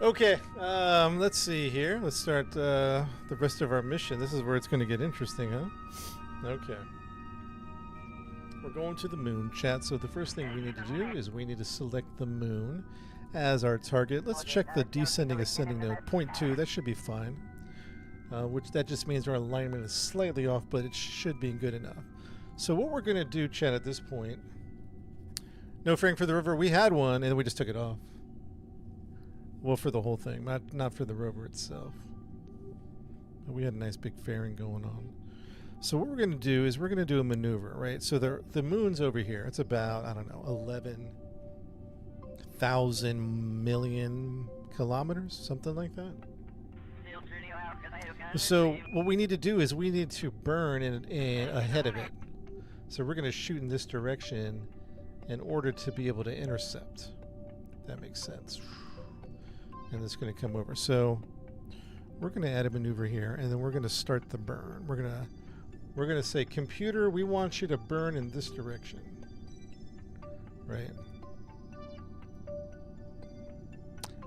Okay, let's see here. Let's start the rest of our mission. This is where it's going to get interesting, huh? Okay. We're going to the moon, chat. So the first thing we need to do is we need to select the moon as our target. Let's check the descending ascending node. 0.2, that should be fine. Which that just means our alignment is slightly off, but it should be good enough. So what we're going to do, chat, at this point, no fairing for the rover. We had one, and we just took it off. Well, for the whole thing, not for the rover itself. But we had a nice big fairing going on. So what we're going to do is we're going to do a maneuver, right? So the moon's over here. It's about, I don't know, 11,000 million kilometers, something like that. So what we need to do is we need to burn in ahead of it. So we're going to shoot in this direction in order to be able to intercept. That makes sense. And it's going to come over. So we're going to add a maneuver here, and then we're going to start the burn. We're going to say, computer, we want you to burn in this direction. Right?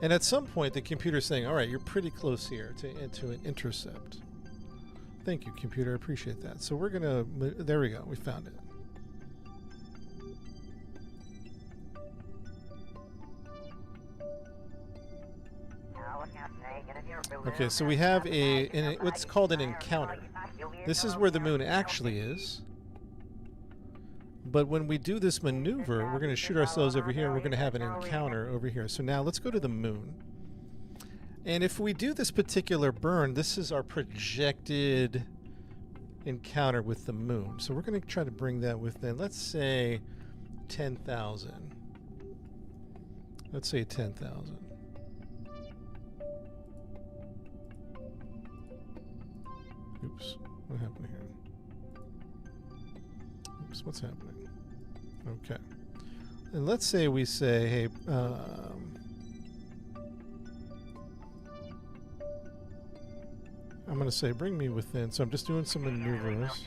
And at some point, the computer's saying, all right, you're pretty close here to an intercept. Thank you, computer. I appreciate that. So we're going to... There we go. We found it. Okay, so we have what's called an encounter. This is where the moon actually is. But when we do this maneuver, we're going to shoot ourselves over here, and we're going to have an encounter over here. So now let's go to the moon. And if we do this particular burn, this is our projected encounter with the moon. So we're going to try to bring that within, let's say, 10,000. Let's say 10,000. Oops, what happened here? Oops, what's happening? Okay. And let's say we say, hey, I'm going to say bring me within, so I'm just doing some maneuvers.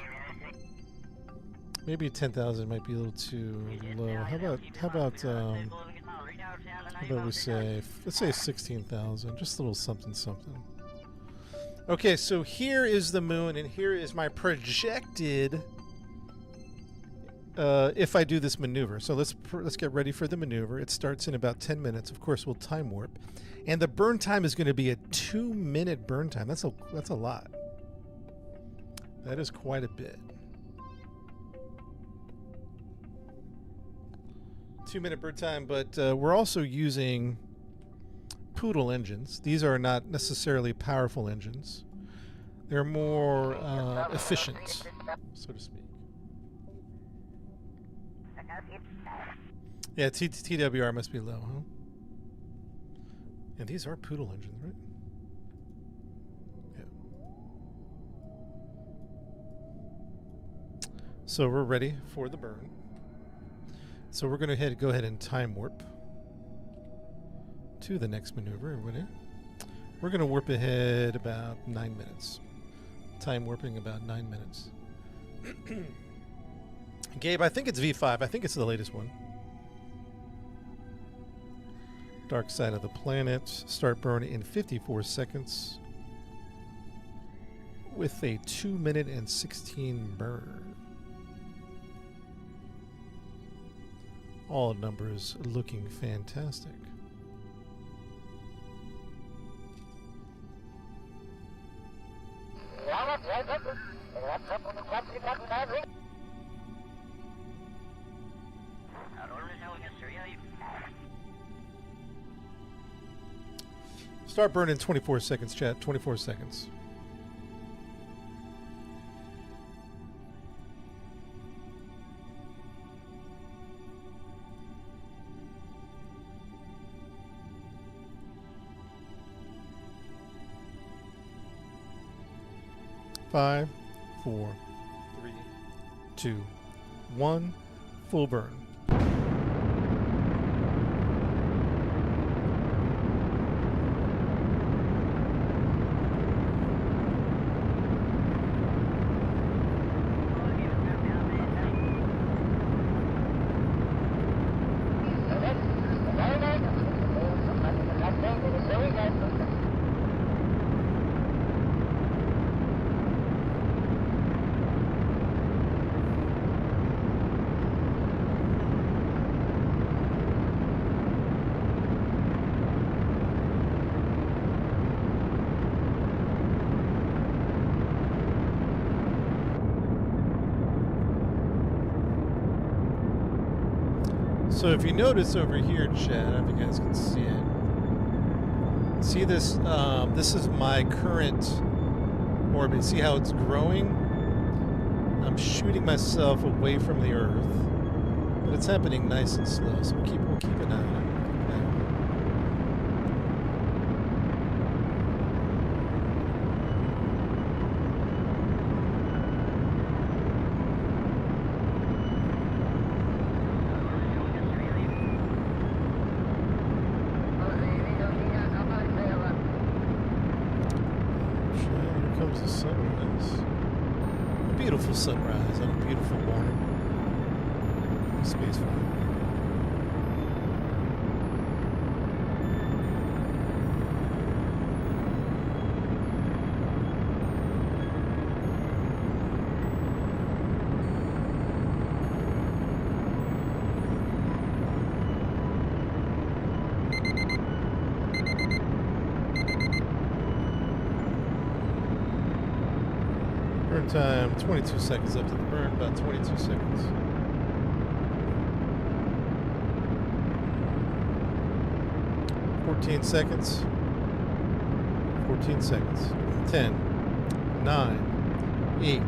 Maybe 10,000 might be a little too low. How about we say, let's say 16,000, just a little something something. Okay, so here is the moon, and here is my projected, if I do this maneuver. So let's get ready for the maneuver. It starts in about 10 minutes. Of course, we'll time warp. And the burn time is going to be a 2-minute burn time. That's a lot. That is quite a bit. 2-minute burn time, but we're also using Poodle engines. These are not necessarily powerful engines. They're more efficient, so to speak. Yeah, TWR must be low, huh? And these are Poodle engines, right? Yeah. So we're ready for the burn. So we're going to go ahead and time warp to the next maneuver. We're going to warp ahead about 9 minutes. Time warping about 9 minutes. Gabe, I think it's V5. I think it's the latest one. Dark side of the planet. Start burn in 54 seconds. With a 2-minute and 16 burn. All numbers looking fantastic. Start burning 24 seconds, chat. 24 seconds. Five, 4, 3, 2, 1. Full burn. So if you notice over here, Chad, I don't know if you guys can see it. See this? This is my current orbit. See how it's growing? I'm shooting myself away from the Earth, but it's happening nice and slow. So we'll keep an eye on it. The sunrise. A beautiful sunrise on a beautiful morning. Space flight. Burn time, 22 seconds up to the burn, about 22 seconds. Fourteen seconds. 14 seconds. 10, 9, 8,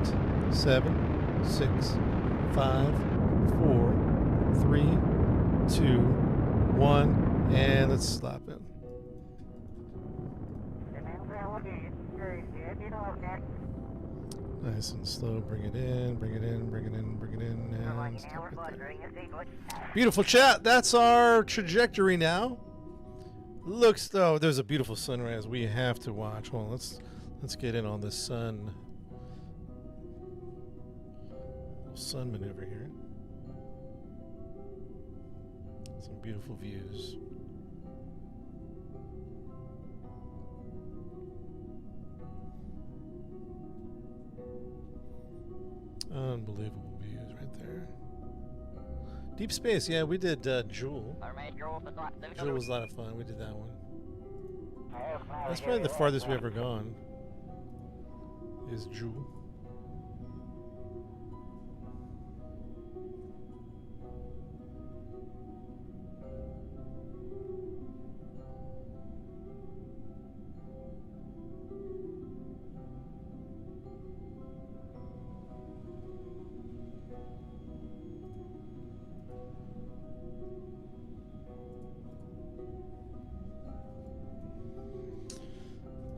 7, 6, 5, 4, 3, 2, 1, and let's stop it. Nice and slow. Bring it in, bring it in, bring it in, bring it in, and stop it there. Beautiful chat. That's our trajectory now. Looks though, there's a beautiful sunrise we have to watch. Hold on, let's get in on this sun maneuver here. Some beautiful views. Unbelievable views right there. Deep space, yeah, we did Jewel. Jewel was a lot of fun. We did that one. That's probably the farthest we've ever gone. Is Jewel.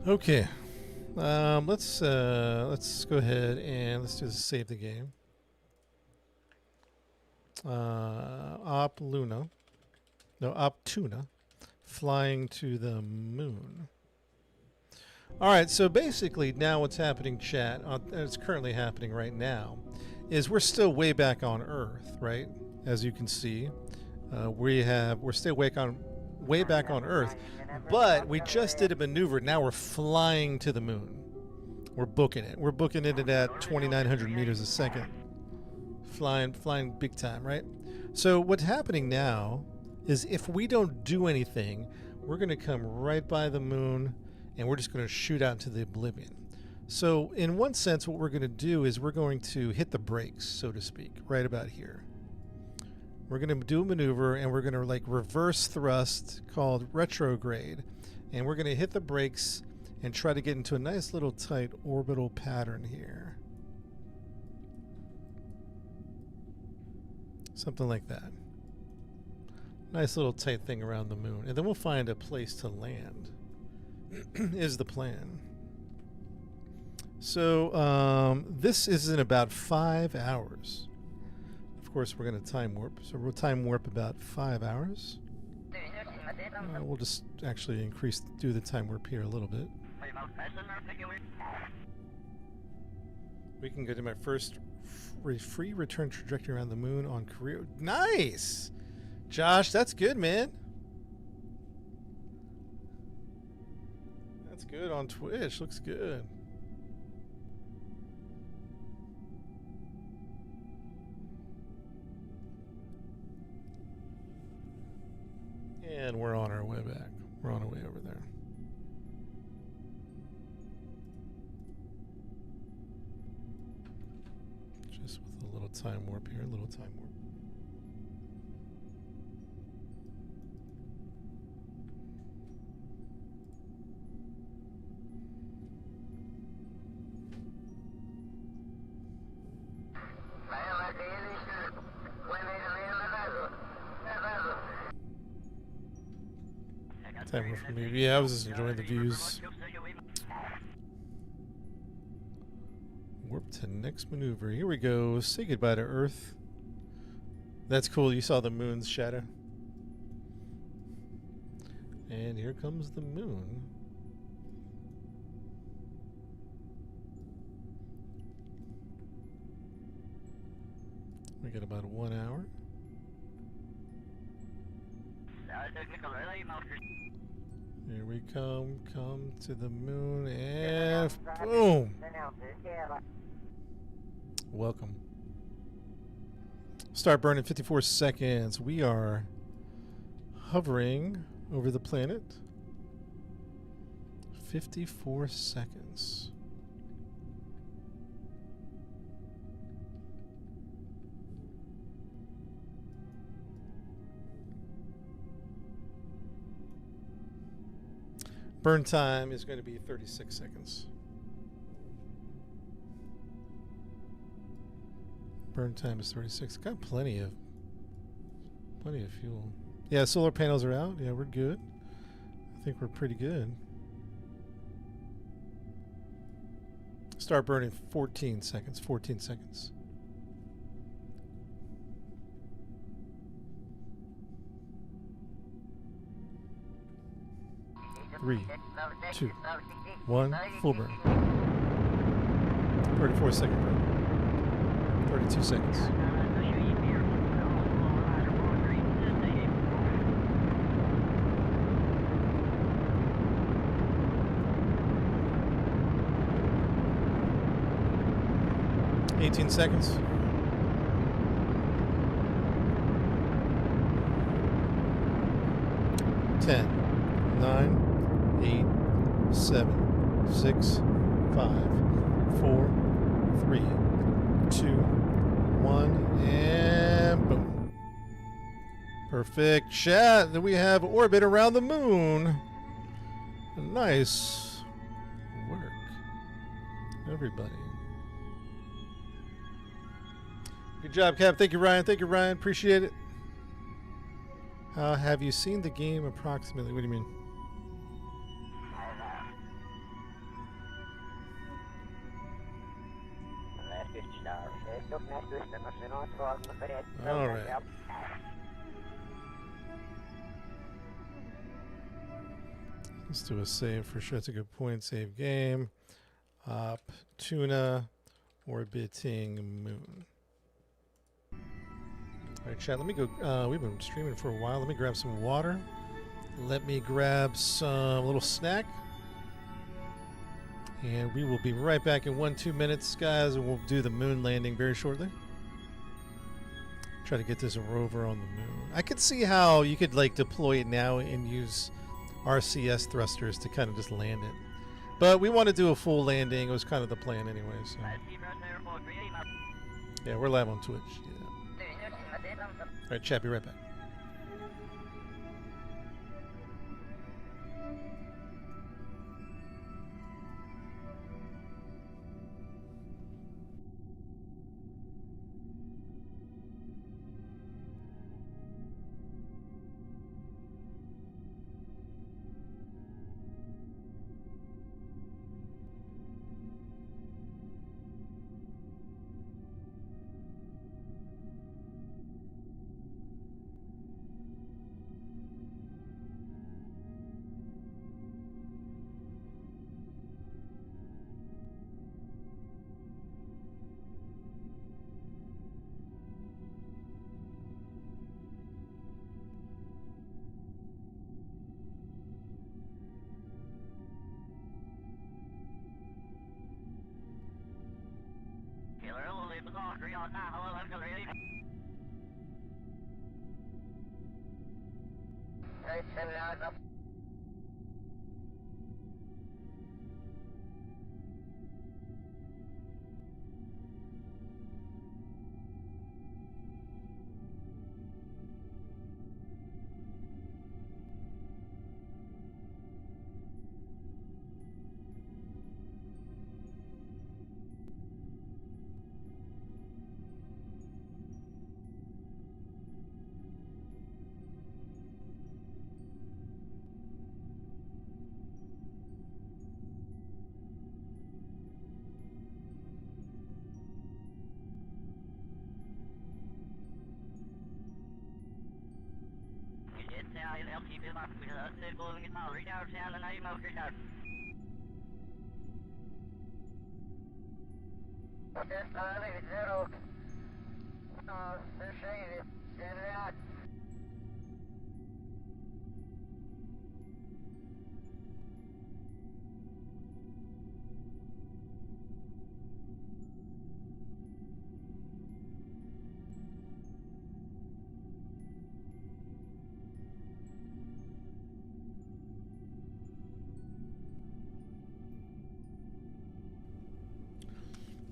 Okay, let's go ahead and let's do save the game. Op Tuna, flying to the moon. All right, so basically now what's happening, chat? It's currently happening right now, is we're still way back on Earth, right? As you can see, we're still way back on Earth. But we just did a maneuver. Now we're flying to the moon. We're booking it. We're booking it at 2,900 meters a second. Flying big time, right? So what's happening now is if we don't do anything, we're going to come right by the moon and we're just going to shoot out into the oblivion. So in one sense, what we're going to do is we're going to hit the brakes, so to speak, right about here. We're going to do a maneuver and we're going to like reverse thrust called retrograde. And we're going to hit the brakes and try to get into a nice little tight orbital pattern here. Something like that. Nice little tight thing around the moon. And then we'll find a place to land is the plan. So this is in about 5 hours. Of course, we're going to time warp. So we'll time warp about 5 hours. We'll just actually do the time warp here a little bit. We can go to my first free return trajectory around the moon on career. Nice! Josh, that's good, man. That's good on Twitch. Looks good. And we're on our way back. We're on our way over there. Just with a little time warp here, a little time warp. Time for me. Yeah, I was just enjoying the views. Warp to next maneuver. Here we go. Say goodbye to Earth. That's cool. You saw the moon's shadow. And here comes the moon. We got about 1 hour. Here we come to the moon, and boom! Welcome. Start burning 54 seconds. We are hovering over the planet. 54 seconds. Burn time is going to be 36 seconds. Burn time is 36. Got plenty of fuel. Yeah, solar panels are out. Yeah, we're good. I think we're pretty good. Start burning 14 seconds. 14 seconds. Three, 2, 1, full burn. 34-second burn. 32 seconds. $18 seconds. 10, 9, 8, 7, 6, 5, 4, 3, 2, 1, and boom. Perfect. Chat. Then we have orbit around the moon. Nice work, everybody. Good job, Cap. Thank you, Ryan. Thank you, Ryan. Appreciate it. Have you seen the game approximately? What do you mean? All right. Let's do a save for sure. That's a good point. Save game. Op tuna orbiting moon. All right, chat. Let me go. We've been streaming for a while. Let me grab some water. Let me grab some little snack. And we will be right back in 1-2 minutes, guys. And we'll do the moon landing very shortly. Try to get this rover on the moon. I could see how you could like deploy it now and use RCS thrusters to kind of just land it. But we want to do a full landing. It was kind of the plan anyway. So. Yeah, we're live on Twitch. Yeah. All right, chat. Be right back.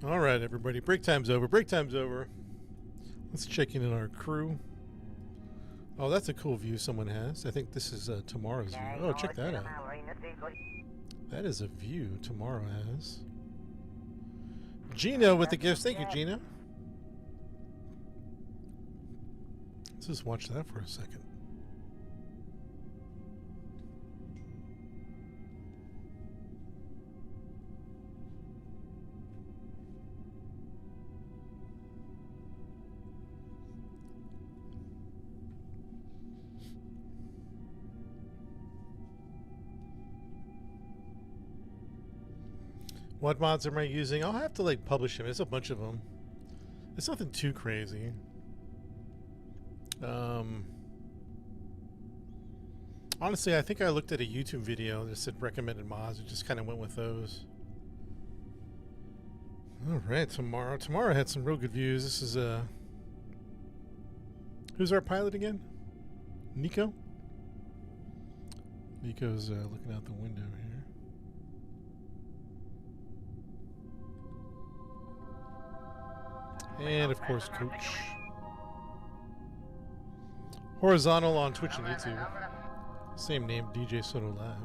All right, everybody. Break time's over. Break time's over. Let's check in on our crew. Oh, that's a cool view someone has. I think this is tomorrow's view. Oh, check that out. That is a view tomorrow has. Gino with the gifts. Thank you, Gino. Let's just watch that for a second. What mods am I using? I'll have to like publish them. There's a bunch of them. It's nothing too crazy. Honestly, I think I looked at a YouTube video that said recommended mods and just kind of went with those. All right, tomorrow. Tomorrow had some real good views. This is who's our pilot again? Nico. Nico's looking out the window here. And of course, Coach. Horizontal on Twitch and YouTube. Same name, DJ Soto Live.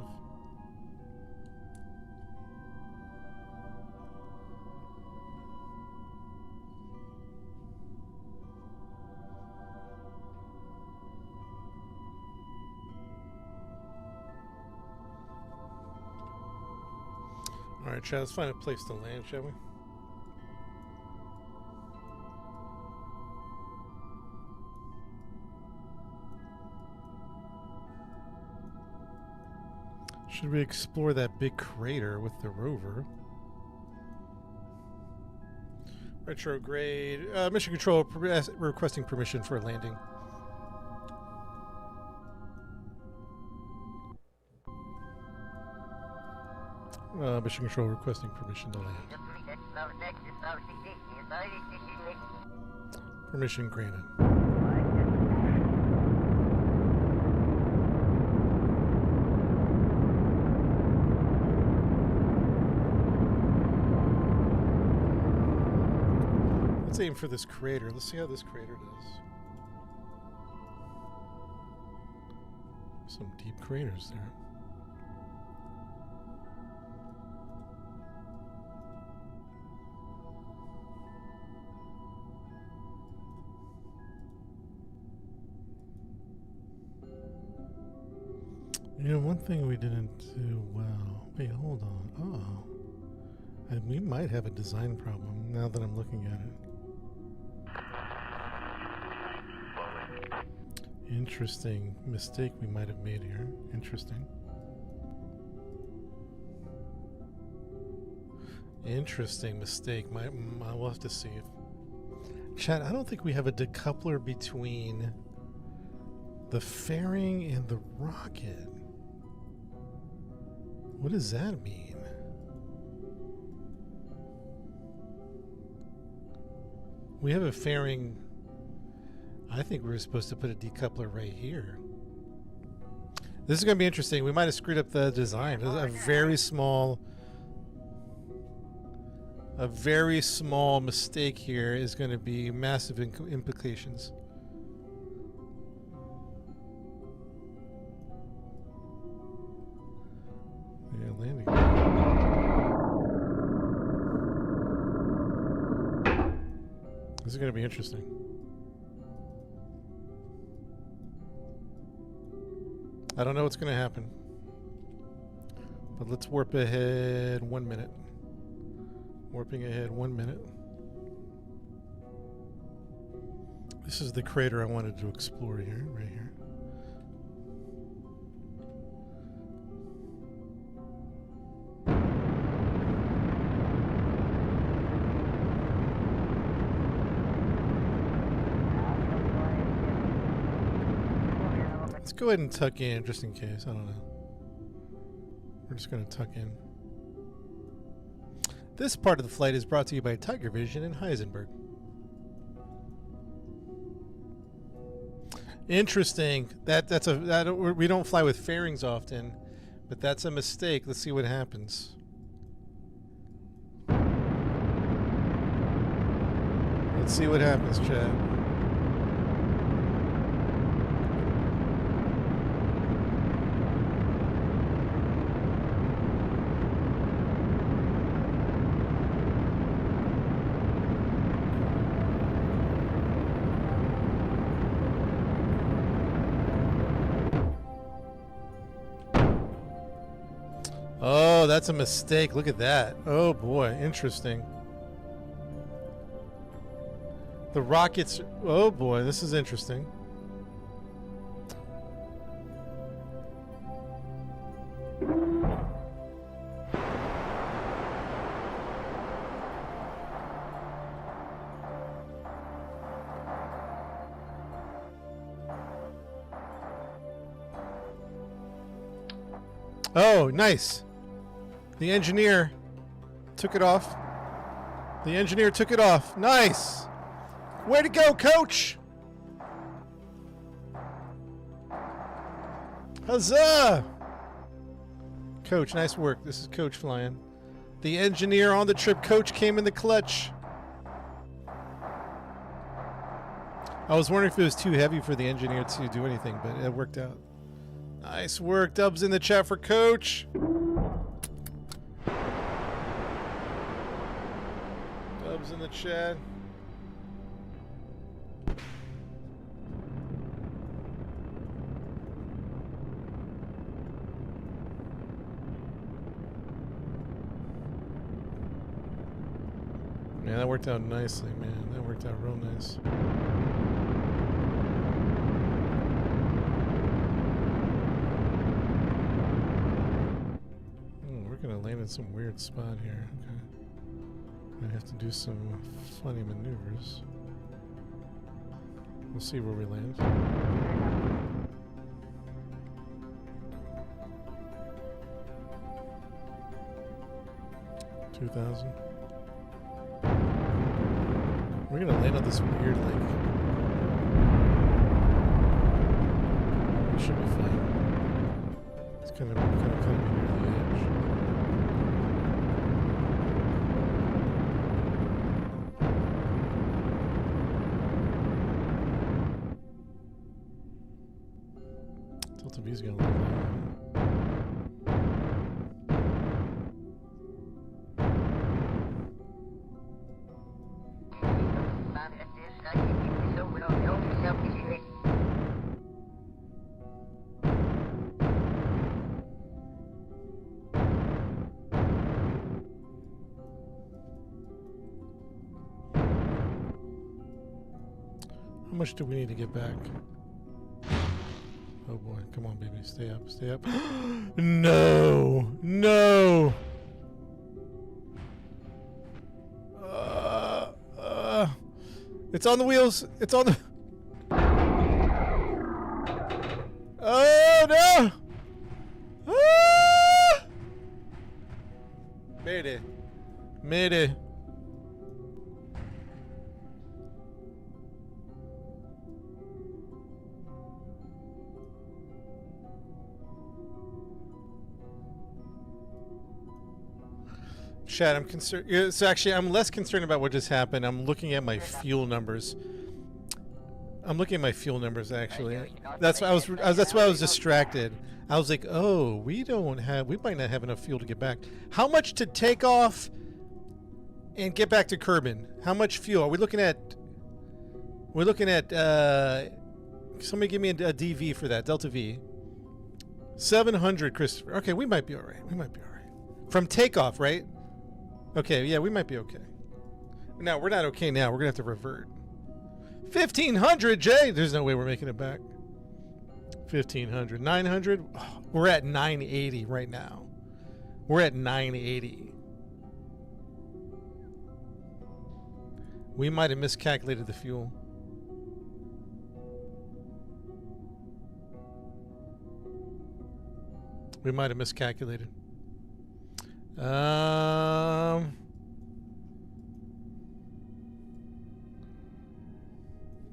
All right, Chad, let's find a place to land, shall we? Should we explore that big crater with the rover? Retrograde. Mission control requesting permission for a landing. Mission control requesting permission to land. Permission granted. Let's aim for this crater. Let's see how this crater does. Some deep craters there. You know, one thing we didn't do well. Wait, hold on. Uh-oh. We might have a design problem now that I'm looking at it. Interesting mistake we might have made here. Interesting. Interesting mistake. We'll have to see. Chat, I don't think we have a decoupler between the fairing and the rocket. What does that mean? We have a fairing. I think we were supposed to put a decoupler right here. This is going to be interesting. We might have screwed up the design. A very small mistake here is going to be massive implications. Yeah, landing. This is going to be interesting. I don't know what's going to happen. But let's warp ahead 1 minute. Warping ahead 1 minute. This is the crater I wanted to explore here, right here. go ahead and tuck in just in case. I don't know. We're just going to tuck in. This part of the flight is brought to you by Tiger Vision and Heisenberg. Interesting. We don't fly with fairings often, but that's a mistake. Let's see what happens. Let's see what happens, Chad. Oh, that's a mistake. Look at that. Oh boy, interesting. The rockets. Oh boy, this is interesting. Oh, nice. The engineer took it off. The engineer took it off. Nice. Way to go, coach. Huzzah. Coach, nice work. This is Coach flying. The engineer on the trip. Coach came in the clutch. I was wondering if it was too heavy for the engineer to do anything, but it worked out. Nice work. Dubs in the chat for Coach. Dubs in the chat. Man, that worked out nicely, man. That worked out real nice. We're gonna land in some weird spot here. Okay. I have to do some funny maneuvers. We'll see where we land. $2,000. We're gonna land on this weird lake. We should be fine. It's kind of be near the edge. Delta V's gonna land. How much do we need to get back? Oh boy, come on baby, stay up, stay up. No, no. It's on the wheels, it's on the... Oh no! Ah! Mayday, mayday. Chad, I'm concerned. So actually, I'm less concerned about what just happened. I'm looking at my fuel numbers. I'm looking at my fuel numbers actually. That's why that's why I was distracted. I was like, oh, we might not have enough fuel to get back. How much to take off and get back to Kerbal? How much fuel are we looking at? We're looking at. Somebody give me a DV for that Delta V. 700, Christopher. Okay, we might be all right. We might be all right. From takeoff, right? Okay, yeah, we might be okay. No, we're not okay now. We're going to have to revert. 1,500, Jay! There's no way we're making it back. 1,500. 900? Oh, we're at 980 right now. We're at 980. We might have miscalculated the fuel. We might have miscalculated. All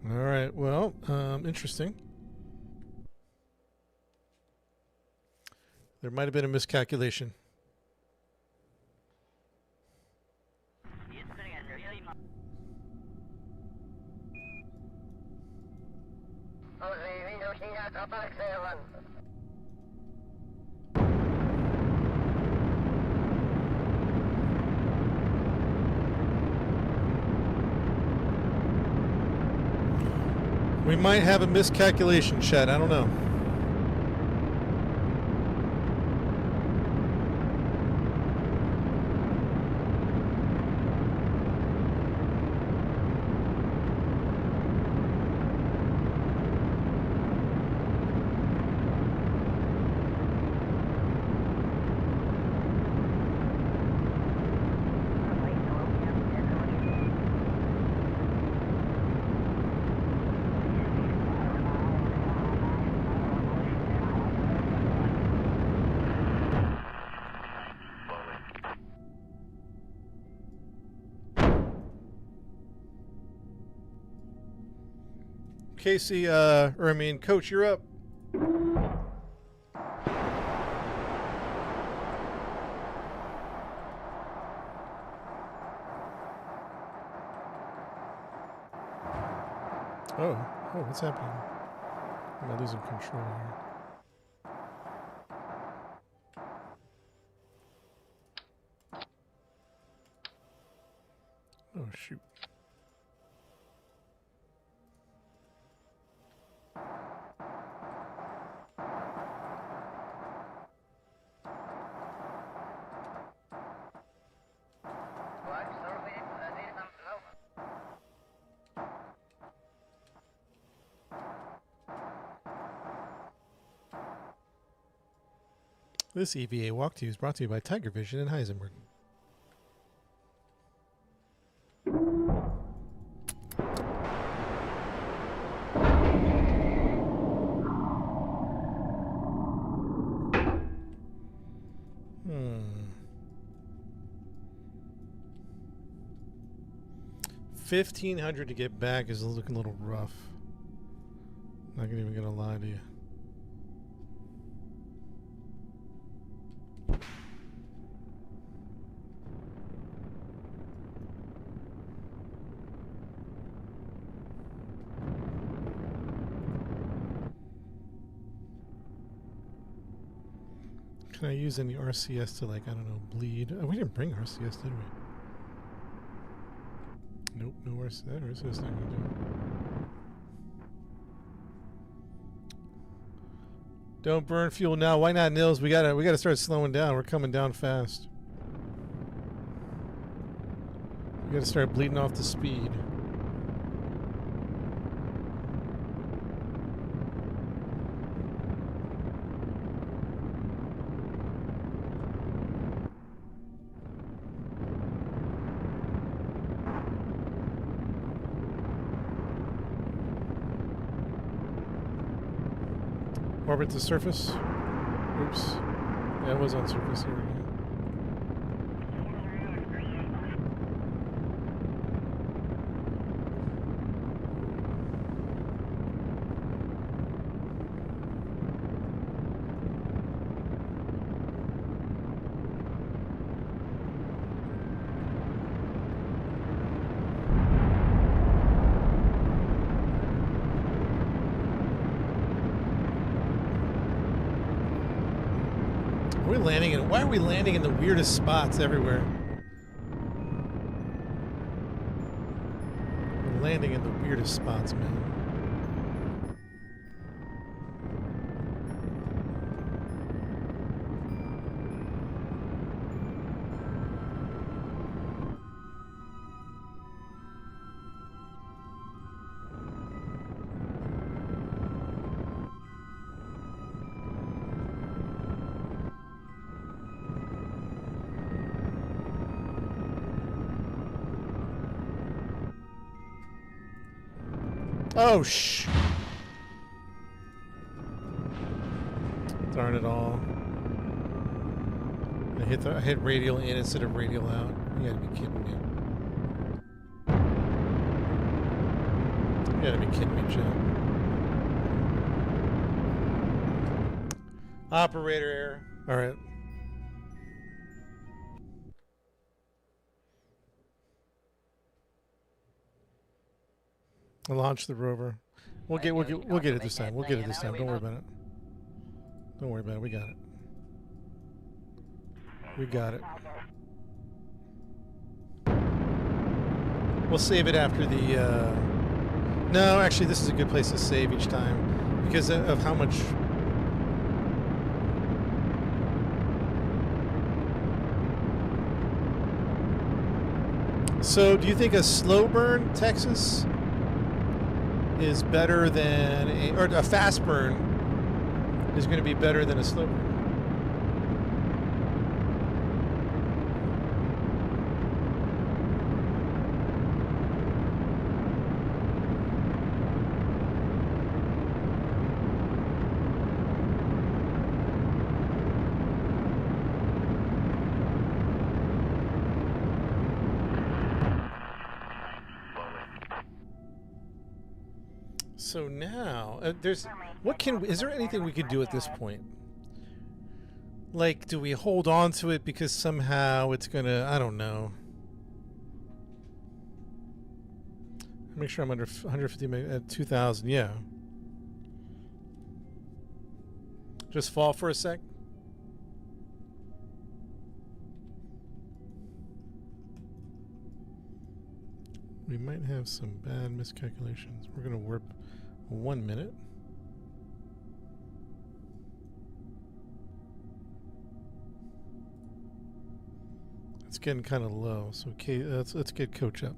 right. Well, interesting. There might have been a miscalculation. We might have a miscalculation, Chet. I don't know. Casey, Coach, you're up. Oh, what's happening? Am I losing control here? Oh, shoot. This EVA walk to you is brought to you by Tiger Vision and Heisenberg. $1,500 to get back is looking a little rough. Not even gonna lie to you. Can I use any RCS to, like, I don't know, bleed? Oh, we didn't bring RCS, did we? Nope, no RCS. That RCS not gonna do it. Don't burn fuel now. Why not, Nils? We gotta start slowing down. We're coming down fast. We gotta start bleeding off the speed. Orbit to surface. Oops. Yeah, it was on surface. Here we go. Why are we landing in the weirdest spots everywhere? We're landing in the weirdest spots, man. Oh, darn it all. I hit radial in instead of radial out. You gotta be kidding me. You gotta be kidding me, Joe. Operator error. All right. I'll launch the rover. We'll get it this time. We'll get it this time. Don't worry about it. Don't worry about it. We got it. We got it. We'll save it after the. No, actually, this is a good place to save each time because of how much. So, do you think a slow burn Texas is better than or a fast burn is going to be better than a slow burn? So now, is there anything we could do at this point? Like, do we hold on to it because somehow it's gonna, I don't know. Make sure I'm under 150 at 2,000, yeah. Just fall for a sec. We might have some bad miscalculations. We're gonna warp 1 minute. It's getting kind of low, so okay, let's get coach up.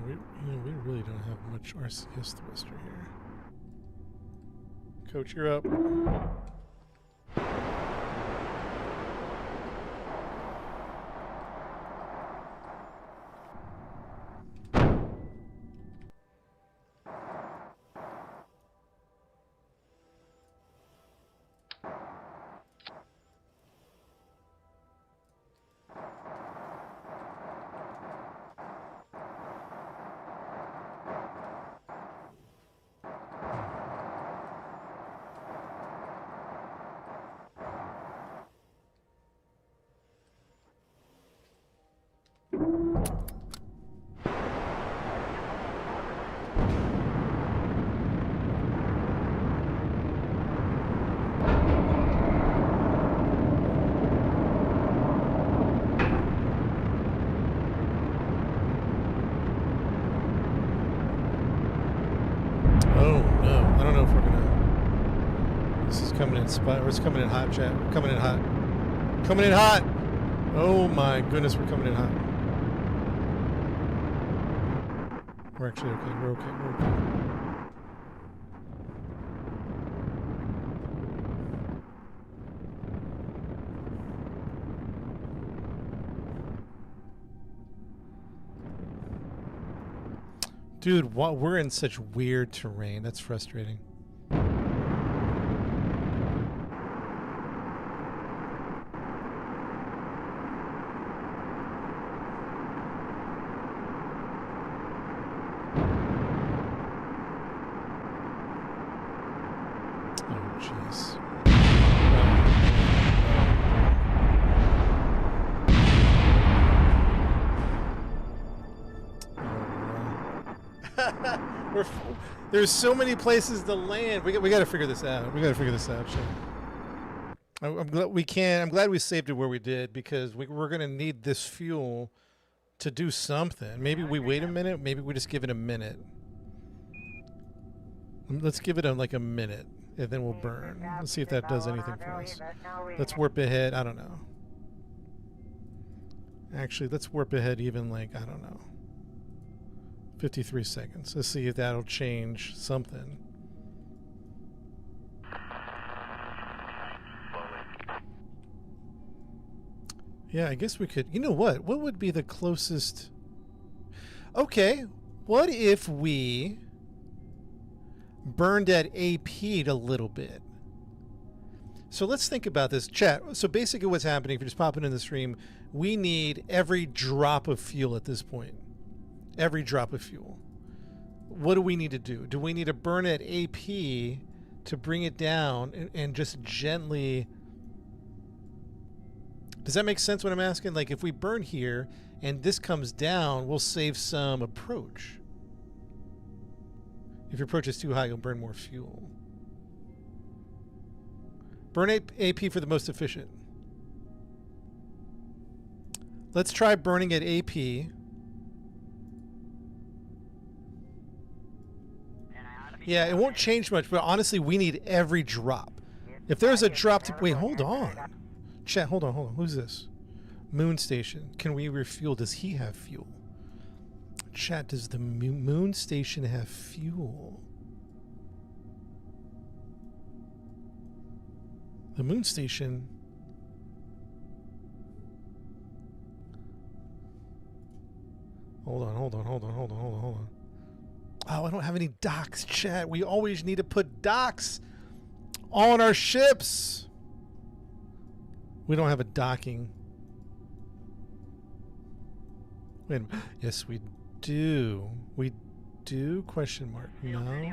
We really don't have much RCS thruster here. Coach, you're up. It's coming in hot, chat. We're coming in hot. Coming in hot! Oh my goodness, we're coming in hot. We're actually okay. We're okay. We're okay. Dude, we're in such weird terrain. That's frustrating. There's so many places to land. We got to figure this out. We got to figure this out. I'm glad we can. I'm glad we saved it where we did because we're gonna need this fuel to do something. Maybe we wait a minute. Maybe we just give it a minute. Let's give it like a minute, and then we'll burn. Let's see if that does anything for us. Let's warp ahead. I don't know. Actually, let's warp ahead even like, I don't know, 53 seconds. Let's see if that'll change something. Yeah, I guess we could. You know what? What would be the closest? Okay, what if we burned at AP a little bit? So let's think about this, chat. So basically what's happening, if you're just popping in the stream, we need every drop of fuel at this point. Every drop of fuel. What do we need to do? Do we need to burn at AP to bring it down and just gently... Does that make sense what I'm asking? Like if we burn here and this comes down, we'll save some approach. If your approach is too high, you'll burn more fuel. Burn AP for the most efficient. Let's try burning at AP. Yeah, it won't change much, but honestly, we need every drop. If there's a drop to... Wait, hold on. Chat, hold on. Who's this? Moon Station. Can we refuel? Does he have fuel? Chat, does the Moon Station have fuel? The Moon Station... Hold on. Oh, I don't have any docks, chat. We always need to put docks on our ships. We don't have a docking. Wait a minute. Yes, we do. We do? Question mark. No.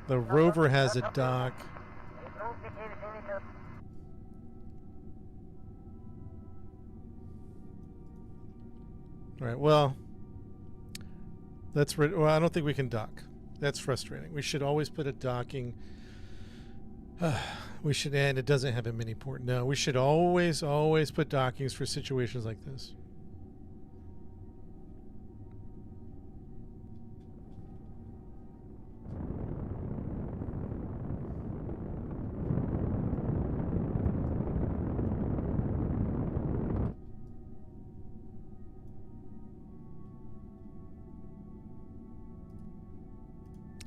The rover has a dock. All right, well, well, I don't think we can dock. That's frustrating. We should always put a docking. We should, and it doesn't have a mini port. No, we should always put dockings for situations like this.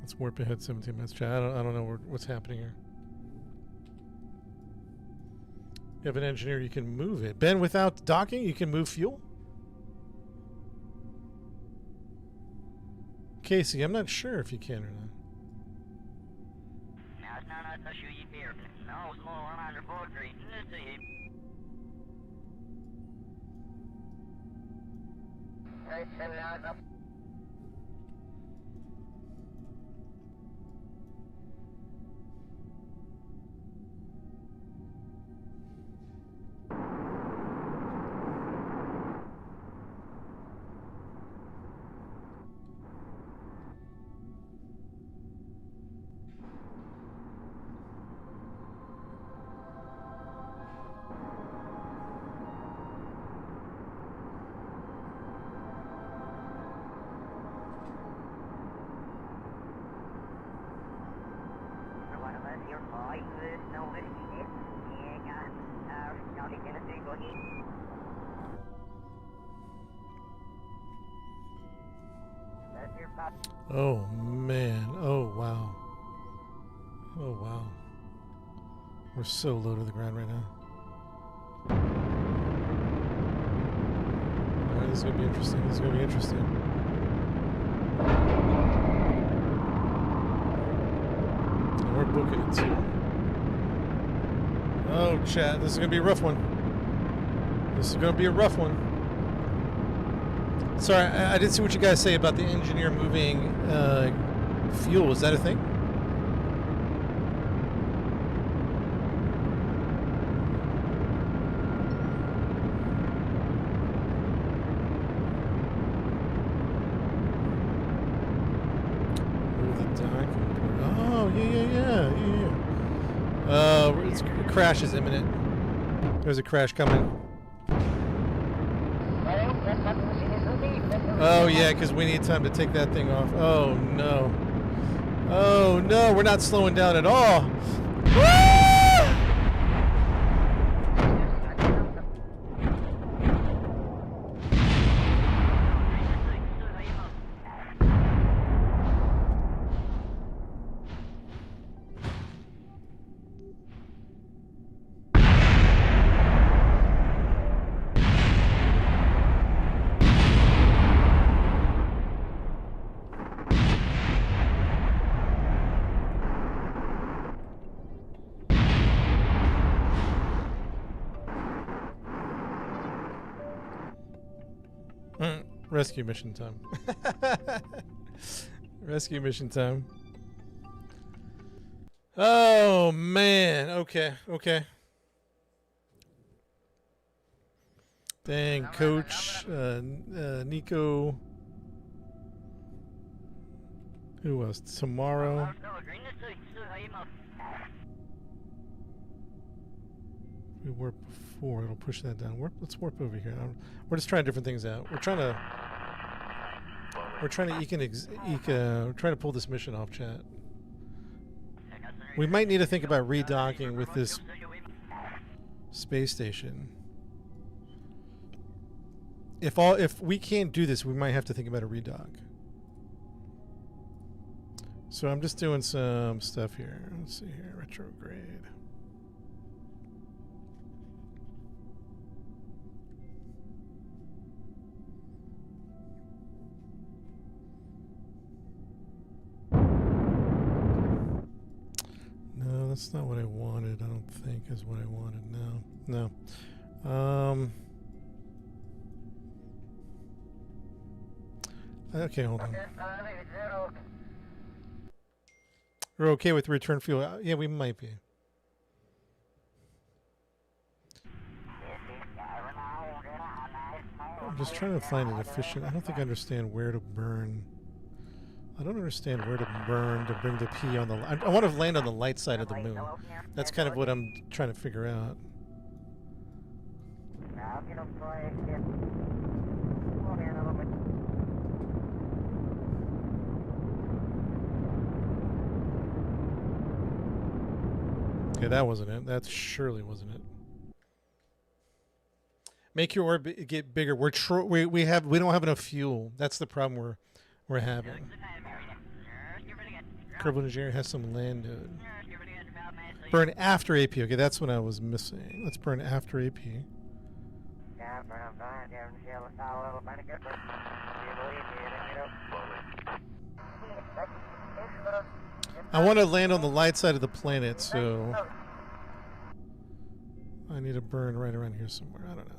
Let's warp ahead 17 minutes. Chat. I don't know what's happening here. You have an engineer, you can move it. Ben, without docking, you can move fuel? Casey, I'm not sure if you can or not. Oh man, oh wow. Oh wow. We're so low to the ground right now. Alright, this is gonna be interesting. And we're booking it too. Oh chat, this is gonna be a rough one. Sorry, I didn't see what you guys say about the engineer moving fuel. Is that a thing? Move the dock. Oh, yeah. A crash is imminent. There's a crash coming. Oh yeah, because we need time to take that thing off. Oh no. Oh no, we're not slowing down at all. Rescue mission time. Rescue mission time. Oh man. Okay. Okay. Dang, Coach. Nico. Who else? Tomorrow. We warp before. It'll push that down. Let's warp over here. We're just trying different things out. We're trying to trying to pull this mission off, chat. We might need to think about redocking with this space station. If we can't do this, we might have to think about a redock. So I'm just doing some stuff here. Let's see here. Retrograde. No, that's not what I wanted. I don't think is what I wanted. No. Okay, hold on. We're okay with return fuel. Yeah, we might be. I'm just trying to find an efficient. I don't think I understand where to burn. I don't understand where to burn to bring the P on the. I want to land on the light side of the moon. That's kind of what I'm trying to figure out. Okay, that wasn't it. That surely wasn't it. Make your orbit get bigger. We don't have enough fuel. That's the problem we're having. Kerbal engineer has some land node. Burn after AP. Okay, that's what I was missing. Let's burn after AP. I want to land on the light side of the planet, so I need to burn right around here somewhere. I don't know.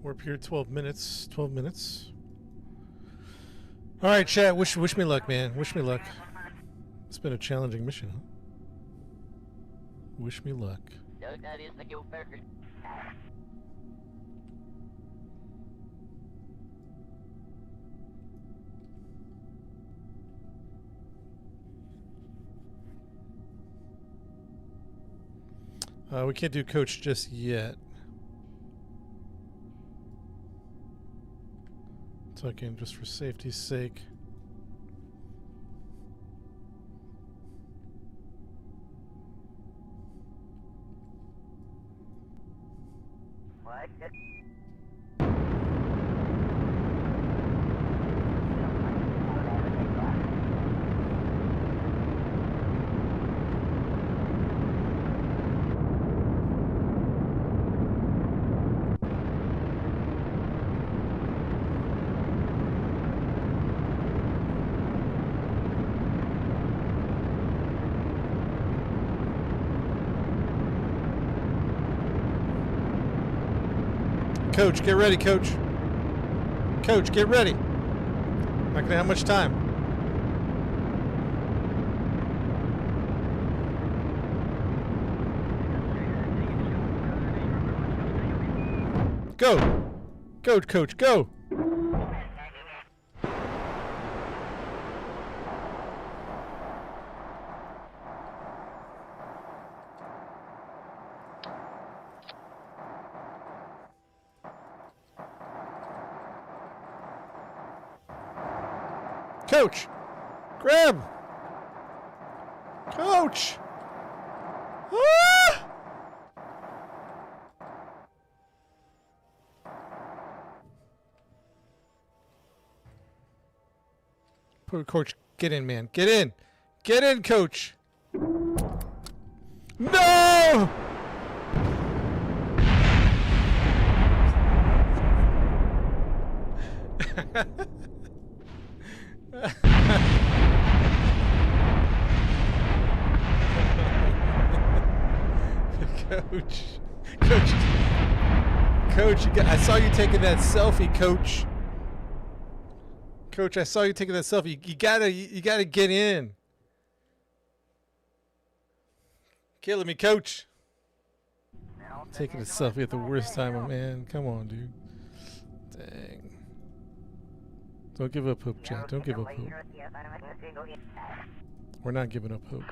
Warp here, 12 minutes. 12 minutes. All right, chat. Wish me luck, man. Wish me luck. It's been a challenging mission, huh? Wish me luck. We can't do coach just yet. Talking just for safety's sake. What? Coach, get ready, Coach. Coach, get ready. Not gonna have much time. Go. Go, Coach, go. Coach! Grab! Coach! Ah! Coach, get in, man. Get in. Get in, Coach. No! Coach. Coach, I saw you taking that selfie, Coach. Coach, I saw you taking that selfie. You gotta get in. Killing me, Coach. Taking a selfie at the worst time, oh, man. Come on, dude. Dang. Don't give up hope, Chad. Don't give up hope. We're not giving up hope.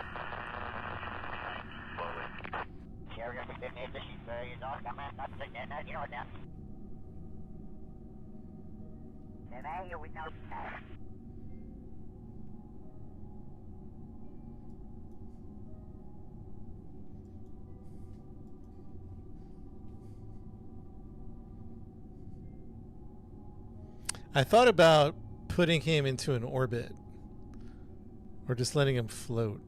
I thought about putting him into an orbit or just letting him float.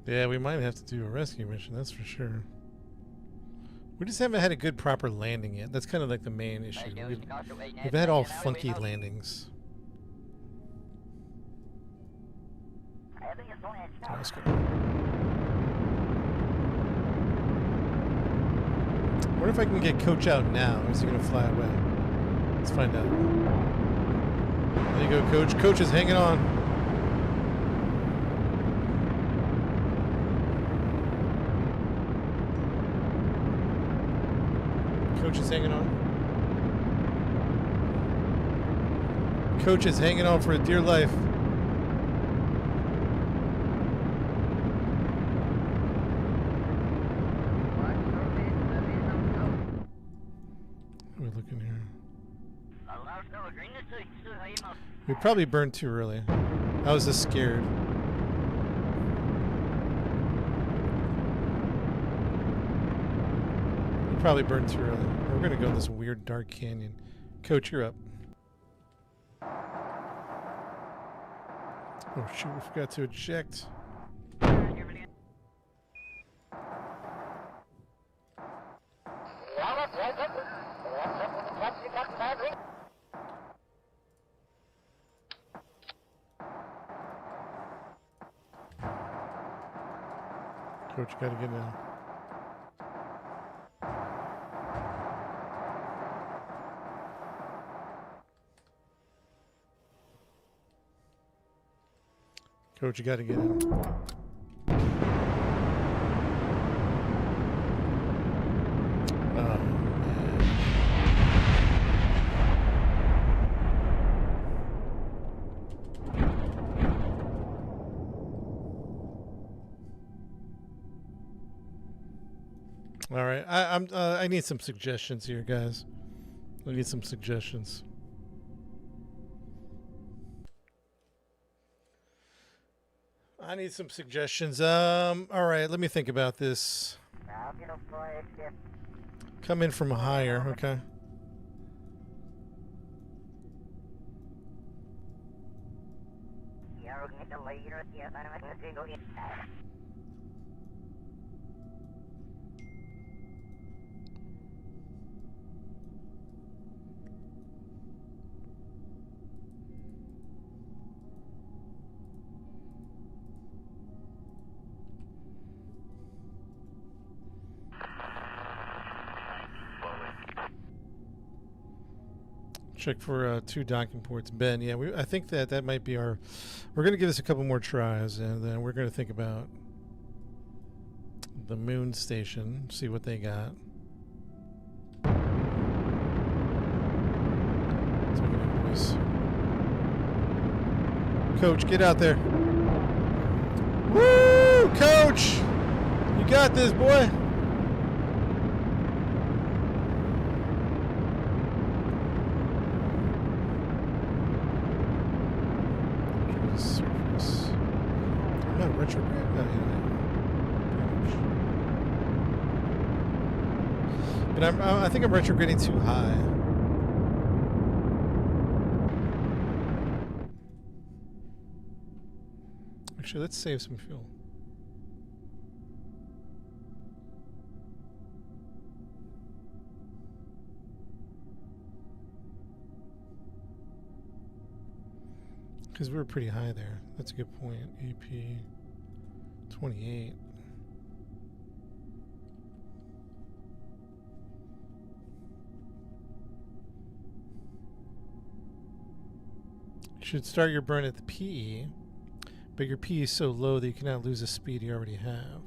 Yeah, we might have to do a rescue mission, that's for sure. We just haven't had a good proper landing yet. That's kind of like the main issue. We've had all funky landings. Oh, let's go. I wonder if I can get Coach out now. Or is he going to fly away? Let's find out. There you go, Coach. Coach is hanging on. Coach is hanging on. Coach is hanging on for dear life. What are we looking here? We probably burned too early. I was just scared. Probably burned too early. We're gonna go in this weird dark canyon. Coach, you're up. Oh shoot, we forgot to eject. Coach, you gotta get now. Coach, you got to get in. Oh, man. All right, I need some suggestions here, guys. I need some suggestions. I need some suggestions. All right, let me think about this. Come in from higher, okay. Check for 2 docking ports. Ben, yeah, I think that might be our... We're going to give this a couple more tries, and then we're going to think about the moon station, see what they got. Coach, get out there. Woo! Coach! You got this, boy. Surface. No, retrograde. No, yeah. But I think I'm retrograding too high. Actually, let's save some fuel. Because we were pretty high there. That's a good point. AP 28. You should start your burn at the PE, but your PE is so low that you cannot lose the speed you already have.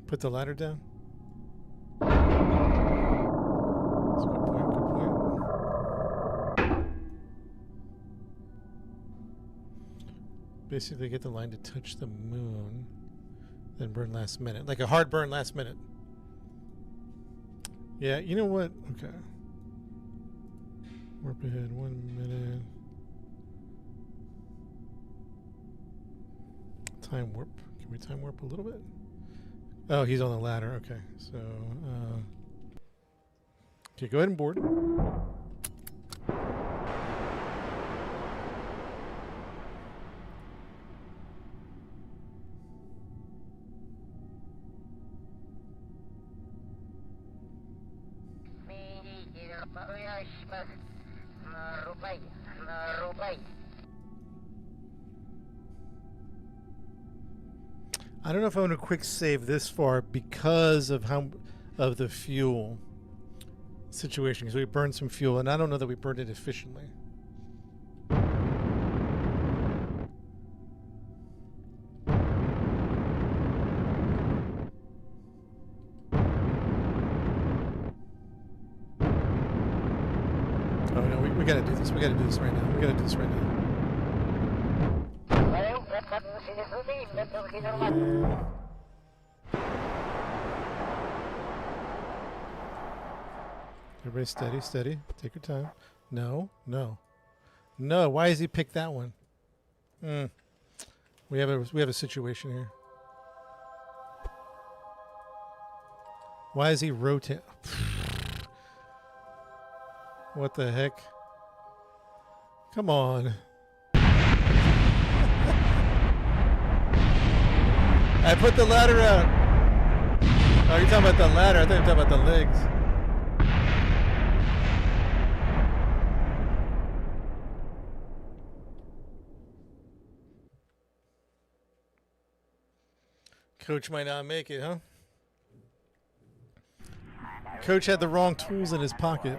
Put the ladder down. That's a good point, good point. Basically get the line to touch the moon, then burn last minute. Like a hard burn last minute. Yeah, you know what? Okay. Warp ahead 1 minute. Time warp. Can we time warp a little bit? Oh, he's on the ladder. Okay, so okay, go ahead and board. I don't know if I want to quick save this far because of the fuel situation, because we burned some fuel and I don't know that we burned it efficiently. Oh no, we gotta do this. We gotta do this right now. We gotta do this right now. Everybody steady, steady. Take your time. No, no. No, why has he picked that one? We have a situation here. Why is he rotating? What the heck? Come on. I put the ladder out. Oh, you're talking about the ladder. I thought you were talking about the legs. Coach might not make it, huh? Coach had the wrong tools in his pocket.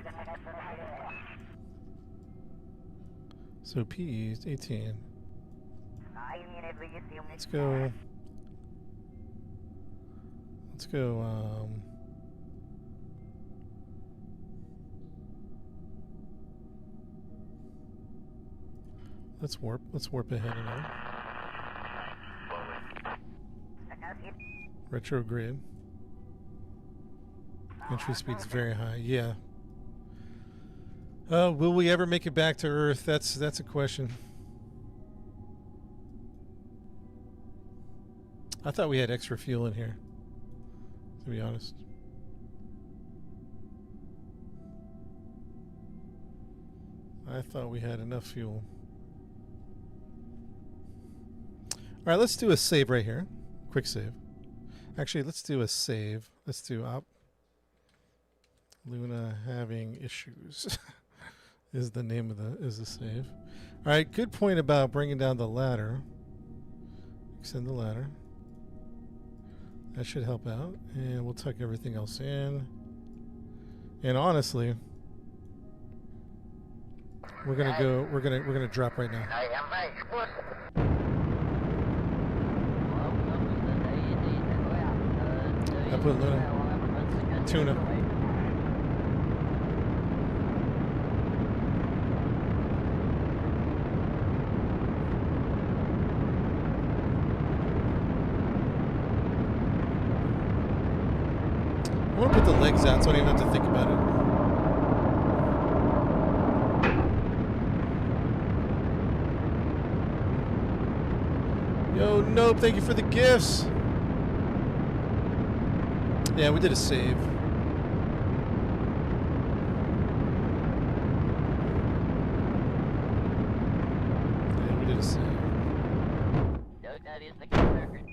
So PE is 18. Let's go. Let's go. Let's warp. Let's warp ahead another. Retrograde. Entry speed's very high. Yeah. Will we ever make it back to Earth? That's a question. I thought we had extra fuel in here, to be honest. I thought we had enough fuel. All right, let's do a save right here. Quick save. Actually, let's do a save. Let's do up. Luna having issues is the name of the save. All right, good point about bringing down the ladder. Extend the ladder. That should help out, and we'll tuck everything else in. And honestly, we're gonna drop right now. I put Luna. Tuna. I want to put the legs out so I don't even have to think about it. Yo, Nope, thank you for the gifts. Yeah, we did a save. Yeah, we did a save. That is the record.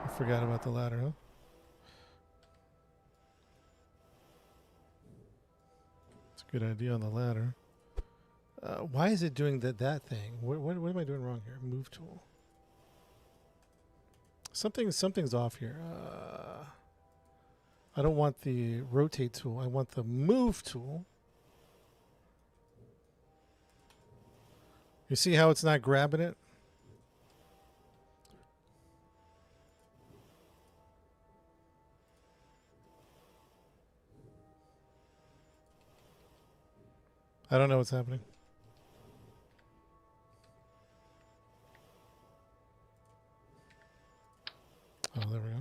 I forgot about the ladder, huh? It's a good idea on the ladder. Why is it doing that thing? What am I doing wrong here? Move tool. Something's off here. I don't want the rotate tool. I want the move tool. You see how it's not grabbing it? I don't know what's happening. Oh, there we go.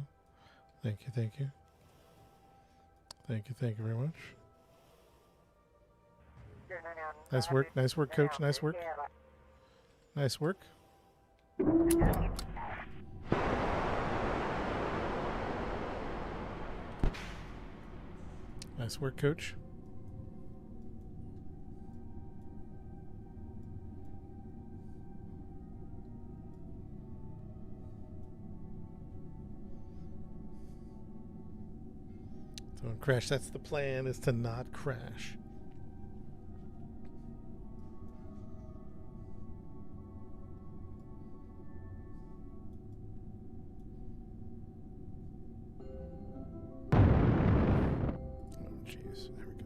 Thank you, thank you. Thank you very much. Nice work, coach, nice work. Nice work. Nice work, coach. Don't crash. That's the plan, is to not crash. Oh, jeez. There we go.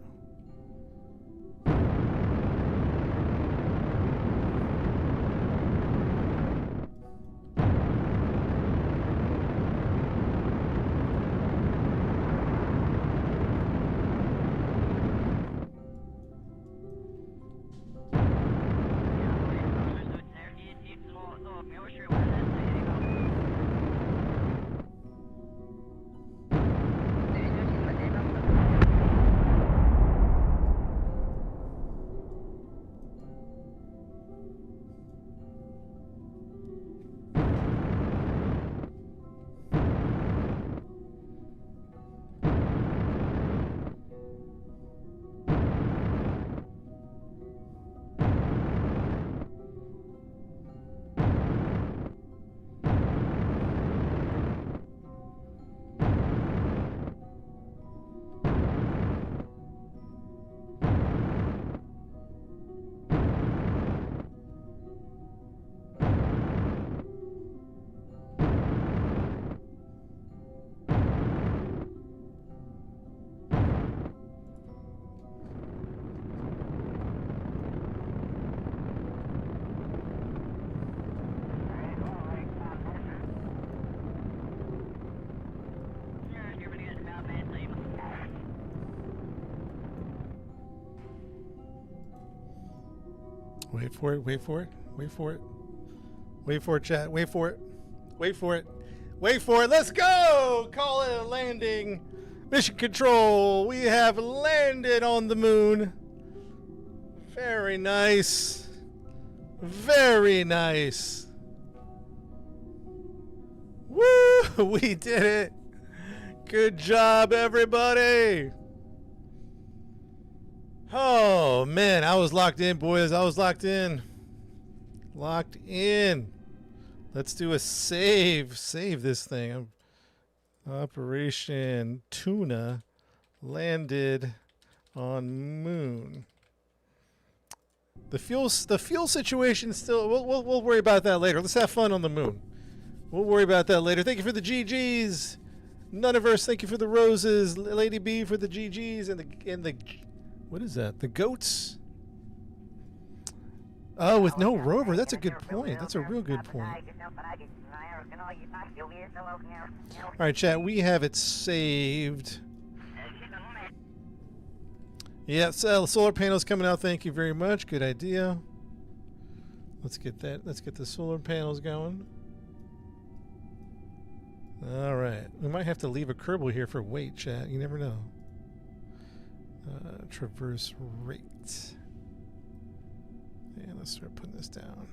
Wait for it, wait for it, wait for it. Wait for it, chat, wait for it. Wait for it. Wait for it, let's go! Call it a landing. Mission control, we have landed on the moon. Very nice. Very nice. Woo! We did it. Good job, everybody. Oh, man. I was locked in, boys. I was locked in. Locked in. Let's do a save. Save this thing. Operation Tuna landed on moon. The fuel situation still. We'll worry about that later. Let's have fun on the moon. We'll worry about that later. Thank you for the GGs. Noneverse, thank you for the roses. Lady B for the GGs and the what is that? The goats. Oh, with no rover. That's a good point. That's a real good point. All right, chat. We have it saved. Yeah, so solar panels coming out. Thank you very much. Good idea. Let's get that. Let's get the solar panels going. All right. We might have to leave a Kerbal here for weight, chat. You never know. Traverse rate. Yeah, let's start putting this down.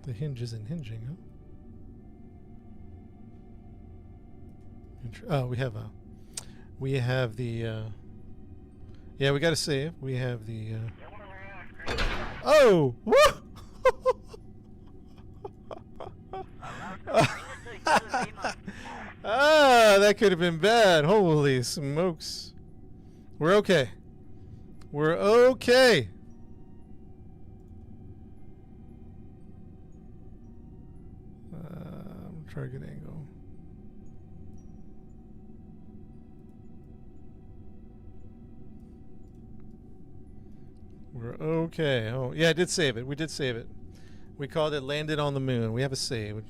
The hinge isn't hinging, huh? Oh, we have the. Yeah, we got to save. We have the. Oh! Woo! Ah, that could have been bad. Holy smokes. We're okay. We're okay. Target angle. We're okay. Oh, yeah, I did save it. We did save it. We called it Landed on the Moon. We have a save.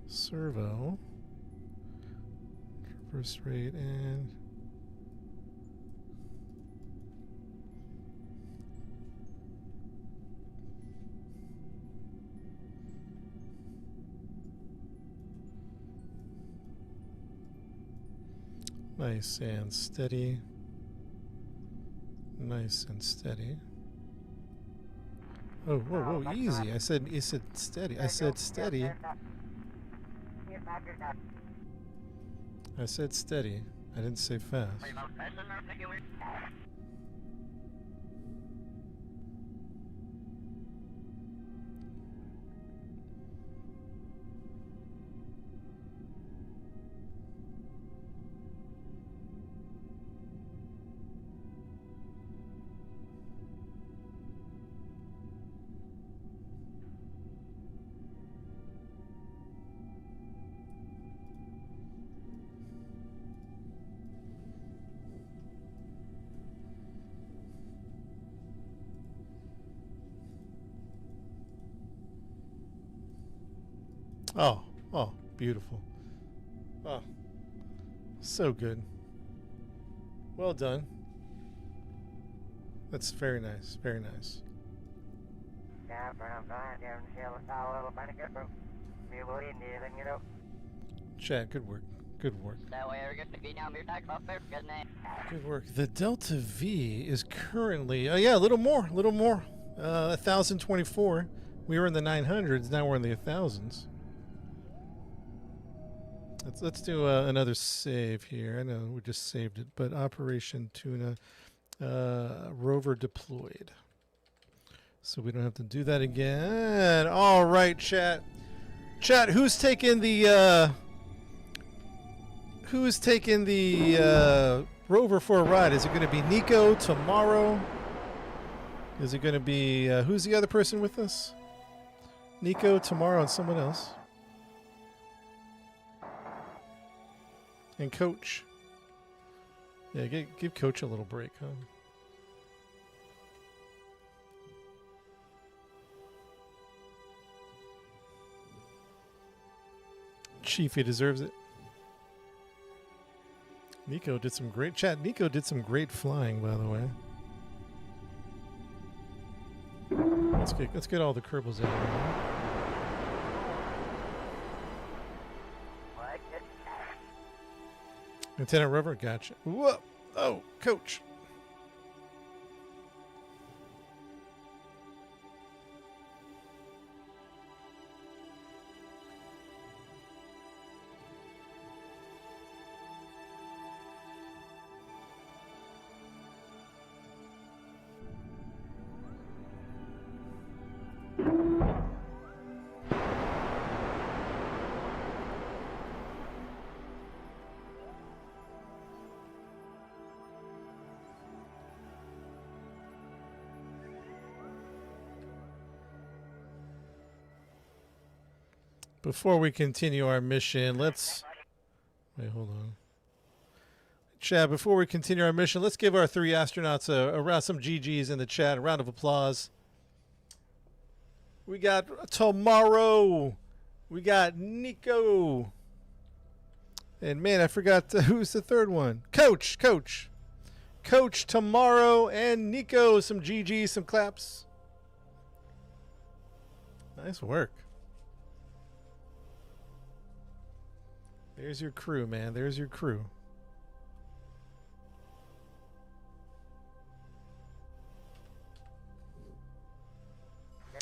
Servo. Traverse rate and... Nice and steady. Nice and steady. Oh, whoa, whoa, easy. I said steady. I said steady. I said steady. I didn't say fast. Oh, oh, beautiful. Oh, so good. Well done. That's very nice, very nice. Chad, good work. Good work. Good work. The Delta V is currently, yeah, a little more, 1,024. We were in the 900s, now we're in the 1,000s. Let's do another save here. I know we just saved it, but Operation Tuna rover deployed, so we don't have to do that again. All right, chat. Who's taking the rover for a ride? Is it going to be Nico tomorrow? Is it going to be who's the other person with us? Nico tomorrow and someone else. And Coach. Yeah, give Coach a little break, huh? Chief, he deserves it. Nico did some great Nico did some great flying, by the way. Let's get all the Kerbals out of here. Lieutenant Rover, gotcha. Whoa! Oh, Coach. Before we continue our mission, let's... Wait, hold on. Chat, before we continue our mission, let's give our 3 astronauts a round, some GGs in the chat, a round of applause. We got Tomorrow. We got Nico. And man, I forgot who's the third one. Coach. Coach Tomorrow and Nico. Some GGs, some claps. Nice work. There's your crew, man. There's your crew.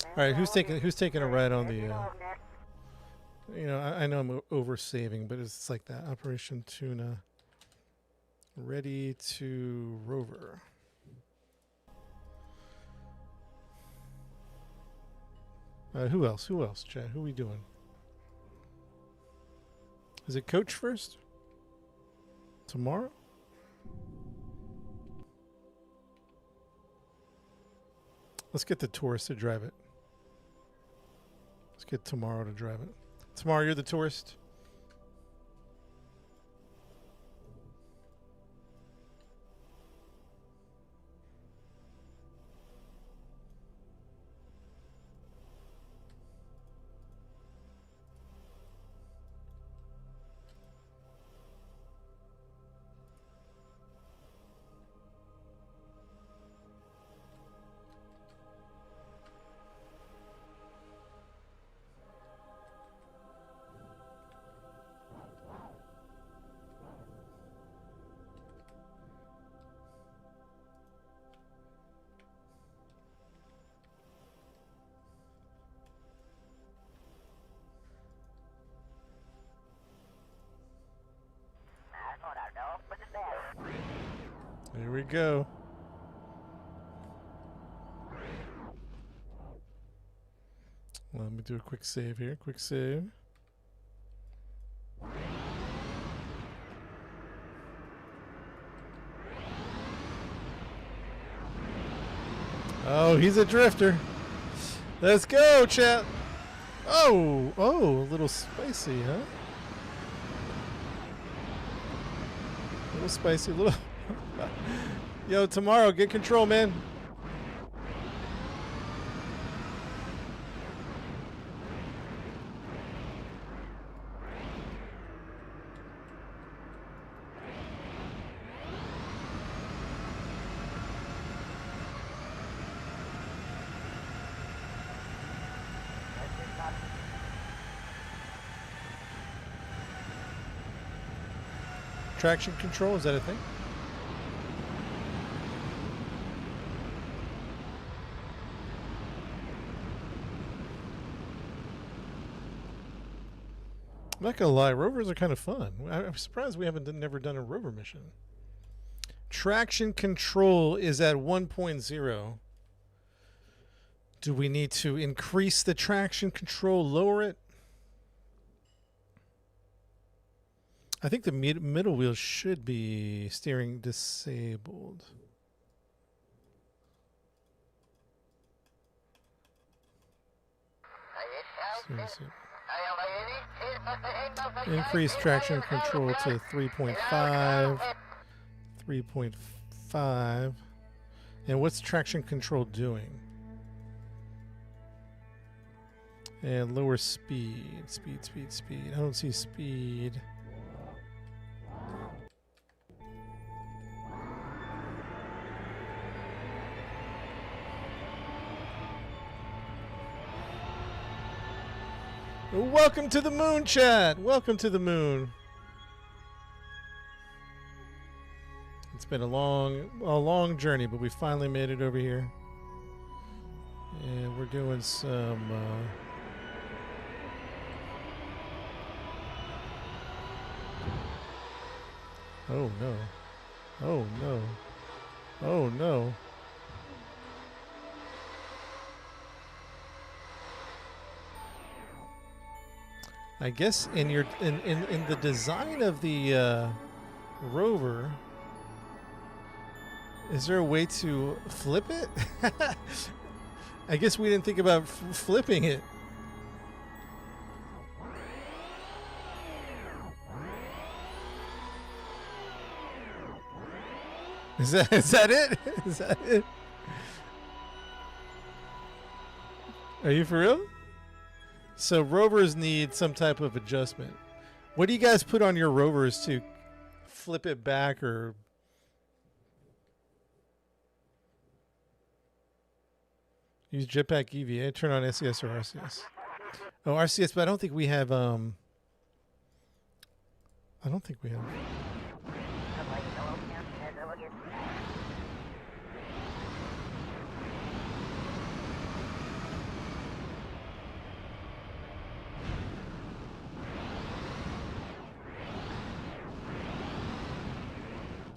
All right, who's taking a ride on the? You know, I know I'm over saving, but it's like that. Operation Tuna. Ready to rover. Who else? Who else, Chad? Who are we doing? Is it Coach first? Tomorrow? Let's get the tourist to drive it. Let's get Tomorrow to drive it. Tomorrow, you're the tourist. Here we go. Let me do a quick save here. Quick save. Oh, he's a drifter. Let's go, chat. Oh, a little spicy, huh? A little spicy, a little... Yo, Tomorrow, get control, man. Traction control, is that a thing? I'm not gonna lie, rovers are kind of fun. I'm surprised we haven't never done a rover mission. Traction control is at 1.0. Do we need to increase the traction control, lower it? I think the middle wheel should be steering disabled. Increase traction control to 3.5. 3.5. And what's traction control doing? And lower speed. Speed. I don't see speed. Welcome to the moon, chat. Welcome to the moon. It's been a long journey, but we finally made it over here. And we're doing some oh no. Oh no. Oh no. I guess in your in the design of the rover, is there a way to flip it? I guess we didn't think about flipping it. Is that it? Is that it? Are you for real? So rovers need some type of adjustment. What do you guys put on your rovers to flip it back or use jetpack EVA? Turn on SES or RCS? Oh, RCS, but I don't think we have. I don't think we have.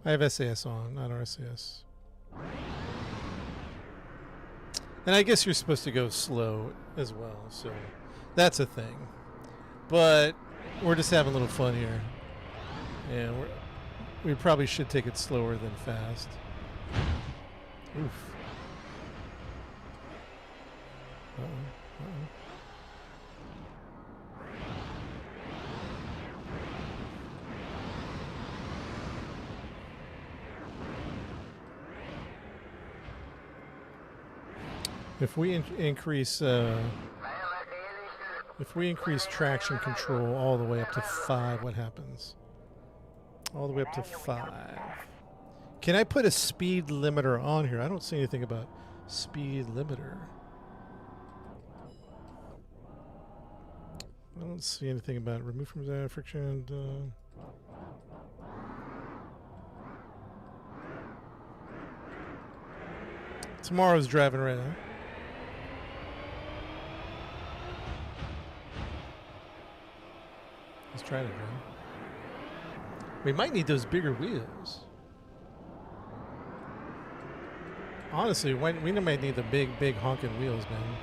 I have SAS on, not RCS. And I guess you're supposed to go slow as well, so that's a thing. But we're just having a little fun here. Yeah, we probably should take it slower than fast. Oof. Uh-oh. Uh-oh. If we increase traction control all the way up to 5, what happens? All the way up to 5. Can I put a speed limiter on here? I don't see anything about speed limiter. I don't see anything about remove from the friction. Tomorrow's driving right now. Let's try to drive. We might need those bigger wheels. Honestly, we might need the big honking wheels, man.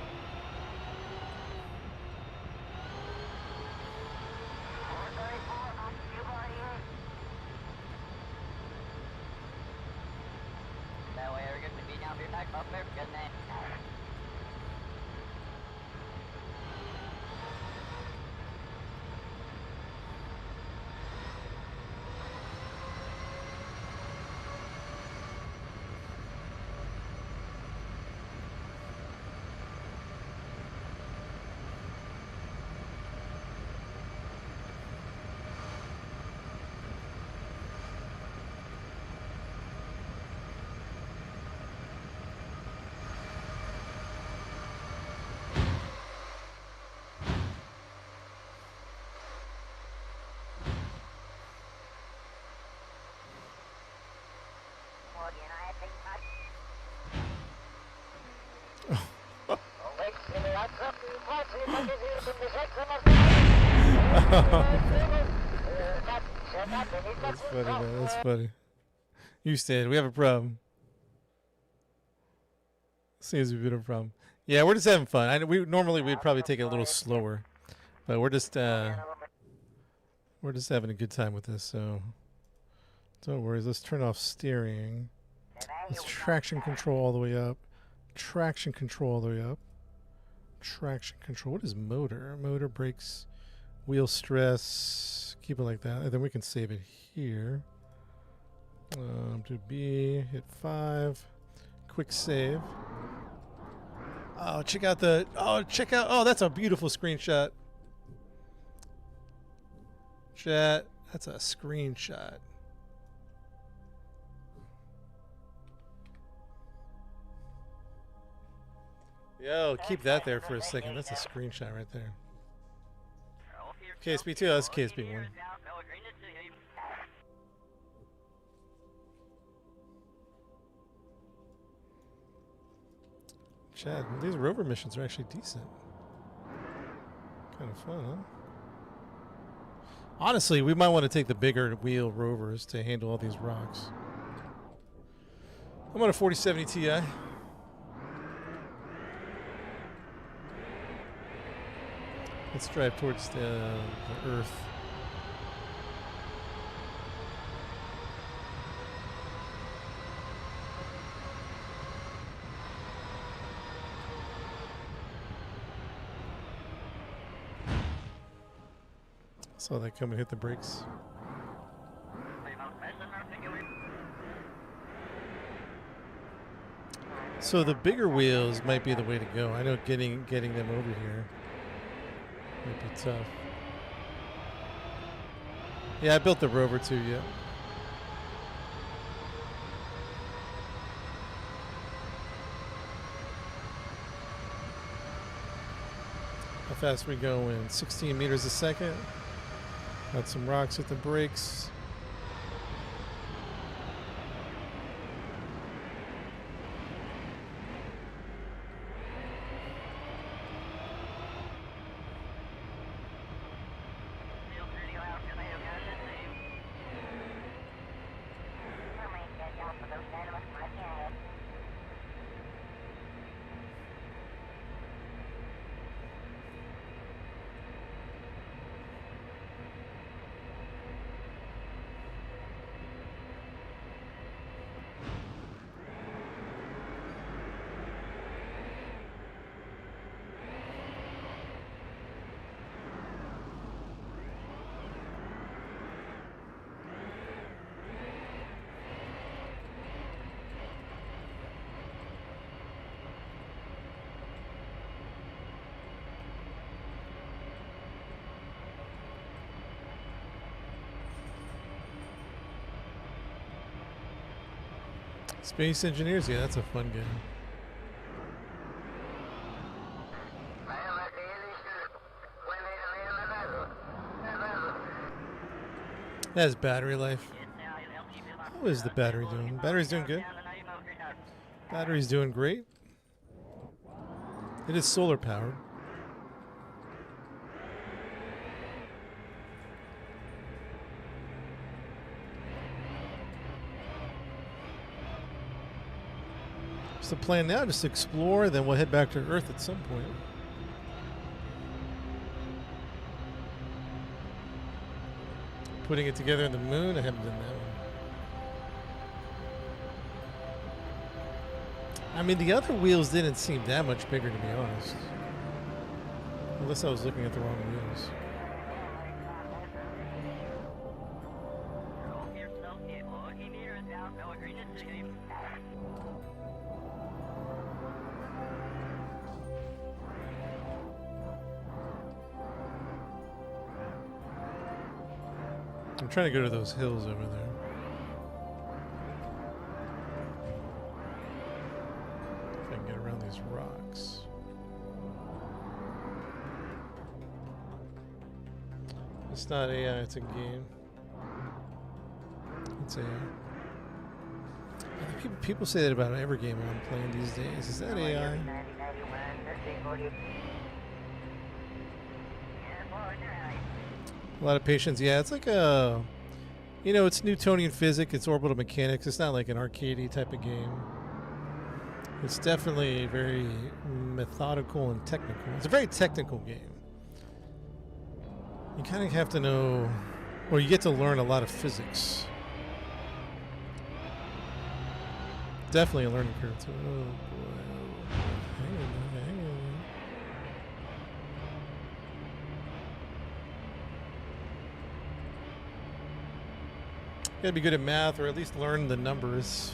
That way we're going to be down your back up there, good name. That's funny, man. That's funny. You said we have a problem. Seems to be a problem. Yeah, we're just having fun. We'd probably take it a little slower, but we're just having a good time with this. So don't worry. Let's turn off steering. Let's traction control all the way up. Traction control all the way up. Traction control. What is motor? Motor, brakes, wheel stress. Keep it like that. And then we can save it here. To B, hit 5. Quick save. Oh, check out oh, that's a beautiful screenshot. Chat, that's a screenshot. Yo, keep that there for a second. That's a screenshot right there. KSP2, that's KSP1. Chad, these rover missions are actually decent. Kind of fun, huh? Honestly, we might want to take the bigger wheel rovers to handle all these rocks. I'm on a 4070 Ti. Let's drive towards the Earth. Saw that come and hit the brakes. So the bigger wheels might be the way to go. I know getting them over here might be tough. Yeah, I built the Rover too. Yeah. How fast we going? 16 meters a second. Got some rocks with the brakes. Space Engineers, yeah, that's a fun game. That is battery life. How is the battery doing? Battery's doing good. Battery's doing great. It is solar powered. So the plan now just to explore, then we'll head back to Earth at some point. Putting it together in the moon, I haven't done that one. I mean, the other wheels didn't seem that much bigger, to be honest. Unless I was looking at the wrong wheels. I'm trying to go to those hills over there. If I can get around these rocks. It's not AI, it's a game. It's AI. I think people say that about every game I'm playing these days. Is that AI? A lot of patience. Yeah, it's like a, you know, it's Newtonian physics. It's orbital mechanics. It's not like an arcadey type of game. It's definitely very methodical and technical. It's a very technical game. You kind of have to know, or you get to learn a lot of physics. Definitely a learning curve too. Oh boy. Hang on, hang on. You gotta be good at math, or at least learn the numbers.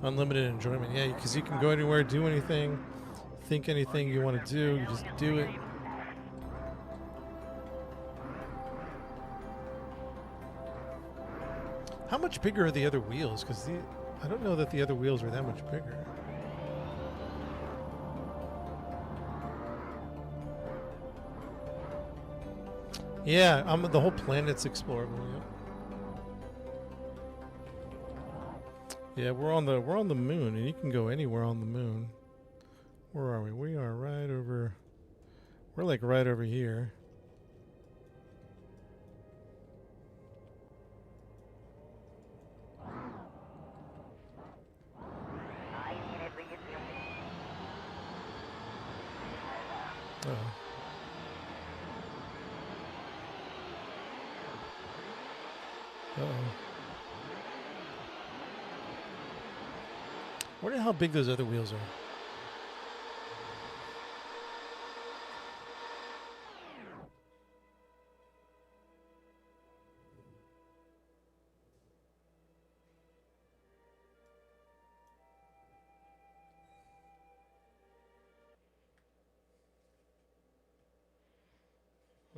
Unlimited enjoyment, yeah, because you can go anywhere, do anything, think anything you want to do, you just do it. How much bigger are the other wheels? Because I don't know that the other wheels are that much bigger. Yeah, the whole planet's explorable. Yeah. Yeah, we're on the moon, and you can go anywhere on the moon. Where are we? We are right over. We're like right over here. Oh. Uh-oh. I wonder how big those other wheels are.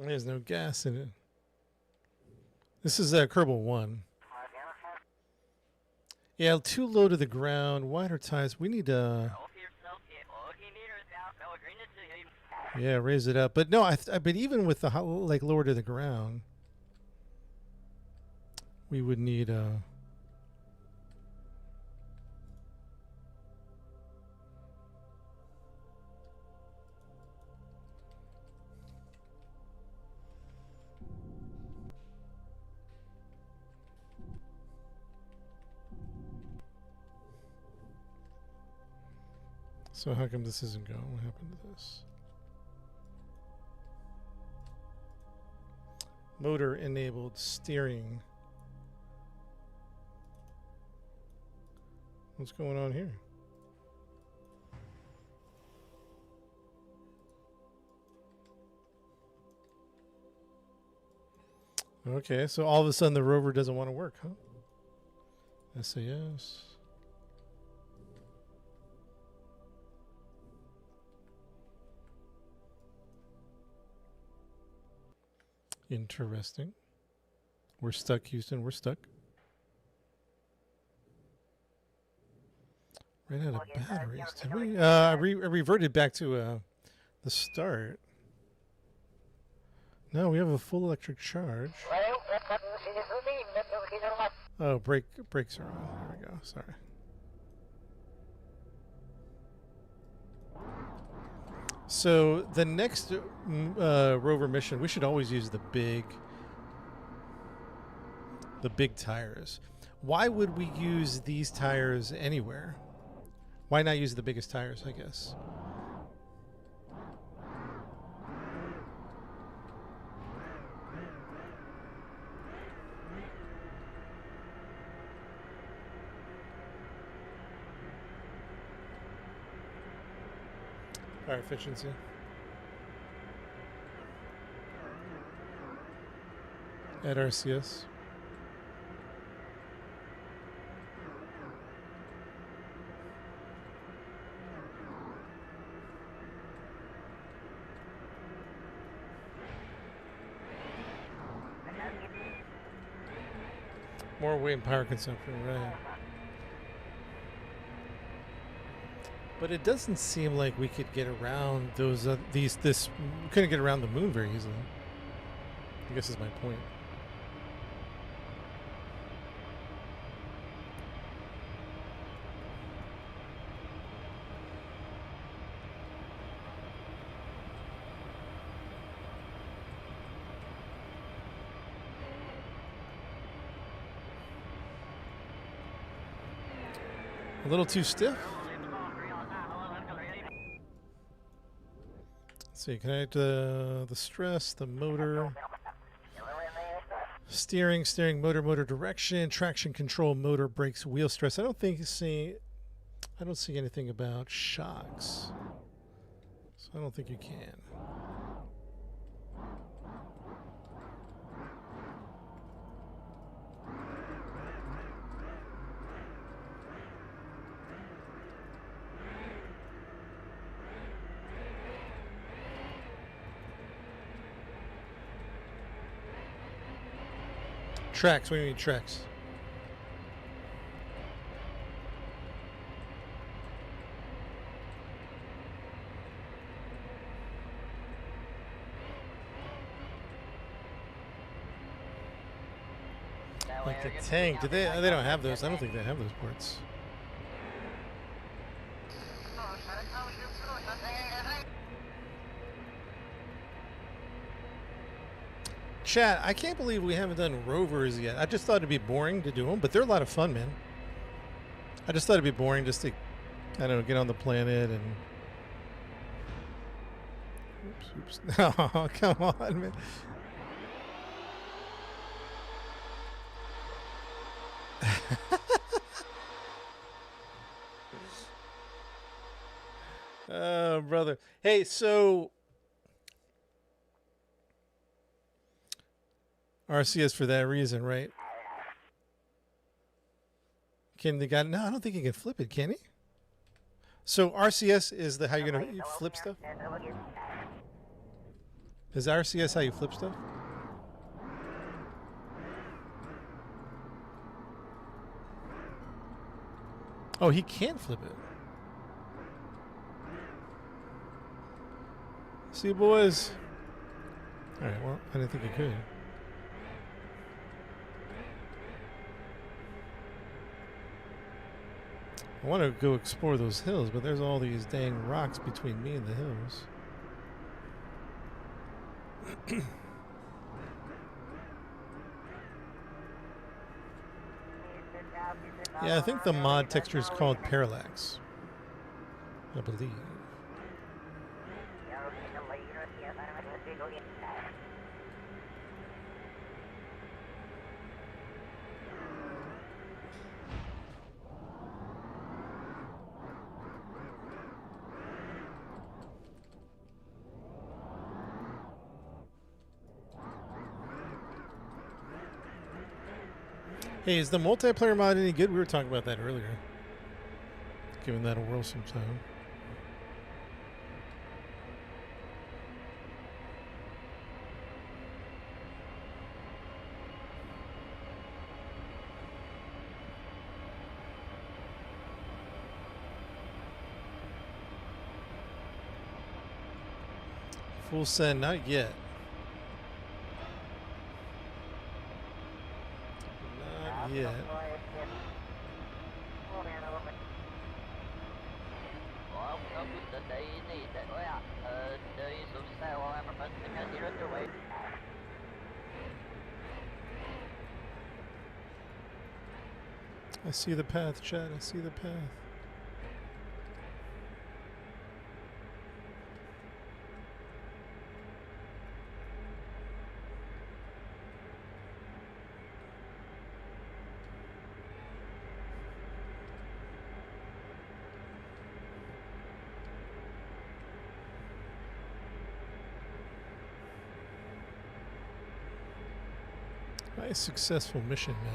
There's no gas in it. This is Kerbal 1. Yeah, too low to the ground. Wider tires. We need yeah, raise it up. But no, but even with the like lower to the ground, we would need So how come this isn't going? What happened to this? Motor enabled steering. What's going on here? Okay, so all of a sudden the rover doesn't want to work, huh? SAS. Interesting. We're stuck, Houston. We're stuck. Ran out of batteries. Did we? I reverted back to the start. No, we have a full electric charge. Oh, brakes are on. There we go. Sorry. So the next rover mission, we should always use the big tires. Why would we use these tires anywhere? Why not use the biggest tires, I guess? Fire efficiency. At RCS. More weight and power consumption, right? But it doesn't seem like we could get around those we couldn't get around the moon very easily. I guess is my point. A little too stiff. Let's see, connect the stress, the motor, steering, motor direction, traction control, motor, brakes, wheel stress. I don't see anything about shocks, so I don't think you can. Tracks, what do you mean tracks? Like the tank, they don't have those. I don't think they have those parts. Chat, I can't believe we haven't done rovers yet. I just thought it'd be boring to do them, but they're a lot of fun, man. I just thought it'd be boring just to, I don't know, get on the planet and... Oops. Oh, come on, man. Oh, brother. Hey, so... RCS for that reason, right? Can the guy... No, I don't think he can flip it, can he? So RCS is how you're going to flip stuff? Is RCS how you flip stuff? Oh, he can't flip it. See, boys. All right. Well, I didn't think he could. I want to go explore those hills, but there's all these dang rocks between me and the hills. Yeah, I think the mod texture is called Parallax. I believe. Hey, is the multiplayer mod any good? We were talking about that earlier. Giving that a whirl sometime. Full send, not yet. Not yet. I see the path, Chad. I see the path. Nice successful mission, man.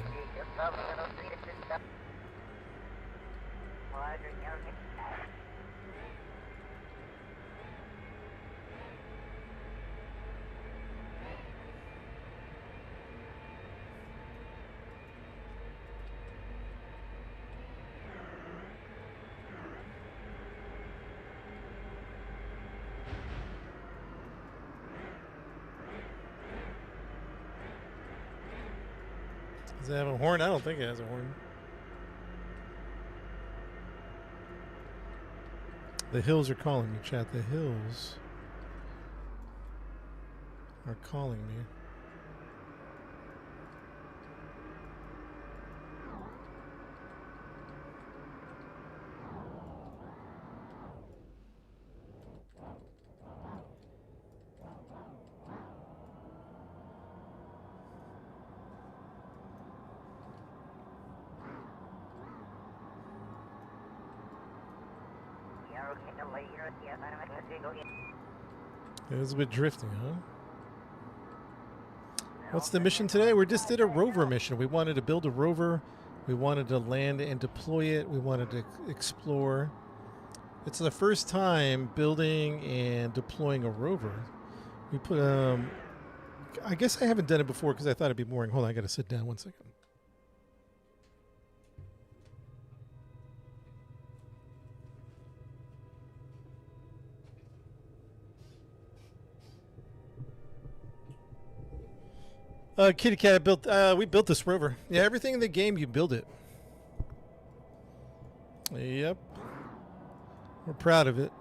Does it have a horn? I don't think it has a horn. The hills are calling me, chat. The hills are calling me. It was a bit drifting, huh? What's the mission today? We just did a rover mission. We wanted to build a rover. We wanted to land and deploy it. We wanted to explore. It's the first time building and deploying a rover. We put I guess I haven't done it before because I thought it'd be boring. Hold on, I gotta sit down 1 second. Kitty Cat built. We built this rover. Yeah, everything in the game you build it. Yep. We're proud of it.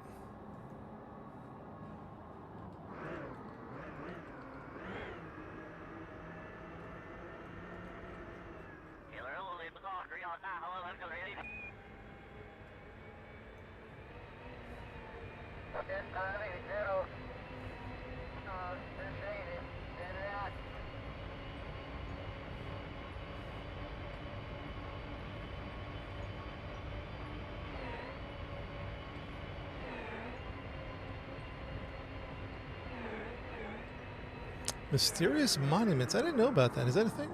Mysterious monuments. I didn't know about that. Is that a thing?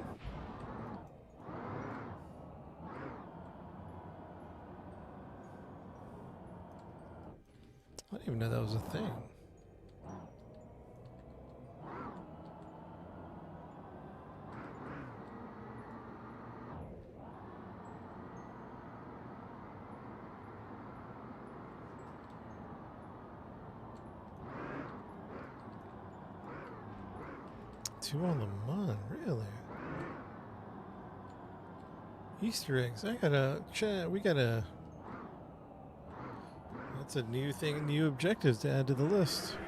I didn't even know that was a thing. 2 on the Mun, really? Easter eggs. I gotta chat. We gotta. That's a new thing, new objectives to add to the list.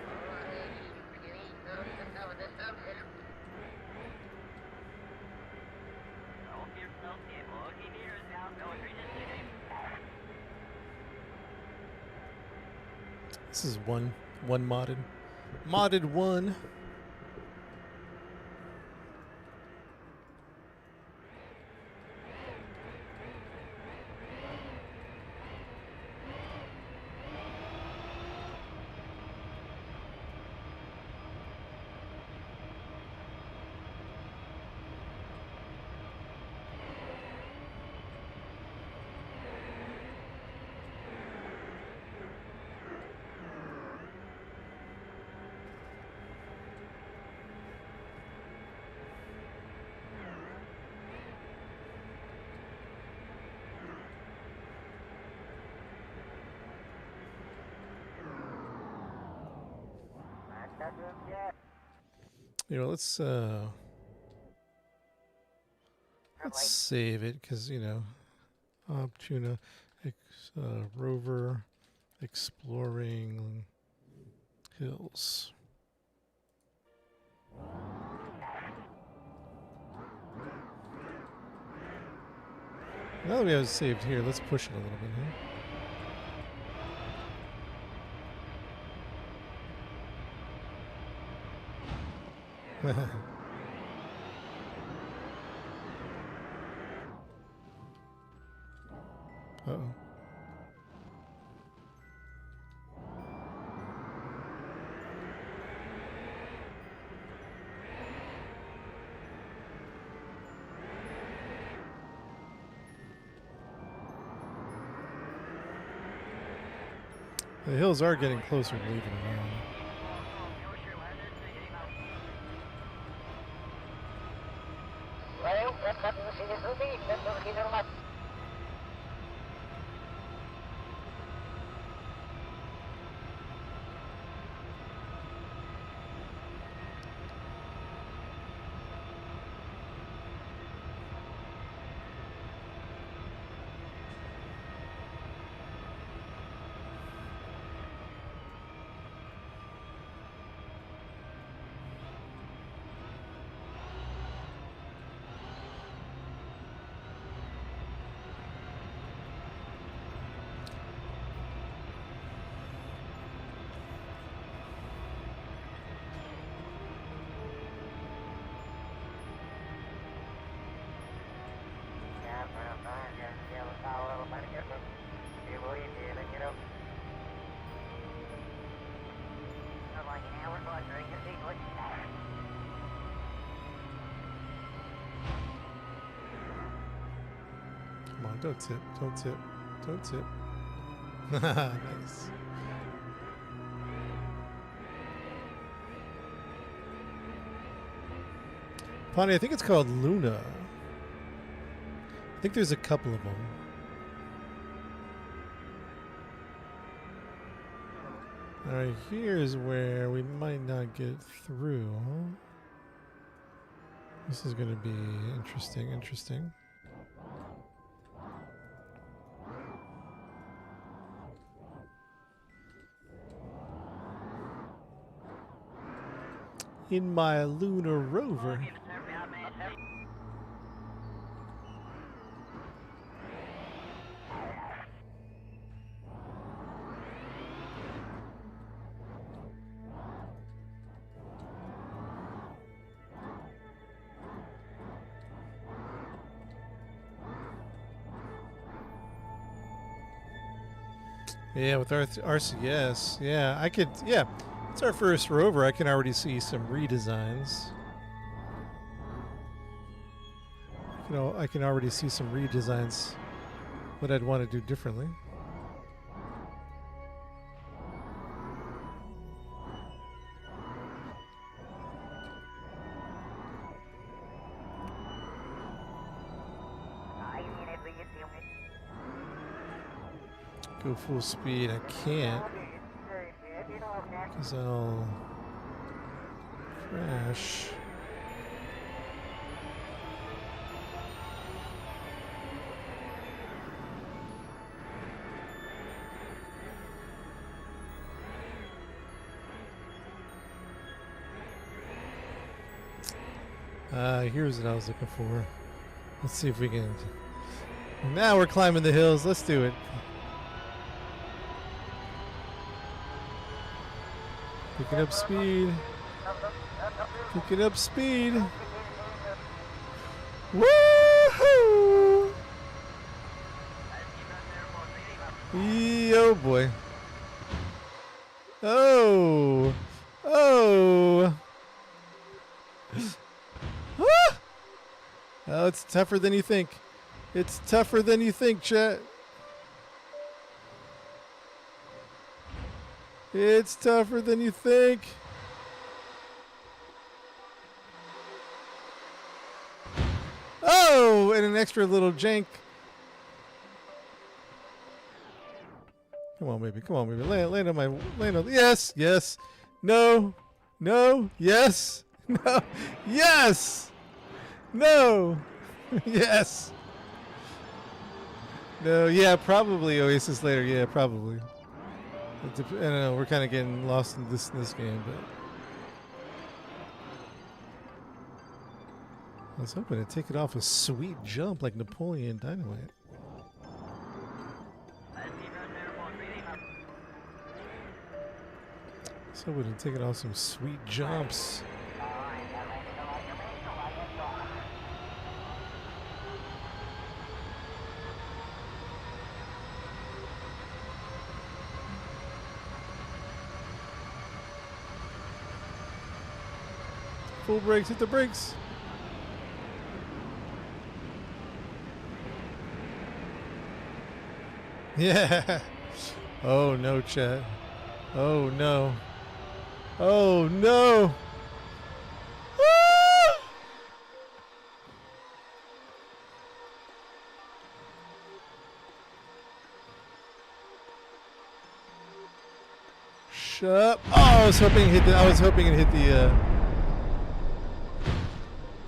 This is one modded one. You know, let's save it because tuna rover exploring hills. Now that we have it saved here, let's push it a little bit here. Uh-oh. The hills are getting closer, believe it or not. Come on, don't tip, don't tip, don't tip. Nice. Pawnee, I think it's called Luna. I think there's a couple of them. Alright, here's where we might not get through. This is going to be interesting. In my lunar rover. Yeah, with RCS, yeah, I could, yeah, it's our first rover. I can already see some redesigns. I can already see some redesigns, what I'd want to do differently. Go full speed, I can't, because I'll crash. Here's what I was looking for. Let's see if we can. Now we're climbing the hills. Let's do it. Picking up speed. Picking up speed. Woohoo! Oh boy. Oh. Oh. Ah! Oh, it's tougher than you think. It's tougher than you think, chat. It's tougher than you think. Oh, and an extra little jank. Come on, baby. Come on, baby. Land on my land on. Yes, yes. No, no. Yes, no. Yes, no. Yes. No. Yeah, probably Oasis later. Yeah, probably. I don't know. We're kind of getting lost in this game, but I was hoping to take it off a sweet jump like Napoleon Dynamite. So we can take it off some sweet jumps. Full brakes, hit the brakes. Yeah. Oh no, chat. Oh no. Oh no! Ah! Shut up! Oh, I was hoping it hit the. I was hoping it hit the.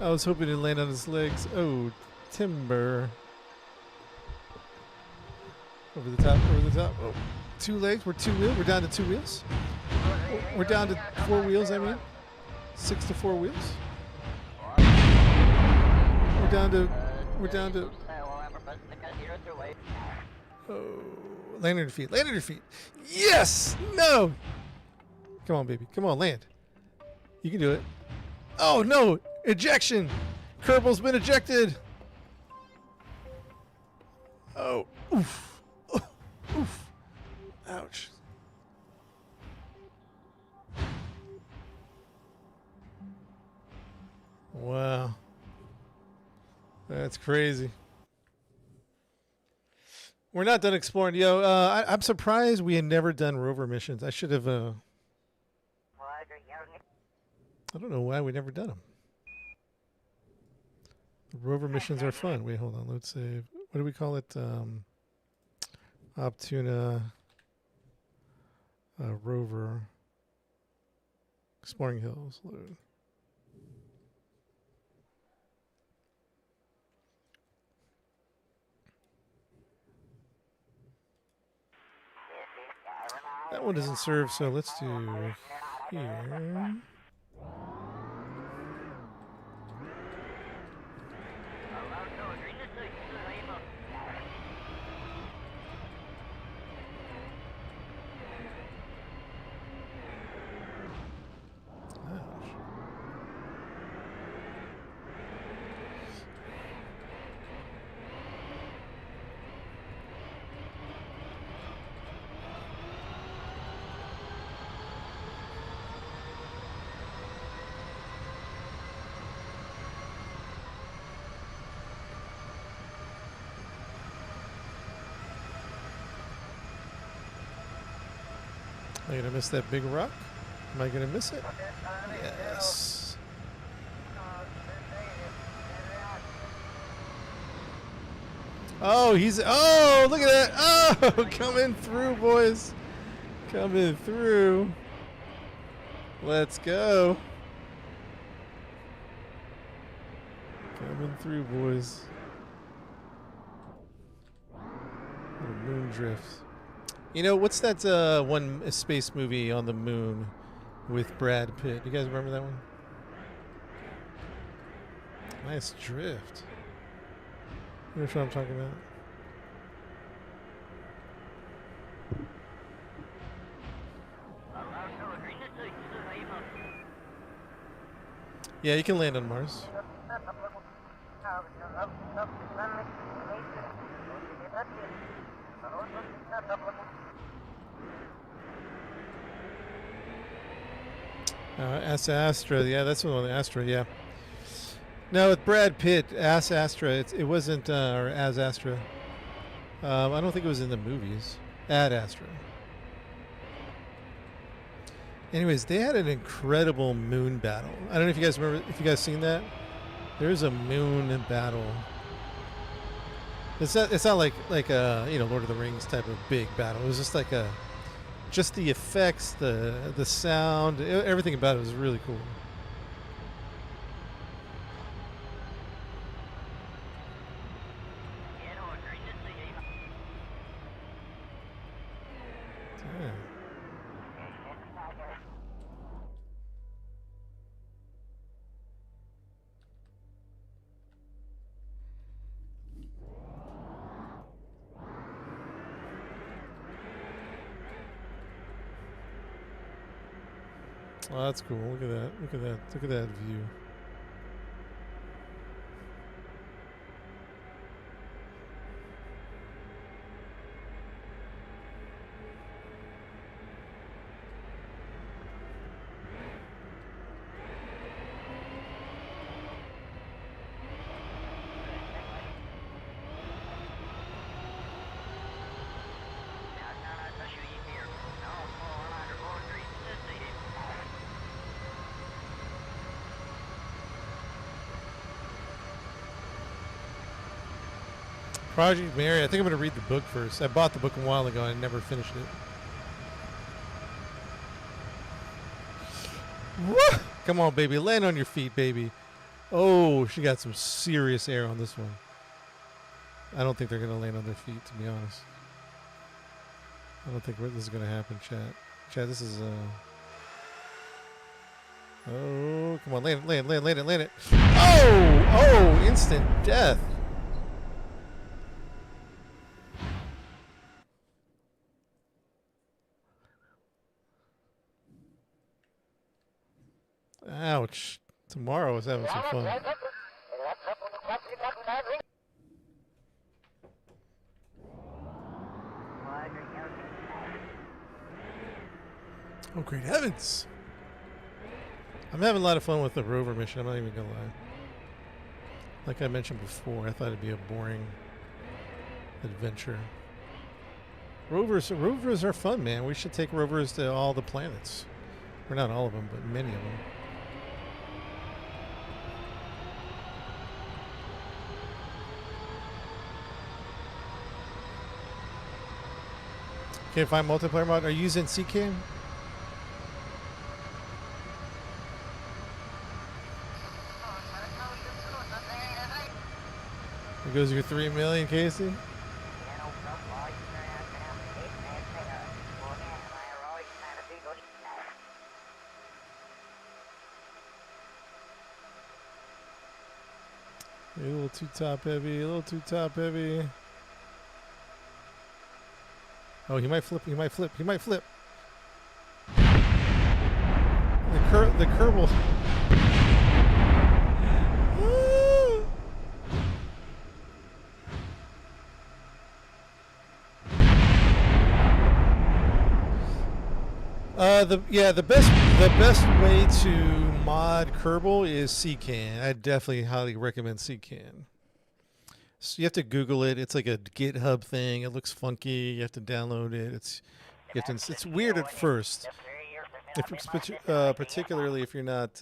I was hoping it land on his legs. Oh, timber! Over the top. Over the top. Oh, 2 legs. We're 2 wheels. We're down to 2 wheels. We're down to 4 wheels, I mean. 6 to 4 wheels. We're down to. Oh, land on your feet. Land on your feet. Yes! No! Come on, baby. Come on, land. You can do it. Oh, no! Ejection! Kerbal's been ejected! Oh, oof. Oof. Ouch. Wow. That's crazy. We're not done exploring. Yo, I'm surprised we had never done rover missions. I should have, I don't know why we never done them. Rover missions are fun. Wait, hold on. Let's save. What do we call it? Optuna rover. Exploring hills. Load. That one doesn't serve, so let's do here. Am I going to miss that big rock? Am I going to miss it? Yes. Oh, he's... Oh, look at that. Oh, coming through, boys. Coming through. Let's go. Coming through, boys. Little moon drift. You know, what's that one space movie on the moon with Brad Pitt? You guys remember that one? Nice drift. You know what I'm talking about? Yeah, you can land on Mars. Astra, yeah, that's the one. Astra, yeah. No, with Brad Pitt, Astra. It wasn't, or As Astra. I don't think it was in the movies. Ad Astra. Anyways, they had an incredible moon battle. I don't know if you guys remember. If you guys seen that, there's a moon battle. It's not like a Lord of the Rings type of big battle. It was just like just the effects, the sound, everything about it was really cool. Yeah. Oh, that's cool. Look at that. Look at that. Look at that view. Project Mary. I think I'm going to read the book first. I bought the book a while ago and I never finished it. Woo! Come on, baby. Land on your feet, baby. Oh, she got some serious air on this one. I don't think they're going to land on their feet, to be honest. I don't think this is going to happen, chat. Chat, this is... Oh, come on. Land it. Oh, instant death. Ouch. Tomorrow was having some fun. Oh, great heavens. I'm having a lot of fun with the rover mission. I'm not even going to lie. Like I mentioned before, I thought it'd be a boring adventure. Rovers are fun, man. We should take rovers to all the planets. Or not all of them, but many of them. Can't find multiplayer mod. Are you using CCAM? There goes your 3 million, Casey. A little too top heavy. A little too top heavy. Oh, he might flip. He might flip. He might flip. The Kerbal. The best way to mod Kerbal is CCAN. I definitely highly recommend CCAN. So you have to Google it. It's like a GitHub thing. It looks funky. You have to download it. It's weird at first, particularly if you're not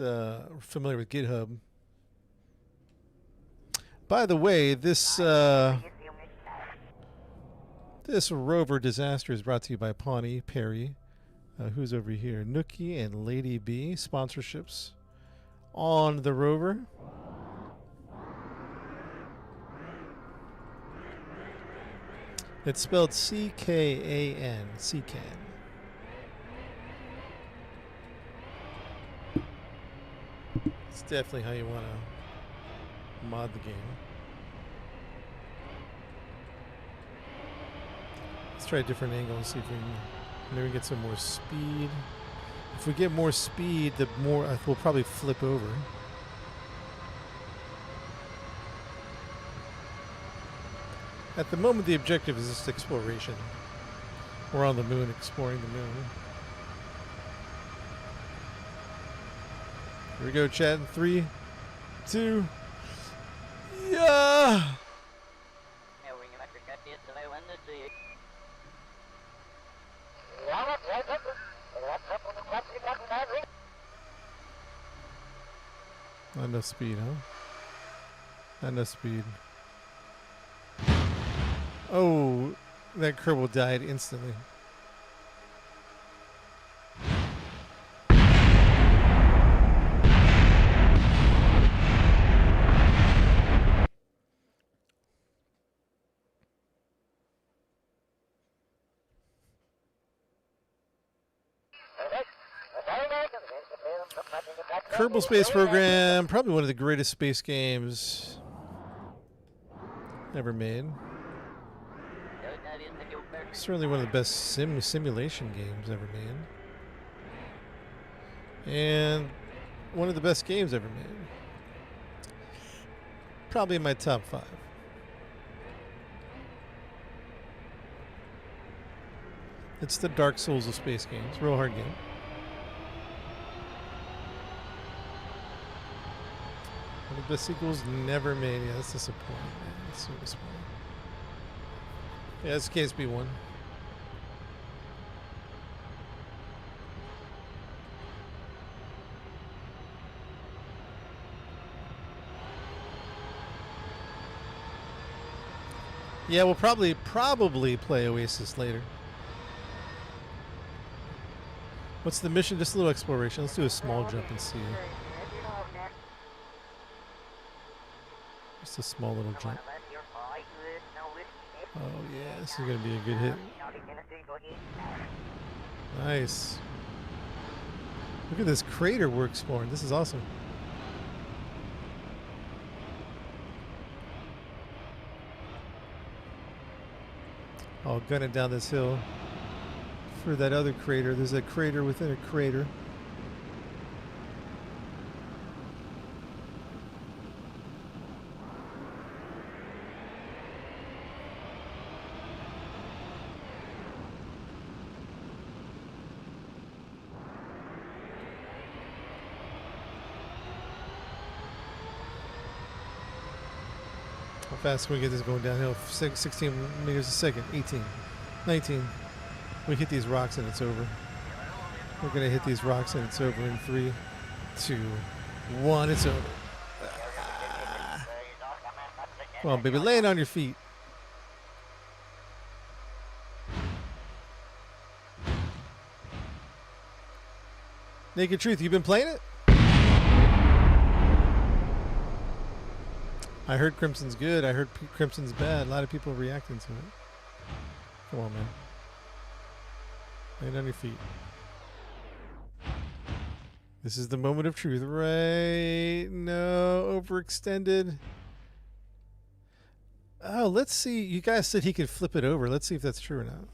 familiar with GitHub. By the way, this rover disaster is brought to you by Pawnee Perry. Who's over here? Nookie and Lady B sponsorships on the rover. It's spelled C-K-A-N. CCAN. It's definitely how you want to mod the game. Let's try a different angle and see if we can maybe get some more speed. If we get more speed, the more we'll probably flip over. At the moment, the objective is just exploration. We're on the moon, exploring the moon. Here we go, chat. In 3, 2, yeah! Not enough speed, huh? Not enough speed. Oh, that Kerbal died instantly. Kerbal Space Program, probably one of the greatest space games ever made. Certainly one of the best simulation games ever made. And one of the best games ever made. Probably in my top 5. It's the Dark Souls of space games. Real hard game. One of the best sequels never made. Yeah, that's disappointing, man. That's so disappointing. Yeah, it's KSB1. Yeah, we'll probably play Oasis later. What's the mission? Just a little exploration. Let's do a small jump and see. Just a small little jump. Oh yeah, this is gonna be a good hit. Nice. Look at this crater we're exploring. This is awesome. I'll gun it down this hill for that other crater. There's a crater within a crater. How fast can we get this going downhill? 16 meters a second, 18, 19. We hit these rocks and it's over. We're going to hit these rocks and it's over in 3, 2, 1. It's over. Ah. Come on, baby. Land on your feet. Naked Truth, you been playing it? I heard Crimson's good. I heard Crimson's bad. A lot of people reacting to it. Come on, man. Land on your feet. This is the moment of truth, right? No, overextended. Oh, let's see. You guys said he could flip it over. Let's see if that's true or not.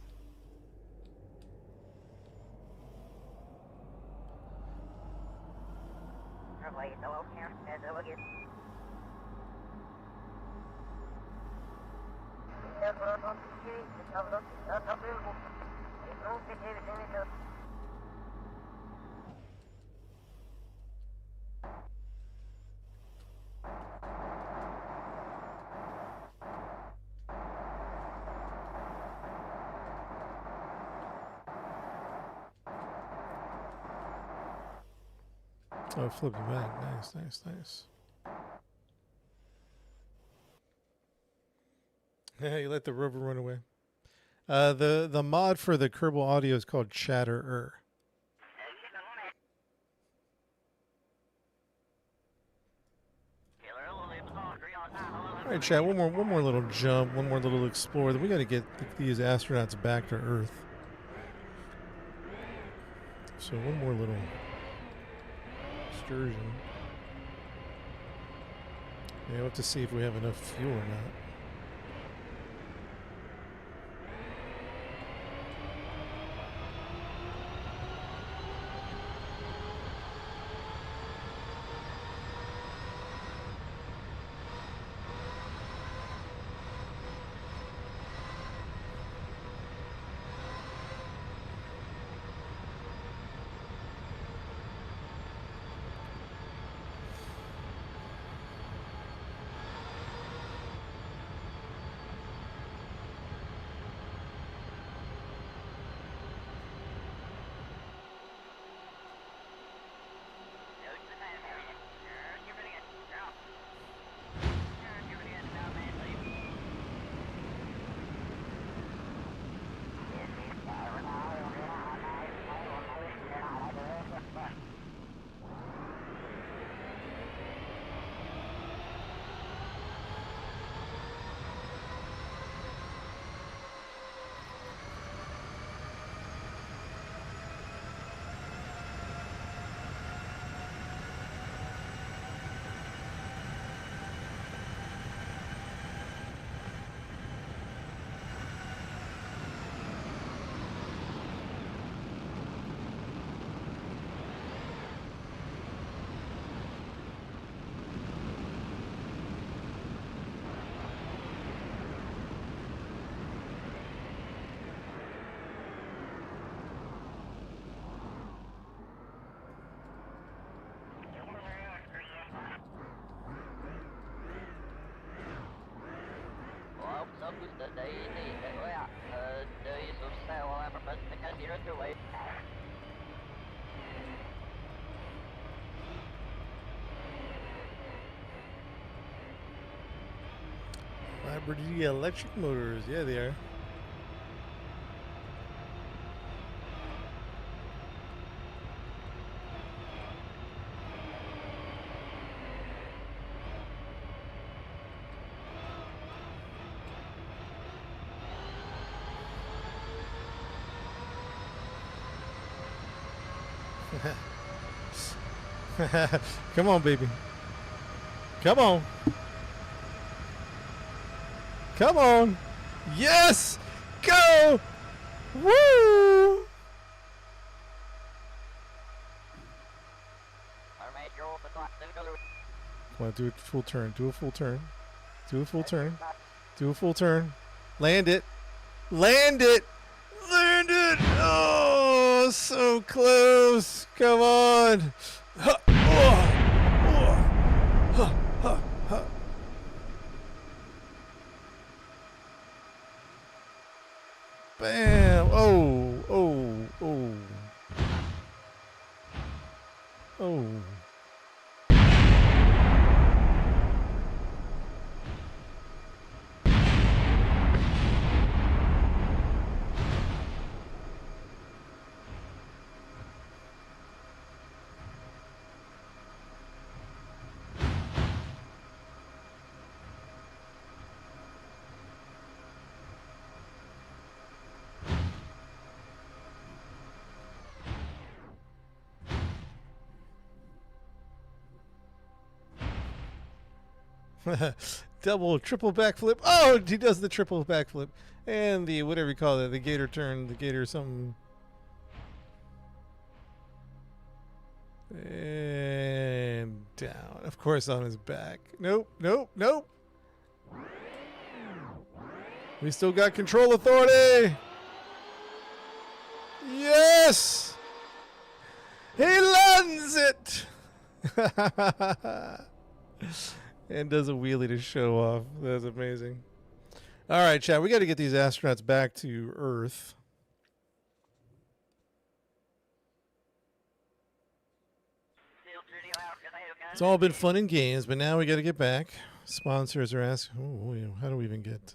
Oh, flip it back. Nice, nice, nice. Yeah, you let the rover run away. The mod for the Kerbal audio is called Chatterer. All right, chat. One more little jump. One more little explore. Then we got to get these astronauts back to Earth. So one more little excursion. Yeah, we'll have to see if we have enough fuel or not. Liberty electric motors. Yeah, they are. Come on, baby. Come on. Come on. Yes! Go! Woo! Come on, do a full turn. Do a full turn. Do a full turn. Do a full turn. Land it. Land it! Land it! Oh, so close. Come on. Huh. Oh. Oh. Huh. Huh. Huh. Bam! Oh, oh, oh. Oh. Double, triple backflip. Oh, he does the triple backflip. And the, whatever you call it, the gator turn, the gator something. And down. Of course, on his back. Nope, nope, nope. We still got control authority. Yes! He lands it! And does a wheelie to show off. That's amazing. All right, chat. We got to get these astronauts back to Earth. It's all been fun and games, but now we got to get back. Sponsors are asking, oh, how do we even get...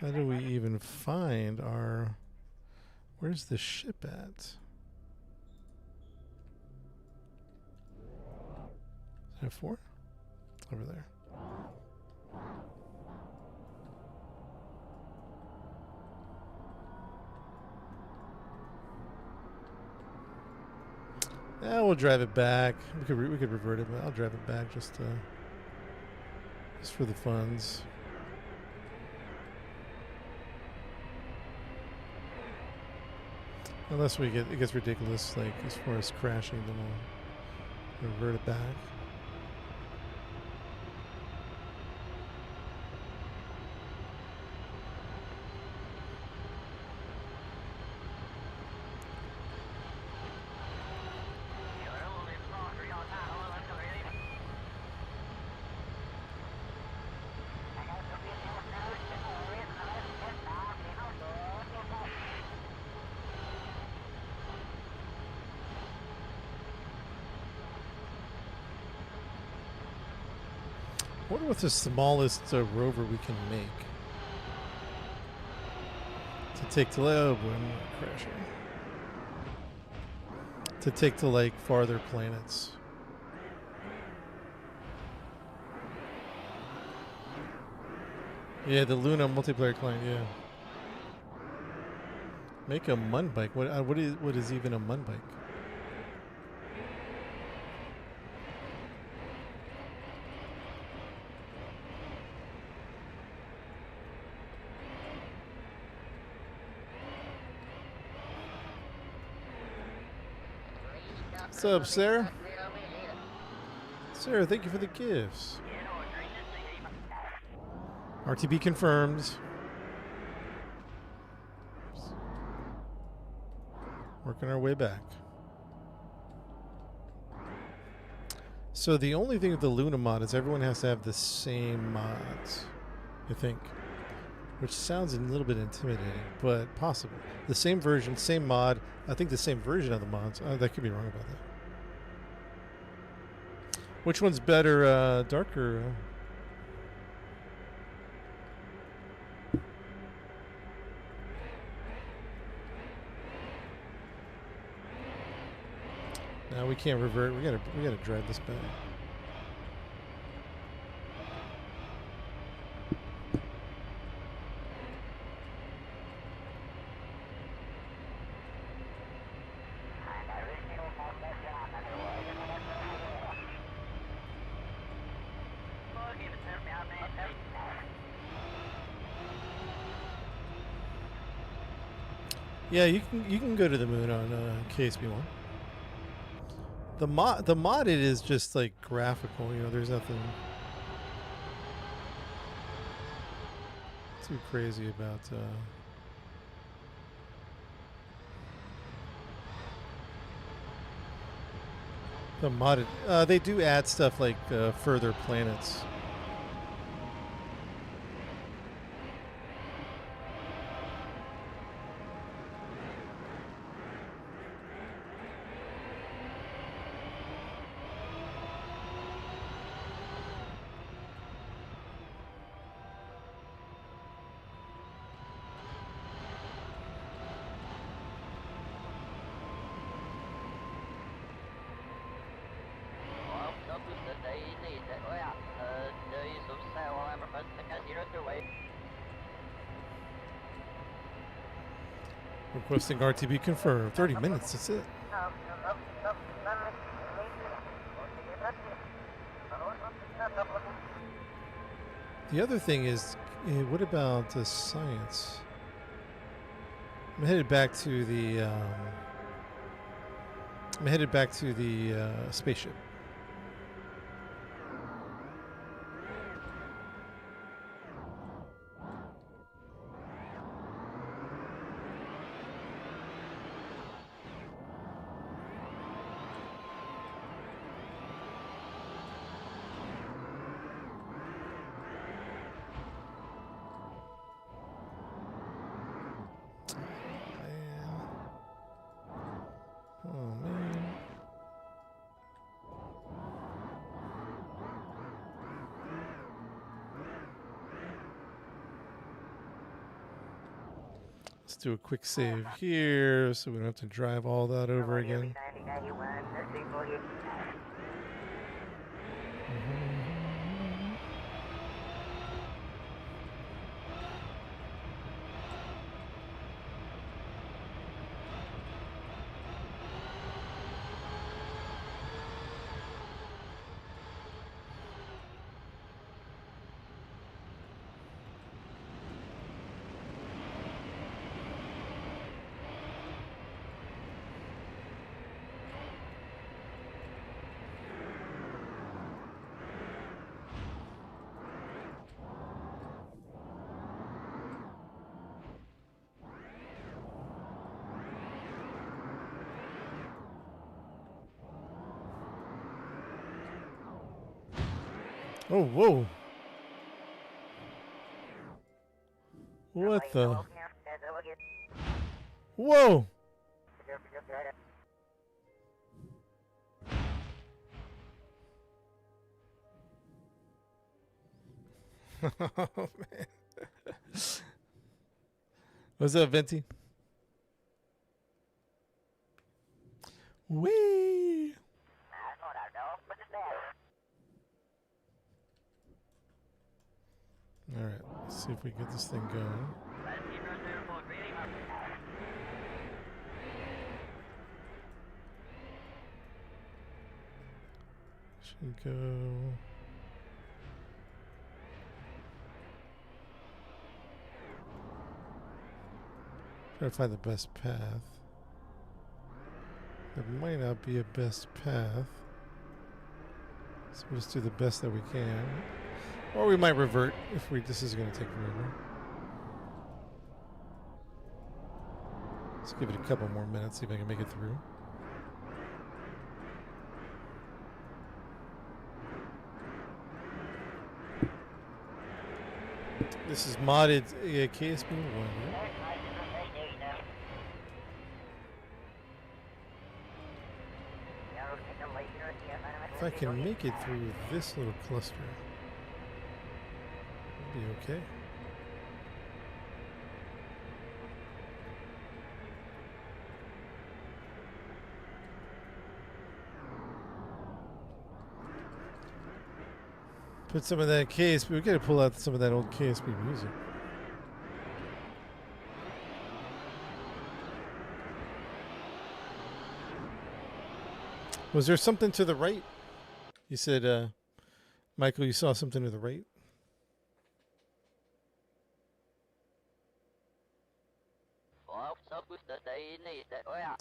how do we even find our... Where's the ship at? Is that 4? Over there. We'll drive it back. We could revert it, but I'll drive it back just for the funds. Unless it gets ridiculous, like as far as crashing, then we'll revert it back. I wonder what's the smallest rover we can make to take to crashing. To take to like farther planets. Yeah, the Luna multiplayer client. Yeah. Make a mun bike. What is even a mun bike? What's up, Sarah? Sarah, thank you for the gifts. RTB confirms. Working our way back. So the only thing with the Luna mod is everyone has to have the same mods, I think. Which sounds a little bit intimidating, but possible. The same version, same mod. I think the same version of the mods. That could be wrong about that. Which one's better, darker? No, we can't revert. We gotta drive this back. Yeah, you can go to the moon on KSB1. The modded is just like graphical, you know, there's nothing too crazy about the modded. They do add stuff like further planets. Requesting RTB confirmed. 30 minutes, that's it. The other thing is, what about the science? I'm headed back to the spaceship. Let's do a quick save here so we don't have to drive all that over again. Oh, whoa. What the? Whoa. Oh, man. What's up, Venti? Wee. All right, let's see if we get this thing going. Should go. Try to find the best path. There might not be a best path. So we'll just do the best that we can. Or we might revert if this is going to take forever. Let's give it a couple more minutes, see if I can make it through. This is modded KSP 1, right? If I can make it through this little cluster, it'll be okay. Put some of that KSP. We gotta pull out some of that old KSP music. Was there something to the right? You said, Michael, you saw something to the right?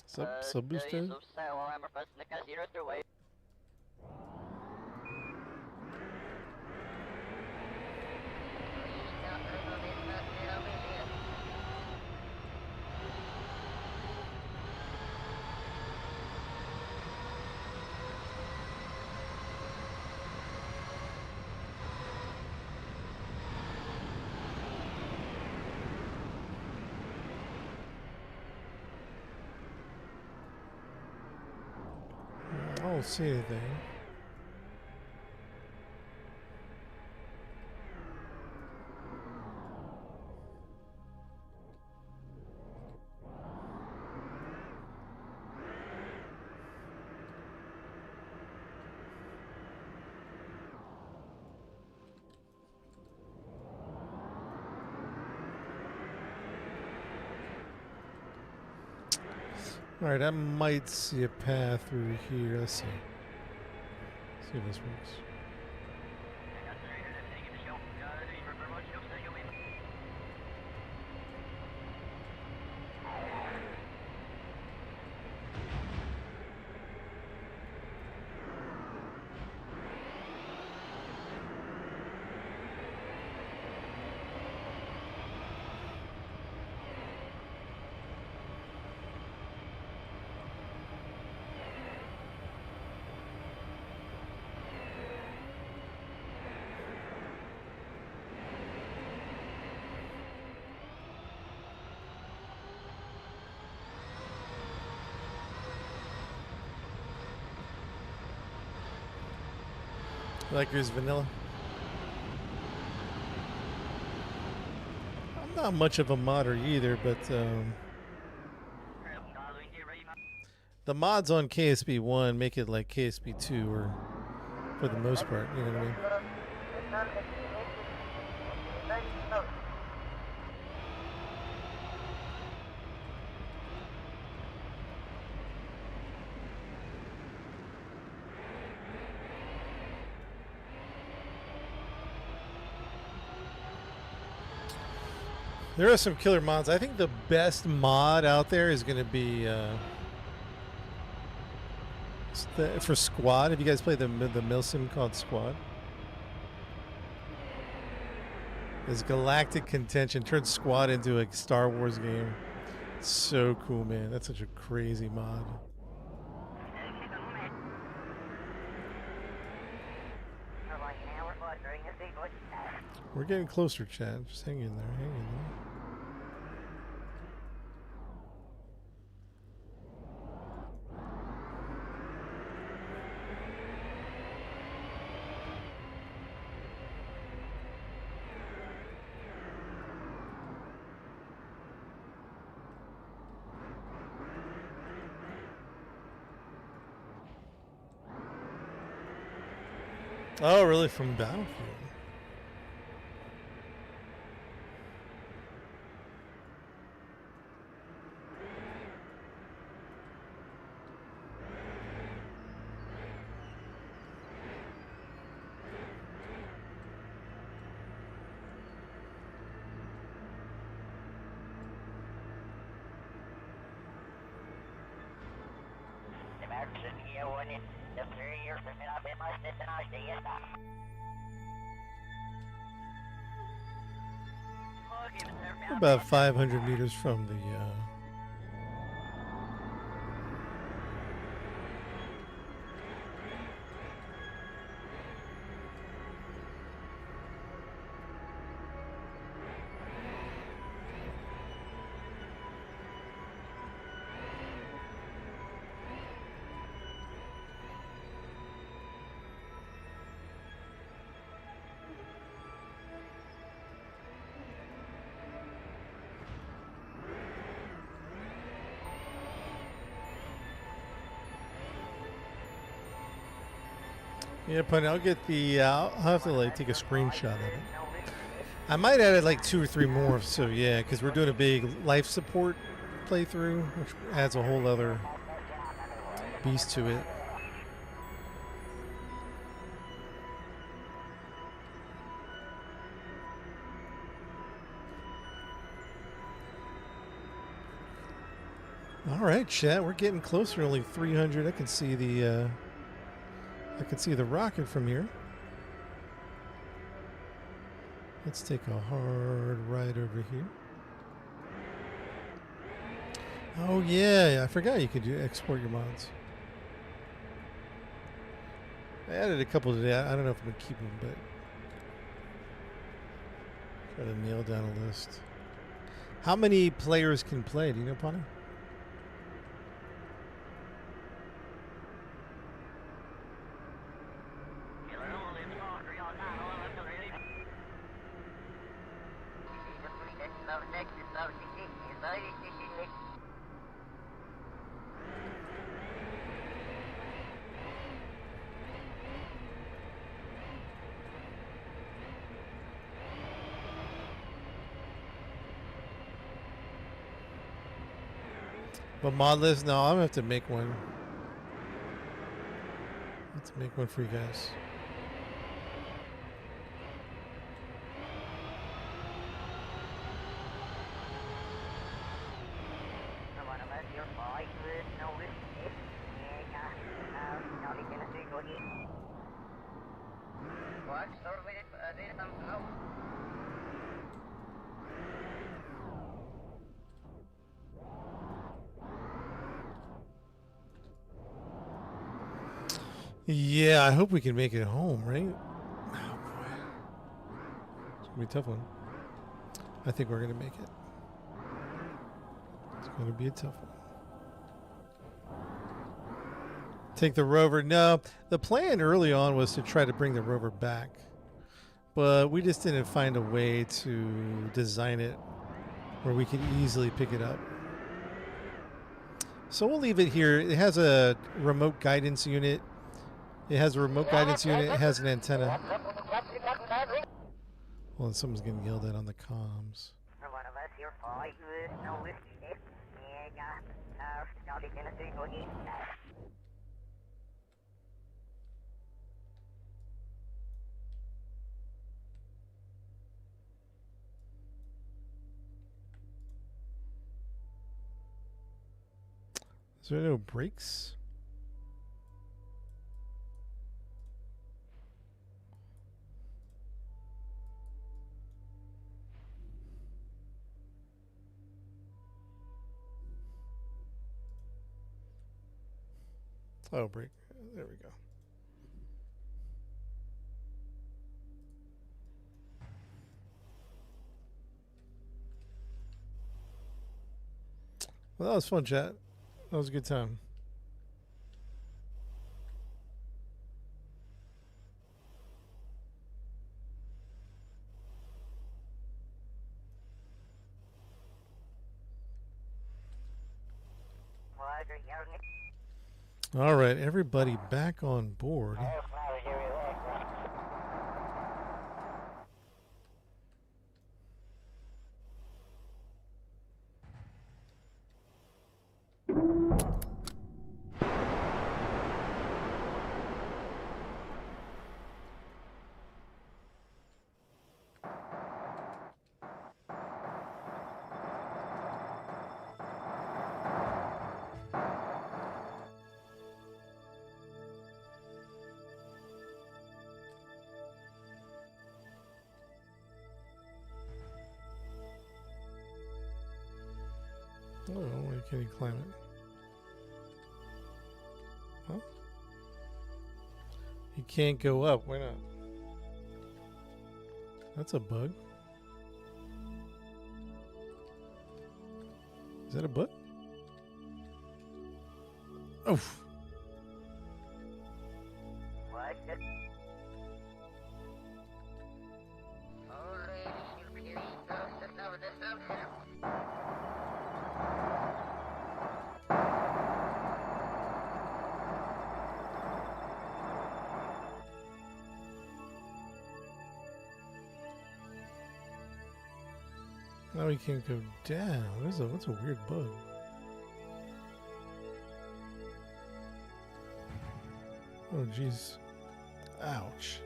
Sub booster? I don't see anything. Alright, I might see a path through here. Let's see. See if this works. Like yours vanilla. I'm not much of a modder either, but the mods on KSP 1 make it like KSP 2 or for the most part, you know what I mean? There are some killer mods. I think the best mod out there is going to be for Squad. Have you guys played the milsim called Squad? It's Galactic Contention. Turns Squad into a Star Wars game. It's so cool, man. That's such a crazy mod. We're getting closer, Chad. Just hang in there. Hang in there. Oh, really? From Battlefield? We're about 500 meters from the. Yeah, but I'll get the. I'll have to like take a screenshot of it. I might add like 2 or 3 more. So yeah, because we're doing a big life support playthrough, which adds a whole other beast to it. All right, chat. We're getting closer. Only 300. I can see the. I can see the rocket from here. Let's take a hard right over here. Oh yeah, I forgot you could export your mods. I added a couple today. I don't know if I'm gonna keep them, but try to nail down a list. How many players can play? Do you know, Pani? But mod list? No, I'm gonna have to make one. Let's make one for you guys. Yeah, I hope we can make it home, right? Oh boy. It's gonna be a tough one. I think we're gonna make it. It's gonna be a tough one. Take the rover. No, the plan early on was to try to bring the rover back. But we just didn't find a way to design it where we could easily pick it up. So we'll leave it here. It has a remote guidance unit. It has a remote guidance unit. It has an antenna. Well, someone's getting yelled at on the comms. Is there no brakes? Oh, brake. There we go. Well, that was fun, chat. That was a good time. All right, everybody back on board. Oh, why can't he climb it? Huh? He can't go up. Why not? That's a bug. Is that a bug? Oh. Now he can't go down. What's a weird bug? Oh, jeez. Ouch.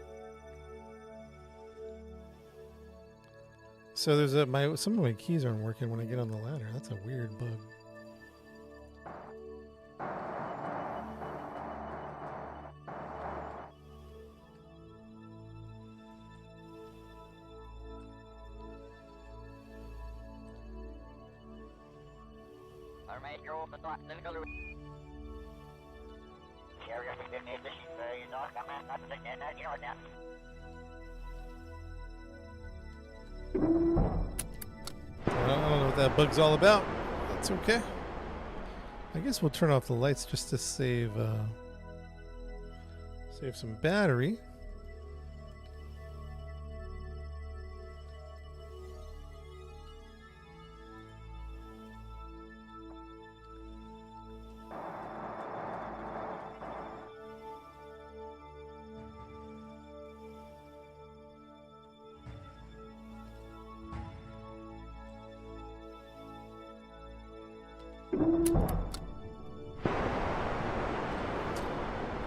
So there's some of my keys aren't working when I get on the ladder. That's a weird bug. I don't know what that bug's all about. That's okay. I guess we'll turn off the lights just to save some battery.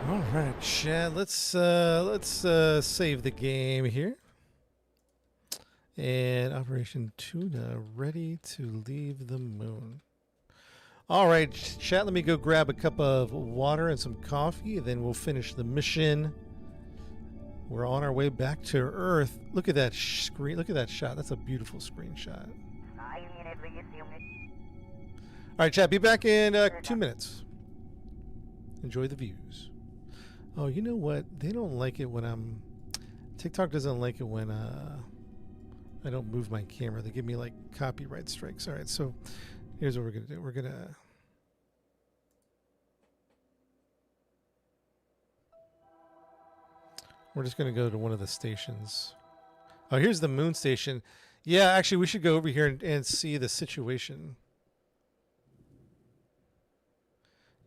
All right, chat. Let's save the game here. And Operation Tuna ready to leave the moon. All right, chat. Let me go grab a cup of water and some coffee, and then we'll finish the mission. We're on our way back to Earth. Look at that screen. Look at that shot. That's a beautiful screenshot. All right, chat. Be back in 2 minutes. Enjoy the views. Oh, you know what? They don't like it when TikTok doesn't like it when I don't move my camera. They give me like copyright strikes. All right, so here's what we're gonna do. We're just gonna go to one of the stations. Oh, here's the moon station. Yeah, actually, we should go over here and see the situation.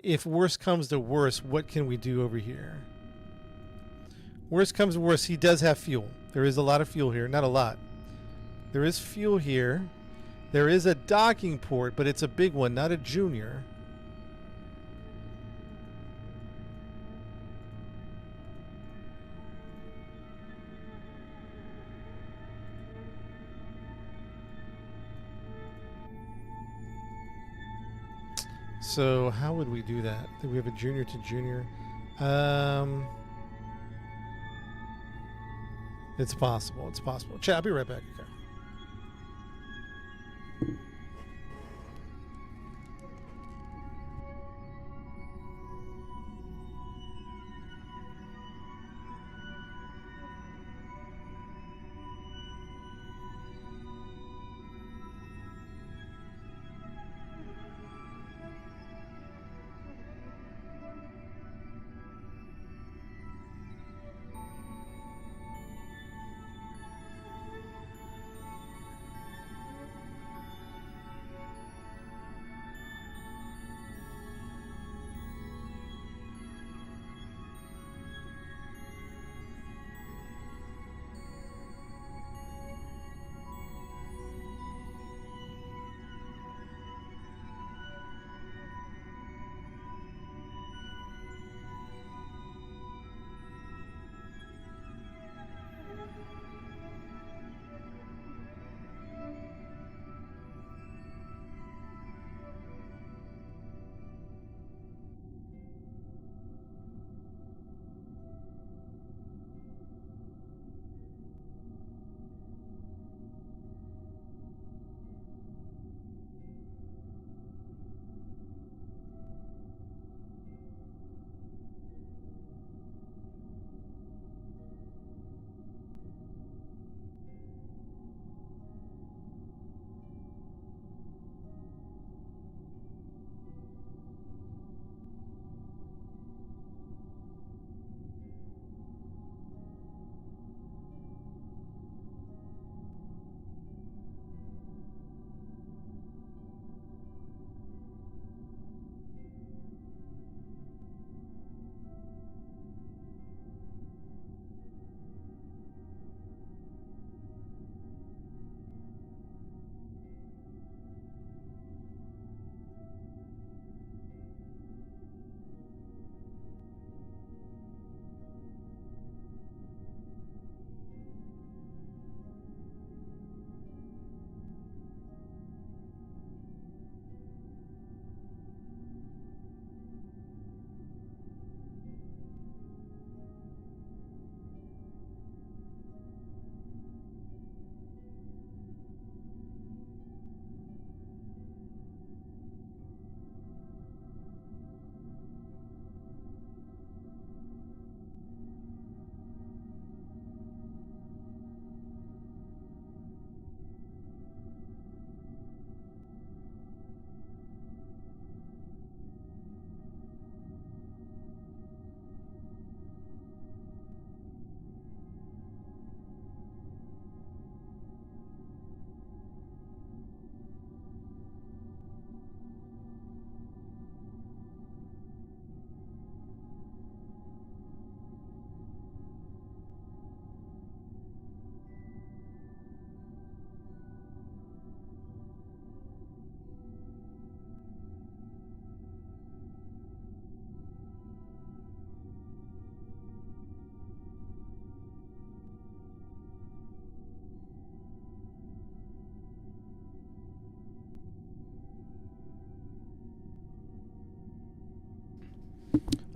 If worse comes to worse, what can we do over here? Worst comes to worst, he does have fuel. There is a lot of fuel here. Not a lot. There is fuel here. There is a docking port, but it's a big one, not a junior. So how would we do that? Do we have a junior to junior? It's possible. It's possible. Chat, I'll be right back. Okay.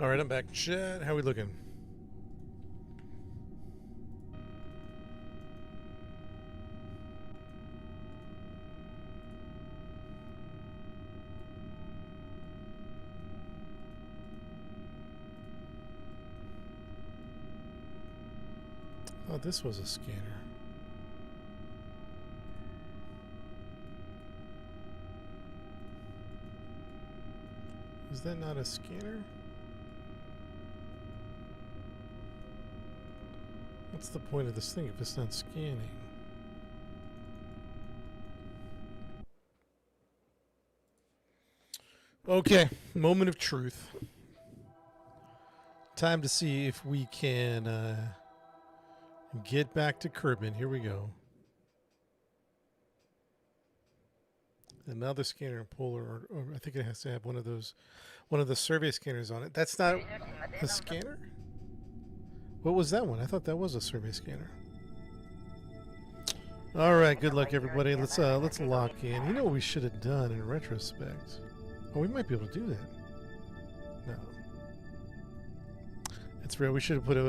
All right, I'm back. Chat, how we looking? Oh, this was a scanner. Is that not a scanner? What's the point of this thing if it's not scanning? Okay, moment of truth. Time to see if we can get back to Kerbal. Here we go. Another scanner puller, or I think it has to have one of the survey scanners on it. That's not a scanner? What was that one? I thought that was a survey scanner. All right, good luck, everybody. Let's lock in. You know what we should have done in retrospect? Oh, we might be able to do that. No, it's real. We should put a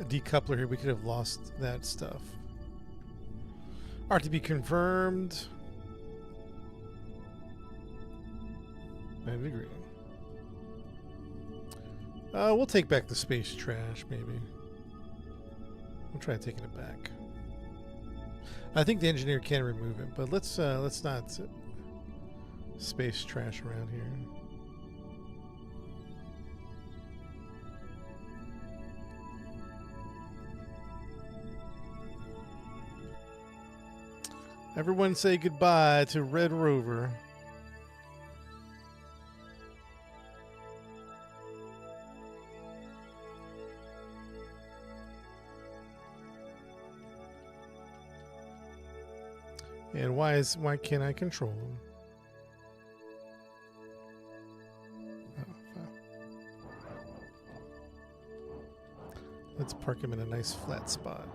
decoupler here. We could have lost that stuff. Are to be confirmed. 90 degree. We'll take back the space trash, maybe. We'll try taking it back. I think the engineer can remove it, but let's not space trash around here. Everyone say goodbye to Red Rover. And why can't I control them? Let's park him in a nice flat spot.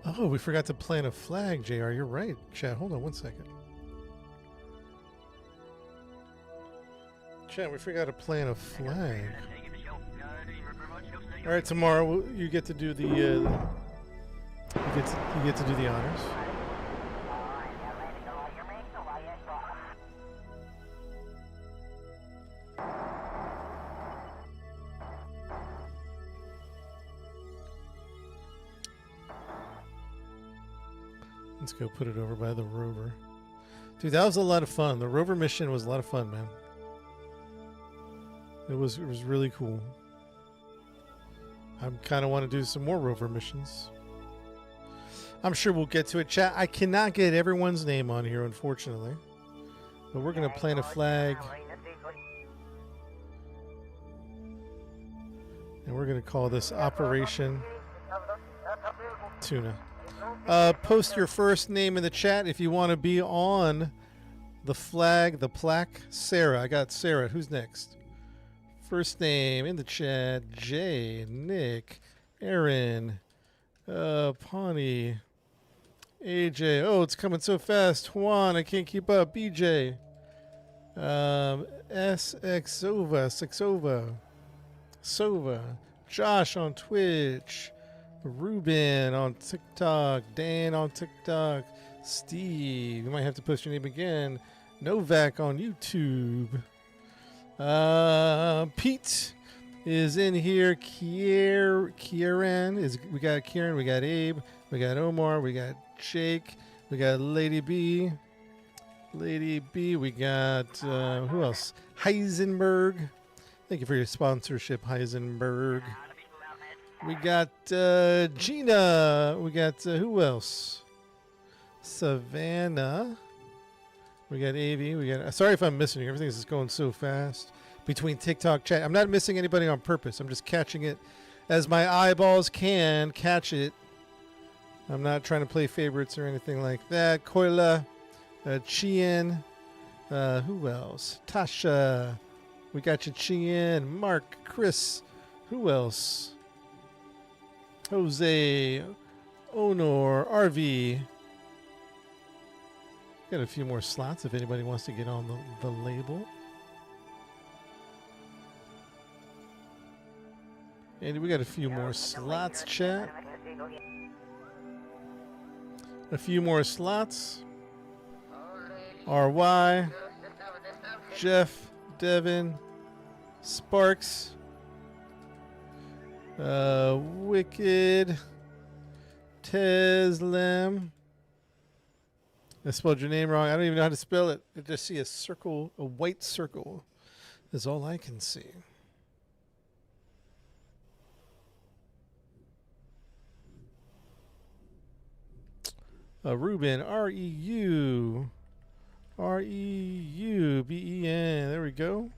Oh, we forgot to plant a flag, JR. You're right. Chat, hold on one second. Chat, we forgot to plant a flag. All right, tomorrow you get to do the you get to do the honors. Let's go put it over by the rover. Dude, that was a lot of fun. The rover mission was a lot of fun, man. It was really cool. I kind of want to do some more rover missions. I'm sure we'll get to it. Chat, I cannot get everyone's name on here, unfortunately. But we're going to plant a flag. And we're going to call this Operation Tuna. Post your first name in the chat if you want to be on the flag, the plaque. Sarah. I got Sarah. Who's next? First name in the chat. Jay, Nick, Aaron, Pawnee, AJ. Oh, it's coming so fast. Juan, I can't keep up. BJ. Sexova. Sova. Josh on Twitch. Ruben on TikTok, Dan on TikTok, Steve, you might have to post your name again, Novak on YouTube, Pete is in here, Kieran is, we got Kieran, we got Abe, we got Omar, we got Jake, we got Lady B, we got, who else, Heisenberg, thank you for your sponsorship, Heisenberg. We got Gina. We got who else? Savannah. We got Avi. We got. Sorry if I'm missing you. Everything's just going so fast between TikTok chat. I'm not missing anybody on purpose. I'm just catching it as my eyeballs can catch it. I'm not trying to play favorites or anything like that. Koila, Chien. Who else? Tasha. We got you, Chien. Mark, Chris. Who else? Jose, Honor, RV. Got a few more slots if anybody wants to get on the label. And we got a few more slots, chat. A few more slots. RY, Jeff, Devin, Sparks, Wicked, Teslem. I spelled your name wrong. I don't even know how to spell it. I just see a circle, a white circle is all I can see. Ruben, R-E-U. R-E-U-B-E-N. There we go.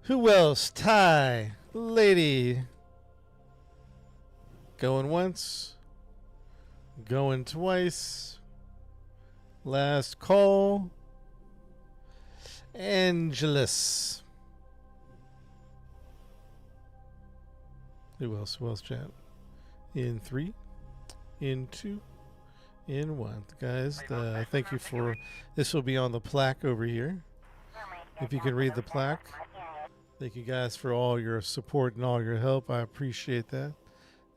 Who else? Ty. Lady. Going once. Going twice. Last call. Angelus. Who else? Who else, chat? In 3. In 2. In 1. Guys, thank you for... This will be on the plaque over here. If you can read the plaque. Thank you guys for all your support and all your help. I appreciate that.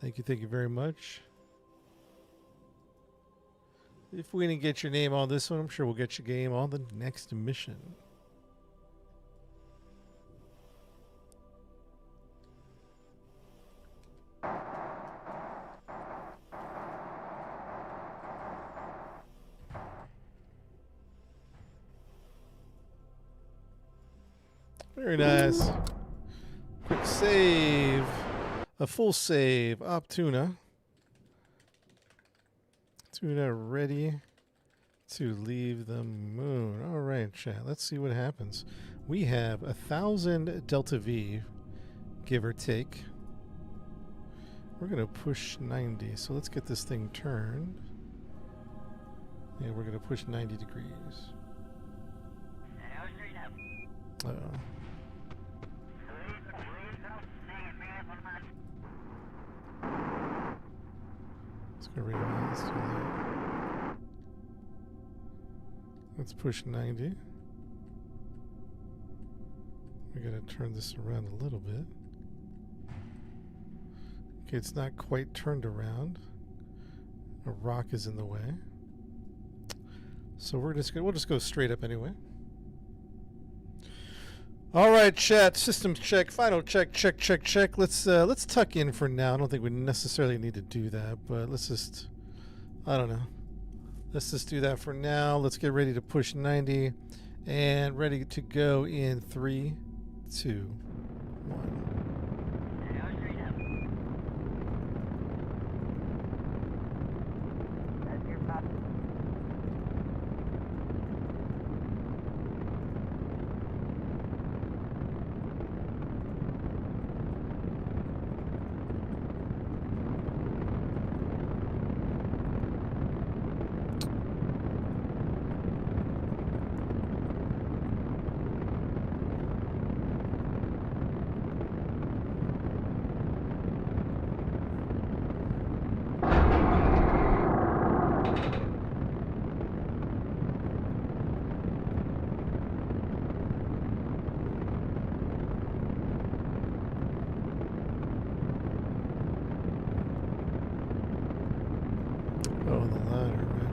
Thank you very much. If we didn't get your name on this one, I'm sure we'll get your game on the next mission. Very nice. Quick save. A full save. Op Tuna. Tuna ready to leave the moon. All right, chat. Let's see what happens. We have 1,000 Delta V, give or take. We're going to push 90. So let's get this thing turned. And we're going to push 90 degrees. Uh-oh. Let's do that. Let's push 90. We gotta turn this around a little bit. Okay, it's not quite turned around. A rock is in the way. So we'll just go straight up anyway. All right, chat. Systems check. Final check. Check. Let's tuck in for now. I don't think we necessarily need to do that, but let's just. I don't know. Let's just do that for now. Let's get ready to push 90, and ready to go in 3, 2, 1. Oh, the ladder. Right.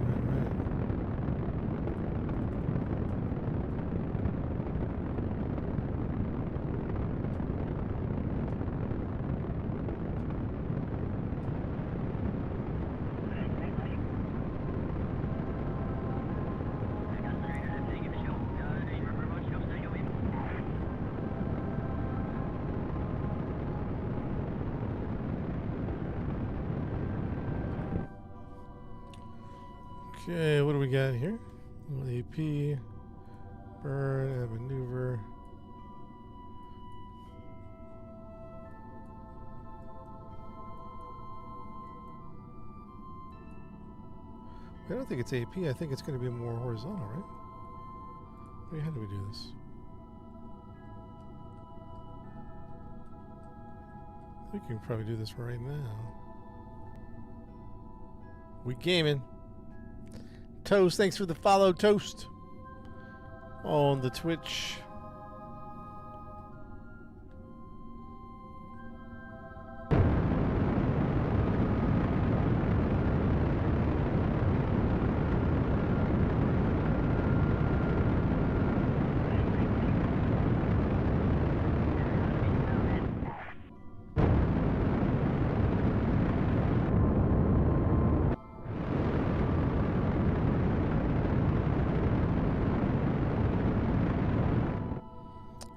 Okay, what do we got here? AP, burn, and maneuver. I don't think it's AP. I think it's going to be more horizontal, right? Wait, how do we do this? We can probably do this right now. We gaming. Toast, thanks for the follow, Toast. On the Twitch.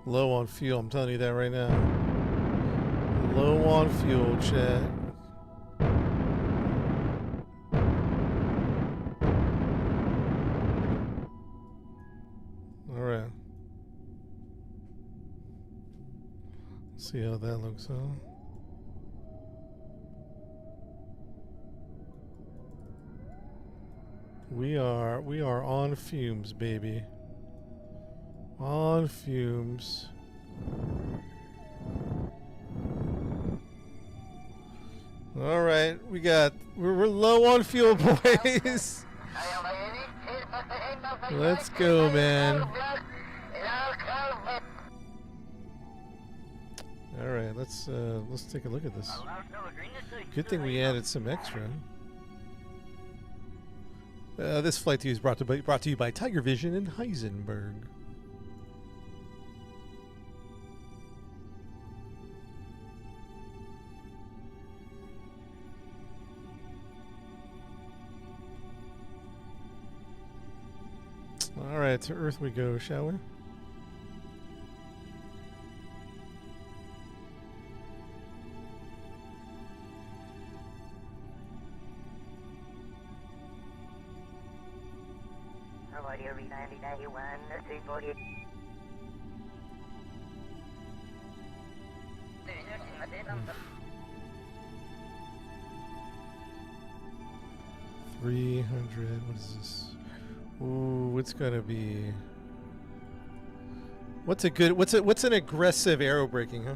Low on fuel, I'm telling you that right now. Low on fuel, chat. Alright. See how that looks, huh? We are on fumes, baby. On fumes. All right, we're low on fuel, boys. Let's go, man. All right, let's take a look at this. Good thing we added some extra. This flight to you is brought to you by Tiger Vision in Heisenberg. All right, to Earth we go, shall we? $300. What is this? Ooh, it's gonna be. What's an aggressive aero braking, huh?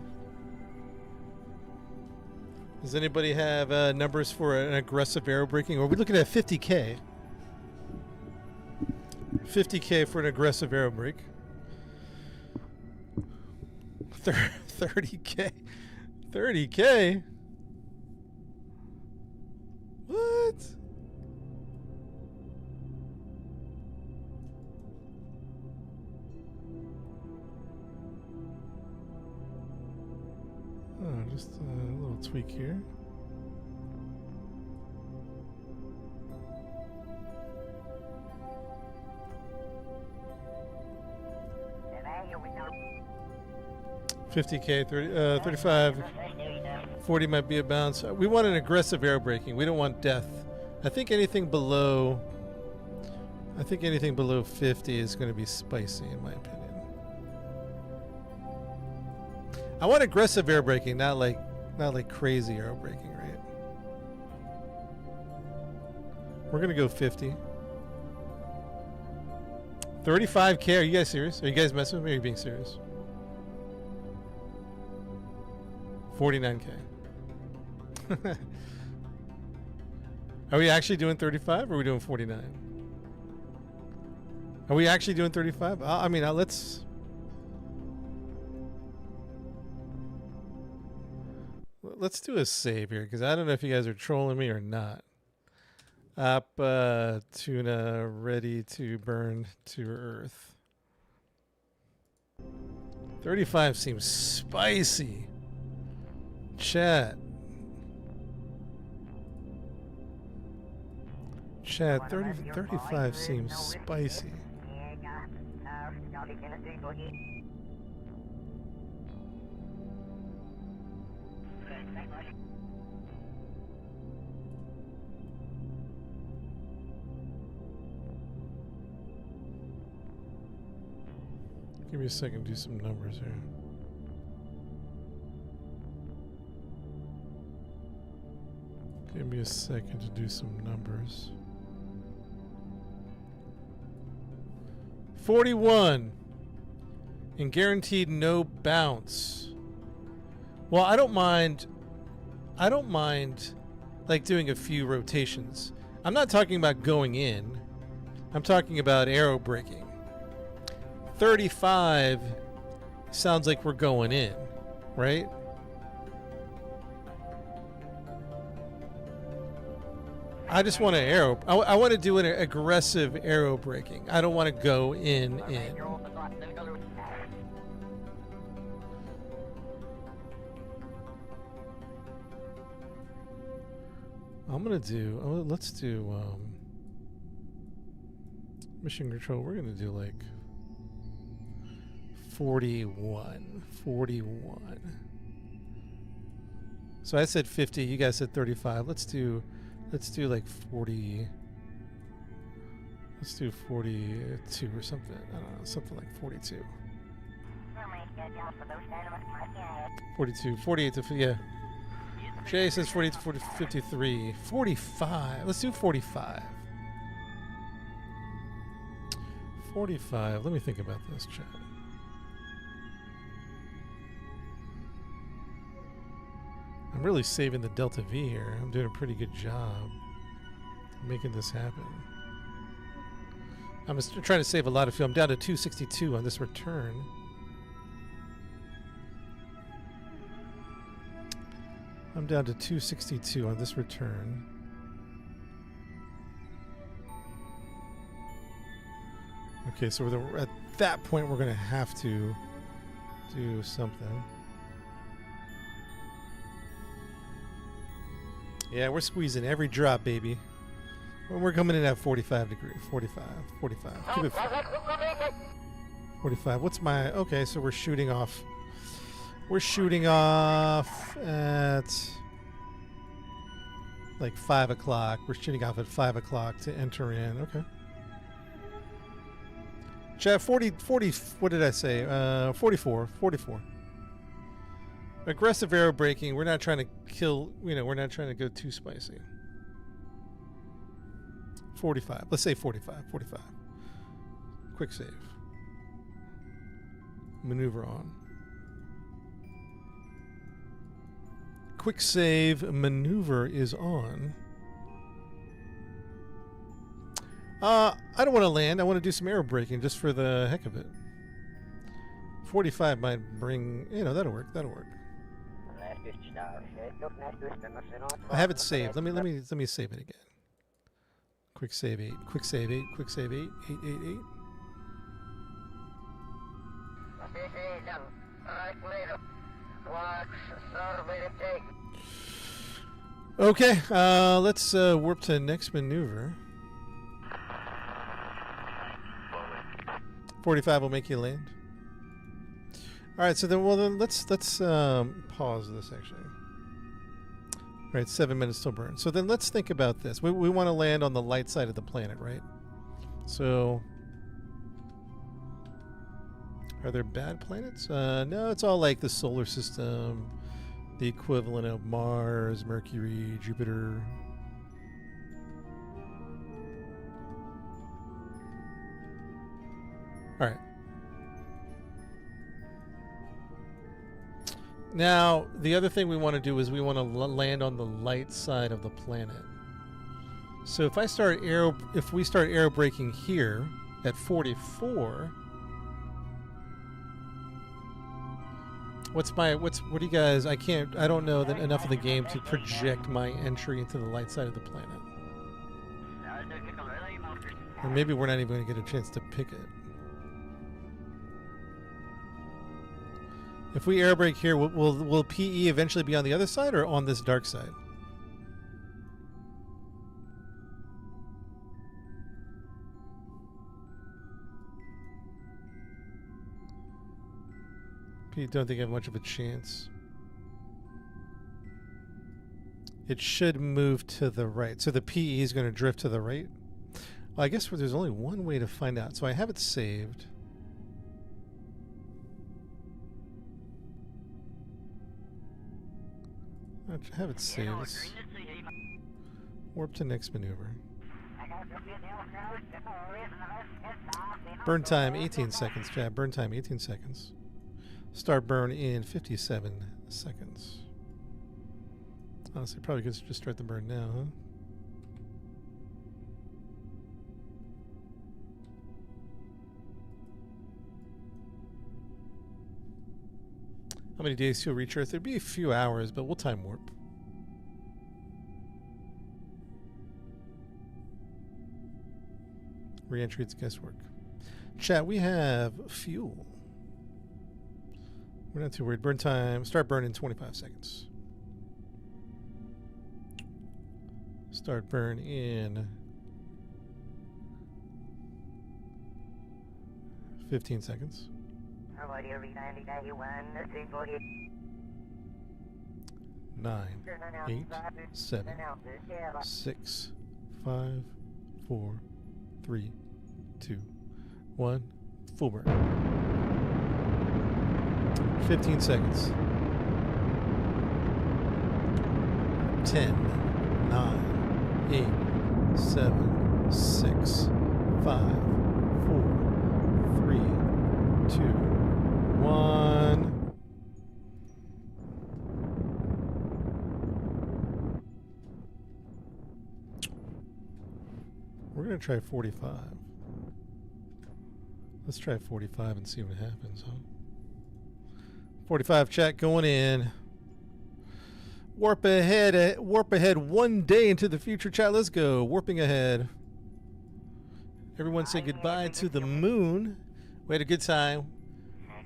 Does anybody have numbers for an aggressive aero braking? Or are we looking at 50K? 50K for an aggressive aero brake. 30K. 30K? What? Oh, just a little tweak here. $50K, 35, 40 might be a bounce. We want an aggressive air braking. We don't want death. I think anything below 50 is going to be spicy, in my opinion. I want aggressive air braking, not like crazy air braking, right? We're gonna go 50. 35K. Are you guys serious? Are you guys messing with me? Or are you being serious? 49K. Are we actually doing 35 or are we doing 49? Are we actually doing 35? I mean, let's do a save here, because I don't know if you guys are trolling me or not. Tuna ready to burn to Earth. 35 seems spicy. Chat, 35 seems spicy. Give me a second to do some numbers here. Give me a second to do some numbers. 41 and guaranteed no bounce. Well, I don't mind I don't mind like doing a few rotations. I'm not talking about going in. I'm talking about aero braking. 35 sounds like we're going in, right? I just want to aero. I want to do an aggressive aero braking. I don't want to go in. I'm gonna do. Oh, let's do mission control. We're gonna do like 41. So I said 50. You guys said 35. Let's do like 40. Let's do 42 or something. I don't know, something like 42. 42, 48 to yeah. Jay says 48 to 40, 53. 45. Let's do 45. 45. Let me think about this, chat. I'm really saving the Delta V here. I'm doing a pretty good job making this happen. I'm just trying to save a lot of fuel. I'm down to 262 on this return. I'm down to 262 on this return. Okay, so at that point we're going to have to do something. Yeah, we're squeezing every drop, baby. We're coming in at 45 degrees. 45. Keep it 45. What's my... Okay, so we're shooting off... We're shooting off at like 5 o'clock. We're shooting off at 5 o'clock to enter in. Okay. Chat, 40, what did I say? 44. Aggressive aero braking. We're not trying to kill, we're not trying to go too spicy. 45. Let's say 45. Quick save. Maneuver on. Quick save maneuver is on. I don't want to land. I want to do some aero braking just for the heck of it. 45 might bring, that'll work. I have it saved. Let me save it again. Quick save 8. 888. Okay, let's warp to next maneuver. 45 will make you land. All right, so then let's pause this actually. All right, 7 minutes till burn. So then let's think about this. We want to land on the light side of the planet, right? So are there bad planets? No, it's all like the solar system, the equivalent of Mars, Mercury, Jupiter. All right. Now, the other thing we want to do is we want to land on the light side of the planet. So if we start aero braking here at 44, what do you guys, I don't know enough of the game to project my entry into the light side of the planet. Or maybe we're not even going to get a chance to pick it. If we air brake here, will PE eventually be on the other side or on this dark side? PE don't think I have much of a chance. It should move to the right. So the PE is going to drift to the right. Well, I guess there's only one way to find out. So I have it saved. I have it saved. Warp to next maneuver. Burn time 18 seconds, Chad. Burn time 18 seconds. Start burn in 57 seconds. Honestly, probably could just start the burn now, huh? How many days till reach Earth? It'd be a few hours, but we'll time warp. Re-entry, it's guesswork. Chat, we have fuel. We're not too worried. Burn time. Start burn in 25 seconds. Start burn in 15 seconds. 9, 8, 7, 6, 5, 4, 3, 2, 1. Full burn. 15 seconds. 10, 9, 8, 7, 6, 5, 4, 3, 2, 1. We're going to try 45. Let's try 45 and see what happens, huh? 45 chat going in. Warp ahead 1 day into the future, chat. Let's go. Warping ahead. Everyone say goodbye to the moon. We had a good time.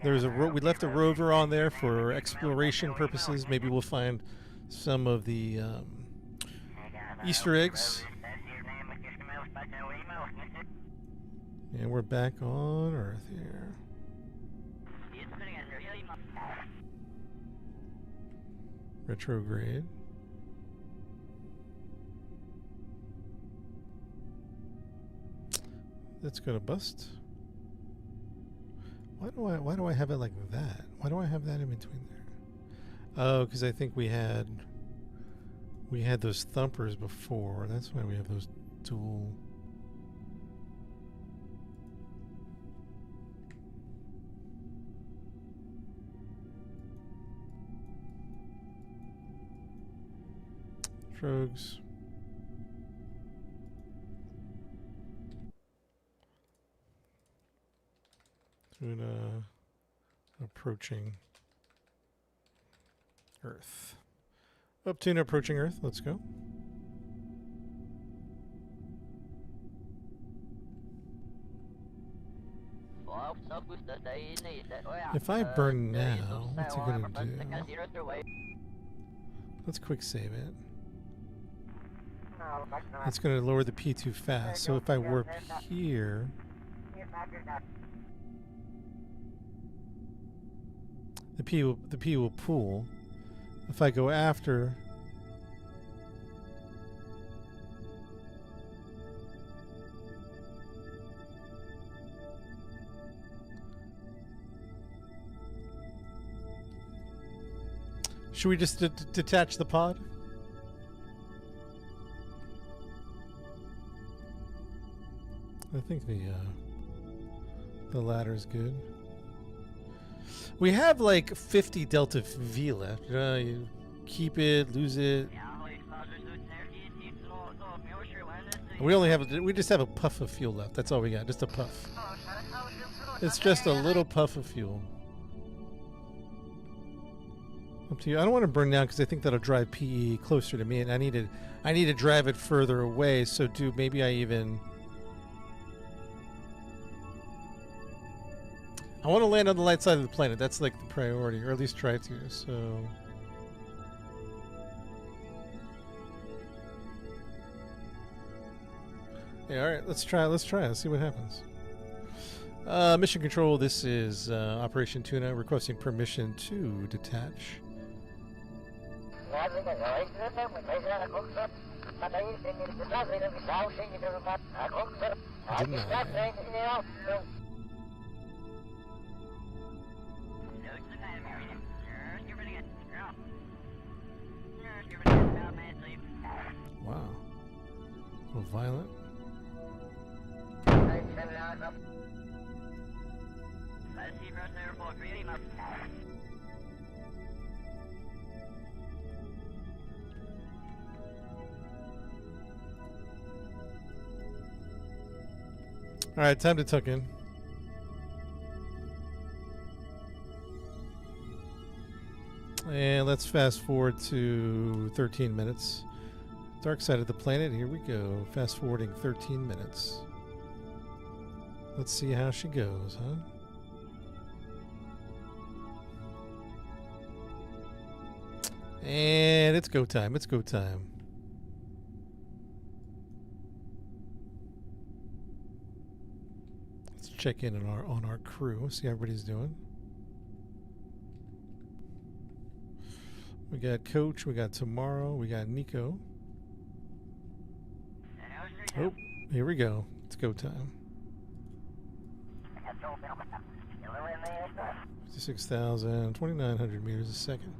There's we left a rover on there for exploration purposes. Maybe we'll find some of the Easter eggs. And we're back on Earth here. Retrograde. That's gonna bust. Why do I have it like that? Why do I have that in between there? Oh, because I think we had those thumpers before. That's why we have those dual. Trogs. Tuna approaching Earth. Up tuna approaching Earth. Let's go. If I burn now, what's it gonna do? Let's quick save it. It's going to lower the P too fast. So if I warp here, the P will pool. If I go after, should we just detach the pod? I think the ladder is good. We have like 50 Delta V left. You keep it, lose it. We just have a puff of fuel left. That's all we got. Just a puff. It's just a little puff of fuel. Up to you. I don't want to burn down because I think that'll drive PE closer to me, and I need to drive it further away. So maybe I want to land on the light side of the planet. That's like the priority, or at least try to. So, yeah, all right. Let's try. Let's see what happens. Mission control. This is Operation Tuna requesting permission to detach. Denied. Wow. A little violent. All right, time to tuck in. And let's fast forward to 13 minutes. Dark side of the planet, here we go. Fast forwarding 13 minutes. Let's see how she goes, huh? And it's go time, it's go time. Let's check in on our crew, see how everybody's doing. We got Coach, we got Tomorrow, we got Nico. Oh, here we go. It's go time. 56,000, 2,900 meters a second.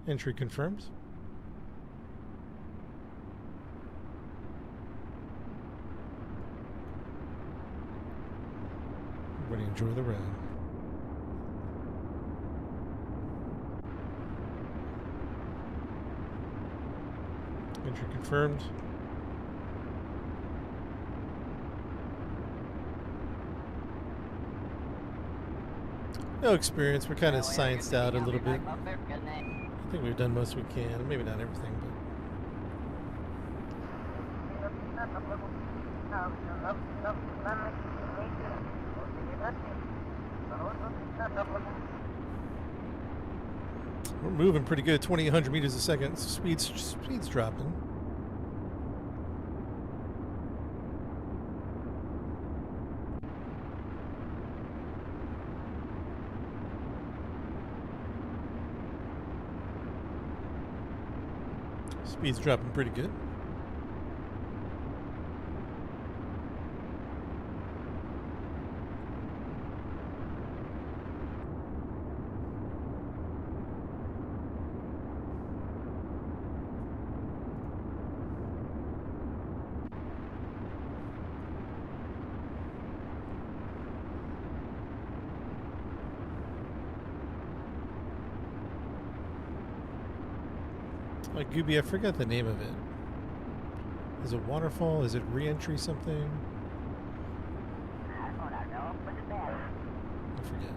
Entry confirmed. Everybody enjoy the ride. Entry confirmed. No experience. We're kind of scienced out a little bit. I think we've done most we can. Maybe not everything, but. We're moving pretty good. 2,800 meters a second. Speed's dropping. Speed's dropping pretty good. Like Gooby, I forgot the name of it. Is it waterfall? Is it re-entry something? I forget.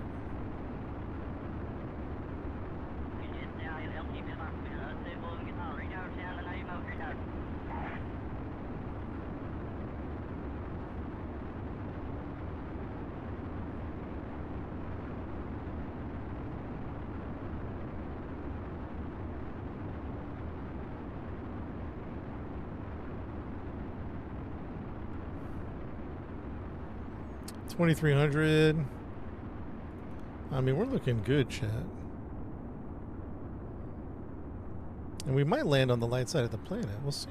$2,300. I mean, we're looking good, chat. And we might land on the light side of the planet. We'll see.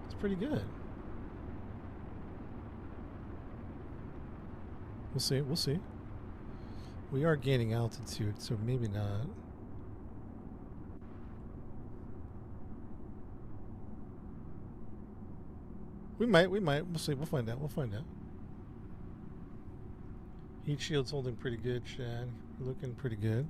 It's pretty good. We'll see. We'll see. We are gaining altitude, so maybe not. We might. We'll see. We'll find out. Heat shield's holding pretty good, Shad. Looking pretty good.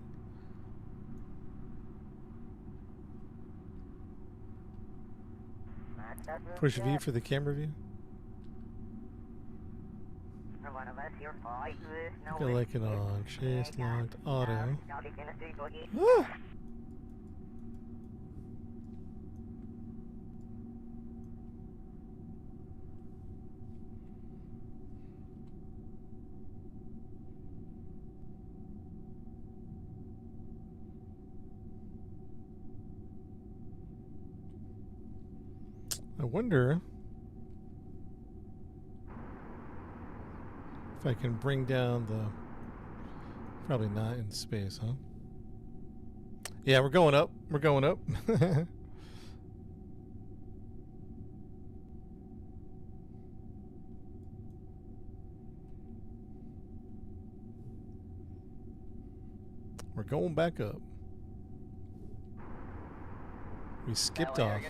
Push V for the camera view. I like it on chase locked auto. Ah! I wonder if I can bring down the... Probably not in space, huh? Yeah, we're going up. We're going up. We're going back up. We skipped off.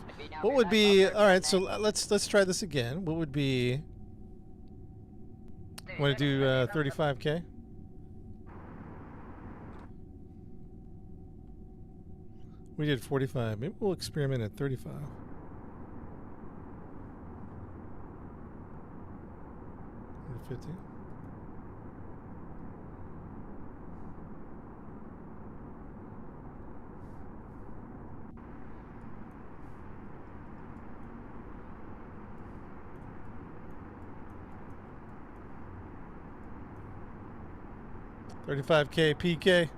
What would be... All right, so let's try this again. What would be... Want to do 35K? We did 45. Maybe we'll experiment at 35. 50. $35K PK.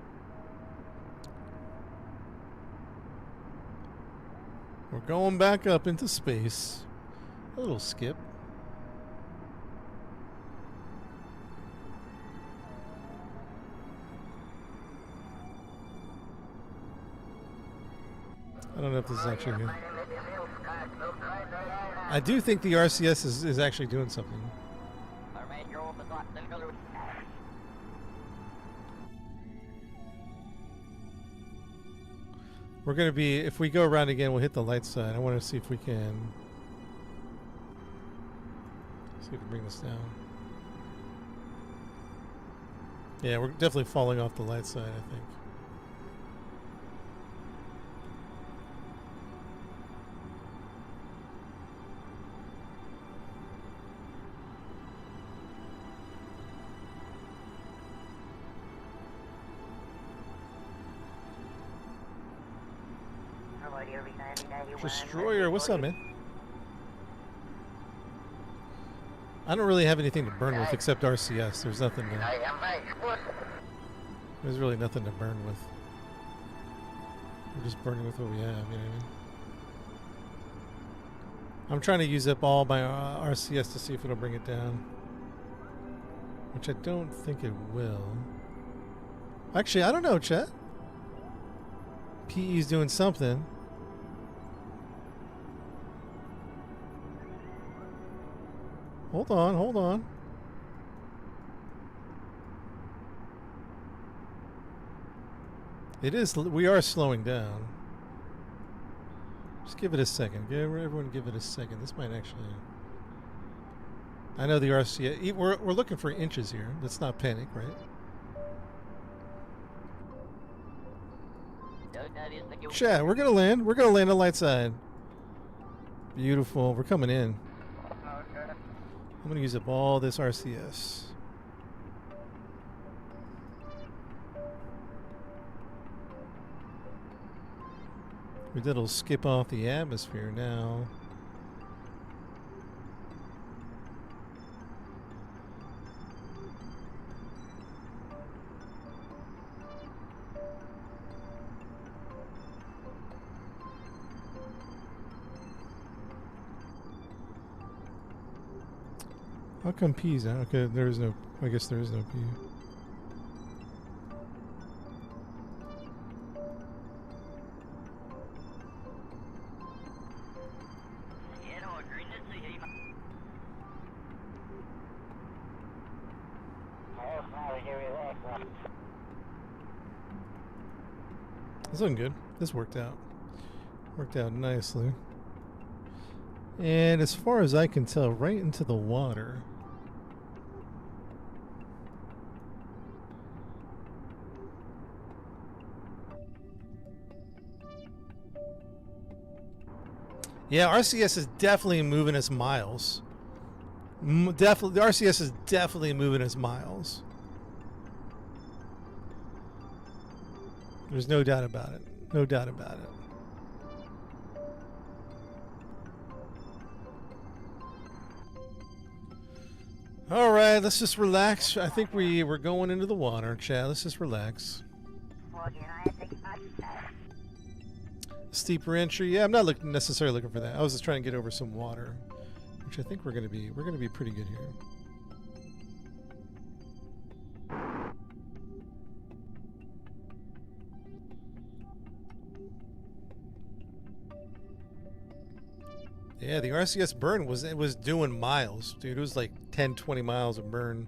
We're going back up into space. A little skip. I don't know if this is actually good. I do think the RCS is actually doing something. We're going to be, if we go around again, we'll hit the light side. I want to see if we can bring this down. Yeah, we're definitely falling off the light side, I think. Destroyer, what's up, man? I don't really have anything to burn with except RCS. There's nothing to... There's really nothing to burn with. We're just burning with what we have, you know what I mean? I'm trying to use up all my RCS to see if it'll bring it down. Which I don't think it will. Actually, I don't know, chat. PE's doing something. Hold on, hold on. It is, we are slowing down. Just give it a second. Everyone give it a second. This might actually... I know the RCA... We're looking for inches here. Let's not panic, right? Chat, we're gonna land. We're gonna land on light side. Beautiful. We're coming in. I'm gonna use up all this RCS. We did a little skip off the atmosphere now. How come P's out? Okay, there is no... I guess there is no P. It's looking good. This worked out. Worked out nicely. And as far as I can tell, right into the water. Yeah, RCS is definitely moving us miles. Definitely, the RCS is definitely moving us miles. There's no doubt about it. No doubt about it. All right, let's just relax. I think we're going into the water, Chad. Let's just relax. Steeper entry. Yeah, I'm not necessarily looking for that. I was just trying to get over some water, which I think we're gonna be pretty good here. Yeah, the RCS burn was doing miles, dude. It was like 10, 20 miles of burn.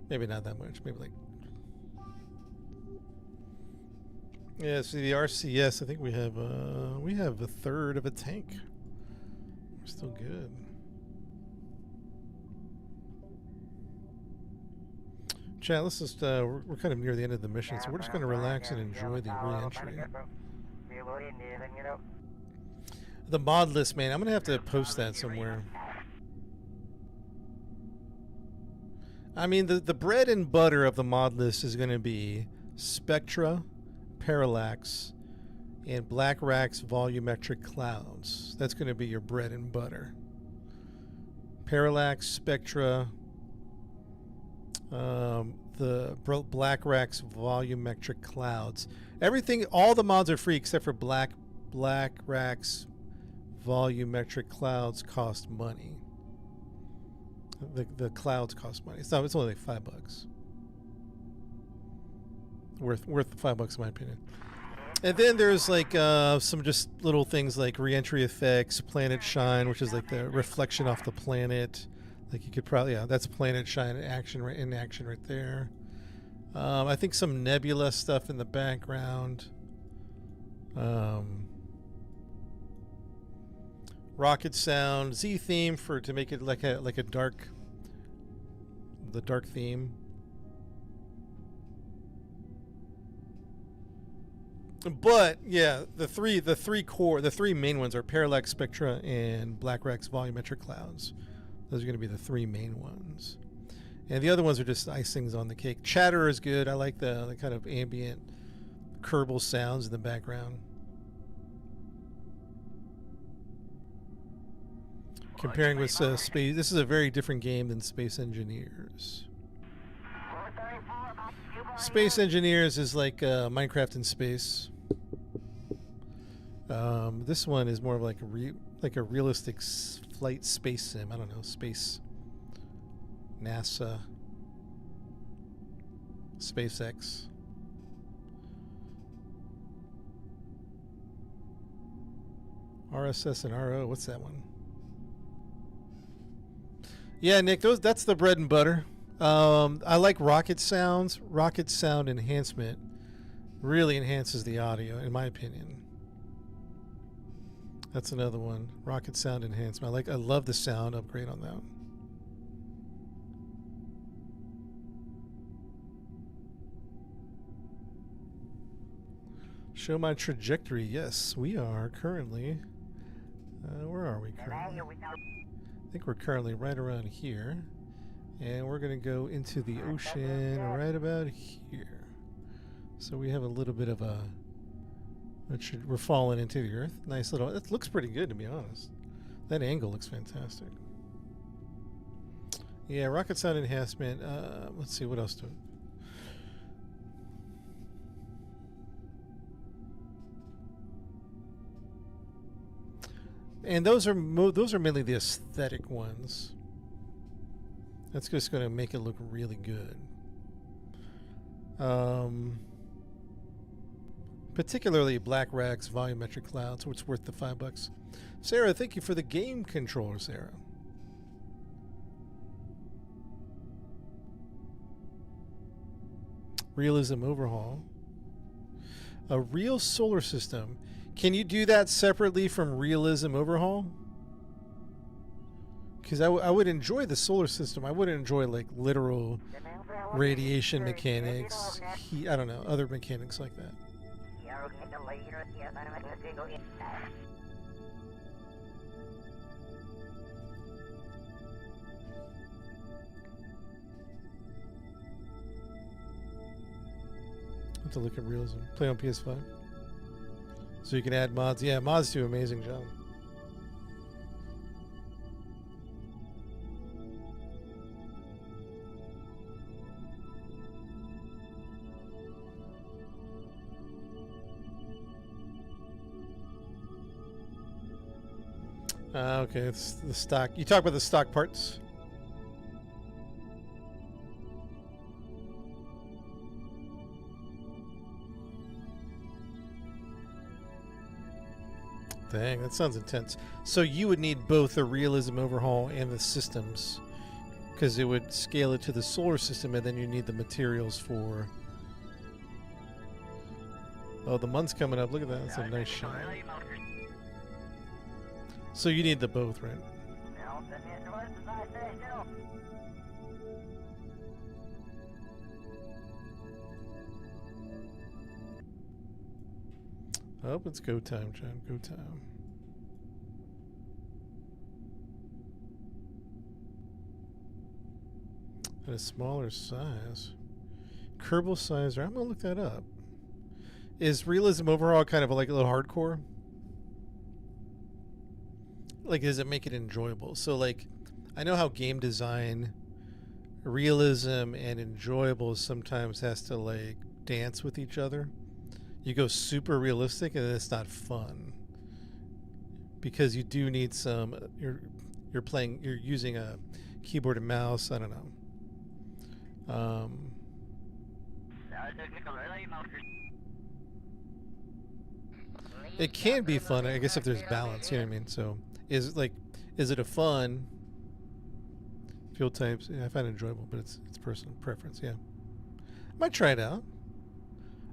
Maybe not that much. Maybe like... Yeah, see the RCS, I think we have a third of a tank. We're still good. Chat, let's just, we're kind of near the end of the mission, so we're just going to relax and enjoy the re-entry. The mod list, man, I'm going to have to post that somewhere. I mean, the bread and butter of the mod list is going to be Spectra, Parallax, and Black Rack's volumetric clouds. That's going to be your bread and butter. Parallax, Spectra, the Black Rack's volumetric clouds. Everything, all the mods are free except for Black Rack's volumetric clouds cost money. The clouds cost money. It's only like $5. Worth $5 in my opinion. And then there's like some just little things like reentry effects, planet shine, which is like the reflection off the planet. Like you could probably, yeah, that's planet shine in action right there. I think some nebula stuff in the background. Rocket sound, Z theme to make it like a dark, the dark theme. But yeah, the three main ones are Parallax, Spectra, and Black Rack's volumetric clouds. Those are going to be the three main ones, and the other ones are just icings on the cake. Chatter is good. I like the kind of ambient Kerbal sounds in the background. Comparing with Space, this is a very different game than Space Engineers. Space Engineers is like Minecraft in space. This one is more of like a realistic flight space sim. I don't know, space, NASA, SpaceX. RSS and RO. What's that one? Yeah, Nick, that's the bread and butter. I like rocket sounds. Rocket sound enhancement really enhances the audio, in my opinion. That's another one. Rocket sound enhancement. I love the sound upgrade on that one. Show my trajectory. Yes, we are currently. Where are we currently? I think we're currently right around here. And we're going to go into the ocean right about here. So we have a little bit of a... We're falling into the earth. Nice little... It looks pretty good, to be honest. That angle looks fantastic. Yeah, rocket sound enhancement. Let's see, what else do... And those are mainly the aesthetic ones. That's just going to make it look really good. Particularly Black Rack's volumetric clouds, which is worth the $5. Sarah, thank you for the game controller, Sarah. Realism overhaul. A real solar system. Can you do that separately from realism overhaul? Because I would enjoy the solar system. I wouldn't enjoy like literal radiation mechanics. I don't know, other mechanics like that. Have to look at realism. Play on PS5. So you can add mods. Yeah, mods do an amazing job. Okay, it's the stock. You talk about the stock parts? Dang, that sounds intense. So you would need both the realism overhaul and the systems, because it would scale it to the solar system, and then you need the materials for... Oh, the month's coming up. Look at that. That's a nice shot. So you need the both, right? Oh, it's go time, John. Go time. At a smaller size. Kerbal sizer. I'm gonna look that up. Is realism overall kind of like a little hardcore? Like, does it make it enjoyable? So, like, I know how game design, realism and enjoyable sometimes has to like dance with each other. You go super realistic and it's not fun because you do need some. You're using a keyboard and mouse. I don't know. It can be fun, I guess, if there's balance. You know what I mean? So, is it a fun field types? Yeah, I find it enjoyable, but it's personal preference. Yeah, might try it out.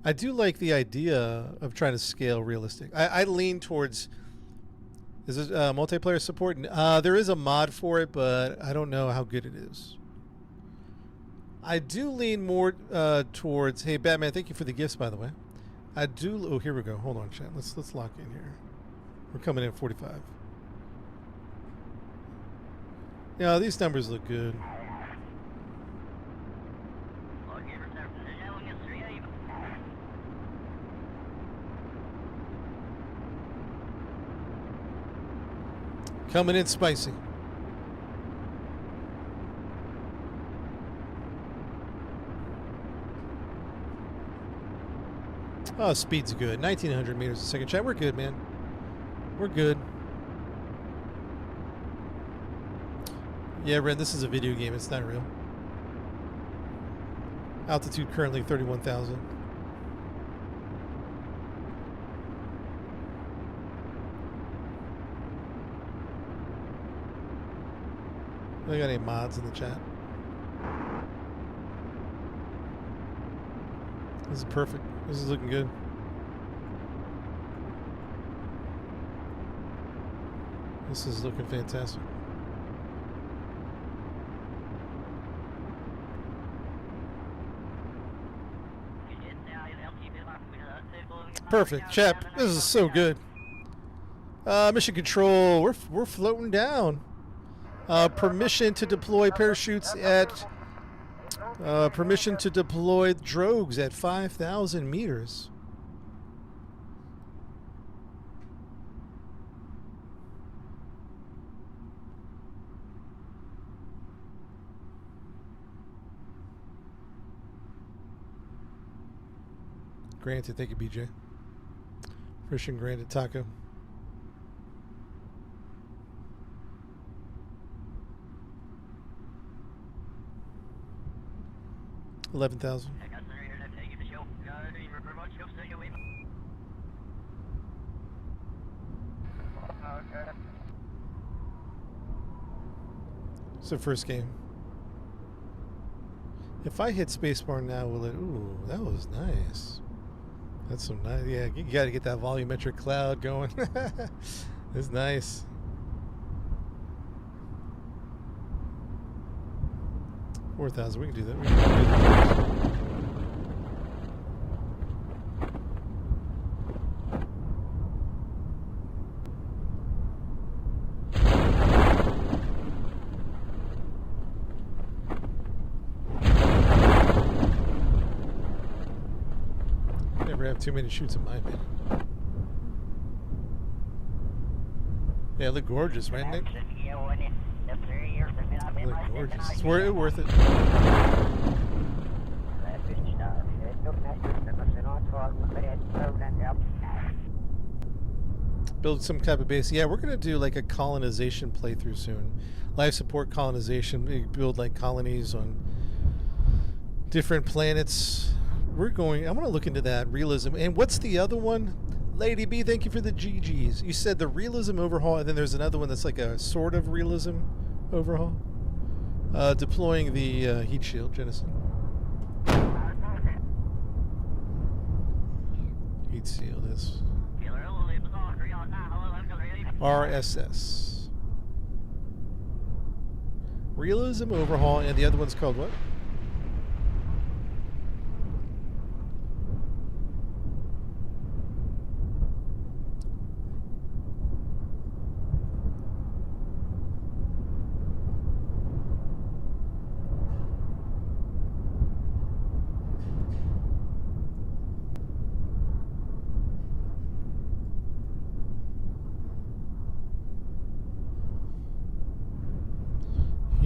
I do like the idea of trying to scale realistic. I lean towards. Is it multiplayer support? There is a mod for it, but I don't know how good it is. I do lean more towards. Hey, Batman, thank you for the gifts, by the way. I do. Oh, here we go. Hold on, chat. Let's lock in here. We're coming in at 45. Yeah, these numbers look good. Coming in spicy. Oh, speed's good. 1900 meters a second. Chat, we're good, man. We're good. Yeah, Ren, this is a video game. It's not real. Altitude currently 31,000. I got any mods in the chat? This is perfect. This is looking good. This is looking fantastic. Perfect. Chap, this is so good. Mission control. We're floating down. Permission to deploy parachutes at permission to deploy drogues at 5,000 meters. Granted, thank you, BJ. Christian granted taco. $11,000. It's the first game. If I hit spacebar now, will it? Ooh, that was nice. That's some nice. Yeah, you got to get that volumetric cloud going. It's nice. $4,000. We can do that. We can do that. Never have too many shoots in my opinion. Yeah, they look gorgeous, right, Nick? They look gorgeous. It's worth it. Build some type of base. Yeah, we're gonna do like a colonization playthrough soon. Life support colonization. We build like colonies on different planets. I want to look into that realism. And what's the other one? Lady B, thank you for the GGs. You said the realism overhaul, and then there's another one that's like a sort of realism overhaul. Deploying the heat shield, Jennison. Heat shield is RSS. Realism overhaul, and the other one's called what?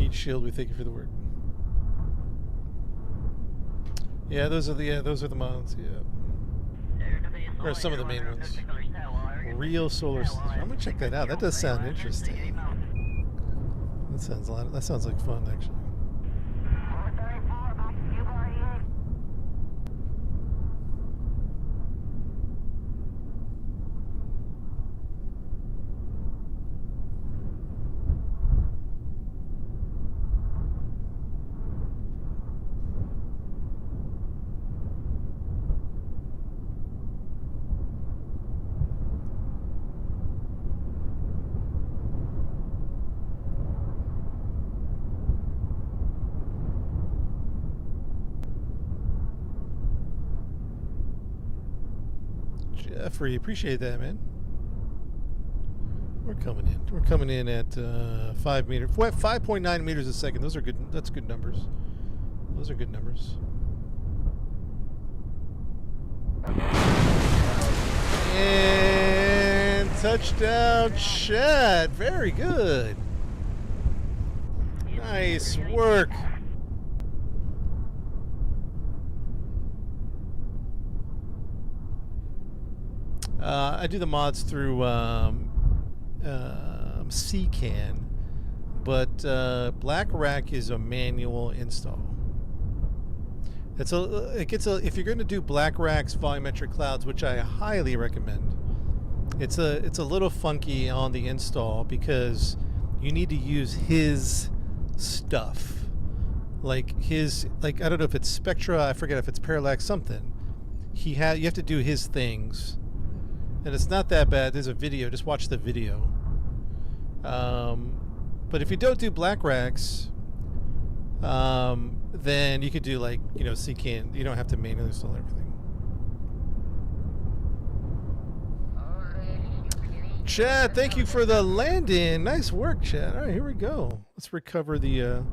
Heat shield, we thank you for the work. Yeah, those are the mods. Yeah, or some of the main ones. Real solar system. I'm gonna check that out. That does sound interesting. That sounds like fun, actually. Jeffrey, appreciate that, man. We're coming in. We're coming in at 5 meters, 5.9 meters a second. Those are good. That's good numbers. Those are good numbers. And touchdown, Chad. Very good. Nice work. I do the mods through CCAN, but Black Rack is a manual install. If you're going to do Black Rack's volumetric clouds, which I highly recommend, it's a little funky on the install because you need to use his stuff, I don't know if it's Spectra, I forget if it's Parallax, something. You have to do his things. And it's not that bad. There's a video. Just watch the video. But if you don't do Black Racks, then you could do CCAN. You don't have to manually install everything. Chad, thank you for the landing. Nice work, Chad. All right, here we go. Let's recover the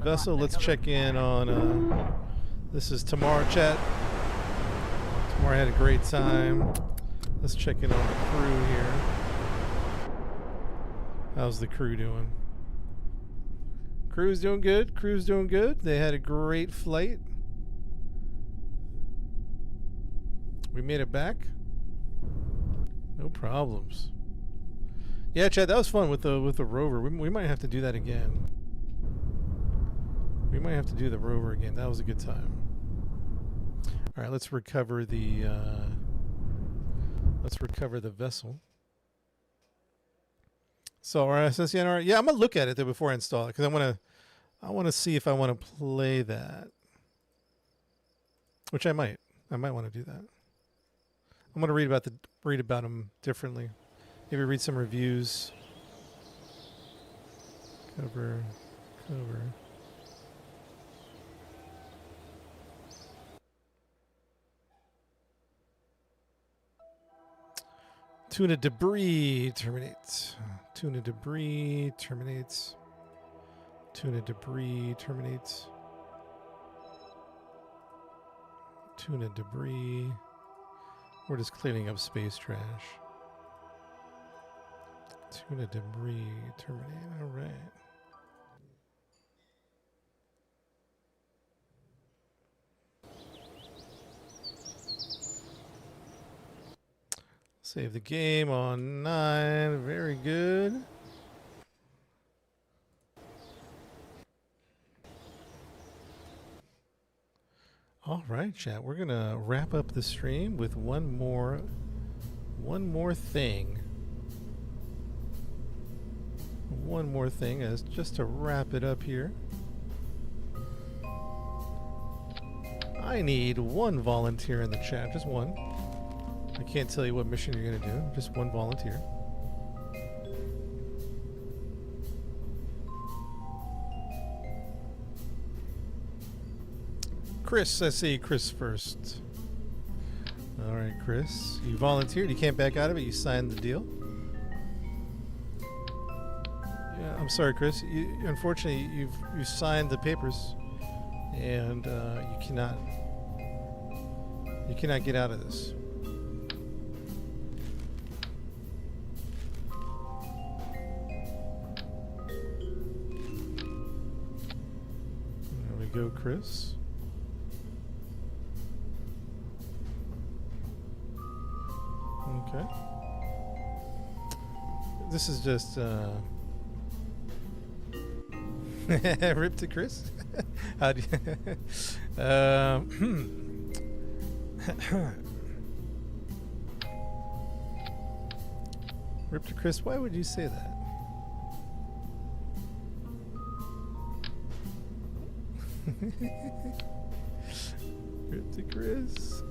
vessel. Let's check in on. This is Tamar, Chad. I had a great time. Let's check in on the crew here. How's the crew doing? Crew's doing good. Crew's doing good. They had a great flight. We made it back. No problems. Yeah, Chad, that was fun with the rover. We might have to do that again. We might have to do the rover again. That was a good time. All right, let's recover the vessel. So our SSNR, yeah, I'm gonna look at it though before I install it because I want to see if I want to play that, which I might want to do that. I'm gonna read about them differently. Maybe read some reviews. Cover. Tuna debris terminates. Tuna debris terminates. Tuna debris terminates. Tuna debris. We're just cleaning up space trash. Tuna debris terminate. All right. Save the game on 9. Very good. All right, chat. We're gonna wrap up the stream with one more thing. One more thing as just to wrap it up here. I need one volunteer in the chat, just one. I can't tell you what mission you're gonna do, just one volunteer. Chris, I see Chris first. All right, Chris, you volunteered. You can't back out of it. You signed the deal. Yeah, I'm sorry, Chris. Unfortunately, you signed the papers, and you cannot get out of this. go, Chris. Okay. This is just rip to Chris. How do you rip to Chris? Why would you say that? Rip to Chris.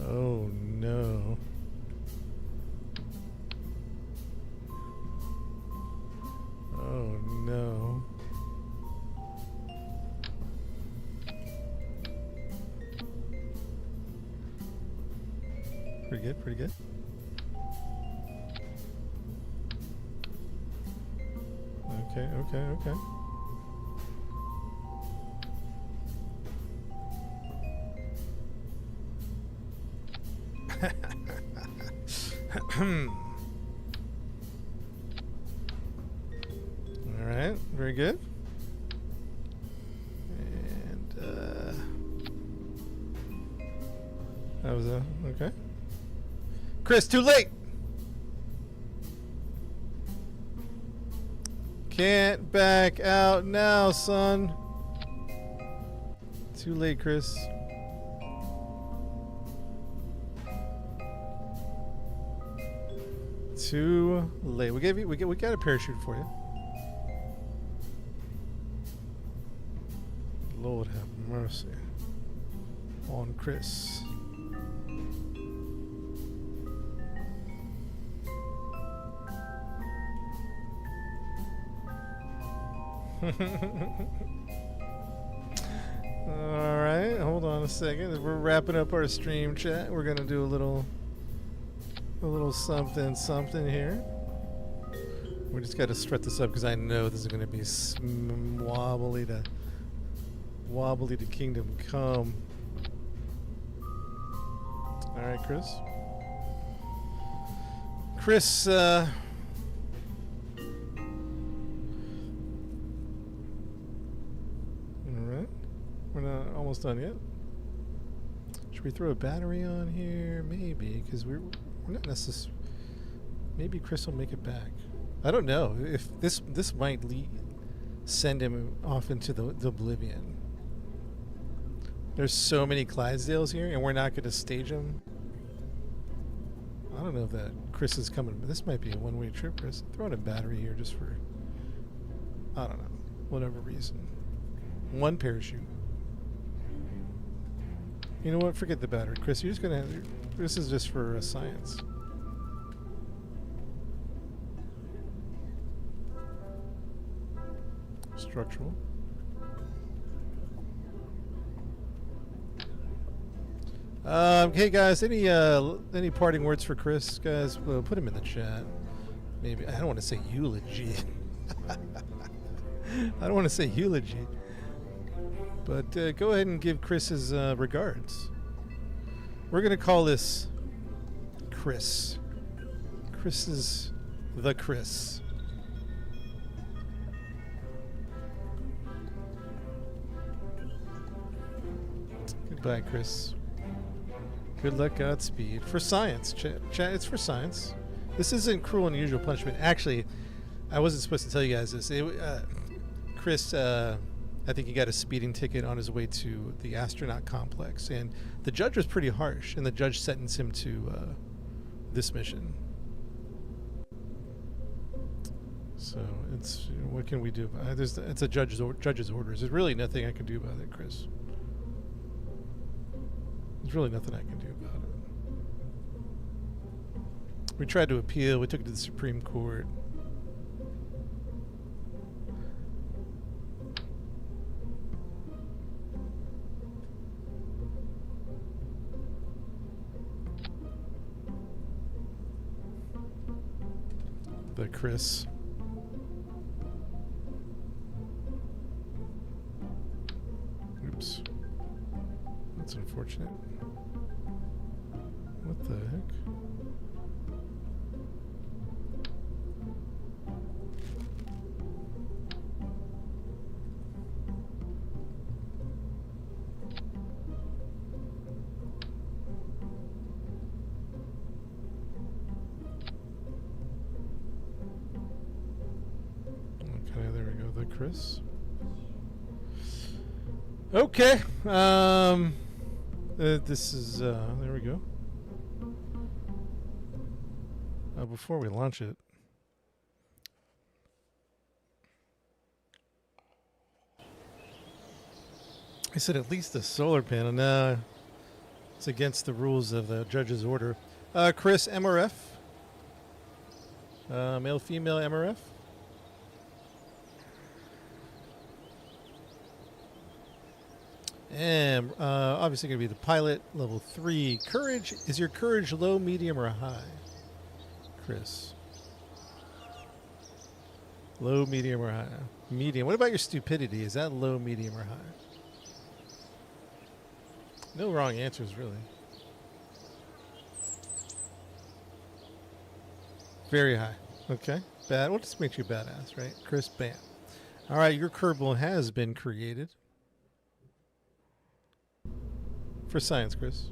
Oh no. Oh no. Pretty good, pretty good. Okay, okay, okay. All right, very good. And that was okay. Chris, too late. Can't back out now, son. Too late, Chris. Too late. We got a parachute for you. Lord have mercy on Chris. All right, hold on a second. We're wrapping up our stream chat. We're gonna do a little something here. We just got to strut this up because I know this is going to be wobbly to kingdom come. All right, Chris. All right, we're not almost done yet. Should we throw a battery on here? Maybe, because we're not necessarily. Maybe Chris will make it back. I don't know if this might send him off into the oblivion. There's so many Clydesdales here, and we're not going to stage them. I don't know if that Chris is coming, but this might be a one-way trip, Chris. Throw in a battery here just for, I don't know, whatever reason. One parachute. You know what? Forget the battery, Chris. You're just gonna. This is just for science. Structural. Hey guys, any parting words for Chris? Guys, well, put him in the chat. Maybe I don't want to say eulogy. I don't want to say eulogy. But go ahead and give Chris his regards. We're gonna call this Chris. Chris is the Chris. Goodbye, Chris. Good luck, Godspeed. For science, chat. It's for science. This isn't cruel and unusual punishment. Actually, I wasn't supposed to tell you guys this. Chris, I think he got a speeding ticket on his way to the astronaut complex, and the judge was pretty harsh, and the judge sentenced him to this mission. So it's what can we do? It's a judge's orders. There's really nothing I can do about it, Chris. There's really nothing I can do about it. We tried to appeal. We took it to the Supreme Court. The Chris. Oops. That's unfortunate. What the heck? with the Chris. Okay. This is there we go. Before we launch it, I said at least the solar panel. No, it's against the rules of the judge's order. Chris, MRF. Male, female, MRF. And obviously going to be the pilot, level 3. Courage. Is your courage low, medium, or high? Chris. Low, medium, or high? Medium. What about your stupidity? Is that low, medium, or high? No wrong answers, really. Very high. Okay. Bad. What just makes you badass, right? Chris, bam. All right, your Kerbal has been created. For science, Chris.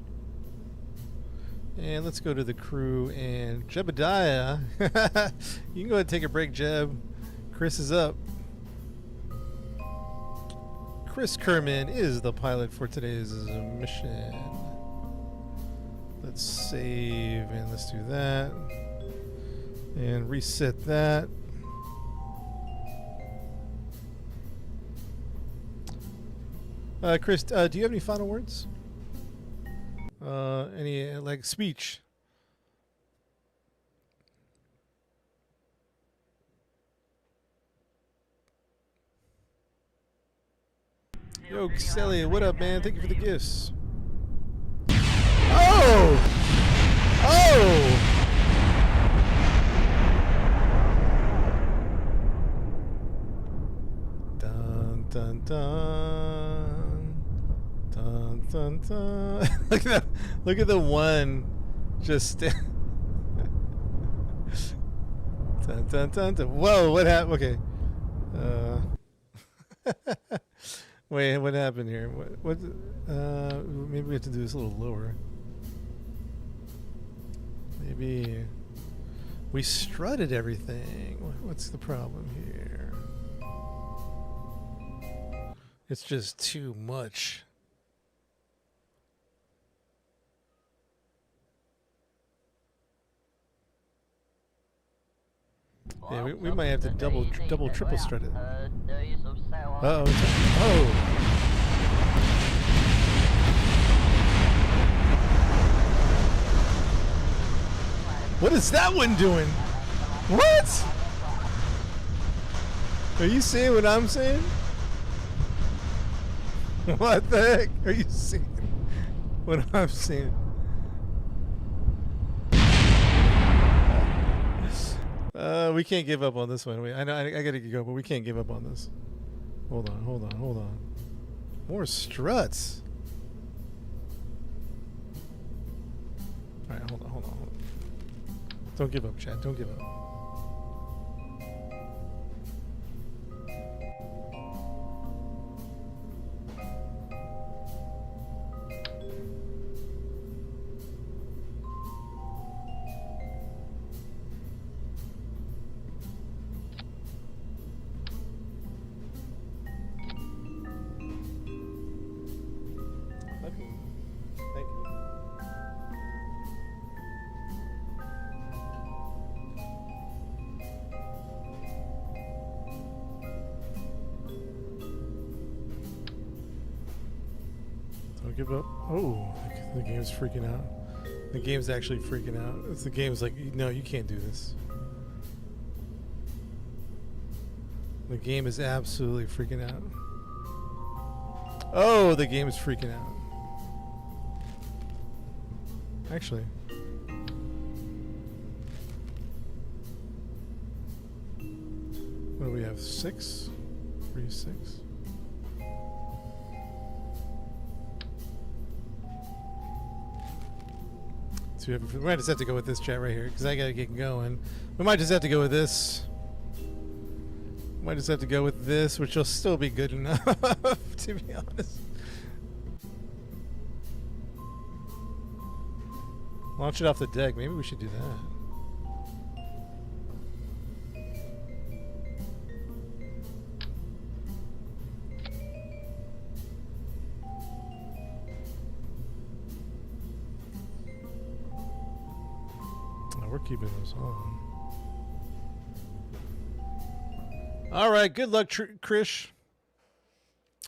And let's go to the crew and Jebediah. You can go ahead and take a break, Jeb. Chris is up. Chris Kerman is the pilot for today's mission. Let's save and let's do that. And reset that. Chris, do you have any final words? Any like speech? Yo, Celia, what up, man? Thank you for the gifts. Oh! Oh! Dun dun dun. Dun dun dun. Look at that! Look at the one. Just. Dun dun dun dun. Whoa! What happened? Okay. Wait, what happened here? What? Maybe we have to do this a little lower. Maybe we strutted everything. What's the problem here? It's just too much. Yeah, we might have to double, triple strut it. Uh-oh. Oh. What is that one doing? What? Are you seeing what I'm saying? What the heck? Are you seeing what I'm seeing? We can't give up on this one. I know I gotta go, but we can't give up on this. Hold on. More struts. All right, hold on. Don't give up, chat. Don't give up. Don't give up. Oh, the game's freaking out. The game's actually freaking out. The game's like, no, you can't do this. The game is absolutely freaking out. Oh, the game is freaking out. Actually. What do we have? 6? 3, 6? We might just have to go with this chat right here because I gotta get going. We might just have to go with this. Might just have to go with this, which will still be good enough, to be honest. Launch it off the deck. Maybe we should do that. we're keeping this on. All right, good luck, Krish.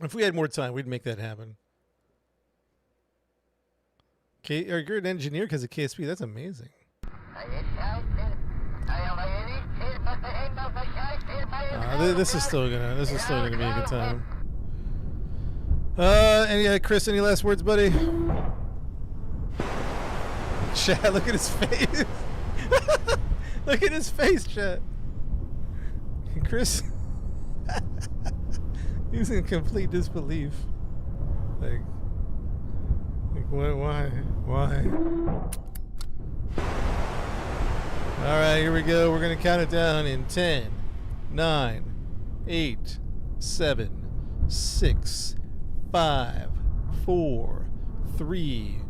If we had more time, we'd make that happen. You're an engineer because of KSP. That's amazing. This is still gonna be a good time. Chris, any last words, buddy? Chat, look at his face. Look at his face, chat. Chris, he's in complete disbelief. Like what? Why? All right, here we go. We're gonna count it down in 10, 9, 8, 7, 6, 5, 4, 3,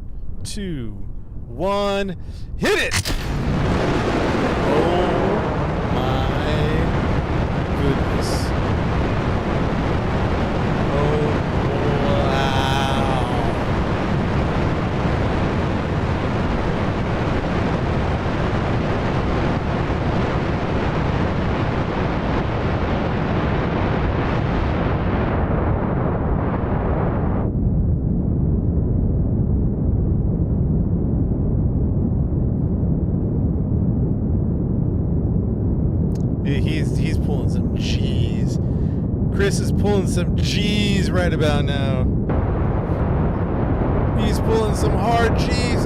2, 1. Hit it! Oh my goodness. He's pulling some G's. Chris is pulling some G's right about now. He's pulling some hard G's.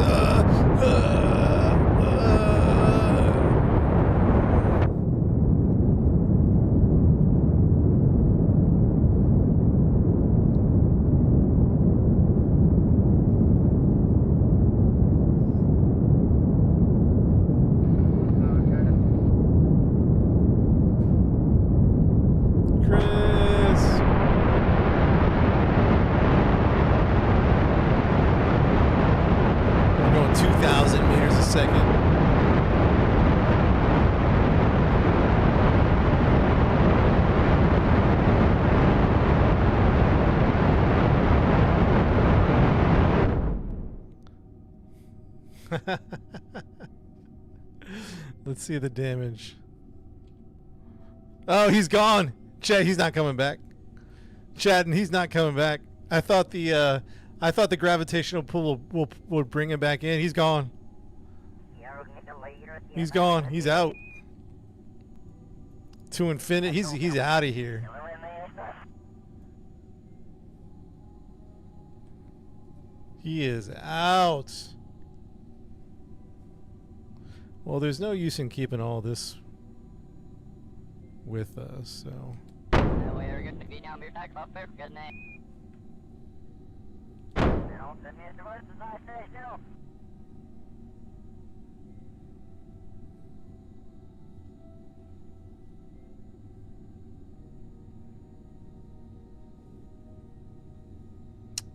Let's see the damage. Oh, he's gone. Chad, he's not coming back. Chad, he's not coming back. I thought the gravitational pull would bring him back in. He's gone. He's gone. He's out. To infinity. He's out of here. He is out. Well, there's no use in keeping all this with us, so.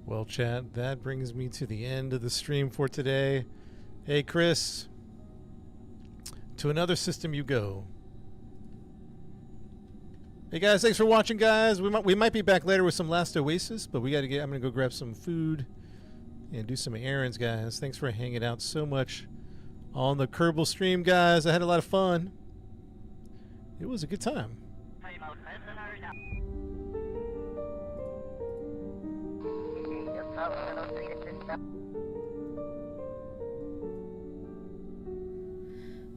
Well, chat, that brings me to the end of the stream for today. Hey, Chris. To another system you go. Hey guys, thanks for watching, guys. We might be back later with some Last Oasis, but I'm gonna go grab some food and do some errands, guys. Thanks for hanging out so much on the Kerbal stream, guys. I had a lot of fun. It was a good time.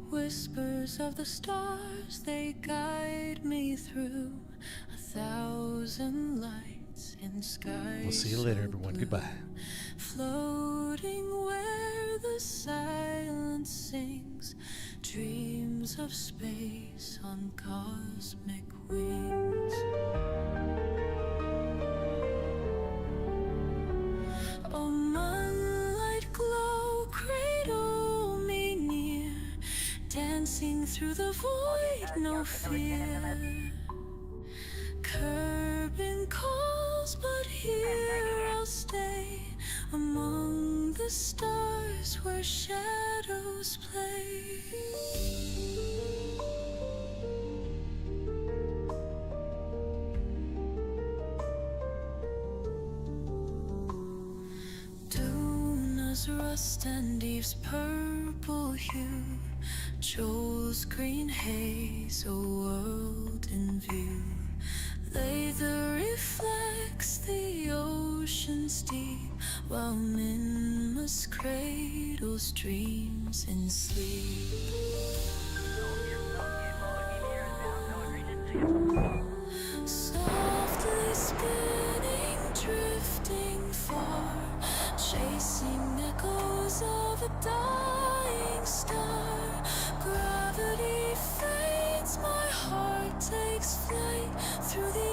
Whispers of the stars, they guide me through 1,000 lights in skies. We'll see you later, everyone. Goodbye. Floating where the silence sings, dreams of space on cosmic wings. Oh, moonlight glow, cradle me near, dancing through the void, no fear. Kerbal calls, but here I'll stay, among the stars where shadows play. Duna's rust and Eve's purple purple hue, Joel's green haze, a world in view. Lather reflects the ocean's deep, while Minmus cradles dreams in sleep. Softly spinning, drifting far, chasing echoes of a dying star. Gravity fades, my heart takes flight through the